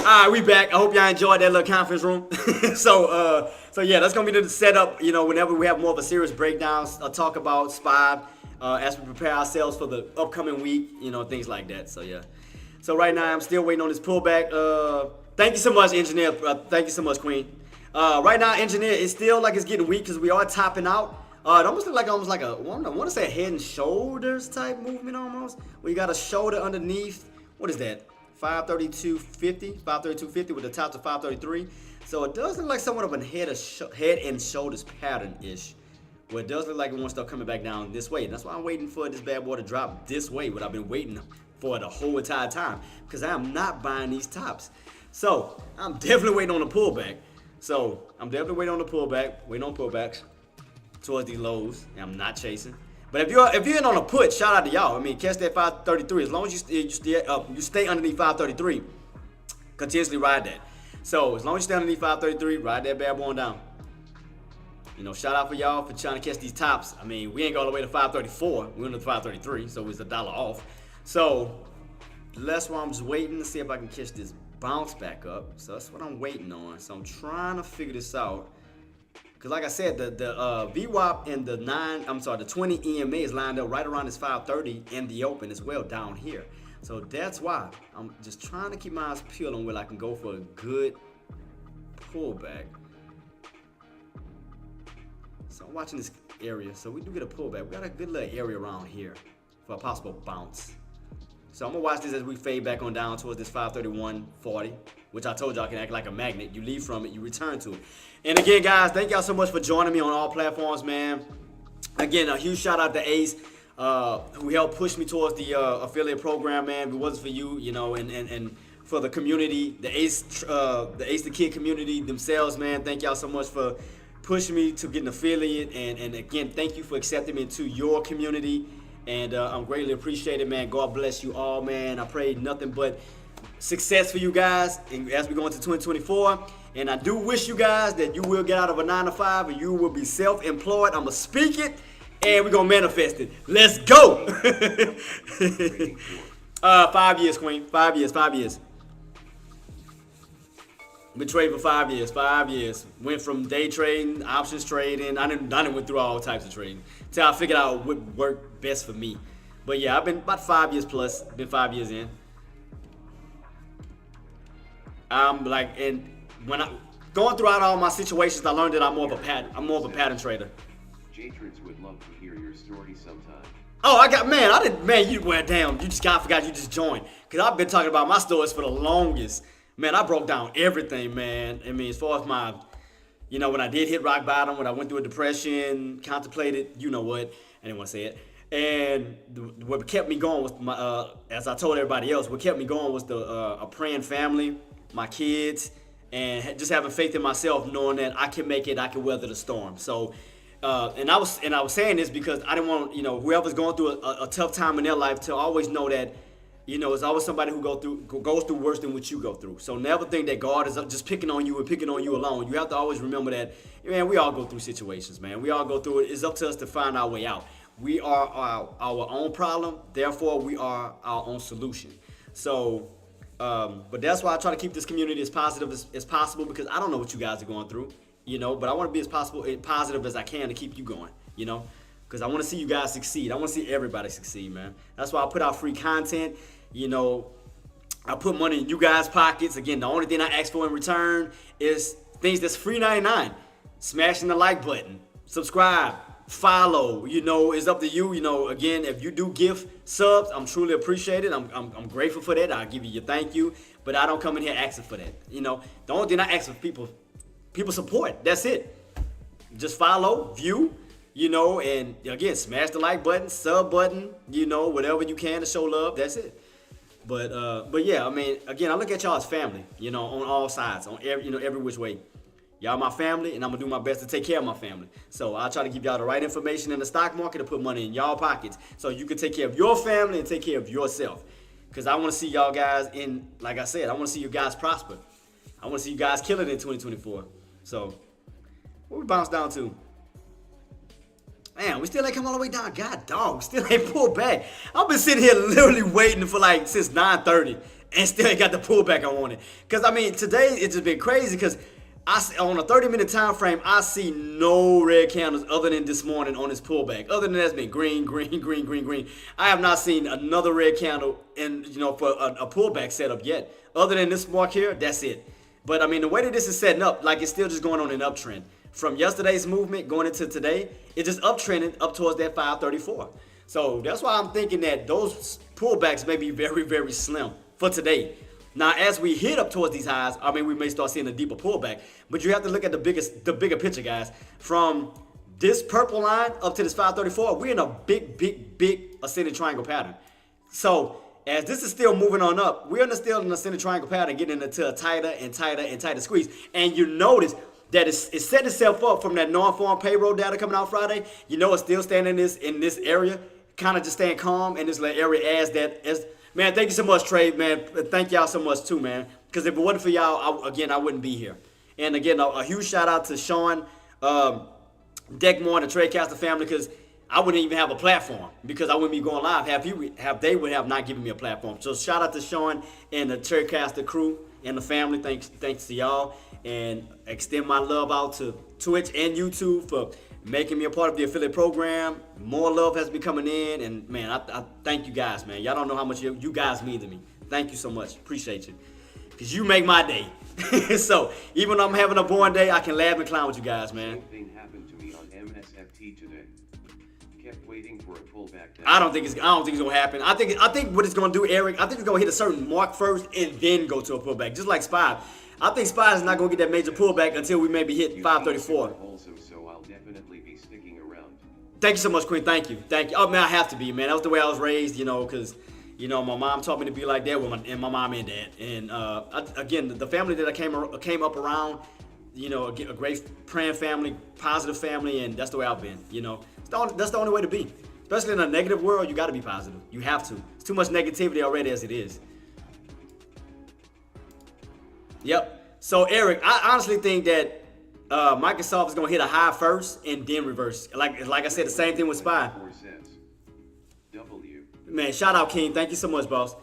All right, we back. I hope y'all enjoyed that little conference room. So yeah, that's gonna be the setup. Whenever we have more of a serious breakdowns, I'll talk about SPY as we prepare ourselves for the upcoming week. Things like that. So yeah. So right now I'm still waiting on this pullback. Thank you so much, engineer. Thank you so much, Queen. Right now, engineer, it's still like it's getting weak because we are topping out. It almost looks like I want to say a head and shoulders type movement almost. Where you got a shoulder underneath. What is that? 532.50 with the top to 533. So it does look like somewhat of a head and shoulders pattern-ish. Where it does look like it wants to start coming back down this way. And that's why I'm waiting for this bad boy to drop this way. What I've been waiting for the whole entire time. Because I am not buying these tops. So I'm definitely waiting on a pullback. Waiting on pullbacks towards these lows. And I'm not chasing. But if you're in on a put, shout out to y'all. Catch that 533. As long as you stay underneath 533, continuously ride that. So as long as you stay underneath 533, ride that bad boy on down. Shout out for y'all for trying to catch these tops. We ain't go all the way to 534. We went to 533, so it's $1 off. So that's why I'm just waiting to see if I can catch this bounce back up. So that's what I'm waiting on. So I'm trying to figure this out. Because like I said, the VWAP and the 20 EMA is lined up right around this 530 in the open as well down here. So that's why I'm just trying to keep my eyes peeled on where I can go for a good pullback. So I'm watching this area. So we do get a pullback. We got a good little area around here for a possible bounce. So I'm gonna watch this as we fade back on down towards this 531.40, which I told y'all can act like a magnet. You leave from it, you return to it. And again, guys, thank y'all so much for joining me on all platforms, man. Again, a huge shout out to Ace, who helped push me towards the affiliate program, man. If it wasn't for you, you know, and for the community, the Ace the Kid community themselves, man. Thank y'all so much for pushing me to get an affiliate, and again, thank you for accepting me into your community. And I'm greatly appreciated, man. God bless you all, man. I pray nothing but success for you guys as we go into 2024. And I do wish you guys that you will get out of a 9-to-5 and you will be self-employed. I'm going to speak it and we're going to manifest it. Let's go. 5 years, Queen. 5 years. Been trading for 5 years. 5 years. Went from day trading, options trading. I didn't went through all types of trading until I figured out what worked best for me. But yeah, I've been about 5 years plus. Been 5 years in. And when I going throughout all my situations, I learned that I'm more of a pattern trader. Jatrix would love to hear your story sometime. Oh, you went down. You just forgot you just joined. Cause I've been talking about my stories for the longest. Man, I broke down everything, man. I mean, as far as my, you know, when I did hit rock bottom, when I went through a depression, contemplated, you know what, I didn't want to say it. And what kept me going was my, as I told everybody else, what kept me going was a praying family, my kids, and just having faith in myself, knowing that I can make it, I can weather the storm. So, and I was saying this because I didn't want, you know, whoever's going through a tough time in their life to always know that, you know, it's always somebody who goes through worse than what you go through. So never think that God is just picking on you and picking on you alone. You have to always remember that, man, we all go through situations, man. We all go through it. It's up to us to find our way out. We are our own problem. Therefore, we are our own solution. So, but that's why I try to keep this community as positive as possible, because I don't know what you guys are going through, you know, but I want to be as positive as I can to keep you going, you know. Because I want to see you guys succeed. I want to see everybody succeed, man. That's why I put out free content. You know, I put money in you guys' pockets. Again, the only thing I ask for in return is things that's free 99. Smashing the like button, subscribe, follow. You know, it's up to you. You know, again, if you do give subs, I'm truly appreciated. I'm grateful for that. I'll give you your thank you. But I don't come in here asking for that. You know, the only thing I ask for people support. That's it. Just follow, view. You know, and again, smash the like button, sub button, you know, whatever you can to show love. That's it. But yeah, I mean, again, I look at y'all as family, you know, on all sides, on every which way. Y'all my family, and I'm gonna do my best to take care of my family. So I try to give y'all the right information in the stock market to put money in y'all pockets, so you can take care of your family and take care of yourself. Cause I want to see y'all guys like I said, I want to see you guys prosper. I want to see you guys kill it in 2024. So, what we bounce down to? Man, we still ain't come all the way down. God dog, still ain't pulled back. I've been sitting here literally waiting for since 9:30 and still ain't got the pullback I wanted. Because, I mean, today it's just been crazy because on a 30-minute time frame, I see no red candles other than this morning on this pullback. Other than that, it's been green, green, green, green, green. I have not seen another red candle for a pullback setup yet. Other than this mark here, that's it. But, I mean, the way that this is setting up, it's still just going on an uptrend. From yesterday's movement going into today, it's just uptrending up towards that 534. So that's why I'm thinking that those pullbacks may be very, very slim for today. Now, as we hit up towards these highs, I mean, we may start seeing a deeper pullback. But you have to look at the bigger picture, guys. From this purple line up to this 534, we're in a big ascending triangle pattern. So as this is still moving on up, we're still in an ascending triangle pattern, getting into a tighter and tighter squeeze. And you notice that it's setting itself up from that non-farm payroll data coming out Friday. You know, it's still standing in this area, kind of just staying calm in this little area man, thank you so much, Trey, man. Thank y'all so much too, man. Because if it wasn't for y'all, I wouldn't be here. And again, a huge shout out to Sean Deckmore and the Tradecaster family, because I wouldn't even have a platform because I wouldn't be going live. They would have not given me a platform. So shout out to Sean and the Tradecaster crew and the family. Thanks to y'all, and extend my love out to Twitch and YouTube for making me a part of the affiliate program. More love has been coming in, and man, I thank you guys, man. Y'all don't know how much you guys mean to me. Thank you so much. Appreciate you. Because you make my day. So, even though I'm having a boring day, I can laugh and clown with you guys, man. Same thing happened to me on MSFT today. Kept waiting for a pullback down. I don't think it's gonna happen. I think what it's gonna do, Eric, I think it's gonna hit a certain mark first and then go to a pullback. Just like SPY. I think SPY is not gonna get that major pullback until we maybe hit 534. Also, so I'll definitely be sticking around. Thank you so much, Queen. Thank you. Oh man, I have to be, man. That was the way I was raised, because my mom taught me to be like that with my mom and dad. And again, the family that I came up around, a great praying family, positive family, and that's the way I've been. That's the only way to be. Especially in a negative world, you got to be positive. You have to. It's too much negativity already as it is. Yep. So Eric, I honestly think that Microsoft is gonna hit a high first and then reverse. Like I said, the same thing with SPY. W. Man, shout out King. Thank you so much, boss.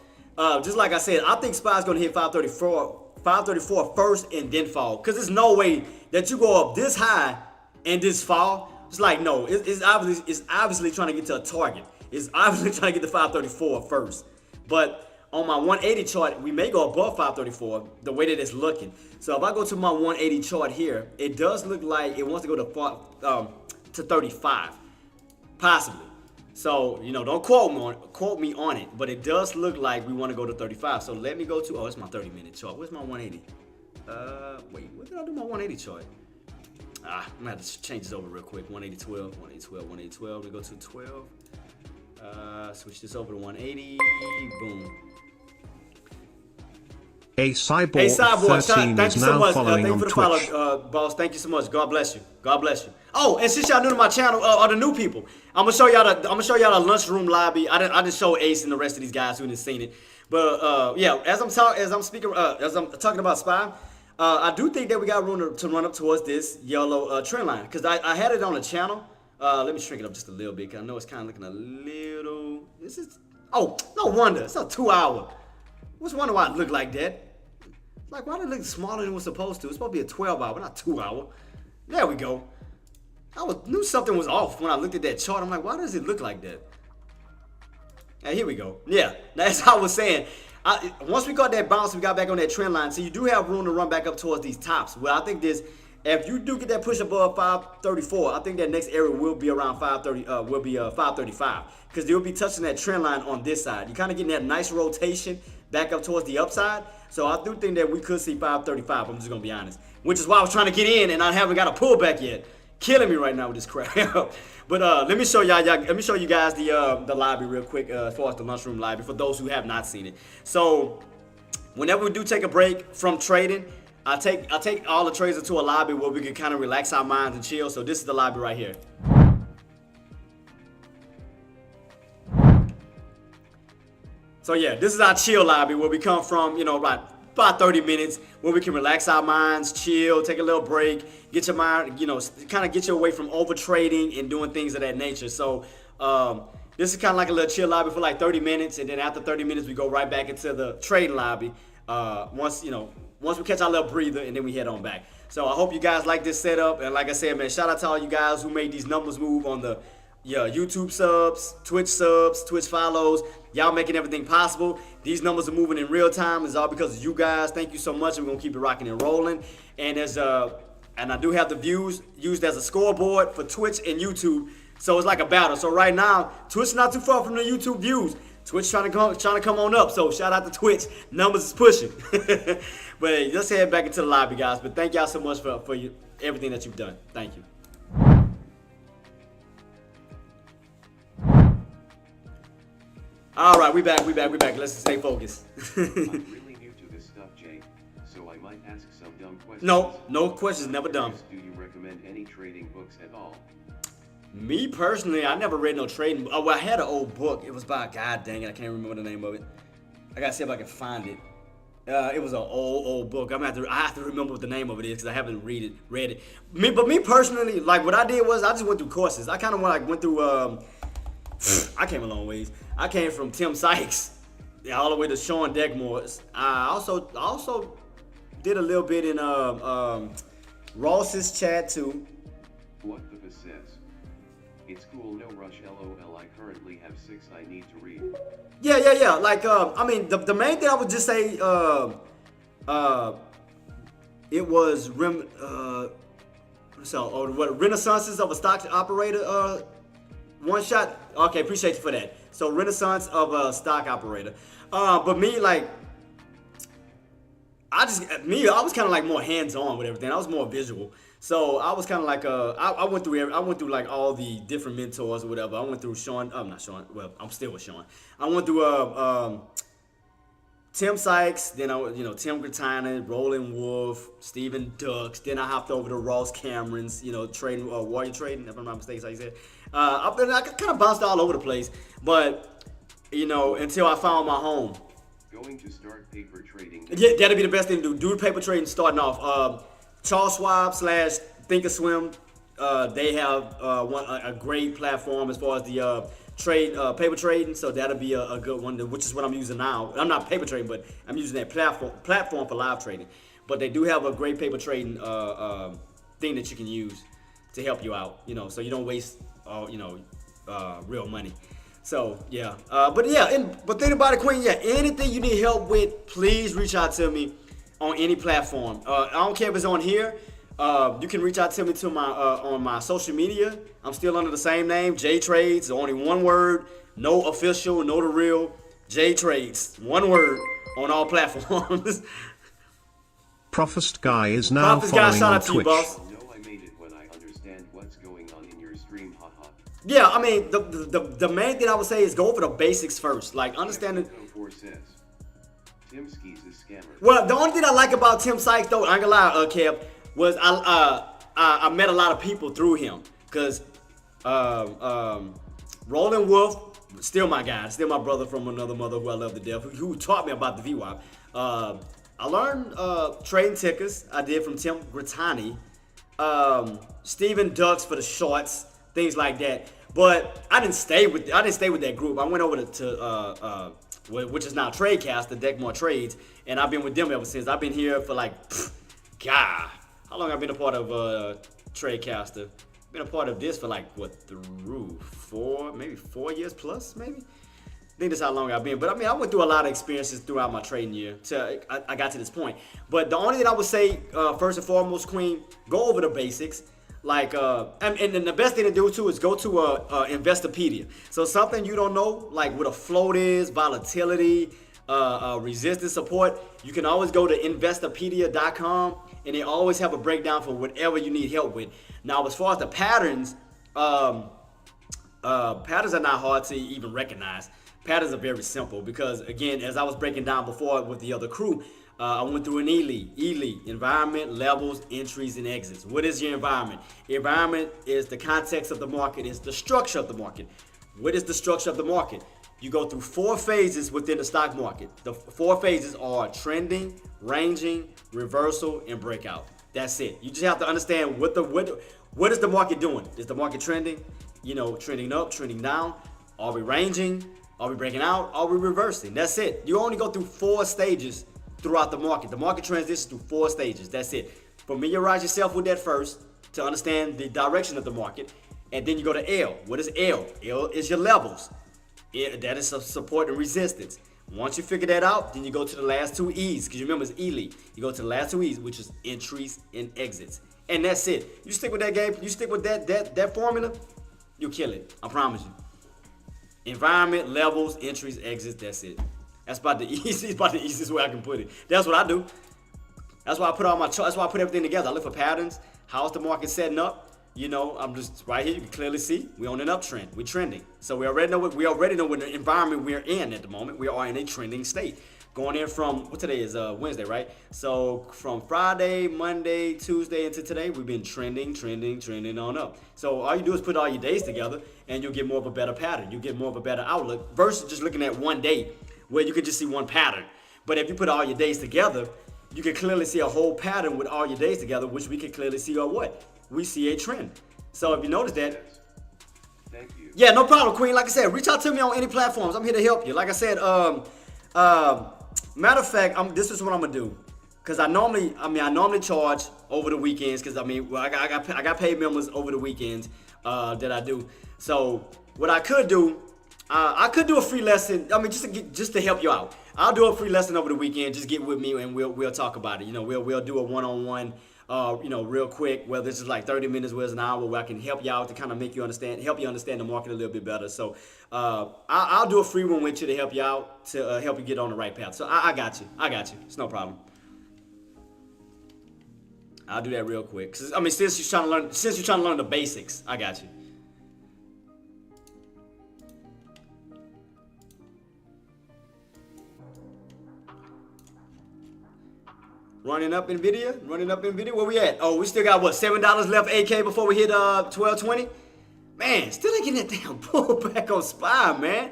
Just like I said, I think SPY is gonna hit 534 first and then fall. Cause there's no way that you go up this high and this fall. It's like no, it's obviously trying to get to a target. It's obviously trying to get to 534 first. But on my 180 chart, we may go above 534 the way that it's looking. So if I go to my 180 chart here, it does look like it wants to go to 35, possibly. So don't quote me on it, but it does look like we want to go to 35. So let me go to it's my 30-minute chart. Where's my 180? Wait, what did I do my 180 chart? I'm gonna have to change this over real quick. 180 12, 180 12, 180 12. We go to 12. Switch this over to 180. Boom. A Cyborg 13 thank is you so now much. following Thank you on for the Twitch. follow, boss. Thank you so much. God bless you. God bless you. Oh, and since y'all new to my channel, or the new people, I'm gonna show y'all the lunchroom lobby. I didn't show Ace and the rest of these guys who didn't seen it, but yeah, as I'm talking about SPY, I do think that we got room to run up towards this yellow trend line because I had it on the channel. Let me shrink it up just a little bit because I know it's kind of looking a little. Oh, no wonder it's a 2 hour. What's wonder why it looked like that? Like, why did it look smaller than it was supposed to? It's supposed to be a 12 hour, not 2 hour. There we go. I knew something was off when I looked at that chart. I'm like, why does it look like that? Hey, here we go. Yeah, that's how I was saying. Once we got that bounce, we got back on that trend line. So you do have room to run back up towards these tops. Well, I think if you do get that push above 534, I think that next area will be around 535 because they'll be touching that trend line on this side. You're kind of getting that nice rotation back up towards the upside. So I do think that we could see 535. I'm just gonna be honest, which is why I was trying to get in and I haven't got a pullback yet. Killing me right now with this crap. But let me show you guys the lobby real quick as far as the lunchroom lobby for those who have not seen it. So whenever we do take a break from trading, I take all the traders into a lobby where we can kind of relax our minds and chill. So this is the lobby right here. So yeah, this is our chill lobby where we come from, about 30 minutes where we can relax our minds, chill, take a little break, get your mind, kind of get you away from over trading and doing things of that nature. So this is kind of like a little chill lobby for like 30 minutes, and then after 30 minutes we go right back into the trading lobby. Once we catch our little breather, and then we head on back. So I hope you guys like this setup, and like I said, man, shout out to all you guys who made these numbers move on the YouTube subs, Twitch follows. Y'all making everything possible. These numbers are moving in real time. It's all because of you guys. Thank you so much. And we're gonna keep it rocking and rolling. And I do have the views used as a scoreboard for Twitch and YouTube. So it's like a battle. So right now, Twitch is not too far from the YouTube views. Twitch trying to come on up. So shout out to Twitch. Numbers is pushing. But hey, let's head back into the lobby, guys. But thank y'all so much for everything that you've done. Thank you. All right, we back. Let's stay focused. I'm really new to this stuff, Jay, so I might ask some dumb questions. No questions, never dumb. Do you recommend any trading books at all? Me personally, I never read no trading. Oh, well, I had an old book. It was by, god dang it, I can't remember the name of it. I gotta see if I can find it. It was an old book. I have to remember what the name of it is because I haven't read it. But me personally, like what I did was I just went through courses. I kind of went through. I came a long ways. I came from Tim Sykes, all the way to Sean Deckmore. I also did a little bit in Ross's chat too. What the fuss says. It's cool, no rush, lol. I currently have 6 I need to read. Yeah. Like, I mean, the main thing I would just say, it was what Renaissances of a stock operator, one shot. Okay, appreciate you for that. So Renaissance of a stock operator. But me, like, I was kind of like more hands-on with everything. I was more visual. So I was kind of like I went through like all the different mentors or whatever. I went through Sean. Not Sean. Well, I'm still with Sean. I went through Tim Sykes. Then Tim Grattana, Roland Wolf, Stephen Dux. Then I hopped over to Ross Cameron's. Trading Warrior Trading. If I'm not mistaken, how you said. I kind of bounced all over the place, but until I found my home. Going to start paper trading. Yeah, that'd be the best thing to do. Do paper trading starting off. Charles Schwab / Thinkorswim. They have a great platform as far as the paper trading. So that'll be a good one, which is what I'm using now. I'm not paper trading, but I'm using that platform for live trading. But they do have a great paper trading thing that you can use to help you out. So you don't waste real money. So yeah, but think about it, Queen. Yeah, anything you need help with, please reach out to me on any platform. I don't care if it's on here. You can reach out to me on my social media. I'm still under the same name, J Trades. Only one word, no official, no the real. J Trades, one word on all platforms. Prophest Guy is now Prophest Guy, following shout on out to you, Twitch. boss. I made it when I understand what's going on in your stream, haha. Yeah, I mean the main thing I would say is go over the basics first, like understanding. 04 says, Tim Skis is scammer. Well, the only thing I like about Tim Sykes, though, I ain't gonna lie, Kev, was I met a lot of people through him, cause Roland Wolf, still my guy, still my brother from another mother who I love to death, who taught me about the VWAP. I learned trading tickers. I did from Tim Grattani, Stephen Dux for the shorts, things like that. But I didn't stay with that group. I went over to which is now Tradecaster, Deck More Trades, and I've been with them ever since. I've been here for like, how long have I been a part of Tradecaster? Been a part of this for like through 4 years plus, maybe. I think that's how long I've been. But I mean, I went through a lot of experiences throughout my trading year till I got to this point. But the only thing I would say, first and foremost, Queen, go over the basics. Like, and the best thing to do too is go to Investopedia. So something you don't know, like what a float is, volatility, resistance support, you can always go to Investopedia.com, and they always have a breakdown for whatever you need help with. Now, as far as the patterns, patterns are not hard to even recognize. Patterns are very simple because, again, as I was breaking down before with the other crew, I went through an ELE, environment, levels, entries, and exits. What is your environment? Environment is the context of the market, is the structure of the market. What is the structure of the market? You go through 4 phases within the stock market. The 4 phases are trending, ranging, reversal, and breakout. That's it. You just have to understand what is the market doing? Is the market trending? Trending up, trending down? Are we ranging? Are we breaking out? Are we reversing? That's it. You only go through 4 stages throughout the market. The market transitions through 4 stages. That's it. Familiarize yourself with that first to understand the direction of the market. And then you go to L. What is L? L is your levels. That is support and resistance. Once you figure that out, then you go to the last 2 E's. Because you remember it's ELE. You go to the last 2 E's, which is entries and exits. And that's it. You stick with that game. You stick with that formula, you'll kill it. I promise you. Environment, levels, entries, exits, that's it. That's about the easiest way I can put it. That's what I do. That's why I put all my charts. That's why I put everything together. I look for patterns. How's the market setting up? I'm just right here. You can clearly see we're on an uptrend. We're trending. So we already know what the environment we're in at the moment. We are in a trending state. Going in from what today is Wednesday, right? So from Friday, Monday, Tuesday into today, we've been trending on up. So all you do is put all your days together, and you'll get more of a better pattern. You'll get more of a better outlook versus just looking at one day, where you can just see one pattern. But if you put all your days together, you can clearly see a whole pattern with all your days together, which we can clearly see what? We see a trend. So if you notice that, thank you. Yeah, no problem, Queen. Like I said, reach out to me on any platforms. I'm here to help you. Like I said, matter of fact, this is what I'm gonna do. Cause I normally charge over the weekends. Cause I got paid members over the weekends that I do. So what I could do, I could do a free lesson. I mean, just to help you out. I'll do a free lesson over the weekend. Just get with me and we'll talk about it. You know, we'll do a one-on-one. You know, real quick, whether this is like 30 minutes, whether it's an hour, where I can help you out to kind of help you understand the market a little bit better. So I'll do a free one with you to help you out, to help you get on the right path. So I got you. It's no problem. I'll do that real quick. I mean, since you're trying to learn the basics, I got you. Running up NVIDIA. Where we at? Oh, we still got what, $7 left AK before we hit 1220. Man, still ain't getting that damn pullback on SPY, man.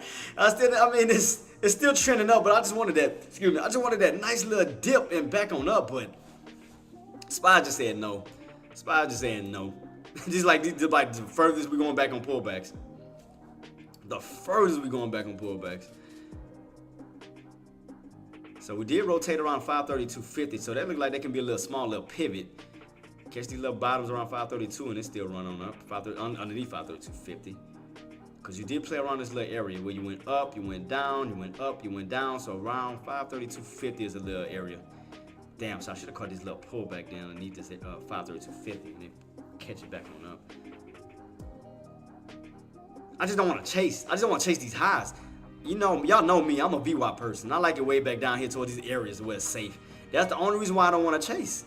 It's still trending up, but I just wanted that nice little dip and back on up, but SPY just said no. SPY just saying no. just like the furthest we going back on pullbacks. So we did rotate around 532.50, so that looked like that can be a little small little pivot. Catch these little bottoms around 532 and it still run on up underneath 532.50. Because you did play around this little area where you went up, you went down, you went up, you went down. So around 532.50 is a little area. Damn, so I should have caught this little pullback down underneath this 532.50 and then catch it back on up. I just don't want to chase. These highs. You know, y'all know me. I'm a VWAP person. I like it way back down here towards these areas where it's safe. That's the only reason why I don't want to chase.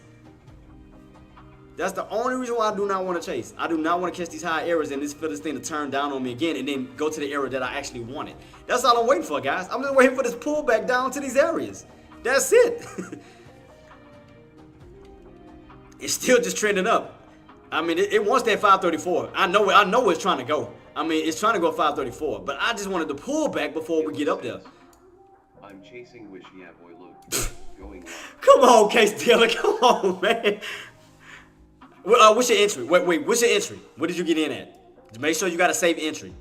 That's the only reason why I do not want to chase. I do not want to catch these high areas and for this thing to turn down on me again and then go to the area that I actually wanted. That's all I'm waiting for, guys. I'm just waiting for this pullback down to these areas. That's it. It's still just trending up. I mean, it wants that 534. I know where it's trying to go. I mean, it's trying to go 534, but I just wanted to pull back before we get up there. I'm chasing wish, yeah boy, look. Going up. Come on, Case Taylor, come on, man. What's your entry? Wait, what's your entry? What did you get in at? Make sure you got a safe entry.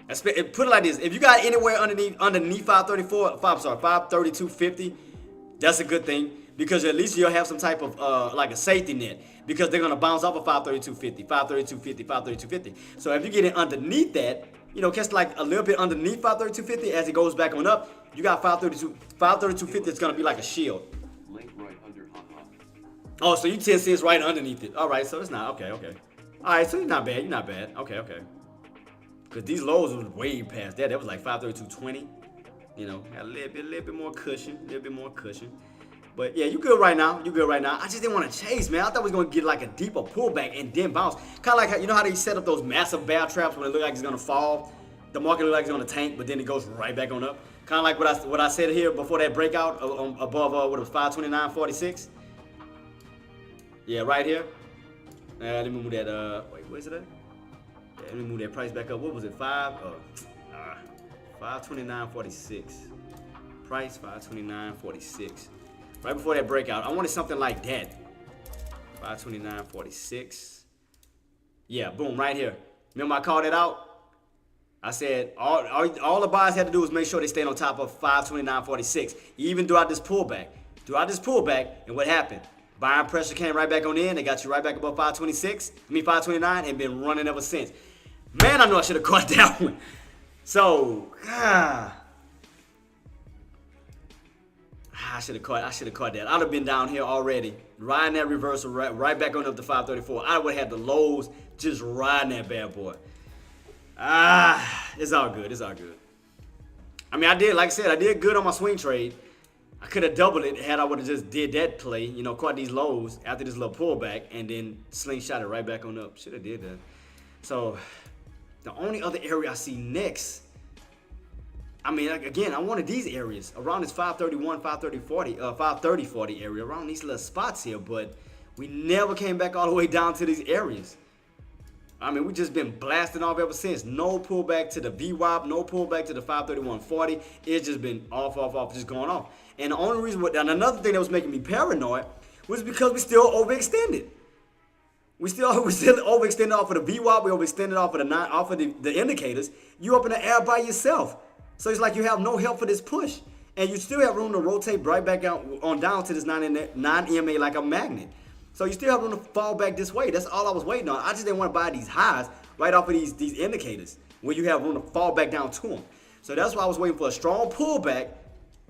Put it like this: if you got anywhere underneath 532.50, that's a good thing because at least you'll have some type of like a safety net because they're gonna bounce off of 532.50, 532.50, 532.50. So if you get it underneath that, you know, catch like a little bit underneath 532.50 as it goes back on up, you got 532.50. It's gonna be like a shield. Link right under, haha. Oh, so you 10 cents right underneath it. All right, so it's not okay. All right, so you're not bad. Okay. Because these lows was way past that. That was like 532.20. You know, had a little bit more cushion, But yeah, you good right now. I just didn't want to chase, man. I thought we was gonna get like a deeper pullback and then bounce. Kind of like how, you know how they set up those massive bear traps when it look like it's gonna fall. The market look like it's gonna tank, but then it goes right back on up. Kind of like what I said here before that breakout above what it was 529.46. Yeah, right here. Let me move that. Wait, where's it at? Yeah, let me move that price back up. What was it? 529.46. Price 529.46. Right before that breakout, I wanted something like that. 529.46. Yeah, boom, right here. Remember I called it out? I said all the buyers had to do was make sure they stayed on top of 529.46, even throughout this pullback. And what happened? Buying pressure came right back on in. They got you right back above 529, and been running ever since. Man, I know I should have caught that one. So, I should have caught that. I'd have been down here already, riding that reversal right back on up to 534. I would have had the lows just riding that bad boy. It's all good. I mean, I did good on my swing trade. I could have doubled it had I would have just did that play, you know, caught these lows after this little pullback and then slingshot it right back on up. Should have did that. So the only other area I see next, I mean, again, I wanted these areas around this 531, 530 area, around these little spots here, but we never came back all the way down to these areas. I mean, we just been blasting off ever since. No pullback to the VWAP, no pullback to the 531.40. It's just been off, just going off. And the only reason, and another thing that was making me paranoid was because we still overextended. We still overextended off of the VWAP. We overextended off of the indicators. You up in the air by yourself. So it's like you have no help for this push. And you still have room to rotate right back down to this 9 EMA like a magnet. So you still have room to fall back this way. That's all I was waiting on. I just didn't want to buy these highs right off of these indicators where you have room to fall back down to them. So that's why I was waiting for a strong pullback,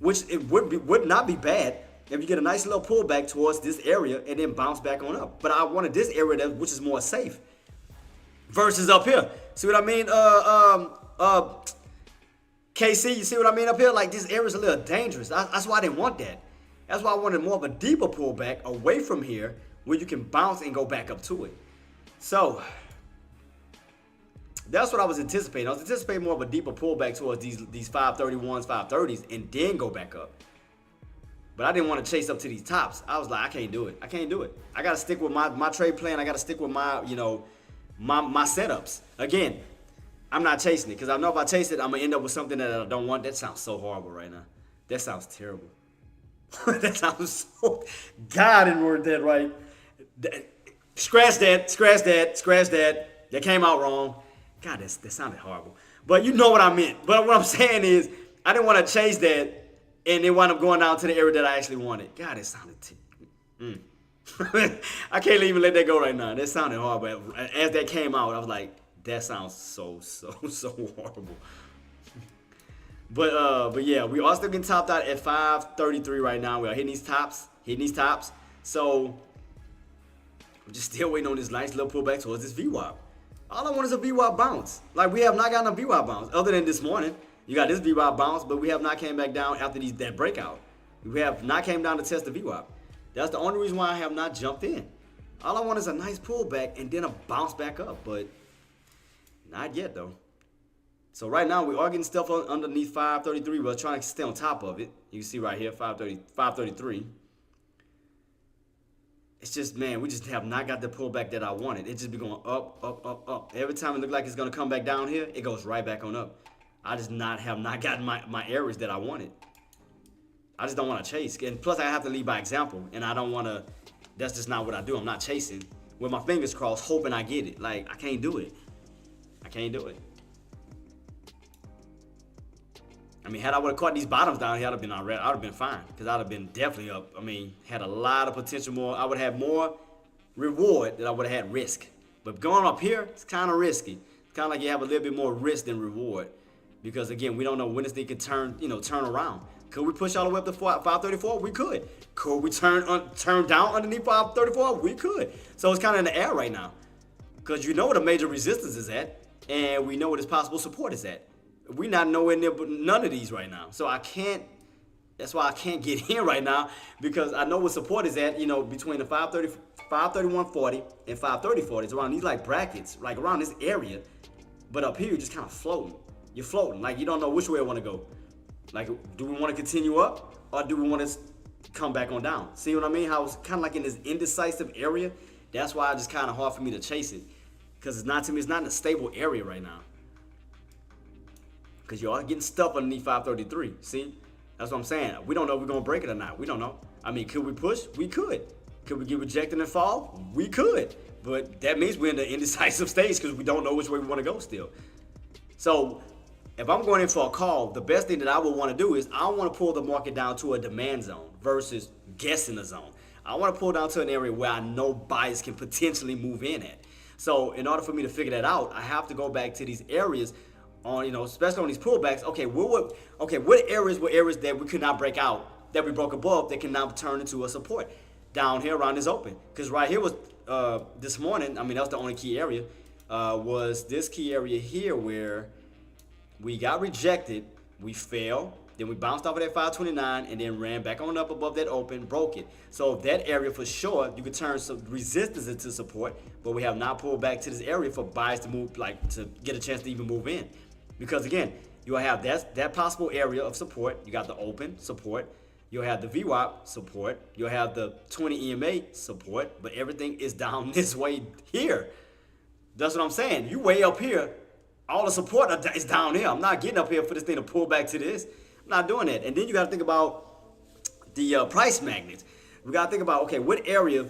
which it would not be bad if you get a nice little pullback towards this area and then bounce back on up. But I wanted this area which is more safe versus up here. See what I mean? KC, you see what I mean up here? Like, this area is a little dangerous. That's why I didn't want that. That's why I wanted more of a deeper pullback away from here where you can bounce and go back up to it. So that's what I was anticipating. I was anticipating more of a deeper pullback towards these 531s, 530s, and then go back up. But I didn't want to chase up to these tops. I was like, I can't do it. I can't do it. I got to stick with my trade plan. I got to stick with my setups. Again, I'm not chasing it because I know if I chase it, I'm going to end up with something that I don't want. That sounds so horrible right now. That sounds terrible. That sounds so... God didn't word that right. Scratch that. That came out wrong. God, that sounded horrible. But you know what I meant. But what I'm saying is, I didn't want to chase that and then wind up going down to the area that I actually wanted. God, it sounded... I can't even let that go right now. That sounded horrible. As that came out, I was like, that sounds so horrible. But yeah, we are still getting topped out at 533 right now. We are hitting these tops. So we're just still waiting on this nice little pullback towards this VWAP. All I want is a VWAP bounce. Like, we have not gotten a VWAP bounce other than this morning. You got this VWAP bounce, but we have not came back down after that breakout. We have not came down to test the VWAP. That's the only reason why I have not jumped in. All I want is a nice pullback and then a bounce back up, but not yet though. So right now we are getting stuff underneath 533. We're trying to stay on top of it. You can see right here, 533. It's just, man, we just have not got the pullback that I wanted. It just be going up. Every time it looks like it's gonna come back down here, it goes right back on up. I just have not gotten my areas that I wanted. I just don't want to chase. And plus I have to lead by example. And I don't want to, that's just not what I do. I'm not chasing with my fingers crossed, hoping I get it. Like, I can't do it. I can't do it. I mean, had I would have caught these bottoms down here, I'd have been all right. I'd have been fine because I'd have been definitely up. I mean, had a lot of potential more. I would have more reward than I would have had risk. But going up here, it's kind of risky. It's kind of like you have a little bit more risk than reward because again, we don't know when this thing could turn around. Could we push all the way up to 534? We could. Could we turn down underneath 534? We could. So it's kind of in the air right now because you know what a major resistance is at, and we know what its possible support is at. We're not nowhere near none of these right now. So I can't, that's why I can't get in right now because I know what support is at, between the 531.40 and 530.40. It's around these like brackets, like around this area. But up here, you're just kind of floating. You're floating. Like you don't know which way I want to go. Like, do we want to continue up or do we want to come back on down? See what I mean? How it's kind of like in this indecisive area. That's why it's just kind of hard for me to chase it. Because it's not in a stable area right now. Because you are getting stuff underneath 533. See? That's what I'm saying. We don't know if we're going to break it or not. We don't know. I mean, could we push? We could. Could we get rejected and fall? We could. But that means we're in the indecisive stage because we don't know which way we want to go still. So if I'm going in for a call, the best thing that I would want to do is I want to pull the market down to a demand zone versus guessing a zone. I want to pull down to an area where I know buyers can potentially move in at. So in order for me to figure that out, I have to go back to these areas on, especially on these pullbacks. Okay, what areas were areas that we could not break out, that we broke above, that can now turn into a support down here around this open? Because right here was this morning, I mean, that was the only key area, was this key area here where we got rejected, we fell, then we bounced off of that 529 and then ran back on up above that open, broke it. So that area for sure, you could turn some resistance into support, but we have not pulled back to this area for buyers to move, like to get a chance to even move in. Because again, you'll have that possible area of support. You got the open support, you'll have the VWAP support, you'll have the 20 EMA support, but everything is down this way here. That's what I'm saying. You way up here, all the support is down here. I'm not getting up here for this thing to pull back to this. I'm not doing that. And then you got to think about the price magnets. We got to think about, okay, what area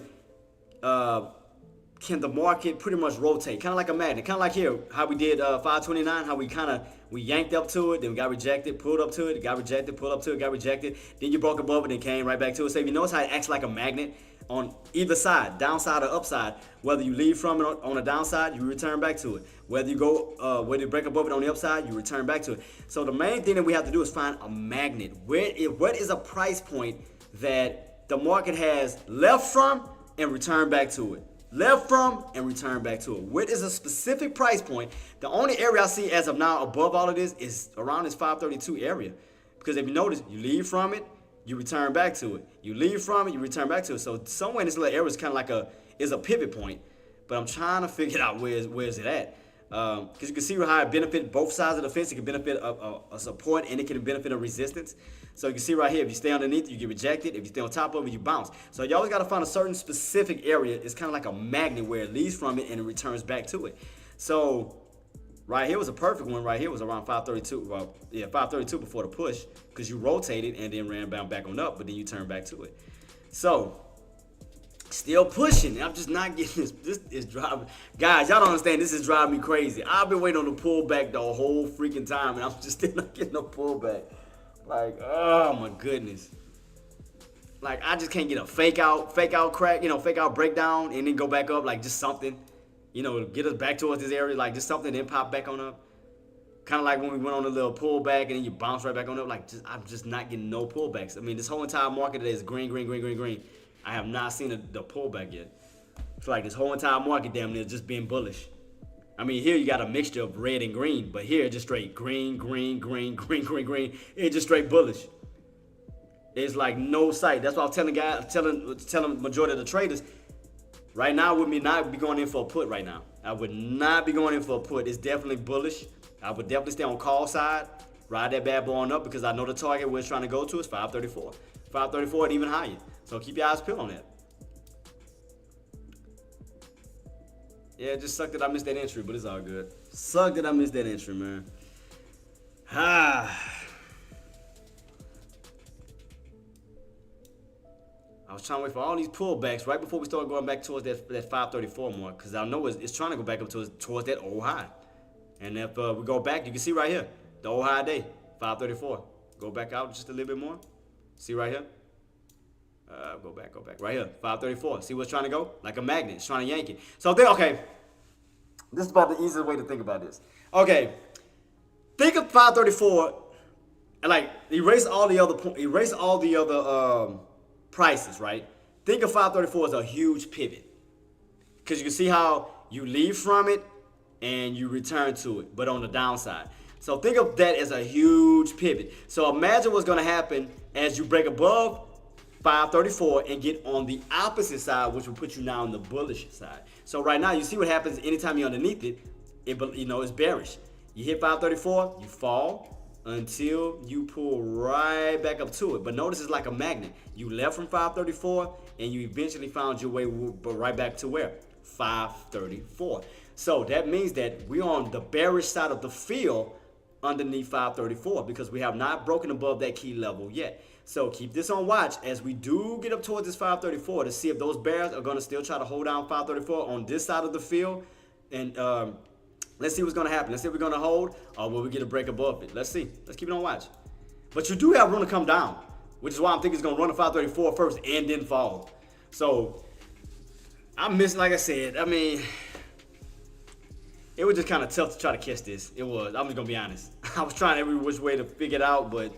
can the market pretty much rotate, kind of like a magnet, kind of like here, how we did 529, how we yanked up to it, then we got rejected, pulled up to it, got rejected, pulled up to it, got rejected, then you broke above it, then came right back to it. So if you notice how it acts like a magnet on either side, downside or upside, whether you leave from it on the downside, you return back to it. Whether you break above it on the upside, you return back to it. So the main thing that we have to do is find a magnet. What is a price point that the market has left from and return back to it? Left from and return back to it. What is a specific price point? The only area I see as of now above all of this is around this 532 area. Because if you notice, you leave from it, you return back to it. You leave from it, you return back to it. So somewhere in this little area is kind of like a pivot point. But I'm trying to figure out where is it at. Because you can see how it benefits both sides of the fence. It can benefit a support and it can benefit a resistance. So you can see right here, if you stay underneath, you get rejected. If you stay on top of it, you bounce. So you always got to find a certain specific area. It's kind of like a magnet where it leaves from it and it returns back to it. So right here was a perfect one. Right here was around 532. Well, yeah, 532 before the push because you rotated and then ran back on up, but then you turn back to it. So still pushing. I'm just not getting this. This is driving. Guys, y'all don't understand. This is driving me crazy. I've been waiting on the pullback the whole freaking time, and I'm just still not getting no pullback. Like, oh my goodness. Like, I just can't get a fake out crack, fake out breakdown, and then go back up, like just something, get us back towards this area, like just something, then pop back on up. Kind of like when we went on a little pullback, and then you bounce right back on up. Like, I'm just not getting no pullbacks. I mean, this whole entire market today is green, green, green, green, green. I have not seen the pullback yet. It's like this whole entire market damn near just being bullish. I mean, here you got a mixture of red and green, but here it's just straight green, green, green, green, green, green. It's just straight bullish. It's like no sight. That's why I'm telling guys, telling majority of the traders, right now would me not be going in for a put right now. I would not be going in for a put. It's definitely bullish. I would definitely stay on call side, ride that bad boy on up because I know the target we're trying to go to is 534. 534 and even higher. So keep your eyes peeled on that. Yeah, it just sucked that I missed that entry, but it's all good. Sucked that I missed that entry, man. I was trying to wait for all these pullbacks right before we started going back towards that 534 mark, because I know it's trying to go back up towards that old high. And if we go back, you can see right here, the old high day, 534. Go back out just a little bit more. See right here? Go back. Right here, 534. See what's trying to go? Like a magnet. It's trying to yank it. So then, okay. This is about the easiest way to think about this. Okay. Think of 534 and like erase all the other prices, right? Think of 534 as a huge pivot. Because you can see how you leave from it and you return to it, but on the downside. So think of that as a huge pivot. So imagine what's going to happen as you break above 534 and get on the opposite side, which will put you now on the bullish side. So right now, you see what happens anytime you're underneath it, it's bearish. You hit 534, you fall until you pull right back up to it. But notice it's like a magnet. You left from 534 and you eventually found your way right back to where? 534. So that means that we're on the bearish side of the field underneath 534 because we have not broken above that key level yet. So keep this on watch as we do get up towards this 534 to see if those bears are going to still try to hold down 534 on this side of the field. And let's see what's going to happen. Let's see if we're going to hold or will we get a break above it. Let's see. Let's keep it on watch. But you do have room to come down, which is why I'm thinking it's going to run to 534 first and then fall. So I'm missing, like I said, I mean, it was just kind of tough to try to catch this. It was. I'm just going to be honest. I was trying every which way to figure it out, but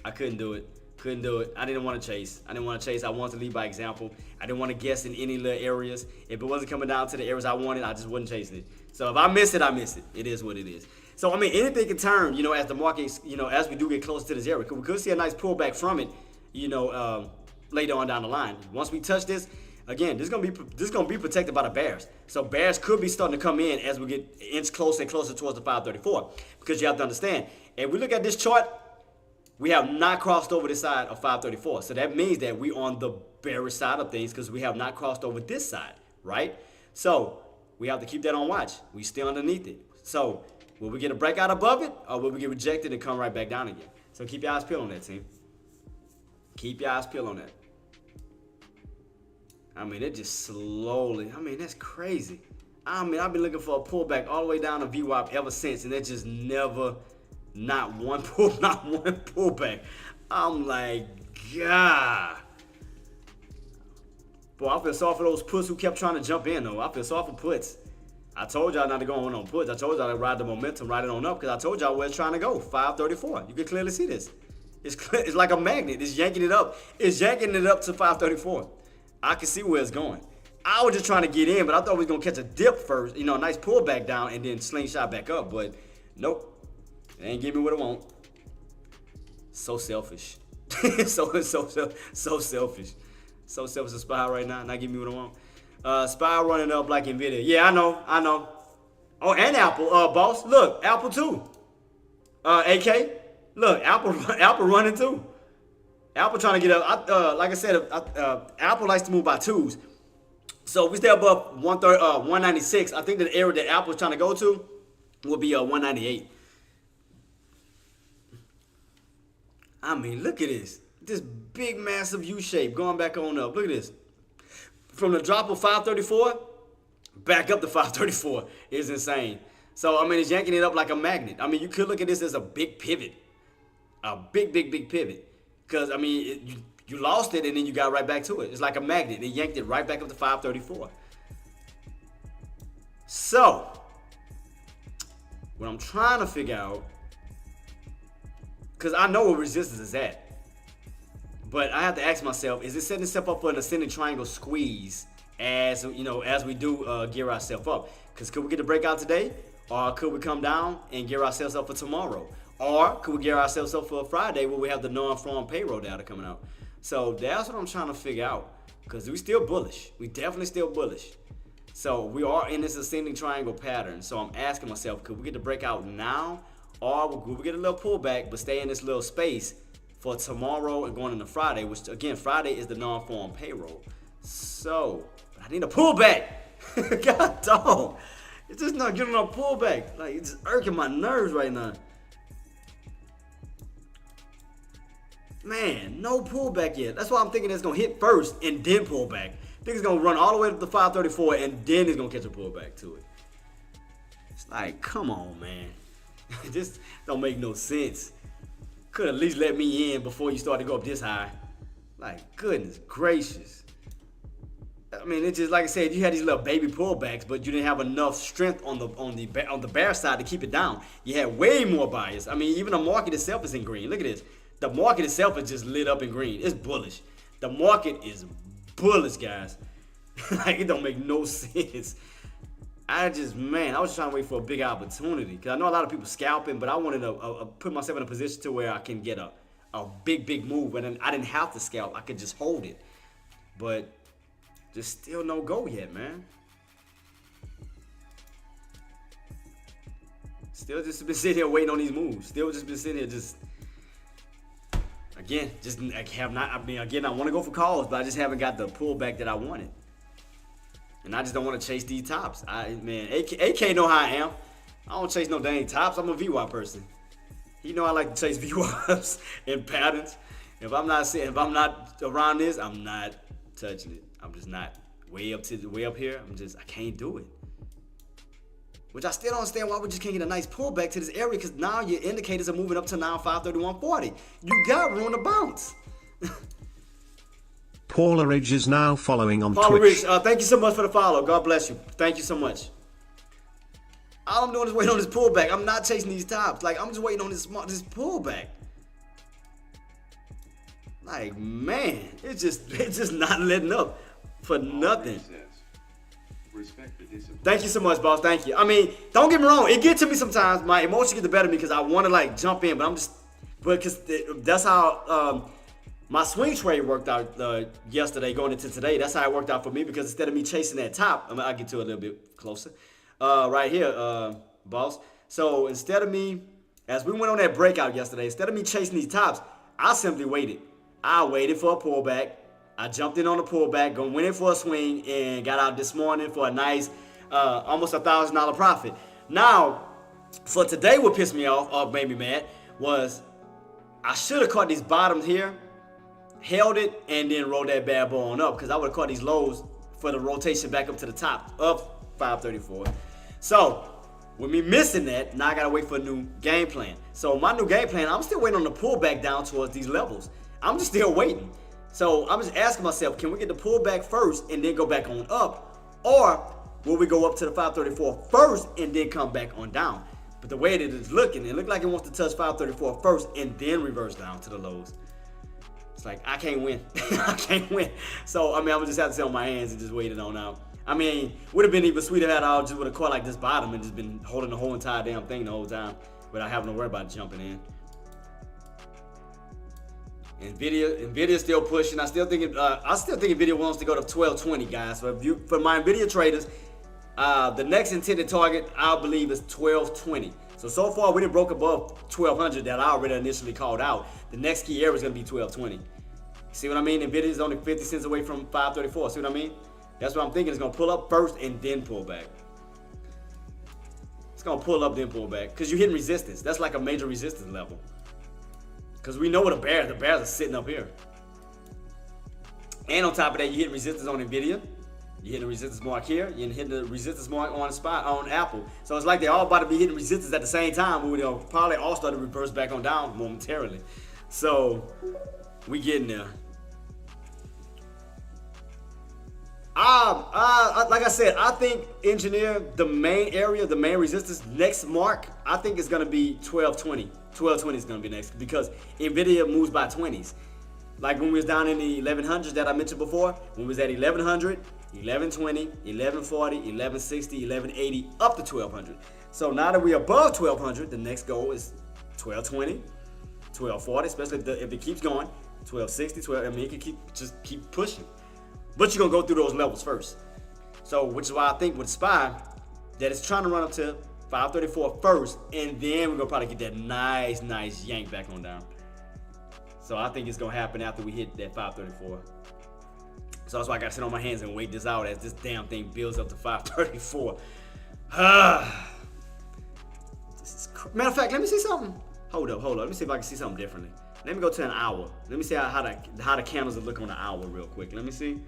I couldn't do it. Couldn't do it. I didn't want to chase. I wanted to lead by example. I didn't want to guess in any little areas. If it wasn't coming down to the areas I wanted, I just wasn't chasing it. So if I miss it, I miss it. It is what it is. So, I mean, anything can turn, as the market, as we do get closer to this area. We could see a nice pullback from it, later on down the line. Once we touch this, again, this is gonna be protected by the bears. So bears could be starting to come in as we get inch closer and closer towards the 534. Because you have to understand, if we look at this chart, we have not crossed over this side of 534. So that means that we're on the bearish side of things because we have not crossed over this side, right? So we have to keep that on watch. We still underneath it. So will we get a breakout above it or will we get rejected and come right back down again? So keep your eyes peeled on that, team. Keep your eyes peeled on that. I mean, it just slowly. I mean, that's crazy. I mean, I've been looking for a pullback all the way down to VWAP ever since, and it just never, not one pullback. I'm like, God. Boy, I feel sorry for those puts who kept trying to jump in, though. I feel sorry for puts. I told y'all not to go on puts. I told y'all to ride the momentum, ride it on up, because I told y'all where it's trying to go. 534. You can clearly see this. It's like a magnet. It's yanking it up. It's yanking it up to 534. I can see where it's going. I was just trying to get in, but I thought we was going to catch a dip first, a nice pullback down, and then slingshot back up. But nope. It ain't give me what I want. So selfish. so selfish. So selfish to Spy right now, not give me what I want. Spy running up like Nvidia. Yeah, I know. Oh, and Apple, boss. Look, Apple too. AK. Look, Apple running too. Apple trying to get up. Like I said, Apple likes to move by twos. So if we stay above 196, I think the area that Apple's trying to go to will be 198. I mean, look at this. This big, massive U shape going back on up. Look at this. From the drop of 534, back up to 534 is insane. So, I mean, it's yanking it up like a magnet. I mean, you could look at this as a big pivot. A big pivot. Because, I mean, you lost it and then you got right back to it. It's like a magnet. It yanked it right back up to 534. So, what I'm trying to figure out, because I know where resistance is at, but I have to ask myself, is it setting itself up for an ascending triangle squeeze as we do gear ourselves up? Because could we get a breakout today? Or could we come down and gear ourselves up for tomorrow? Or could we gear ourselves up for a Friday where we have the non-farm payroll data coming out? So that's what I'm trying to figure out. Because we still bullish. We definitely still bullish. So we are in this ascending triangle pattern. So I'm asking myself, could we get the breakout now? Or could we get a little pullback but stay in this little space for tomorrow and going into Friday, which again, Friday is the non-farm payroll. So I need a pullback. God dog. It's just not getting a pullback. Like, it's just irking my nerves right now. Man, no pullback yet. That's why I'm thinking it's gonna hit first and then pull back. I think it's gonna run all the way up to 534 and then it's gonna catch a pullback to it. It's like, come on, man. This don't make no sense. Could at least let me in before you start to go up this high. Like, goodness gracious. I mean, it's just like I said, you had these little baby pullbacks, but you didn't have enough strength on the bear side to keep it down. You had way more bias. I mean, even the market itself is in green. Look at this. The market itself is just lit up in green. It's bullish. The market is bullish, guys. Like, it don't make no sense. I was trying to wait for a big opportunity because I know a lot of people scalping, but I wanted to put myself in a position to where I can get a big move, and then I didn't have to scalp. I could just hold it, but just still no go yet, man. Still just been sitting here waiting on these moves. Still just been sitting here just. Again, I want to go for calls, but I just haven't got the pullback that I wanted. And I just don't want to chase these tops. AK know how I am. I don't chase no dang tops. I'm a VWAP person. You know I like to chase VWAPs and patterns. If I'm not around this, I'm not touching it. I'm just not way up here. I can't do it. Which I still don't understand why we just can't get a nice pullback to this area, because now your indicators are moving up to now 531.40. You got room to bounce. Paula Ridge is now following on Paula Twitch. Ridge, thank you so much for the follow. God bless you. Thank you so much. All I'm doing is waiting on this pullback. I'm not chasing these tops. Like, I'm just waiting on this pullback. Like, man, it's just not letting up for nothing. Thank you so much, boss. Thank you. I mean, don't get me wrong. It gets to me sometimes. My emotions get the better of me because I want to like jump in, but because that's how my swing trade worked out yesterday going into today. That's how it worked out for me, because instead of me chasing that top, I'll get to it a little bit closer. Right here, boss. So instead of me, as we went on that breakout yesterday, instead of me chasing these tops, I simply waited. I waited for a pullback. I jumped in on the pullback, went in for a swing, and got out this morning for a nice, almost $1,000 profit. Now, for today, what pissed me off, or made me mad, was I should have caught these bottoms here held it, and then rolled that bad boy on up, because I would have caught these lows for the rotation back up to the top of 534. So with me missing that, now I gotta wait for a new game plan. So my new game plan, I'm still waiting on the pullback down towards these levels. I'm just still waiting. So I'm just asking myself, can we get the pullback first and then go back on up? Or will we go up to the 534 first and then come back on down? But the way that it's looking, it looks like it wants to touch 534 first and then reverse down to the lows. It's like, I can't win. I can't win. So, I mean, I'm just have to sit on my hands and just wait it on out. I mean, would have been even sweeter had I just would have caught like this bottom and just been holding the whole entire damn thing the whole time without having to worry about jumping in. Nvidia still pushing. I still think Nvidia wants to go to 1220, guys. So for my Nvidia traders, the next intended target I believe is 1220. So far we done broke above 1200 that I already initially called out. The next key area is gonna be 1220. See what I mean? Nvidia is only 50 cents away from 534. See what I mean? That's what I'm thinking. It's gonna pull up first and then pull back. It's gonna pull up then pull back because you're hitting resistance. That's like a major resistance level. Because we know what the bears are sitting up here. And on top of that, you're hitting resistance on Nvidia. You're hitting a resistance mark here. You're hitting the resistance mark on Apple. So it's like they're all about to be hitting resistance at the same time. We'll probably all start to reverse back on down momentarily. So we getting there. Like I said, I think engineer, the main area, the main resistance, next mark, I think it's gonna be 1220. 1220 is gonna be next because Nvidia moves by 20s. Like when we was down in the 1100s that I mentioned before, when we was at 1100, 1120, 1140, 1160, 1180, up to 1200. So now that we're above 1200, the next goal is 1220, 1240, especially if it keeps going, 1260, 12. I mean, it can keep pushing. But you're gonna go through those levels first. So, which is why I think with SPY, that it's trying to run up to 534 first, and then we're gonna probably get that nice yank back on down. So I think it's gonna happen after we hit that 534. So that's why I gotta sit on my hands and wait this out as this damn thing builds up to 534. Matter of fact, let me see something. Hold up. Let me see if I can see something differently. Let me go to an hour. Let me see how the candles look on the hour real quick. Let me see.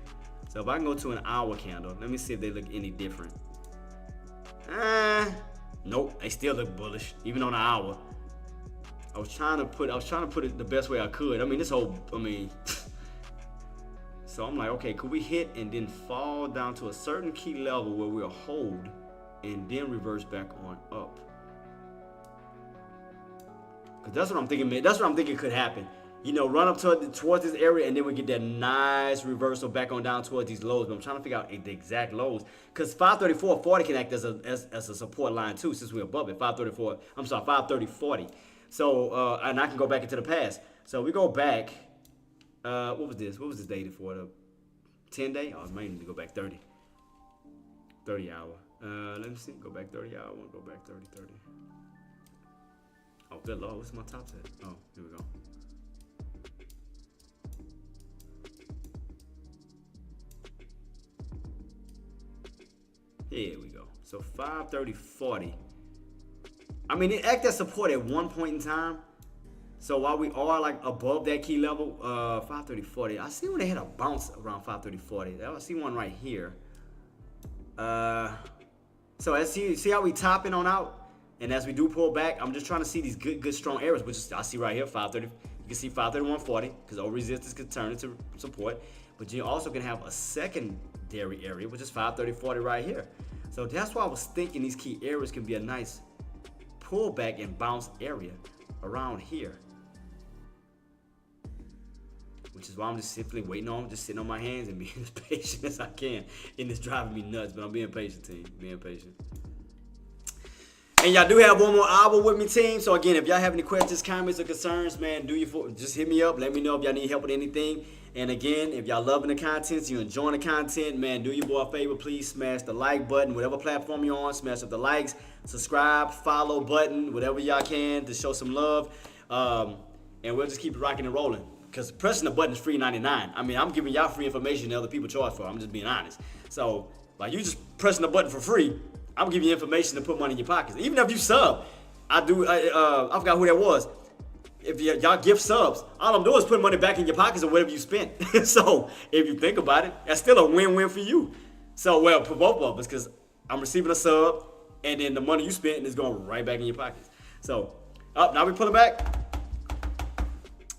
So if I can go to an hour candle, let me see if they look any different. Nope, they still look bullish, even on the hour. I was trying to put it the best way I could. I mean, so I'm like, okay, could we hit and then fall down to a certain key level where we'll hold and then reverse back on up? Because that's what I'm thinking, man. That's what I'm thinking could happen. You know, run up towards this area and then we get that nice reversal back on down towards these lows. But I'm trying to figure out the exact lows. Because 534.40 can act as a support line too, since we're above it. 530.40. So, and I can go back into the past. So we go back. What was this? What was this dated for? The 10 day? Oh, I might need to go back 30. 30 hour. Let me see. Go back 30 hour. I want to go back 30. Oh, good lord. What's my top set? Oh, here we go. Here we go. So 530.40. I mean, it acted as support at one point in time. So while we are like above that key level, 530.40. I see when they had a bounce around 530.40. I see one right here. So as you see how we topping on out, and as we do pull back, I'm just trying to see these good strong areas, which is I see right here 530. You can see 531.40 because old resistance could turn into support, but you also can have a secondary area, which is 530.40 right here. So that's why I was thinking these key areas can be a nice pullback and bounce area around here. Which is why I'm just simply waiting on, just sitting on my hands and being as patient as I can. And it's driving me nuts, but I'm being patient, team. Being patient. And y'all do have one more hour with me, team. So again, if y'all have any questions, comments, or concerns, man, just hit me up. Let me know if y'all need help with anything. And again, if y'all loving the content, you enjoying the content, man, do your boy a favor. Please smash the like button, whatever platform you're on. Smash up the likes, subscribe, follow button, whatever y'all can to show some love. And we'll just keep it rocking and rolling. Because pressing the button is free $99. I mean, I'm giving y'all free information that other people charge for. I'm just being honest. So, like, you just pressing the button for free, I'm giving you information to put money in your pockets. Even if you sub, I forgot who that was. if y'all gift subs, all I'm doing is putting money back in your pockets or whatever you spent. So if you think about it, that's still a win-win for you. So, well, for both of us, because I'm receiving a sub, and then the money you spent is going right back in your pockets. So, now we pull it back.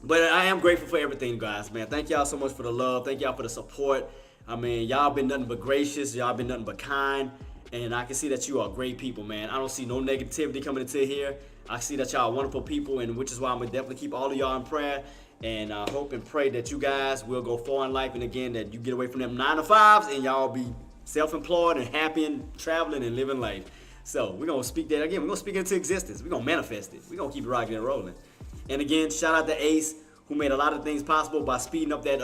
But I am grateful for everything, guys, man. Thank y'all so much for the love. Thank y'all for the support. I mean, y'all been nothing but gracious. Y'all been nothing but kind. And I can see that you are great people, man. I don't see no negativity coming into here. I see that y'all are wonderful people, and which is why I'm going to definitely keep all of y'all in prayer. And I hope and pray that you guys will go far in life. And again, that you get away from them 9-to-5s and y'all be self-employed and happy and traveling and living life. So we're going to speak that again. We're going to speak it into existence. We're going to manifest it. We're going to keep it rocking and rolling. And again, shout out to Ace, who made a lot of things possible by speeding up that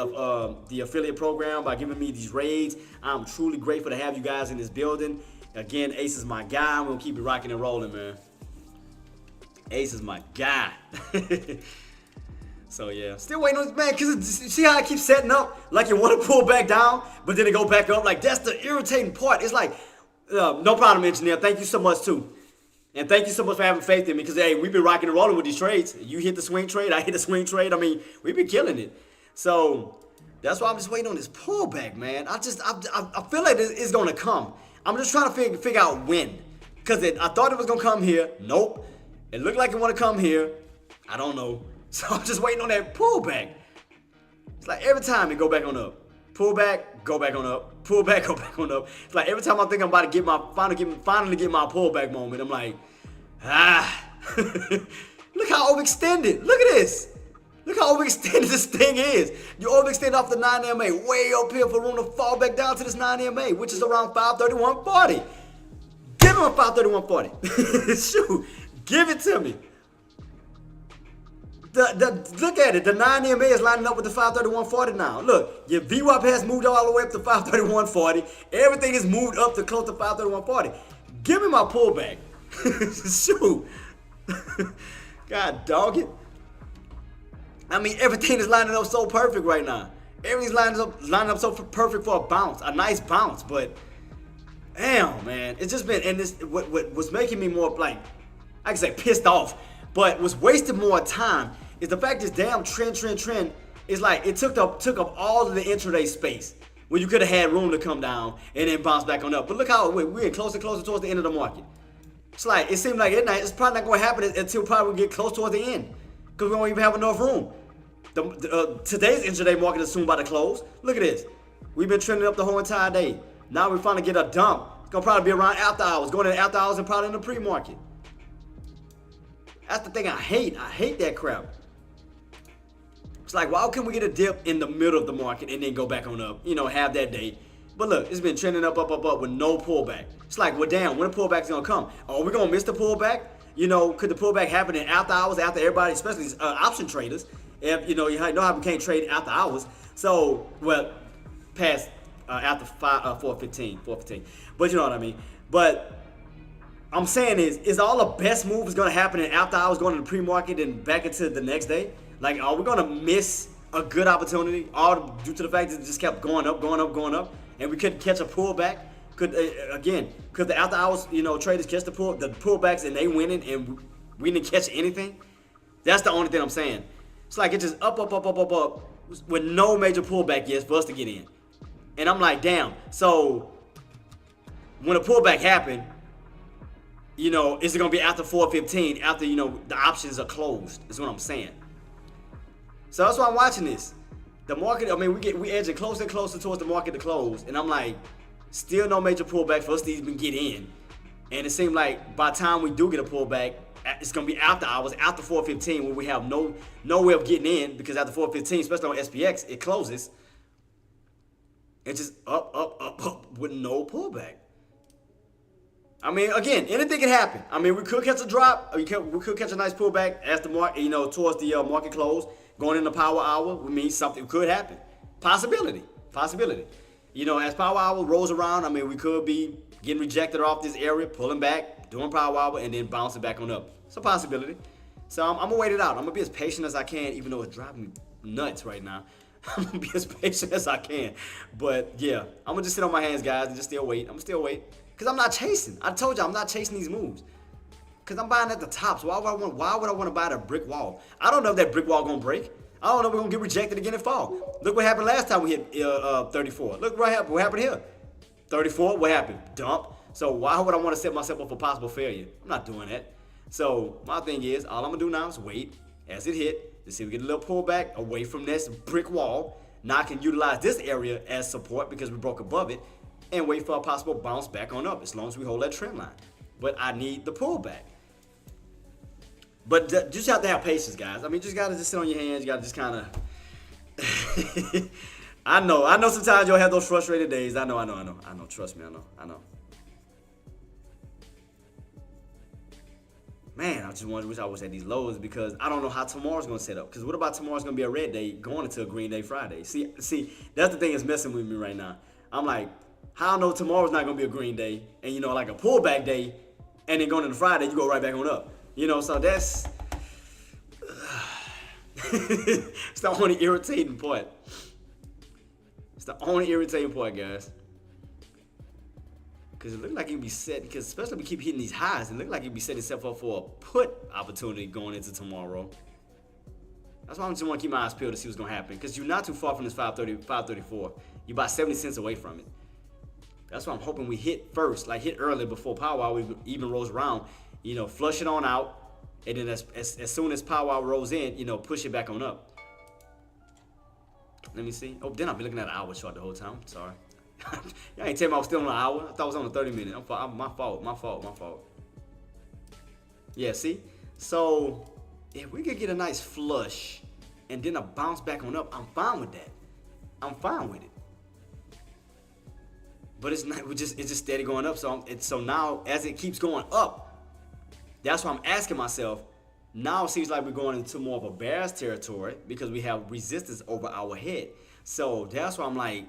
the affiliate program, by giving me these raids. I'm truly grateful to have you guys in this building. Again, Ace is my guy. I'm going to keep it rocking and rolling, man. Ace is my guy. So, yeah. Still waiting on this, man, because see how I keep setting up? Like you want to pull back down, but then it go back up. Like, that's the irritating part. It's like, no problem, engineer. Thank you so much, too. And thank you so much for having faith in me, because, hey, we've been rocking and rolling with these trades. You hit the swing trade, I hit the swing trade. I mean, we've been killing it. So, that's why I'm just waiting on this pullback, man. I feel like it's going to come. I'm just trying to figure out when. Because I thought it was going to come here. Nope. It looked like it want to come here. I don't know. So I'm just waiting on that pullback. It's like every time it go back on up. Pull back, go back on up. Pull back, go back on up. It's like every time I think I'm about to get my finally get my pullback moment, I'm like, Look how overextended. Look at this. Look how overextended this thing is. You overextend off the 9MA, way up here for room to fall back down to this 9MA, which is around 531.40. Give him a 531.40. Shoot, give it to me. Look at it. The 9MA is lining up with the 531.40 now. Look, your VWAP has moved all the way up to 531.40. Everything is moved up to close to 531.40. Give me my pullback. Shoot. God dog it. I mean, everything is lining up so perfect right now. Everything's lining up so perfect for a bounce, a nice bounce. But damn, man, it's just been, and this what's making me more, like, I can say pissed off, but what's wasting more time is the fact this damn trend is like it took up all of the intraday space when you could have had room to come down and then bounce back on up. But look how we're closer and closer towards the end of the market. It's like it seems like it's probably not going to happen until probably we get close towards the end, because we don't even have enough room. Today's intraday market is soon about to close. Look at this. We've been trending up the whole entire day. Now we finally get a dump. It's going to probably be around after hours, going into after hours and probably in the pre-market. That's the thing I hate. I hate that crap. It's like, why can we get a dip in the middle of the market and then go back on up? You know, have that day. But look, it's been trending up with no pullback. It's like, well, damn, when the pullback's going to come? Are we going to miss the pullback? You know, could the pullback happen in after hours, after everybody, especially option traders? If, you know how we can't trade after hours. So, well, past after 4:15. But you know what I mean. But I'm saying is all the best moves going to happen in after hours, going to the pre-market and back into the next day? Like, are we going to miss a good opportunity all due to the fact that it just kept going up, and we couldn't catch a pullback? Could the after hours, you know, traders catch the pullbacks and they winning and we didn't catch anything? That's the only thing I'm saying. It's like it just up with no major pullback yet for us to get in. And I'm like, damn. So when a pullback happened, you know, is it gonna be after 4:15? After, you know, the options are closed? Is what I'm saying. So that's why I'm watching this. The market. I mean, we edging closer and closer towards the market to close, and I'm like, still no major pullback for us to even get in. And it seemed like by the time we do get a pullback, it's gonna be after hours, after 4:15, when we have no way of getting in, because after 4:15, especially on SPX, it closes. It's just up with no pullback. I mean, again, anything can happen. I mean, we could catch a drop, or we could catch a nice pullback as the market, you know, towards the market close, going into power hour. Would mean something could happen. Possibility. You know, as power hour rolls around, I mean, we could be getting rejected off this area, pulling back, doing power hour, and then bouncing back on up. It's a possibility. So I'm gonna wait it out. I'm gonna be as patient as I can, even though it's driving me nuts right now. I'm gonna be as patient as I can. But yeah, I'm gonna just sit on my hands, guys, and just still wait. I'm gonna still wait. Because I'm not chasing. I told you I'm not chasing these moves. Because I'm buying at the tops. Why would I want to buy the brick wall? I don't know if that brick wall going to break. I don't know if we're going to get rejected again in fall. Look what happened last time we hit 34. Look what happened here. 34, what happened? Dump. So why would I want to set myself up for possible failure? I'm not doing that. So my thing is, all I'm going to do now is wait as it hit to see if we get a little pullback away from this brick wall. Now I can utilize this area as support because we broke above it and wait for a possible bounce back on up as long as we hold that trend line. But I need the pullback. But just have to have patience, guys. I mean, just got to just sit on your hands. You got to just kind of... I know sometimes you'll have those frustrated days. I know. Trust me, I know. Man, I just wish I was at these lows because I don't know how tomorrow's going to set up. Because what about tomorrow's going to be a red day going into a green day Friday? See, that's the thing that's messing with me right now. I'm like, how I know tomorrow's not going to be a green day and, you know, like a pullback day and then going into Friday, you go right back on up. You know, so that's... it's the only irritating part. It's the only irritating part, guys. Because it looked like it'd be set, because especially if we keep hitting these highs, it looked like it'd be setting itself up for a put opportunity going into tomorrow. That's why I just want to keep my eyes peeled to see what's going to happen. Because you're not too far from this 534. You're about 70 cents away from it. That's why I'm hoping we hit first, like hit early before power hour even rolls around. You know, flush it on out. And then as soon as power hour rolls in, you know, push it back on up. Let me see. Oh, then I've been looking at an hour chart the whole time. Sorry. Y'all ain't tell me I was still on an hour. I thought I was on a 30-minute. My fault. Yeah, see? So, if we could get a nice flush and then a bounce back on up, I'm fine with that. I'm fine with it. But it's just steady going up. So now, as it keeps going up, that's why I'm asking myself, now it seems like we're going into more of a bear's territory because we have resistance over our head. So that's why I'm like,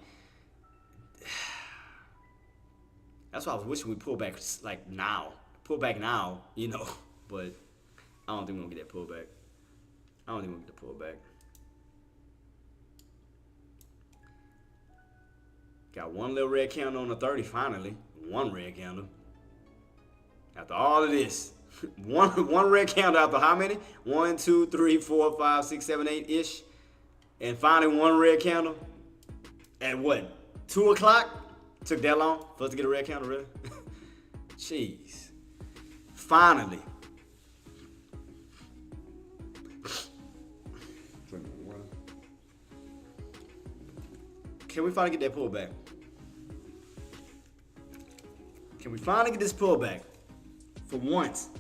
that's why I was wishing we pull back like now. Pull back now, you know. But I don't think we're going to get that pullback. I don't think we'll get the pullback. Got one little red candle on the 30 finally. One red candle. After all of this. One red candle after how many? 1, 2, 3, 4, 5, 6, 7, 8-ish. And finally one red candle. At what? 2 o'clock? Took that long for us to get a red candle, really? Jeez. Finally. Can we finally get that pullback? Can we finally get this pullback? For once.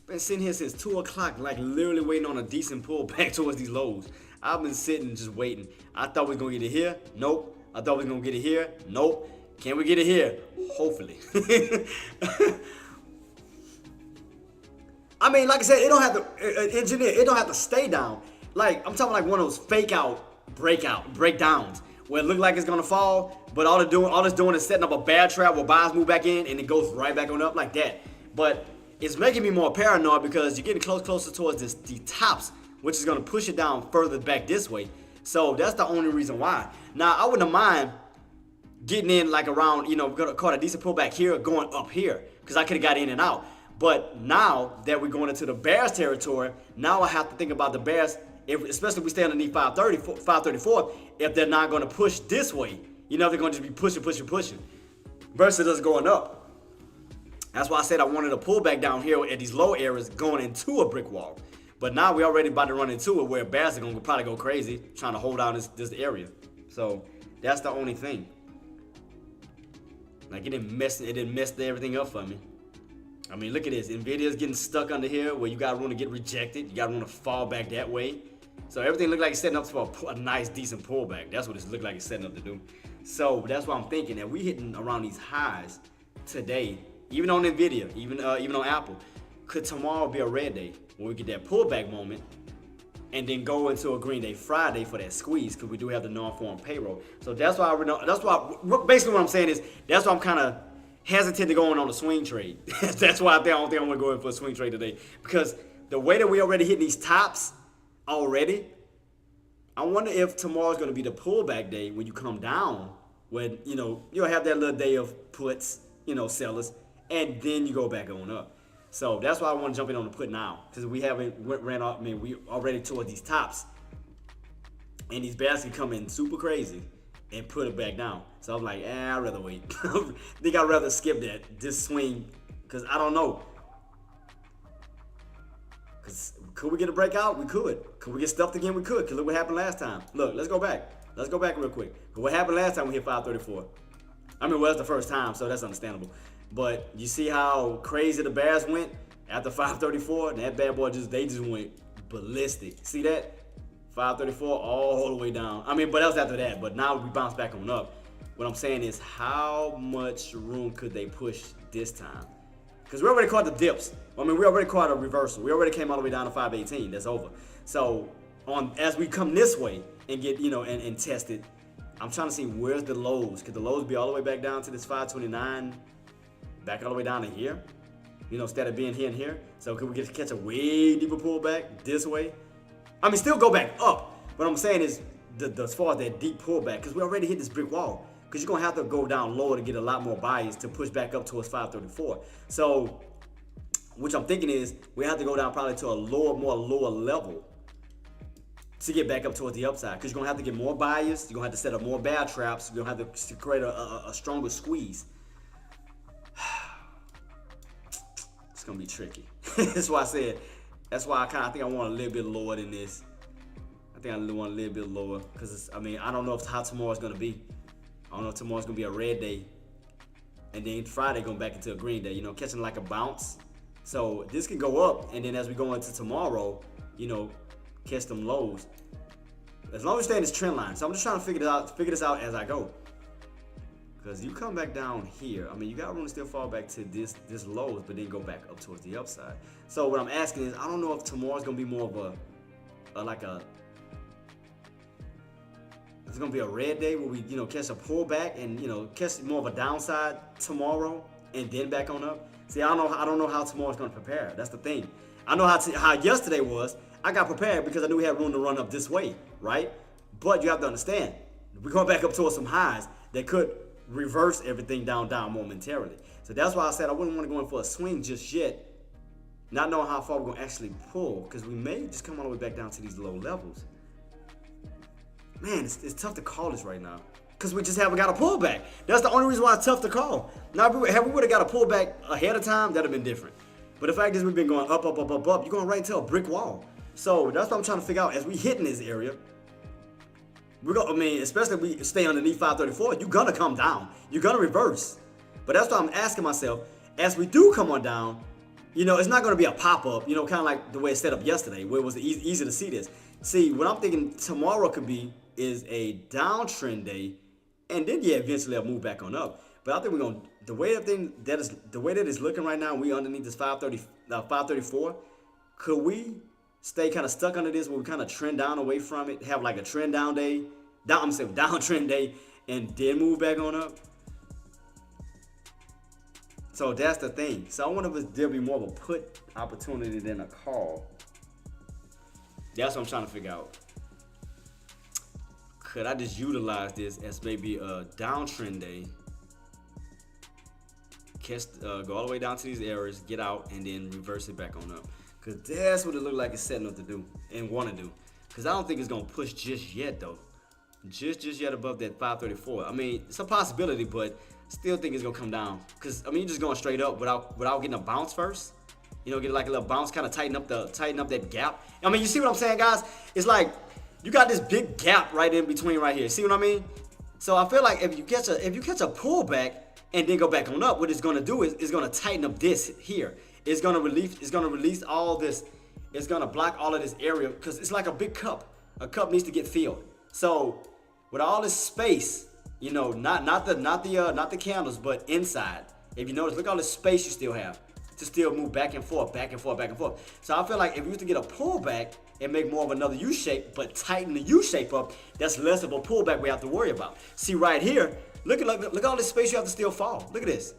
Been sitting here since 2 o'clock, like literally waiting on a decent pullback towards these lows. I've been sitting just waiting. I thought we was gonna get it here. Nope. I thought we was gonna get it here. Nope. Can we get it here? Hopefully. I mean, like I said, it don't have to engineer. It don't have to stay down. Like I'm talking like one of those fake out breakdowns where it look like it's gonna fall, but all it's doing is setting up a bad trap where buys move back in and it goes right back on up like that. But it's making me more paranoid because you're getting closer towards the tops, which is gonna push it down further back this way. So that's the only reason why. Now I wouldn't mind getting in like around, you know, gonna caught a decent pullback here, going up here, because I could have got in and out. But now that we're going into the bears territory, now I have to think about the bears, especially if we stay underneath 534, if they're not gonna push this way. You know, they're gonna just be pushing, versus us going up. That's why I said I wanted a pullback down here at these low areas going into a brick wall. But now we're already about to run into it where bears are gonna probably go crazy trying to hold down this area. So that's the only thing. Like it didn't mess everything up for me. I mean, look at this. Nvidia's getting stuck under here where you got room to get rejected. You got room to fall back that way. So everything looked like it's setting up for a nice, decent pullback. That's what it looked like it's setting up to do. So that's why I'm thinking that we hitting around these highs today, even on Nvidia, even on Apple. Could tomorrow be a red day when we get that pullback moment and then go into a green day Friday for that squeeze because we do have the non-farm payroll. So that's why basically what I'm saying is that's why I'm kind of hesitant to going on a swing trade. That's why I don't think I'm going to go in for a swing trade today, because the way that we already hit these tops already, I wonder if tomorrow's going to be the pullback day when you come down, when, you'll have that little day of puts, sellers, and then you go back on up. So that's why I want to jump in on the put now, because we haven't ran off. I mean, we already toward these tops, and these bears can come in super crazy and put it back down. So I'm like, I'd rather wait. I think I'd rather skip this swing, because I don't know. Because could we get a breakout? We could. Could we get stuffed again? We could. Because look what happened last time. Look, let's go back. Let's go back real quick. But what happened last time we hit 534? I mean, well, that's the first time, so that's understandable. But you see how crazy the bears went after 534? And that bad boy they just went ballistic. See that? 534 all the way down. I mean, but that was after that. But now we bounce back on up. What I'm saying is, how much room could they push this time? Because we already caught the dips. I mean, we already caught a reversal. We already came all the way down to 518. That's over. So as we come this way and get, and test it, I'm trying to see where's the lows. Could the lows be all the way back down to this 529? Back all the way down to here? Instead of being here and here. So could we catch a way deeper pullback this way? I mean, still go back up. What I'm saying is, as far as that deep pullback, because we already hit this brick wall. Because you're going to have to go down lower to get a lot more buyers to push back up towards 534. So, which I'm thinking is, we have to go down probably to a more lower level to get back up towards the upside. Because you're going to have to get more buyers. You're going to have to set up more bear traps. You're going to have to create a stronger squeeze. It's going to be tricky. That's why I said, that's why I think I want a little bit lower than this. I think I want a little bit lower. Because, I don't know how tomorrow's going to be. I don't know if tomorrow's going to be a red day. And then Friday going back into a green day, catching like a bounce. So this can go up. And then as we go into tomorrow, catch them lows. As long as you stay in this trend line. So I'm just trying to figure this out as I go. Because you come back down here, you got room to still fall back to this lows, but then go back up towards the upside. So what I'm asking is, I don't know if tomorrow's going to be more of it's going to be a red day where we, catch a pullback and, catch more of a downside tomorrow and then back on up. See, I don't know how tomorrow's going to prepare. That's the thing. I know how yesterday was. I got prepared because I knew we had room to run up this way, right? But you have to understand, we're going back up towards some highs that could reverse everything down momentarily. So that's why I said I wouldn't want to go in for a swing just yet, not knowing how far we're going to actually pull, because we may just come all the way back down to these low levels. Man, it's tough to call this right now because we just haven't got a pullback. That's the only reason why it's tough to call. Now, if we would have got a pullback ahead of time, that'd have been different. But the fact is we've been going up, you're going right into a brick wall. So that's what I'm trying to figure out. As we hit in this area, especially if we stay underneath 534, you're going to come down. You're going to reverse. But that's why I'm asking myself, as we do come on down, it's not going to be a pop-up, kind of like the way it's set up yesterday, where it was easy to see this. See, what I'm thinking tomorrow could be is a downtrend day, and then eventually I'll move back on up. But I think we're going to, the way that it's looking right now, we underneath this 534, could we stay kind of stuck under this where we kind of trend down away from it, have like a trend down day, downtrend day, and then move back on up? So that's the thing. So I wonder if there'll be more of a put opportunity than a call. That's what I'm trying to figure out. Could I just utilize this as maybe a downtrend day? Go all the way down to these areas, get out, and then reverse it back on up. Because that's what it looked like it's setting up to do and want to do. Because I don't think it's going to push just yet, though. Just yet above that 534. It's a possibility, but still think it's going to come down. Because, you're just going straight up without getting a bounce first. Get like a little bounce, kind of tighten up that gap. You see what I'm saying, guys? It's like you got this big gap right in between right here. See what I mean? So I feel like if you catch a pullback and then go back on up, what it's going to do is it's going to tighten up this here. It's going to release all this. It's going to block all of this area because it's like a big cup. A cup needs to get filled. So with all this space, not the candles, but inside. If you notice, look at all this space you still have to still move back and forth, back and forth, back and forth. So I feel like if we used to get a pullback and make more of another U shape, but tighten the U shape up, that's less of a pullback we have to worry about. See right here, look at all this space you have to still fall. Look at this.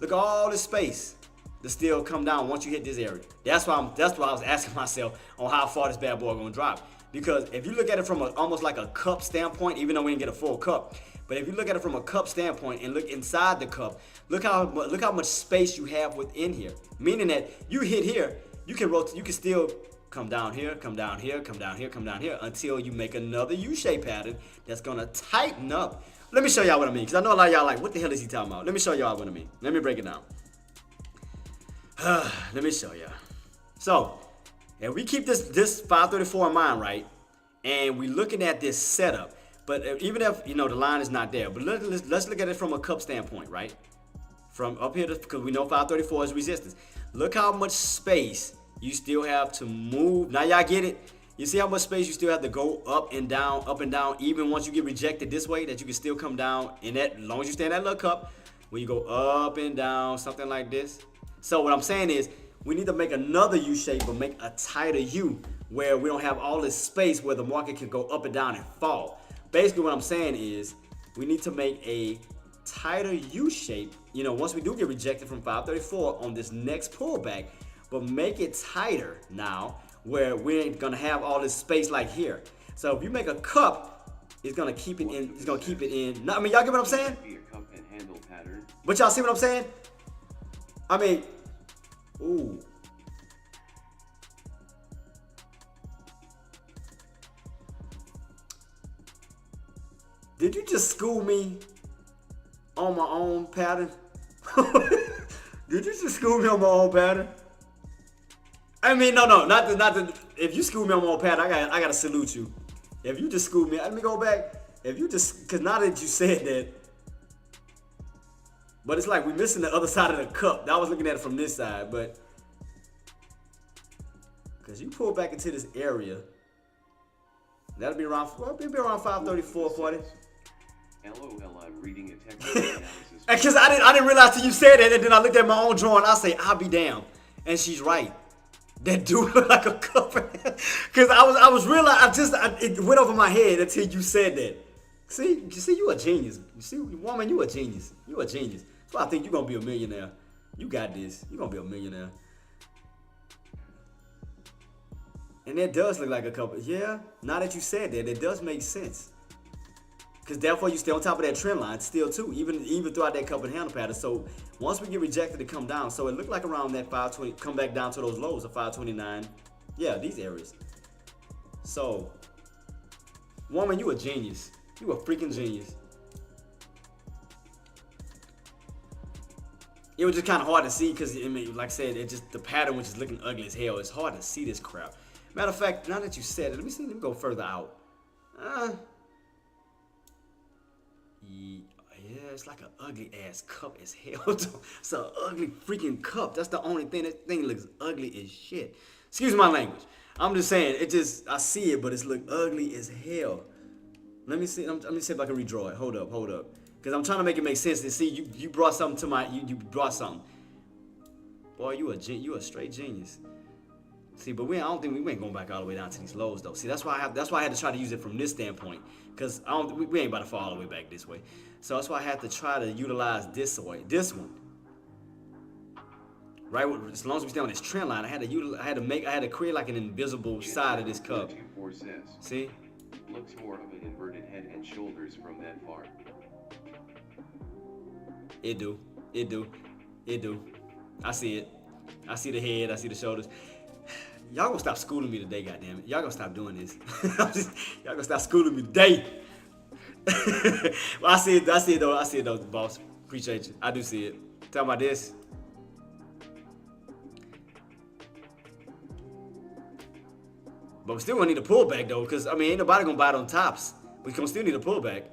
Look at all this space to still come down once you hit this area. That's why I was asking myself on how far this bad boy gonna drop. Because if you look at it from almost like a cup standpoint, even though we didn't get a full cup, But if you look at it from a cup standpoint and look inside the cup, look how much space you have within here. Meaning that you hit here, you can rotate, you can still come down here, come down here, come down here, come down here until you make another U-shaped pattern that's gonna tighten up. Let me show y'all what I mean, because I know a lot of y'all like, what the hell is he talking about? Let me show y'all what I mean. Let me break it down. Let me show y'all. So, if we keep this 534 in mind, right, and we looking at this setup, but even if, the line is not there, but let's look at it from a cup standpoint, right? From up here, because we know 534 is resistance. Look how much space you still have to move. Now y'all get it? You see how much space you still have to go up and down, even once you get rejected this way, that you can still come down in that, as long as you stay in that little cup, when you go up and down, something like this. So what I'm saying is, we need to make another U shape, but make a tighter U, where we don't have all this space where the market can go up and down and fall. Basically what I'm saying is, we need to make a tighter U shape, once we do get rejected from 534 on this next pullback, but make it tighter now, where we ain't gonna have all this space like here. So if you make a cup, it's gonna keep it in. It's gonna keep it in. No, I mean, y'all get what I'm saying? But y'all see what I'm saying? I mean, ooh. Did you just school me on my own pattern? Did you just school me on my own pattern? I mean, no, not the. If you school me on my own pattern, I gotta salute you. If you just school me, let me go back. If you just, cause now that you said that, but it's like we missing the other side of the cup. I was looking at it from this side, but cause you pull back into this area, that'll be around. Well, it'll be around 534, 40. LOL, I'm reading a technical analysis. Cause I didn't realize till you said that, and then I looked at my own drawing. I say, I'll be damned, and she's right. That dude looked like a cup. Cause I was realizing, it went over my head until you said that. See, you a genius. You see, woman, you a genius. You a genius. So I think you're gonna be a millionaire. You got this. You're gonna be a millionaire. And that does look like a couple. Yeah, now that you said that, it does make sense. Because therefore you stay on top of that trend line still too, even throughout that cup and handle pattern. So once we get rejected, it come down. So it looked like around that 520, come back down to those lows of 529. Yeah, these areas. So, woman, you a genius. You a freaking genius. It was just kind of hard to see because, I mean, like I said, it just, the pattern was just looking ugly as hell. It's hard to see this crap. Matter of fact, now that you said it, let me go further out. Yeah, it's like an ugly ass cup as hell. It's an ugly freaking cup. That's the only thing. That thing looks ugly as shit. Excuse my language. I'm just saying, I see it, but it's look ugly as hell. Let me see. Let me see if I can redraw it. Hold up. Because I'm trying to make it make sense. And see, you brought something to my, you brought something. Boy, you a straight genius. See, but I don't think we ain't going back all the way down to these lows though. See, that's why I had to try to use it from this standpoint, because we ain't about to fall all the way back this way. So that's why I had to try to utilize this one. Right, as long as we stay on this trend line, I had to create like an invisible side of this cup. See? Looks more of an inverted head and shoulders from that far. It do. I see it. I see the head. I see the shoulders. Y'all gonna stop schooling me today, goddammit. Y'all gonna stop doing this. Y'all gonna stop schooling me today. Well, I see it though, boss. Appreciate you. I do see it. Talking about this. But we still gonna need a pullback though, because I mean, ain't nobody gonna buy it on tops. We gonna still need a pullback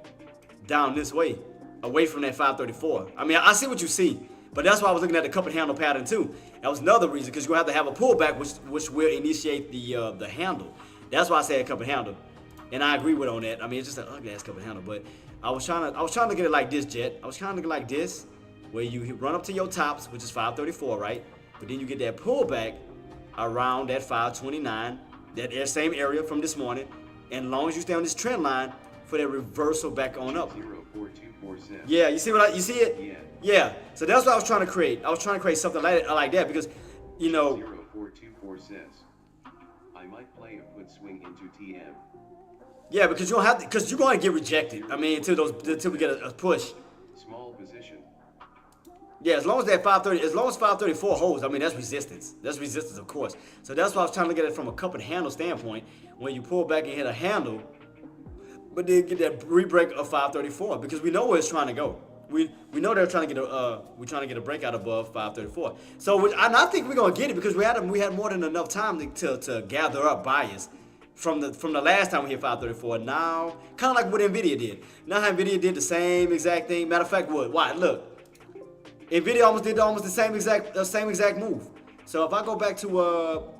down this way, away from that 534. I mean, I see what you see. But that's why I was looking at the cup and handle pattern too. That was another reason, because you're gonna have to have a pullback, which will initiate the handle. That's why I said cup and handle, and I agree with on that. I mean, it's just an ugly ass cup and handle, but I was trying to get it like this, Jet. I was trying to get it like this, where you run up to your tops, which is 534, right? But then you get that pullback around that 529, that same area from this morning, and as long as you stay on this trend line for that reversal back on up. 0.4247. Yeah, you see you see it? Yeah. Yeah, so that's what I was trying to create. I was trying to create something like that because, 0.424 cents. I might play a put swing into TM. Yeah, because you don't have to, because you're going to get rejected. I mean, until we get a push. Small position. Yeah, as long as that 530, as long as 534 holds, I mean that's resistance. That's resistance, of course. So that's why I was trying to look at it from a cup and handle standpoint. When you pull back and hit a handle, but then get that re-break of 534 because we know where it's trying to go. We know they're trying to get a breakout above 534. So I think we're gonna get it because we had more than enough time to gather up bias from the last time we hit 534. Now, kind of like what Nvidia did. Now how Nvidia did the same exact thing. Matter of fact, why? Look, Nvidia almost did the same exact move. So if I go back to what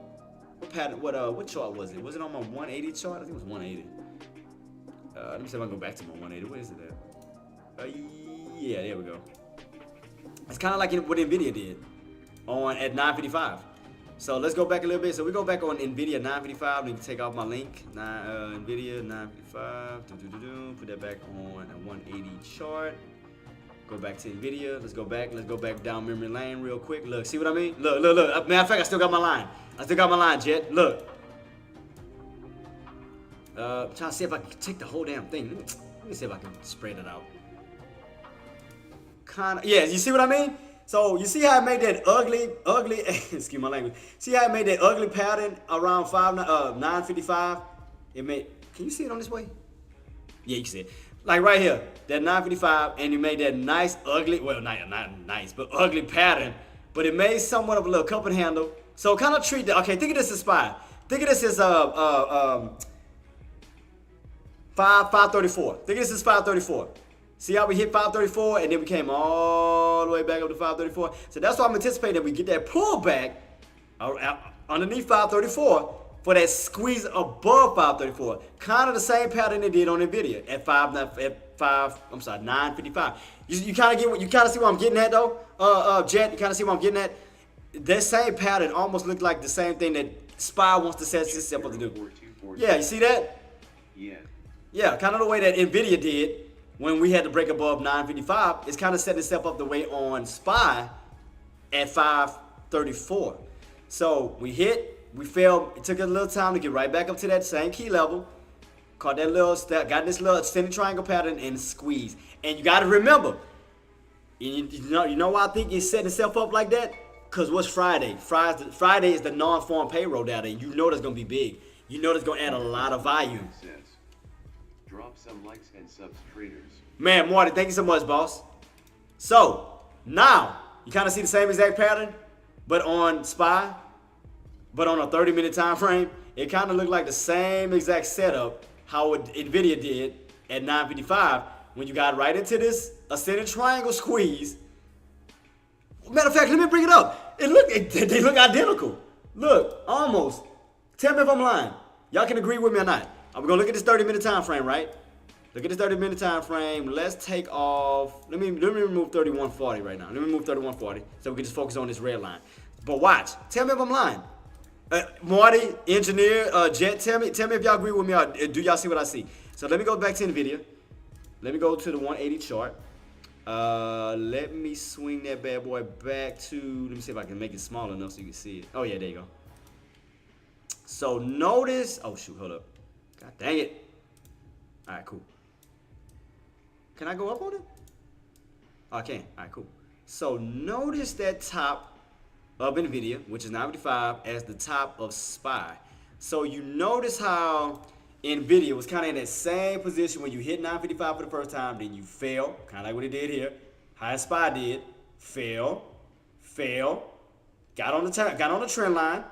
chart was it? Was it on my 180 chart? I think it was 180. Let me see if I can go back to my 180. What is it at? Yeah, there we go. It's kind of like what Nvidia did at 955. So let's go back a little bit. So we go back on Nvidia 955. Let me take off my link. Nvidia 955. Put that back on a 180 chart. Go back to Nvidia. Let's go back down memory lane real quick. Look, see what I mean? Look. Matter of fact, I still got my line. Jet. Look. I'm trying to see if I can take the whole damn thing. Let me see if I can spread it out. Yeah, you see what I mean? So you see how I made that ugly, excuse my language. See how I made that ugly pattern around 955? Can you see it on this way? Yeah, you can see it. Like right here, that 955, and you made that nice, ugly, well, not nice, but ugly pattern. But it made somewhat of a little cup and handle. So kind of treat that. Okay, think of this as SPY. Think of this as 534. Think of this as 534. See how we hit 534 and then we came all the way back up to 534. So that's why I'm anticipating that we get that pullback underneath 534 for that squeeze above 534. Kind of the same pattern they did on Nvidia at 955. You kind of see what I'm getting at though, Jet. You kind of see what I'm getting at. That same pattern almost looked like the same thing that SPY wants to set itself up to do. Yeah, you see that? Yeah. Yeah, kind of the way that Nvidia did. When we had to break above 955, it's kind of setting itself up the way on SPY at 534. So we fell. It took a little time to get right back up to that same key level. Caught that little step, got this little extended triangle pattern and squeeze. And you got to remember, you know why I think it's setting itself up like that? Because what's Friday? Friday is the non-farm payroll data. And you know that's going to be big. You know that's going to add a lot of volume. Drop some likes and subs, traders. Man, Marty, thank you so much, boss. So, now, you kind of see the same exact pattern, but on SPY, but on a 30-minute time frame, it kind of looked like the same exact setup how Nvidia did at 955 when you got right into this ascending triangle squeeze. Matter of fact, let me bring it up. They look identical. Look, almost. Tell me if I'm lying. Y'all can agree with me or not. We're going to look at this 30-minute time frame, right? Look at this 30-minute time frame. Let's take off. Let me remove 3140 right now. Let me remove 3140 so we can just focus on this red line. But watch. Tell me if I'm lying. Marty, engineer, Jet, tell me if y'all agree with me or do y'all see what I see? So let me go back to NVIDIA. Let me go to the 180 chart. Let me swing that bad boy back to, let me see if I can make it small enough so you can see it. Oh, yeah, there you go. So notice, oh, shoot, hold up. God dang it. All right, cool. Can I go up on it? Oh, I can. All right, cool. So notice that top of NVIDIA, which is 955, as the top of SPY. So you notice how NVIDIA was kind of in that same position when you hit 955 for the first time, then you fell, kind of like what it did here. How SPY did, fell, got on the trend line,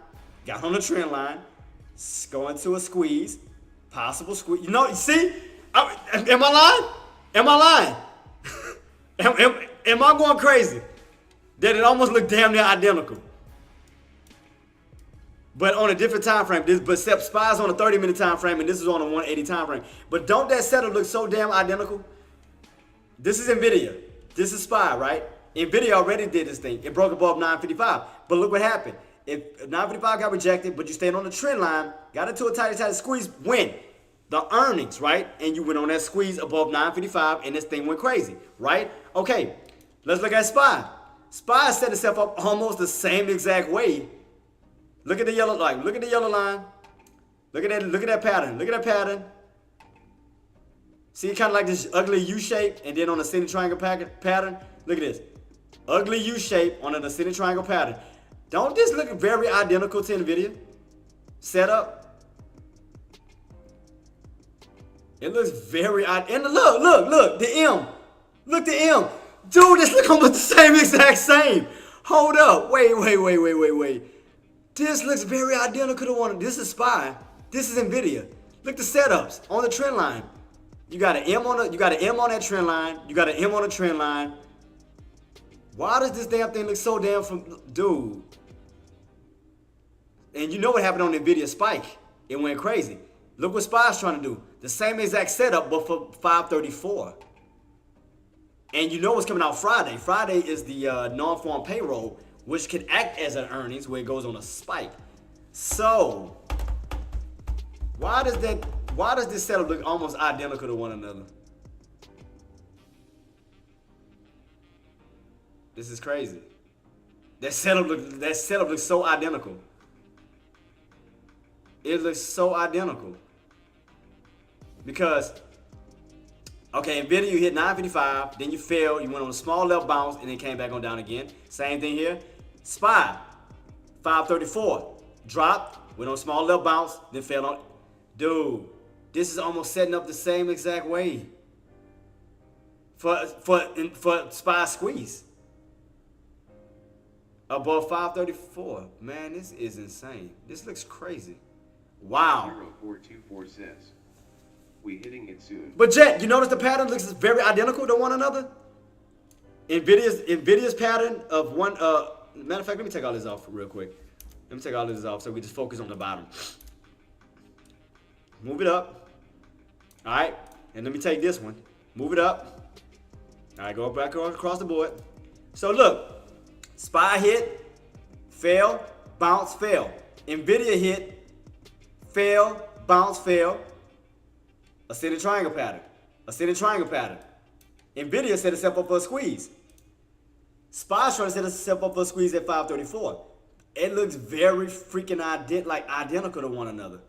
going to a squeeze. Possible squeeze. You know, you see? Am I lying? Am I going crazy? That it almost looked damn near identical. But on a different time frame. But SPY's on a 30-minute time frame, and this is on a 180 time frame. But don't that setup look so damn identical? This is NVIDIA. This is SPY, right? NVIDIA already did this thing. It broke above 955. But look what happened. If 955 got rejected, but you stayed on the trend line, got into a tight squeeze, when? The earnings, right? And you went on that squeeze above 955, and this thing went crazy, right? Okay, let's look at SPY. SPY set itself up almost the same exact way. Look at the yellow line. Look at the yellow line. Look at that pattern. See, kind of like this ugly U shape, and then on the ascending triangle pattern. Look at this. Ugly U shape on an ascending triangle pattern. Don't this look very identical to NVIDIA setup? It looks very and look, the M. Look, the M. Dude, this look almost the same exact same. Hold up. Wait. This looks very identical to one. This is SPY. This is NVIDIA. Look the setups on the trend line. You got an M on that trend line. You got an M on the trend line. Why does this damn thing look so damn dude? And you know what happened on NVIDIA spike? It went crazy. Look what SPY's trying to do. The same exact setup, but for 534. And you know what's coming out Friday. Friday is the non-farm payroll, which can act as an earnings where it goes on a spike. So, why does this setup look almost identical to one another? This is crazy. That setup looks so identical. It looks so identical. Because, okay, NVIDIA, you hit 955, then you fell, you went on a small level bounce, and then came back on down again. Same thing here. SPY, 534, dropped, went on a small level bounce, then fell on. Dude, this is almost setting up the same exact way for SPY squeeze. Above 534. Man, this is insane. This looks crazy. Wow. 0424 cents. We hitting it soon. But Jet, you notice the pattern looks very identical to one another? NVIDIA's pattern of one, matter of fact, let me take all this off real quick. Let me take all this off so we just focus on the bottom. Move it up. All right, and let me take this one. Move it up. All right, go back across the board. So look, SPY hit, fell, bounce, fell. NVIDIA hit, fell, bounce, fell. Ascending triangle pattern. Ascending triangle pattern. NVIDIA set itself up for a squeeze. SPY's trying to set itself up for a squeeze at 534. It looks very freaking identical to one another.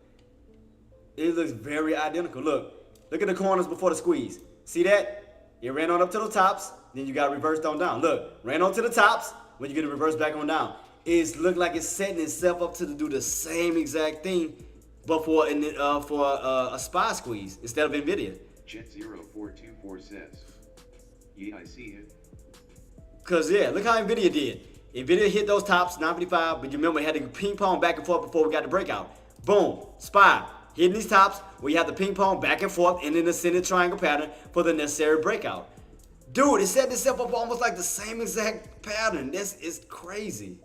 It looks very identical. Look at the corners before the squeeze. See that? It ran on up to the tops, then you got reversed on down. Look, ran on to the tops, when you get it reversed back on down. It look like it's setting itself up to do the same exact thing, but for a SPY squeeze instead of NVIDIA. Jet 0424 cents. Yeah, I see it. Cause yeah, look how NVIDIA did. NVIDIA hit those tops, 955, but you remember it had to ping pong back and forth before we got the breakout. Boom, SPY hitting these tops where you have to ping pong back and forth in an ascending triangle pattern for the necessary breakout. Dude, it set itself up almost like the same exact pattern. This is crazy.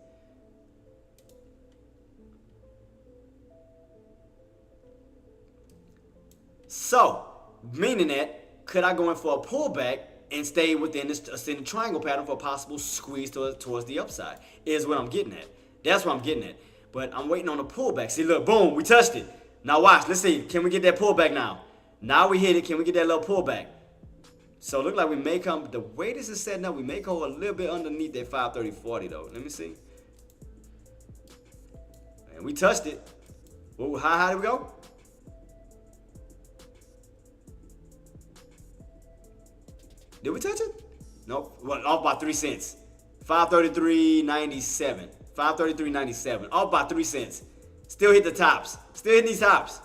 So, meaning that, could I go in for a pullback and stay within this ascending triangle pattern for a possible squeeze towards the upside? Is what I'm getting at. That's what I'm getting at. But I'm waiting on a pullback. See, look, boom, we touched it. Now watch, let's see. Can we get that pullback now? Now we hit it. Can we get that little pullback? So it look like we may come, the way this is setting up, we may go a little bit underneath that 530.40 though. Let me see. And we touched it. Well, how high did we go? Did we touch it? Nope. Well, off by 3 cents. 533.97. 533.97. Off by 3 cents. Still hit the tops. Still hitting these tops.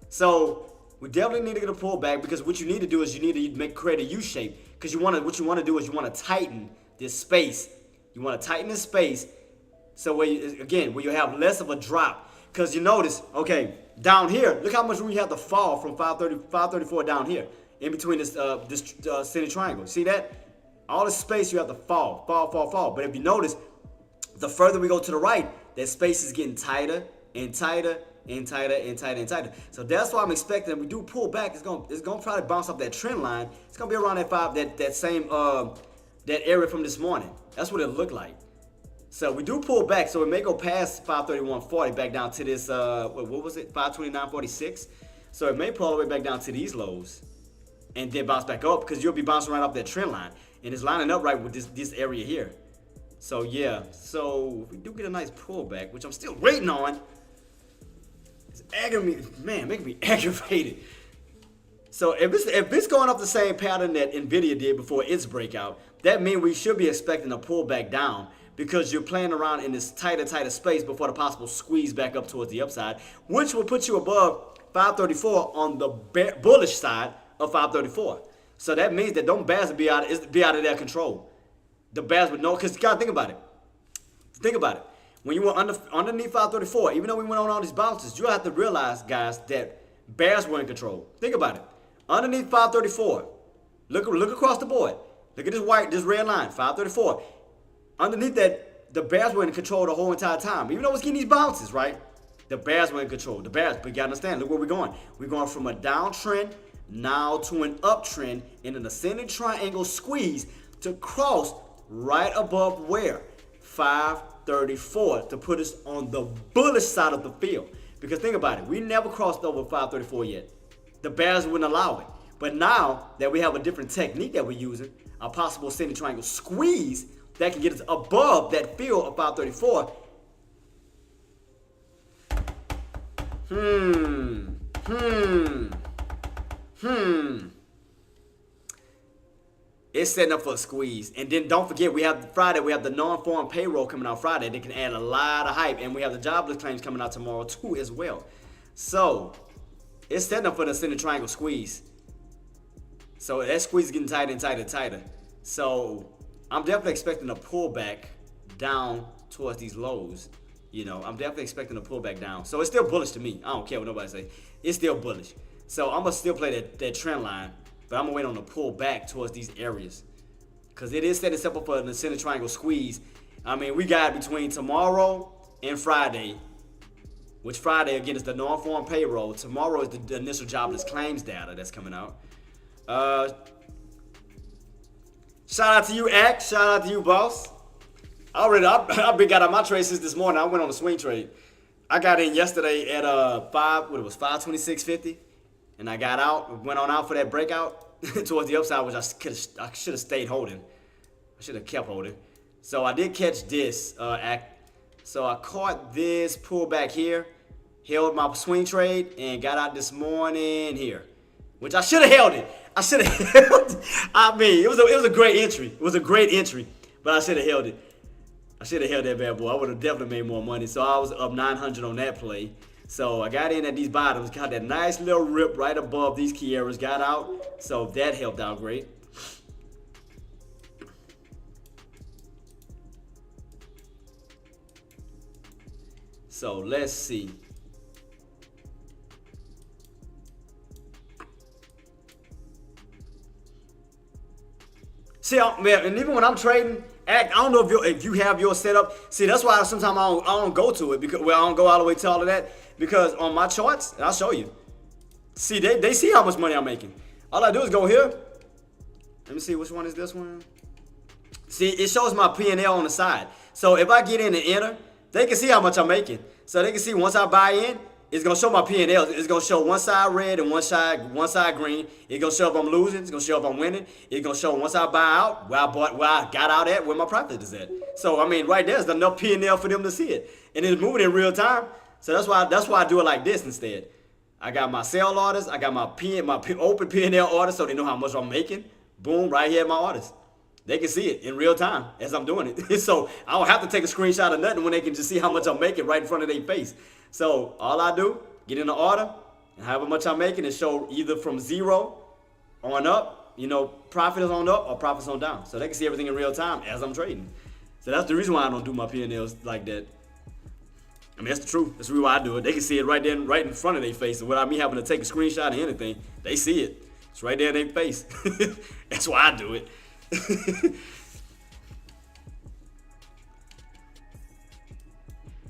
So we definitely need to get a pullback, because what you need to do is you need to create a U shape. Because what you want to do is you want to tighten this space. You want to tighten this space so where you have less of a drop. Because you notice, okay, down here, look how much room you have to fall from 534 down here. In between this ascending triangle. See that? All the space you have to fall. But if you notice, the further we go to the right, that space is getting tighter and tighter and tighter and tighter and tighter. So that's why I'm expecting if we do pull back, it's gonna probably bounce off that trend line. It's gonna be around that same that area from this morning. That's what it looked like. So we do pull back, so it may go past 531.40 back down to this what was it? 529.46. So it may pull all the way back down to these lows and then bounce back up, because you'll be bouncing right off that trend line, and it's lining up right with this area here. So yeah, so if we do get a nice pullback, which I'm still waiting on, it's aggravating, man, making me aggravated. So if it's going off the same pattern that Nvidia did before its breakout, that means we should be expecting a pullback down because you're playing around in this tighter space before the possible squeeze back up towards the upside, which will put you above 534 on the bullish side of 534. So that means that them bears will be out of their control. The bears would know, because you gotta think about it. Think about it. When you were underneath 534, even though we went on all these bounces, you have to realize, guys, that bears were in control. Think about it. Underneath 534, look across the board. Look at this red line, 534. Underneath that, the bears were in control the whole entire time. Even though it's getting these bounces, right? The bears were in control. The bears, but you gotta understand, look where we're going. We're going from a downtrend now to an uptrend in an ascending triangle squeeze to cross right above where? 534 to put us on the bullish side of the field. Because think about it, we never crossed over 534 yet. The bears wouldn't allow it. But now that we have a different technique that we're using, a possible ascending triangle squeeze that can get us above that field of 534. It's setting up for a squeeze. And then don't forget, we have Friday, we have the non-farm payroll coming out Friday. They can add a lot of hype. And we have the jobless claims coming out tomorrow too as well. So it's setting up for the ascending triangle squeeze. So that squeeze is getting tighter and tighter and tighter. So I'm definitely expecting a pullback down towards these lows. You know, I'm definitely expecting a pullback down. So it's still bullish to me. I don't care what nobody say. It's still bullish. So I'm going to still play that trend line. But I'm going to wait on the pullback towards these areas. Because it is setting itself up for an ascending triangle squeeze. I mean, we got between tomorrow and Friday. Which Friday, again, is the non-farm payroll. Tomorrow is the initial jobless claims data that's coming out. Shout out to you, Act. Shout out to you, boss. I've been got out my trade since this morning. I went on a swing trade. I got in yesterday at 526.50, and I got out, went on out for that breakout towards the upside, which I should have stayed holding. I should have kept holding. So I did catch this Act. So I caught this pullback here, held my swing trade, and got out this morning here, which I should have held it. I should have held it. I mean, it was a great entry. It was a great entry, but I should have held it. I should have held that bad boy. I would have definitely made more money. So I was up 900 on that play. So I got in at these bottoms, got that nice little rip right above these key areas, got out. So that helped out great. So let's see. See, man, and even when I'm trading, I don't know if you have your setup. See, that's why sometimes I don't go to it, because I don't go all the way to all of that, because on my charts, and I'll show you. See, they see how much money I'm making. All I do is go here. Let me see, which one is this one? See, it shows my P&L on the side. So if I get in and enter, they can see how much I'm making. So they can see once I buy in, it's gonna show my P&L. It's gonna show one side red and one side green. It's gonna show if I'm losing. It's gonna show if I'm winning. It's gonna show once I buy out, where I got out at, where my profit is at. So I mean, right there's enough P&L for them to see it, and it's moving in real time. So that's why I do it like this instead. I got my sell orders. I got my open P&L orders, so they know how much I'm making. Boom, right here at my orders. They can see it in real time as I'm doing it. So I don't have to take a screenshot of nothing when they can just see how much I'm making right in front of their face. So all I do, get in the order, and however much I'm making, it show either from 0 on up, you know, profit is on up or profit's on down. So they can see everything in real time as I'm trading. So that's the reason why I don't do my P&Ls like that. I mean, that's the truth. That's the reason why I do it. They can see it right in front of their face. And without me having to take a screenshot or anything, they see it. It's right there in their face. That's why I do it.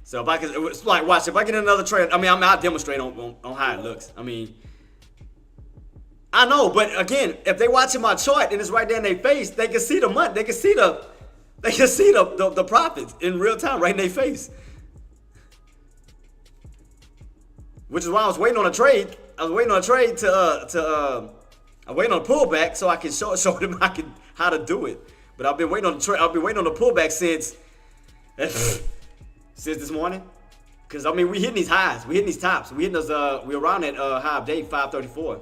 So if I can, it's like, watch, if I get another trade, I mean, I'll demonstrate on how it looks. I mean, I know, but again, if they watching my chart and it's right there in their face, they can see the money, they can see the profits in real time right in their face. Which is why I was waiting on a trade. I was waiting on a trade I'm waiting on a pullback so I can show them how to do it. But I've been waiting on the pullback since this morning. Cause I mean we hitting these highs, we hitting these tops, we hitting those we around that high of day 534.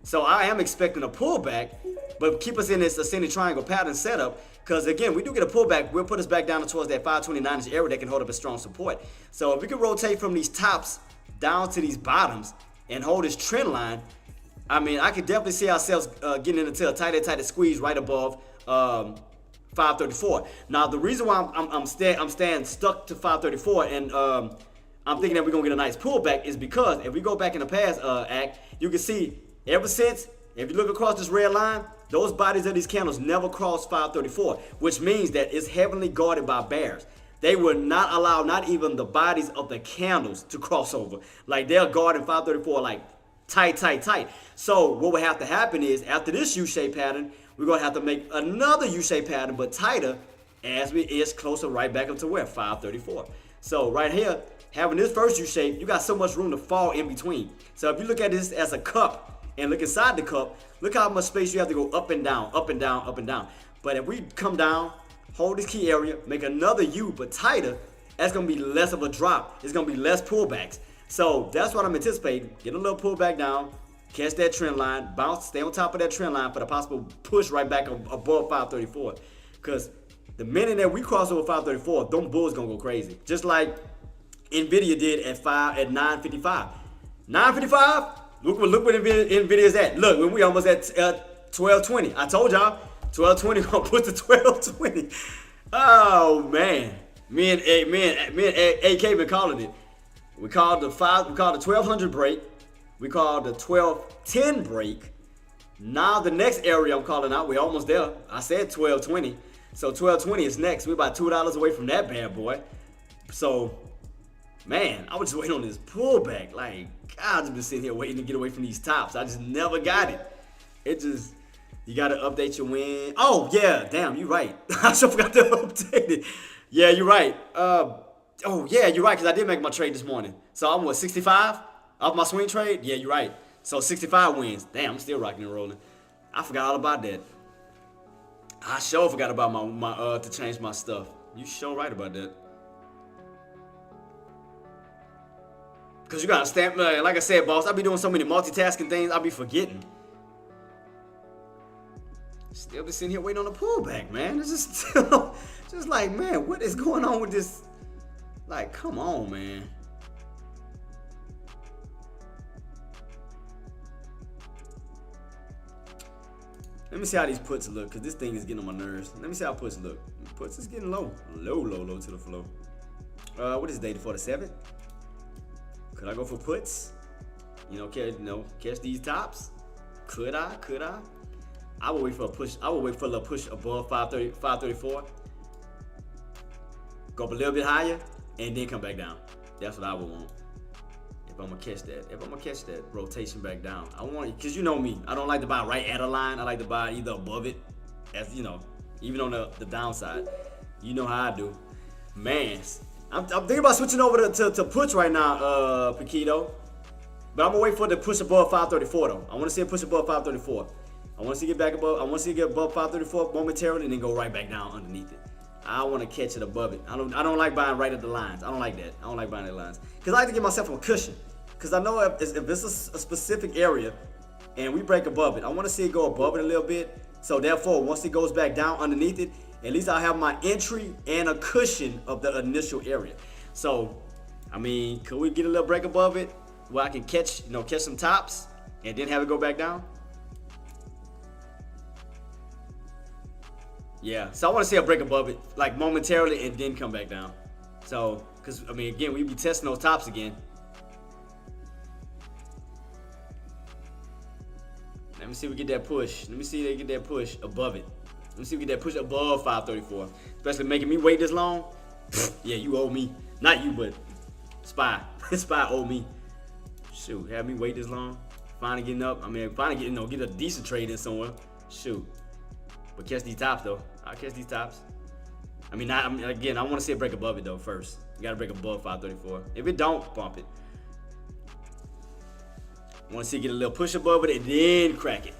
So I am expecting a pullback, but keep us in this ascending triangle pattern setup. Because again, we do get a pullback, will put us back down towards that 529-ish area that can hold up a strong support. So if we can rotate from these tops down to these bottoms and hold this trend line, I mean, I could definitely see ourselves getting into a tighter squeeze right above 534. Now, the reason why I'm staying stuck to 534 and I'm thinking that we're gonna get a nice pullback is because if we go back in the past act, you can see ever since, if you look across this red line, those bodies of these candles never crossed 534, which means that it's heavily guarded by bears. They will not allow not even the bodies of the candles to cross over. Like they're guarding 534 like tight. So what would have to happen is after this U-shaped pattern, we're gonna have to make another U-shaped pattern but tighter as we inch closer right back up to where? 534. So right here, having this first U-shape, you got so much room to fall in between. So if you look at this as a cup and look inside the cup, look how much space you have to go up and down, up and down, up and down. But if we come down, hold this key area, make another U but tighter, that's gonna be less of a drop. It's gonna be less pullbacks. So that's what I'm anticipating. Get a little pullback down, catch that trend line, bounce, stay on top of that trend line for the possible push right back above 534. Because the minute that we cross over 534, them bulls gonna go crazy. Just like Nvidia did at 955. 955. Look what Nvidia's at. Look, when we almost at 1220. I told y'all 1220 gonna put to 1220. Oh man, me and AK been calling it. We called the 1200 break. We called the 1210 break. Now the next area I'm calling out, we're almost there. I said 1220. So 1220 is next. We're about $2 away from that bad boy. So, man, I was just waiting on this pullback. Like, God, I've just been sitting here waiting to get away from these tops. I just never got it. It just, you got to update your win. Oh, yeah, damn, you're right. I sure forgot to update it. Yeah, you're right. Oh, yeah, you're right, because I did make my trade this morning. So I'm, 65 off my swing trade? Yeah, you're right. So 65 wins. Damn, I'm still rocking and rolling. I forgot all about that. I sure forgot about my to change my stuff. You sure right about that. Because you got to stamp, like I said, boss, I be doing so many multitasking things, I be forgetting. Still be sitting here waiting on the pullback, man. It's just still, just like, man, what is going on with this? Like, come on, man. Let me see how these puts look, because this thing is getting on my nerves. Let me see how puts look. Puts is getting low. Low to the flow. What is date for the 7th? Could I go for puts? Catch these tops? Could I? I would wait for a push. I would wait for a little push above 534. Go up a little bit higher, and then come back down. That's what I would want. If I'm gonna catch that rotation back down, I want it, because you know me, I don't like to buy right at a line. I like to buy either above it, as you know, even on the downside. You know how I do, man. I'm thinking about switching over to puts right now, Paquito. But I'm gonna wait for the push above 534 though. I want to see a push above 534. I want to see it get back above. I want to see it get above 534 momentarily, and then go right back down underneath it. I want to catch it above it. I don't like buying right at the lines. I don't like that. I don't like buying at the lines. Because I like to give myself a cushion. Because I know if it's a specific area and we break above it, I want to see it go above it a little bit. So therefore, once it goes back down underneath it, at least I'll have my entry and a cushion of the initial area. So, I mean, could we get a little break above it where I can catch some tops and then have it go back down? Yeah, so I want to see a break above it, like momentarily, and then come back down. So, because, I mean, again, we be testing those tops again. Let me see if we get that push. Let me see if they get that push above it. Let me see if we get that push above 534. Especially making me wait this long. Yeah, you owe me. Not you, but Spy. Spy owe me. Shoot, have me wait this long. Finally getting up. I mean, finally getting, get a decent trade in somewhere. Shoot. But catch these tops, though. I'll catch these tops. I mean, again, I want to see it break above it, though, first. You got to break above 534. If it don't, bump it. I want to see it get a little push above it and then crack it.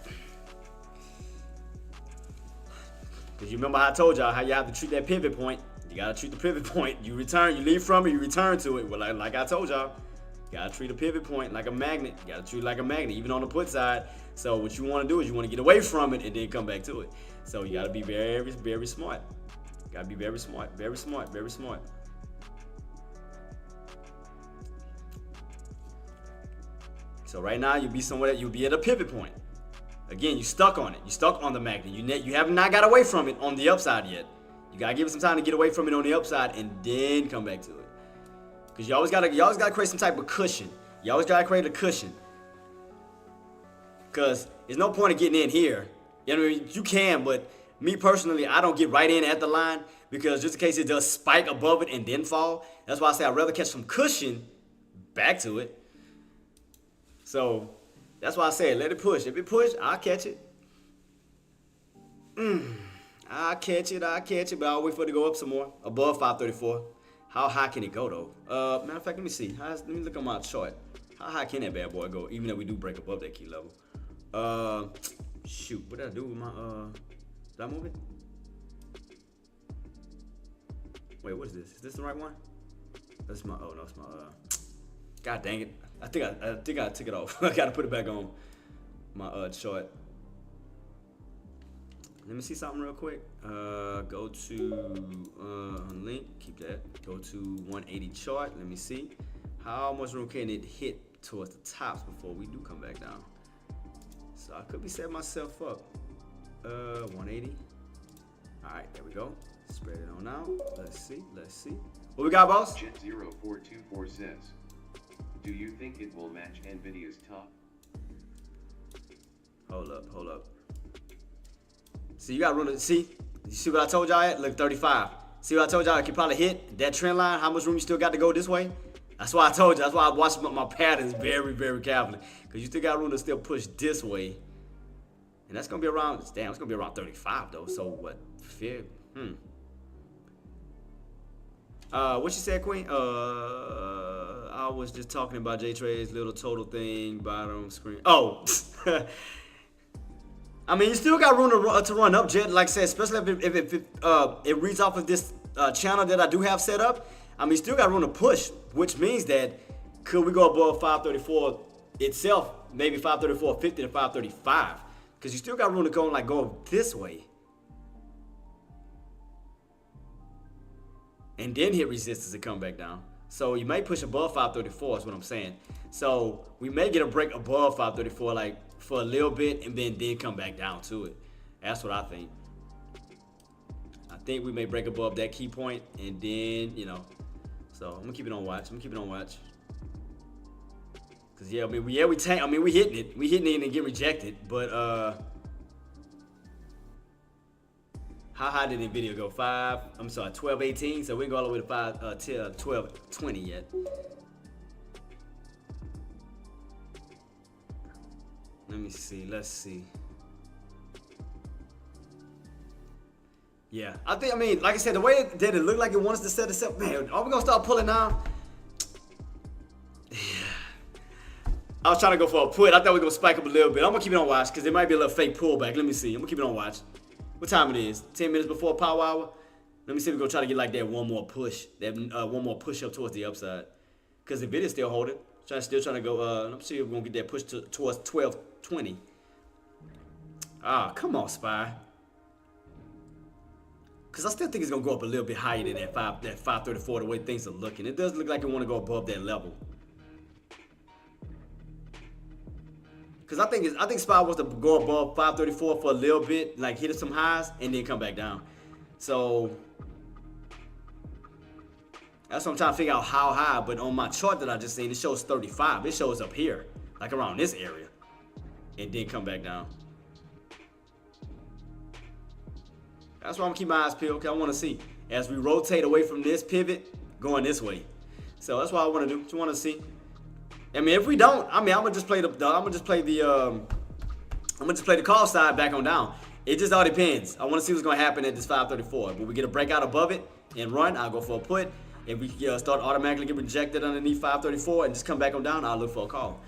Because you remember how I told y'all how you have to treat that pivot point. You got to treat the pivot point. You leave from it, you return to it. Well, like I told y'all. Gotta treat a pivot point like a magnet. Gotta treat it like a magnet, even on the put side. So what you want to do is you want to get away from it and then come back to it. So you gotta be very, very smart. Gotta be very smart, very smart, very smart. So right now you'll be somewhere that you'll be at a pivot point. Again, you stuck on it. You stuck on the magnet. You have not got away from it on the upside yet. You gotta give it some time to get away from it on the upside and then come back to it. Cause you always gotta create some type of cushion. You always gotta create a cushion. Cause there's no point in getting in here. You know what I mean? You can, but me personally, I don't get right in at the line because just in case it does spike above it and then fall. That's why I say I'd rather catch some cushion back to it. So that's why I say let it push. If it push, I'll catch it. I'll catch it, but I'll wait for it to go up some more. Above 534. How high can it go though? Matter of fact, let me see. Let me look on my chart. How high can that bad boy go? Even if we do break above that key level. Shoot, what did I do with my did I move it? Wait, what is this? Is this the right one? That's my no, it's my God dang it. I think I took it off. I gotta put it back on my chart. Let me see something real quick. Go to link, keep that. Go to 180 chart. Let me see. How much room can it hit towards the tops before we do come back down? So I could be setting myself up. 180. Alright, there we go. Spread it on out. Let's see. What we got, boss? Jet0424 says, do you think it will match Nvidia's top? Hold up. See, you got room to see. You see what I told y'all at? Look, 35. See what I told y'all? I can probably hit that trend line. How much room you still got to go this way? That's why I told you. That's why I watched my patterns very, very carefully. Because you still got room to still push this way. And that's going to be around, damn, it's going to be around 35 though. So what? What you said, Queen? I was just talking about J-Trade's little total thing, bottom screen. Oh! I mean, you still got room to run up, Jet. Like I said, especially if it reads off of this channel that I do have set up. I mean, you still got room to push, which means that could we go above 534 itself, maybe 534.50 to 535, because you still got room to go this way, and then hit resistance and come back down. So you may push above 534 is what I'm saying. So we may get a break above 534 like for a little bit and then come back down to it. That's what I think. I think we may break above that key point and then, so I'm gonna keep it on watch. Cause yeah, we hitting it. We hitting it and get rejected, but how high did Nvidia go? 1218. So we can go all the way to 1220 yet. Let me see. Let's see. Yeah, I mean, like I said, the way that it looked like it wants to set itself, man, are we gonna start pulling now? Yeah. I was trying to go for a put. I thought we were gonna spike up a little bit. I'm gonna keep it on watch because there might be a little fake pullback. Let me see. I'm gonna keep it on watch. What time it is? 10 minutes before power hour. Let me see if we're gonna try to get like that one more push, one more push up towards the upside. Because the vid is still holding. Still trying to go. Let me see if we're gonna get that push towards 1220. Ah, come on, Spy. Because I still think it's going to go up a little bit higher than that 534, the way things are looking. It does look like it want to go above that level. Because I think Spy wants to go above 534 for a little bit, like hit some highs, and then come back down. So that's what I'm trying to figure out how high. But on my chart that I just seen, it shows 35. It shows up here, like around this area, and then come back down. That's why I'm keeping my eyes peeled, because I want to see as we rotate away from this pivot, going this way. So that's what I want to do. Just want to see. I mean, if we don't, I mean, I'm gonna just play the call side back on down. It just all depends. I want to see what's gonna happen at this 534. When we get a breakout above it and run, I'll go for a put. If we start automatically get rejected underneath 534 and just come back on down, I'll look for a call.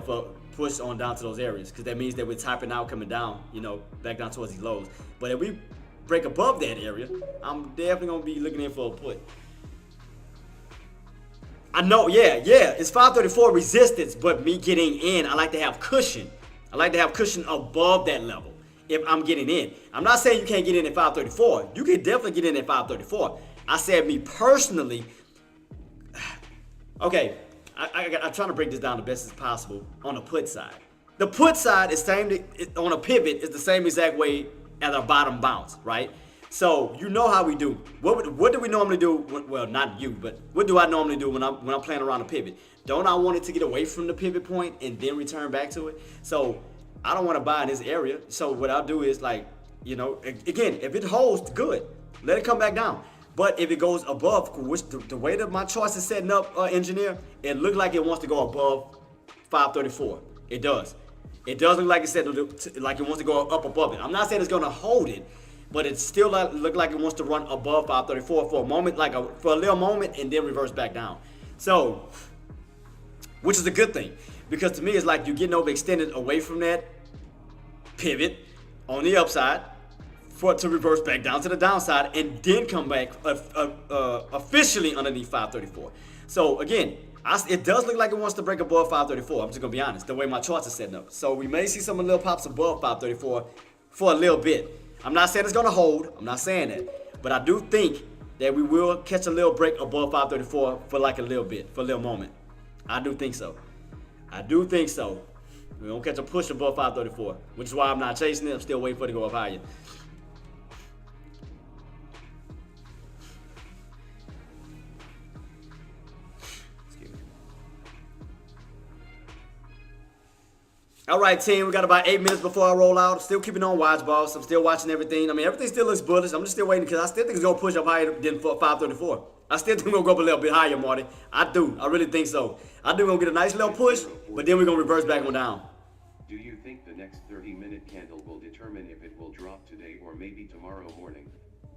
For push on down to those areas, because that means that we're typing out, coming down, back down towards these lows. But if we break above that area, I'm definitely gonna be looking in for a put. I know, yeah. It's 534 resistance, but me getting in, I like to have cushion. I like to have cushion above that level if I'm getting in. I'm not saying you can't get in at 534. You can definitely get in at 534. I said me personally. Okay, I'm trying to break this down the best as possible on the put side. The put side is on a pivot is the same exact way as our bottom bounce, right? So you know how we do. What do we normally do? Well, not you, but what do I normally do when I'm playing around a pivot? Don't I want it to get away from the pivot point and then return back to it? So I don't want to buy in this area. So what I'll do is again, if it holds, good. Let it come back down. But if it goes above, which the way that my choice is setting up, engineer, it looks like it wants to go above 534. It does. It does look like like it wants to go up above it. I'm not saying it's going to hold it, but it still look like it wants to run above 534 for a moment, for a little moment, and then reverse back down. So, which is a good thing, because to me it's like you're getting overextended away from that pivot on the upside for it to reverse back down to the downside and then come back officially underneath 534. So again, it does look like it wants to break above 534. I'm just gonna be honest, the way my charts are setting up. So we may see some little pops above 534 for a little bit. I'm not saying it's gonna hold. I'm not saying that, but I do think that we will catch a little break above 534 for like a little bit, for a little moment. I do think so. We're gonna catch a push above 534, which is why I'm not chasing it. I'm still waiting for it to go up higher. All right, team, we got about 8 minutes before I roll out. Still keeping on watch, boss. I'm still watching everything. I mean, everything still looks bullish. I'm just still waiting because I still think it's going to push up higher than 534. I still think we're going to go up a little bit higher, Marty. I do. I really think so. I think we're going to get a nice little push, but then we're going to reverse back on down. Do you think the next 30-minute candle will determine if it will drop today or maybe tomorrow morning?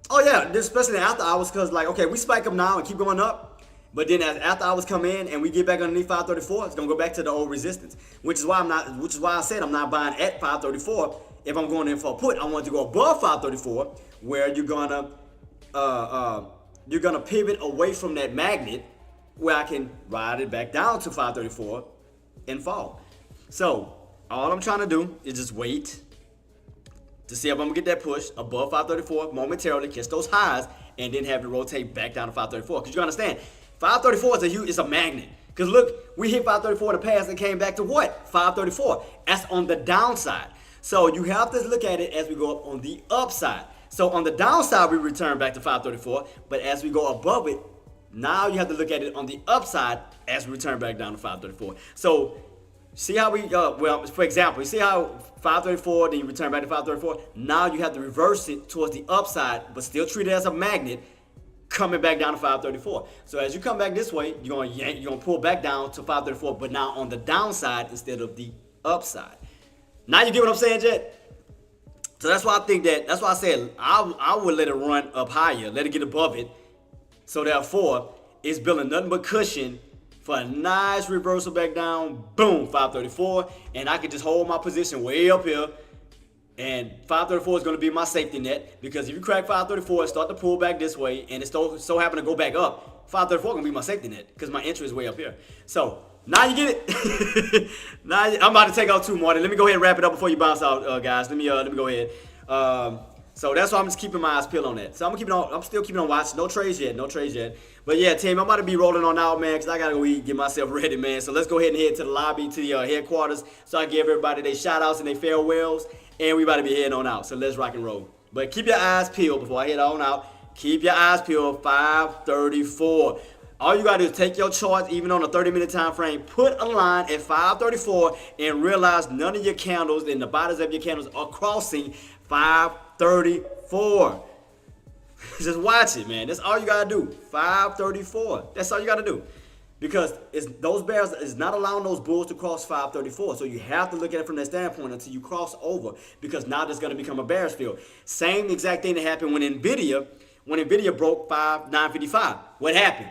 Oh, yeah, especially after hours because, okay, we spike up now and keep going up. But then as after hours come in and we get back underneath 534, it's gonna go back to the old resistance. Which is why I said I'm not buying at 534 if I'm going in for a put. I want to go above 534 where you're gonna pivot away from that magnet where I can ride it back down to 534 and fall. So all I'm trying to do is just wait to see if I'm gonna get that push above 534 momentarily, catch those highs, and then have it rotate back down to 534. Because you gotta understand, 534 is a magnet. Because look, we hit 534 in the past and came back to what? 534. That's on the downside. So you have to look at it as we go up on the upside. So on the downside, we return back to 534. But as we go above it, now you have to look at it on the upside as we return back down to 534. So see how for example, you see how 534, then you return back to 534. Now you have to reverse it towards the upside, but still treat it as a magnet, coming back down to 534. So as you come back this way, you're gonna pull back down to 534, but now on the downside instead of the upside. Now you get what I'm saying, Jet? So that's why I said I would let it run up higher, let it get above it. So therefore, it's building nothing but cushion for a nice reversal back down, boom, 534, and I can just hold my position way up here. And 534 is going to be my safety net because if you crack 534 and start to pull back this way and it so happen to go back up, 534 going to be my safety net because my entry is way up here. So now you get it. I'm about to take out 2 more. Let me go ahead and wrap it up before you bounce out, guys. Let me go ahead. So that's why I'm just keeping my eyes peeled on that. So I'm still keeping on watch. No trades yet. But yeah, team, I'm about to be rolling on out, man, because I gotta go eat, get myself ready, man. So let's go ahead and head to the lobby, to the headquarters, so I give everybody their shout outs and their farewells. And we about to be heading on out. So let's rock and roll. But keep your eyes peeled before I head on out. Keep your eyes peeled. 534. All you gotta do is take your charts, even on a 30-minute time frame, put a line at 534 and realize none of your candles and the bodies of your candles are crossing 534. Just watch it, man. That's all you gotta do. 534. That's all you gotta do. Because those bears is not allowing those bulls to cross 534. So you have to look at it from that standpoint until you cross over, because now there's going to become a bear's field. Same exact thing that happened when Nvidia broke 955. What happened?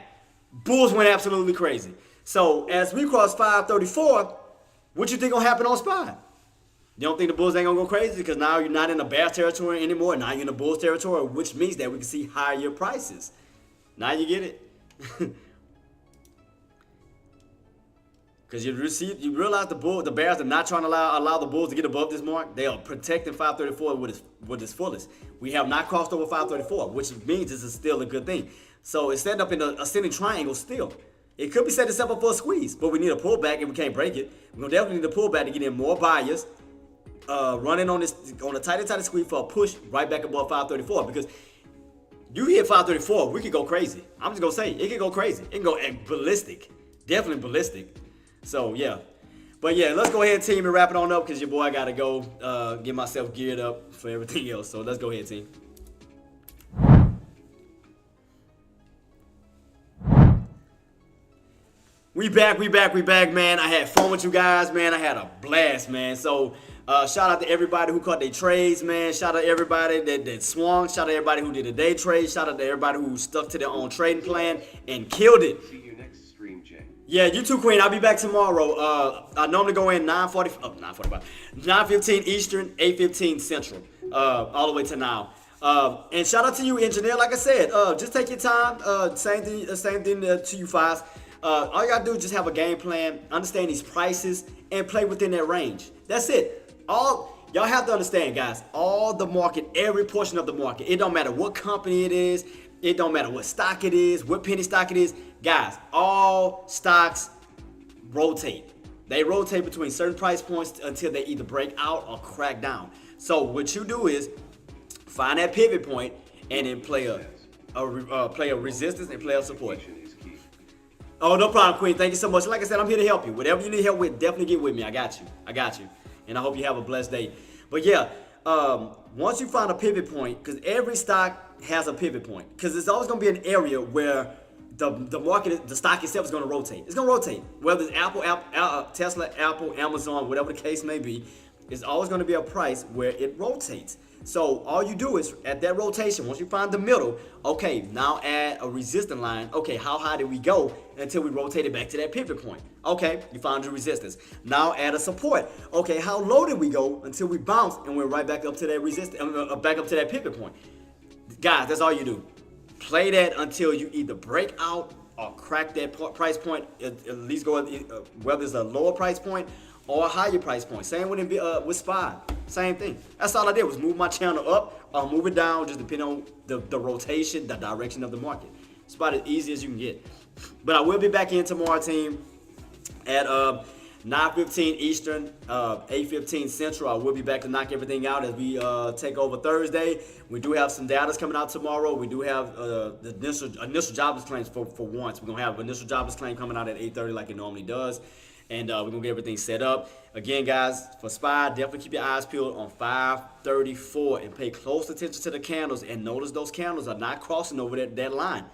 Bulls went absolutely crazy. So as we cross 534, what you think gonna happen on SPY? You don't think the bulls ain't gonna go crazy because now you're not in the bear territory anymore. Now you're in the bulls territory, which means that we can see higher prices. Now you get it. Because you realize the Bears are not trying to allow the Bulls to get above this mark. They are protecting 534 with its fullest. We have not crossed over 534, which means this is still a good thing. So it's setting up in an ascending triangle still. It could be setting itself up for a squeeze, but we need a pullback and we can't break it. We're gonna definitely need a pullback to get in more buyers. Running on a tighter squeeze for a push right back above 534, because you hit 534, we could go crazy. I'm just gonna say it could go crazy. It can go ballistic, definitely ballistic. So yeah, but yeah, let's go ahead, team, and wrap it on up because your boy gotta go get myself geared up for everything else. So let's go ahead, team. We back, man. I had fun with you guys, man. I had a blast, man. So shout out to everybody who caught their trades, man. Shout out to everybody that swung. Shout out to everybody who did a day trade. Shout out to everybody who stuck to their own trading plan and killed it. See you next stream, Jay. Yeah, you too, Queen. I'll be back tomorrow. I normally go in 9:15 Eastern, 8:15 Central, all the way to now. And shout out to you, engineer. Like I said, just take your time. Same thing to you, Fives. All you gotta do is just have a game plan, understand these prices, and play within that range. That's it. Y'all have to understand, guys. All the market, every portion of the market. It don't matter what company it is. It don't matter what stock it is, what penny stock it is. Guys, all stocks rotate. They rotate between certain price points until they either break out or crack down. So what you do is find that pivot point and then play a resistance and play a support. Is key. Oh, no problem, Queen. Thank you so much. Like I said, I'm here to help you. Whatever you need help with, definitely get with me. I got you. And I hope you have a blessed day. But yeah, once you find a pivot point, because every stock has a pivot point, because it's always going to be an area where the market, the stock itself is going to rotate. It's going to rotate. Whether it's Tesla, Apple, Amazon, whatever the case may be, it's always going to be a price where it rotates. So all you do is at that rotation, once you find the middle, okay, now add a resistance line. Okay, how high did we go until we rotated back to that pivot point? Okay, you found your resistance. Now add a support. Okay, how low did we go until we bounced and went right back up to that back up to that pivot point? Guys, that's all you do. Play that until you either break out or crack that price point. At least go whether it's a lower price point or a higher price point. Same with SPY. Same thing. That's all I did was move my channel up or move it down, just depending on the rotation, the direction of the market. It's about as easy as you can get. But I will be back in tomorrow, team, at 9:15 Eastern, 8:15 Central. I will be back to knock everything out as we take over Thursday. We do have some data coming out tomorrow. We do have the initial jobless claims for once. We're going to have initial jobless claim coming out at 8:30 like it normally does. And we're going to get everything set up. Again, guys, for SPY, definitely keep your eyes peeled on 534 and pay close attention to the candles. And notice those candles are not crossing over that line.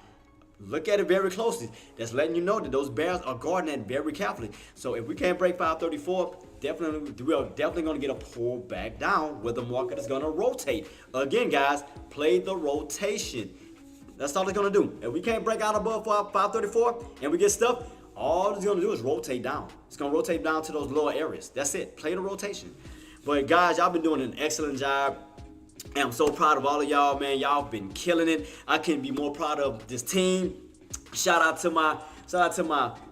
Look at it very closely. That's letting you know that those bears are guarding that very carefully. So if we can't break 534, we are definitely going to get a pull back down where the market is going to rotate. Again, guys, play the rotation. That's all it's going to do. If we can't break out above 534 and we get stuck, all it's going to do is rotate down. It's going to rotate down to those lower areas. That's it. Play the rotation. But guys, y'all been doing an excellent job. And I'm so proud of all of y'all, man. Y'all been killing it. I couldn't be more proud of this team. Shout out to my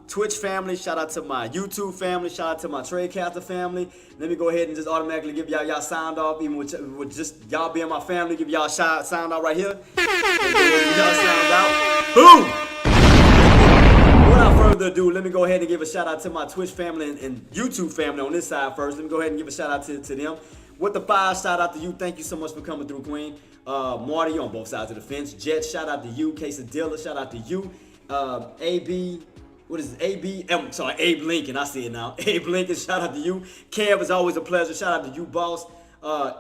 Twitch family. Shout out to my YouTube family. Shout out to my Tradecaster family. Let me go ahead and just automatically give y'all sound off, even with just y'all being my family. Give y'all sound out right here. Y'all sound out. Boom! Without further ado, let me go ahead and give a shout out to my Twitch family and YouTube family on this side first. Let me go ahead and give a shout out to them. With the 5, shout out to you. Thank you so much for coming through, Queen. Marty, you on both sides of the fence. Jet, shout out to you. Quesadilla, shout out to you. AB, what is it? Abe Lincoln. I see it now. Abe Lincoln, shout out to you. Kev, it's always a pleasure. Shout out to you, boss.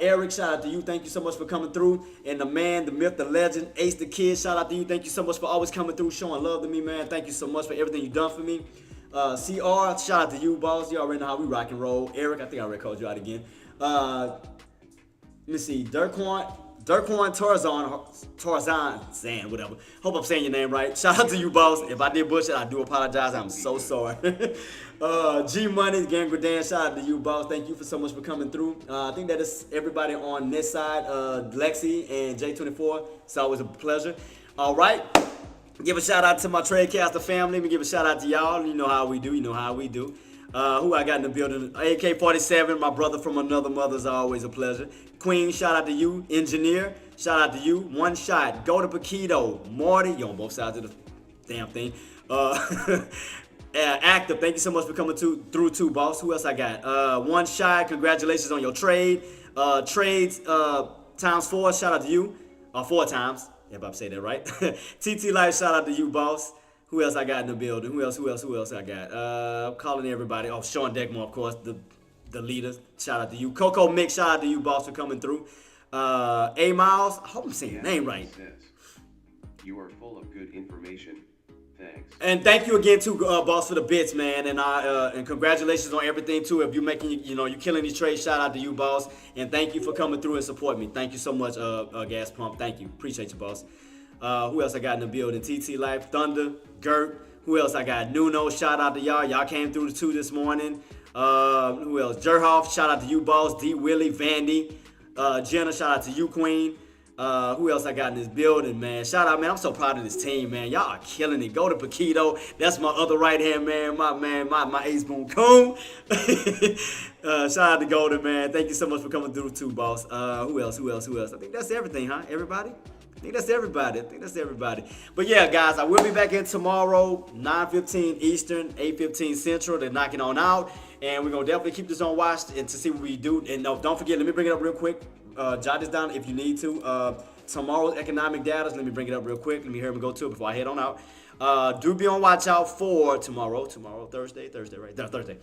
Eric, shout out to you. Thank you so much for coming through. And the man, the myth, the legend, Ace the Kid, shout out to you. Thank you so much for always coming through, showing love to me, man. Thank you so much for everything you've done for me. CR, shout out to you, boss. You already know how we rock and roll. Eric, I think I already called you out again. Let me see. Durquan Tarzan, whatever. Hope I'm saying your name right. Shout out to you, boss. If I did butcher, I do apologize. I'm so sorry. G Money, Gang Gradan, shout out to you, boss. Thank you so much for coming through. I think that is everybody on this side. Lexi and J24. It's always a pleasure. All right. Give a shout out to my Tradecaster family. Let me give a shout out to y'all. You know how we do. Who I got in the building? AK-47, my brother from another mother, is always a pleasure. Queen, shout out to you. Engineer, shout out to you. One shot, go to Paquito. Marty, you on both sides of the damn thing. Active, thank you so much for coming through too, boss. Who else I got? One shot, congratulations on your trade. Trades times 4, shout out to you. 4 times. Yeah, if I say that right. TT Life, shout out to you, boss. Who else I got in the building? Who else I got? I'm calling everybody. Oh, Sean Deckmore, of course, the leader. Shout out to you. Coco Mick, shout out to you, boss, for coming through. A Miles, I hope I'm saying your name right. You are full of good information. Thanks. And thank you again too, boss, for the bits, man. And congratulations on everything too. If you're making, you're killing these trades, shout out to you, boss. And thank you for coming through and support me. Thank you so much, Gas Pump. Thank you. Appreciate you, boss. Who else I got in the building? TT Life, Thunder, Gert. Who else I got? Nuno, shout out to y'all. Y'all came through the 2 this morning. Who else? Jerhoff, shout out to you, boss. D. Willie, Vandy. Jenna, shout out to you, Queen. Who else I got in this building, man? Shout out, man. I'm so proud of this team, man. Y'all are killing it. Go to Paquito. That's my other right hand man, my ace boom coon. Shout out to Golden, man. Thank you so much for coming through too, boss. Who else? I think that's everything, huh? Everybody? I think that's everybody. But yeah, guys, I will be back in tomorrow, 9:15 Eastern, 8:15 Central. They're knocking on out. And we're going to definitely keep this on watch and to see what we do. And no, don't forget, let me bring it up real quick. Jot this down if you need to. Tomorrow's economic data, let me bring it up real quick. Let me hear him go to it before I head on out. Do be on watch out for tomorrow, Thursday, right? No, Thursday.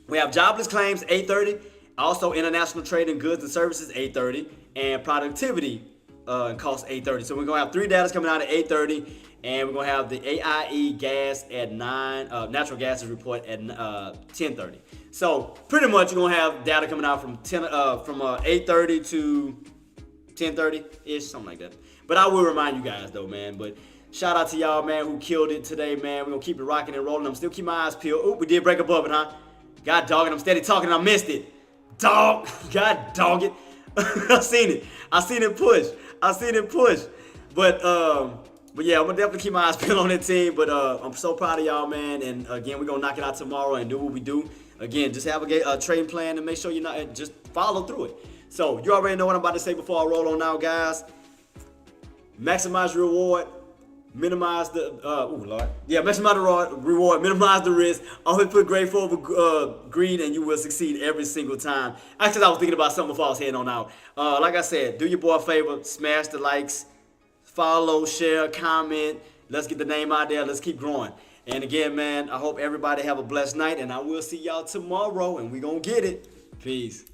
We have jobless claims, 8:30. Also, international trade in goods and services, 8:30. And productivity costs 8:30. So we're going to have 3 data coming out at 8:30. And we're going to have the AIE gas at 9, natural gases report at 10:30. So pretty much you're going to have data coming out from 8:30 to 10:30-ish, something like that. But I will remind you guys though, man. But shout out to y'all, man, who killed it today, man. We're going to keep it rocking and rolling. I'm still keeping my eyes peeled. Oop, we did break above it, huh? God dog it. I'm steady talking and I missed it. Dog. God dog it. I seen it push. But yeah, I'm gonna definitely keep my eyes peeled on that team. But I'm so proud of y'all, man. And again, we're gonna knock it out tomorrow and do what we do. Again, just have a trading plan and make sure you're not just follow through it. So you already know what I'm about to say before I roll on now, guys. Maximize your reward, minimize the maximize the reward, minimize the risk. Always put grateful over greed, and you will succeed every single time. Actually, I was thinking about something before I was heading on out. Like I said, do your boy a favor, smash the likes. Follow, share, comment. Let's get the name out there. Let's keep growing. And again, man, I hope everybody have a blessed night. And I will see y'all tomorrow. And we going to get it. Peace.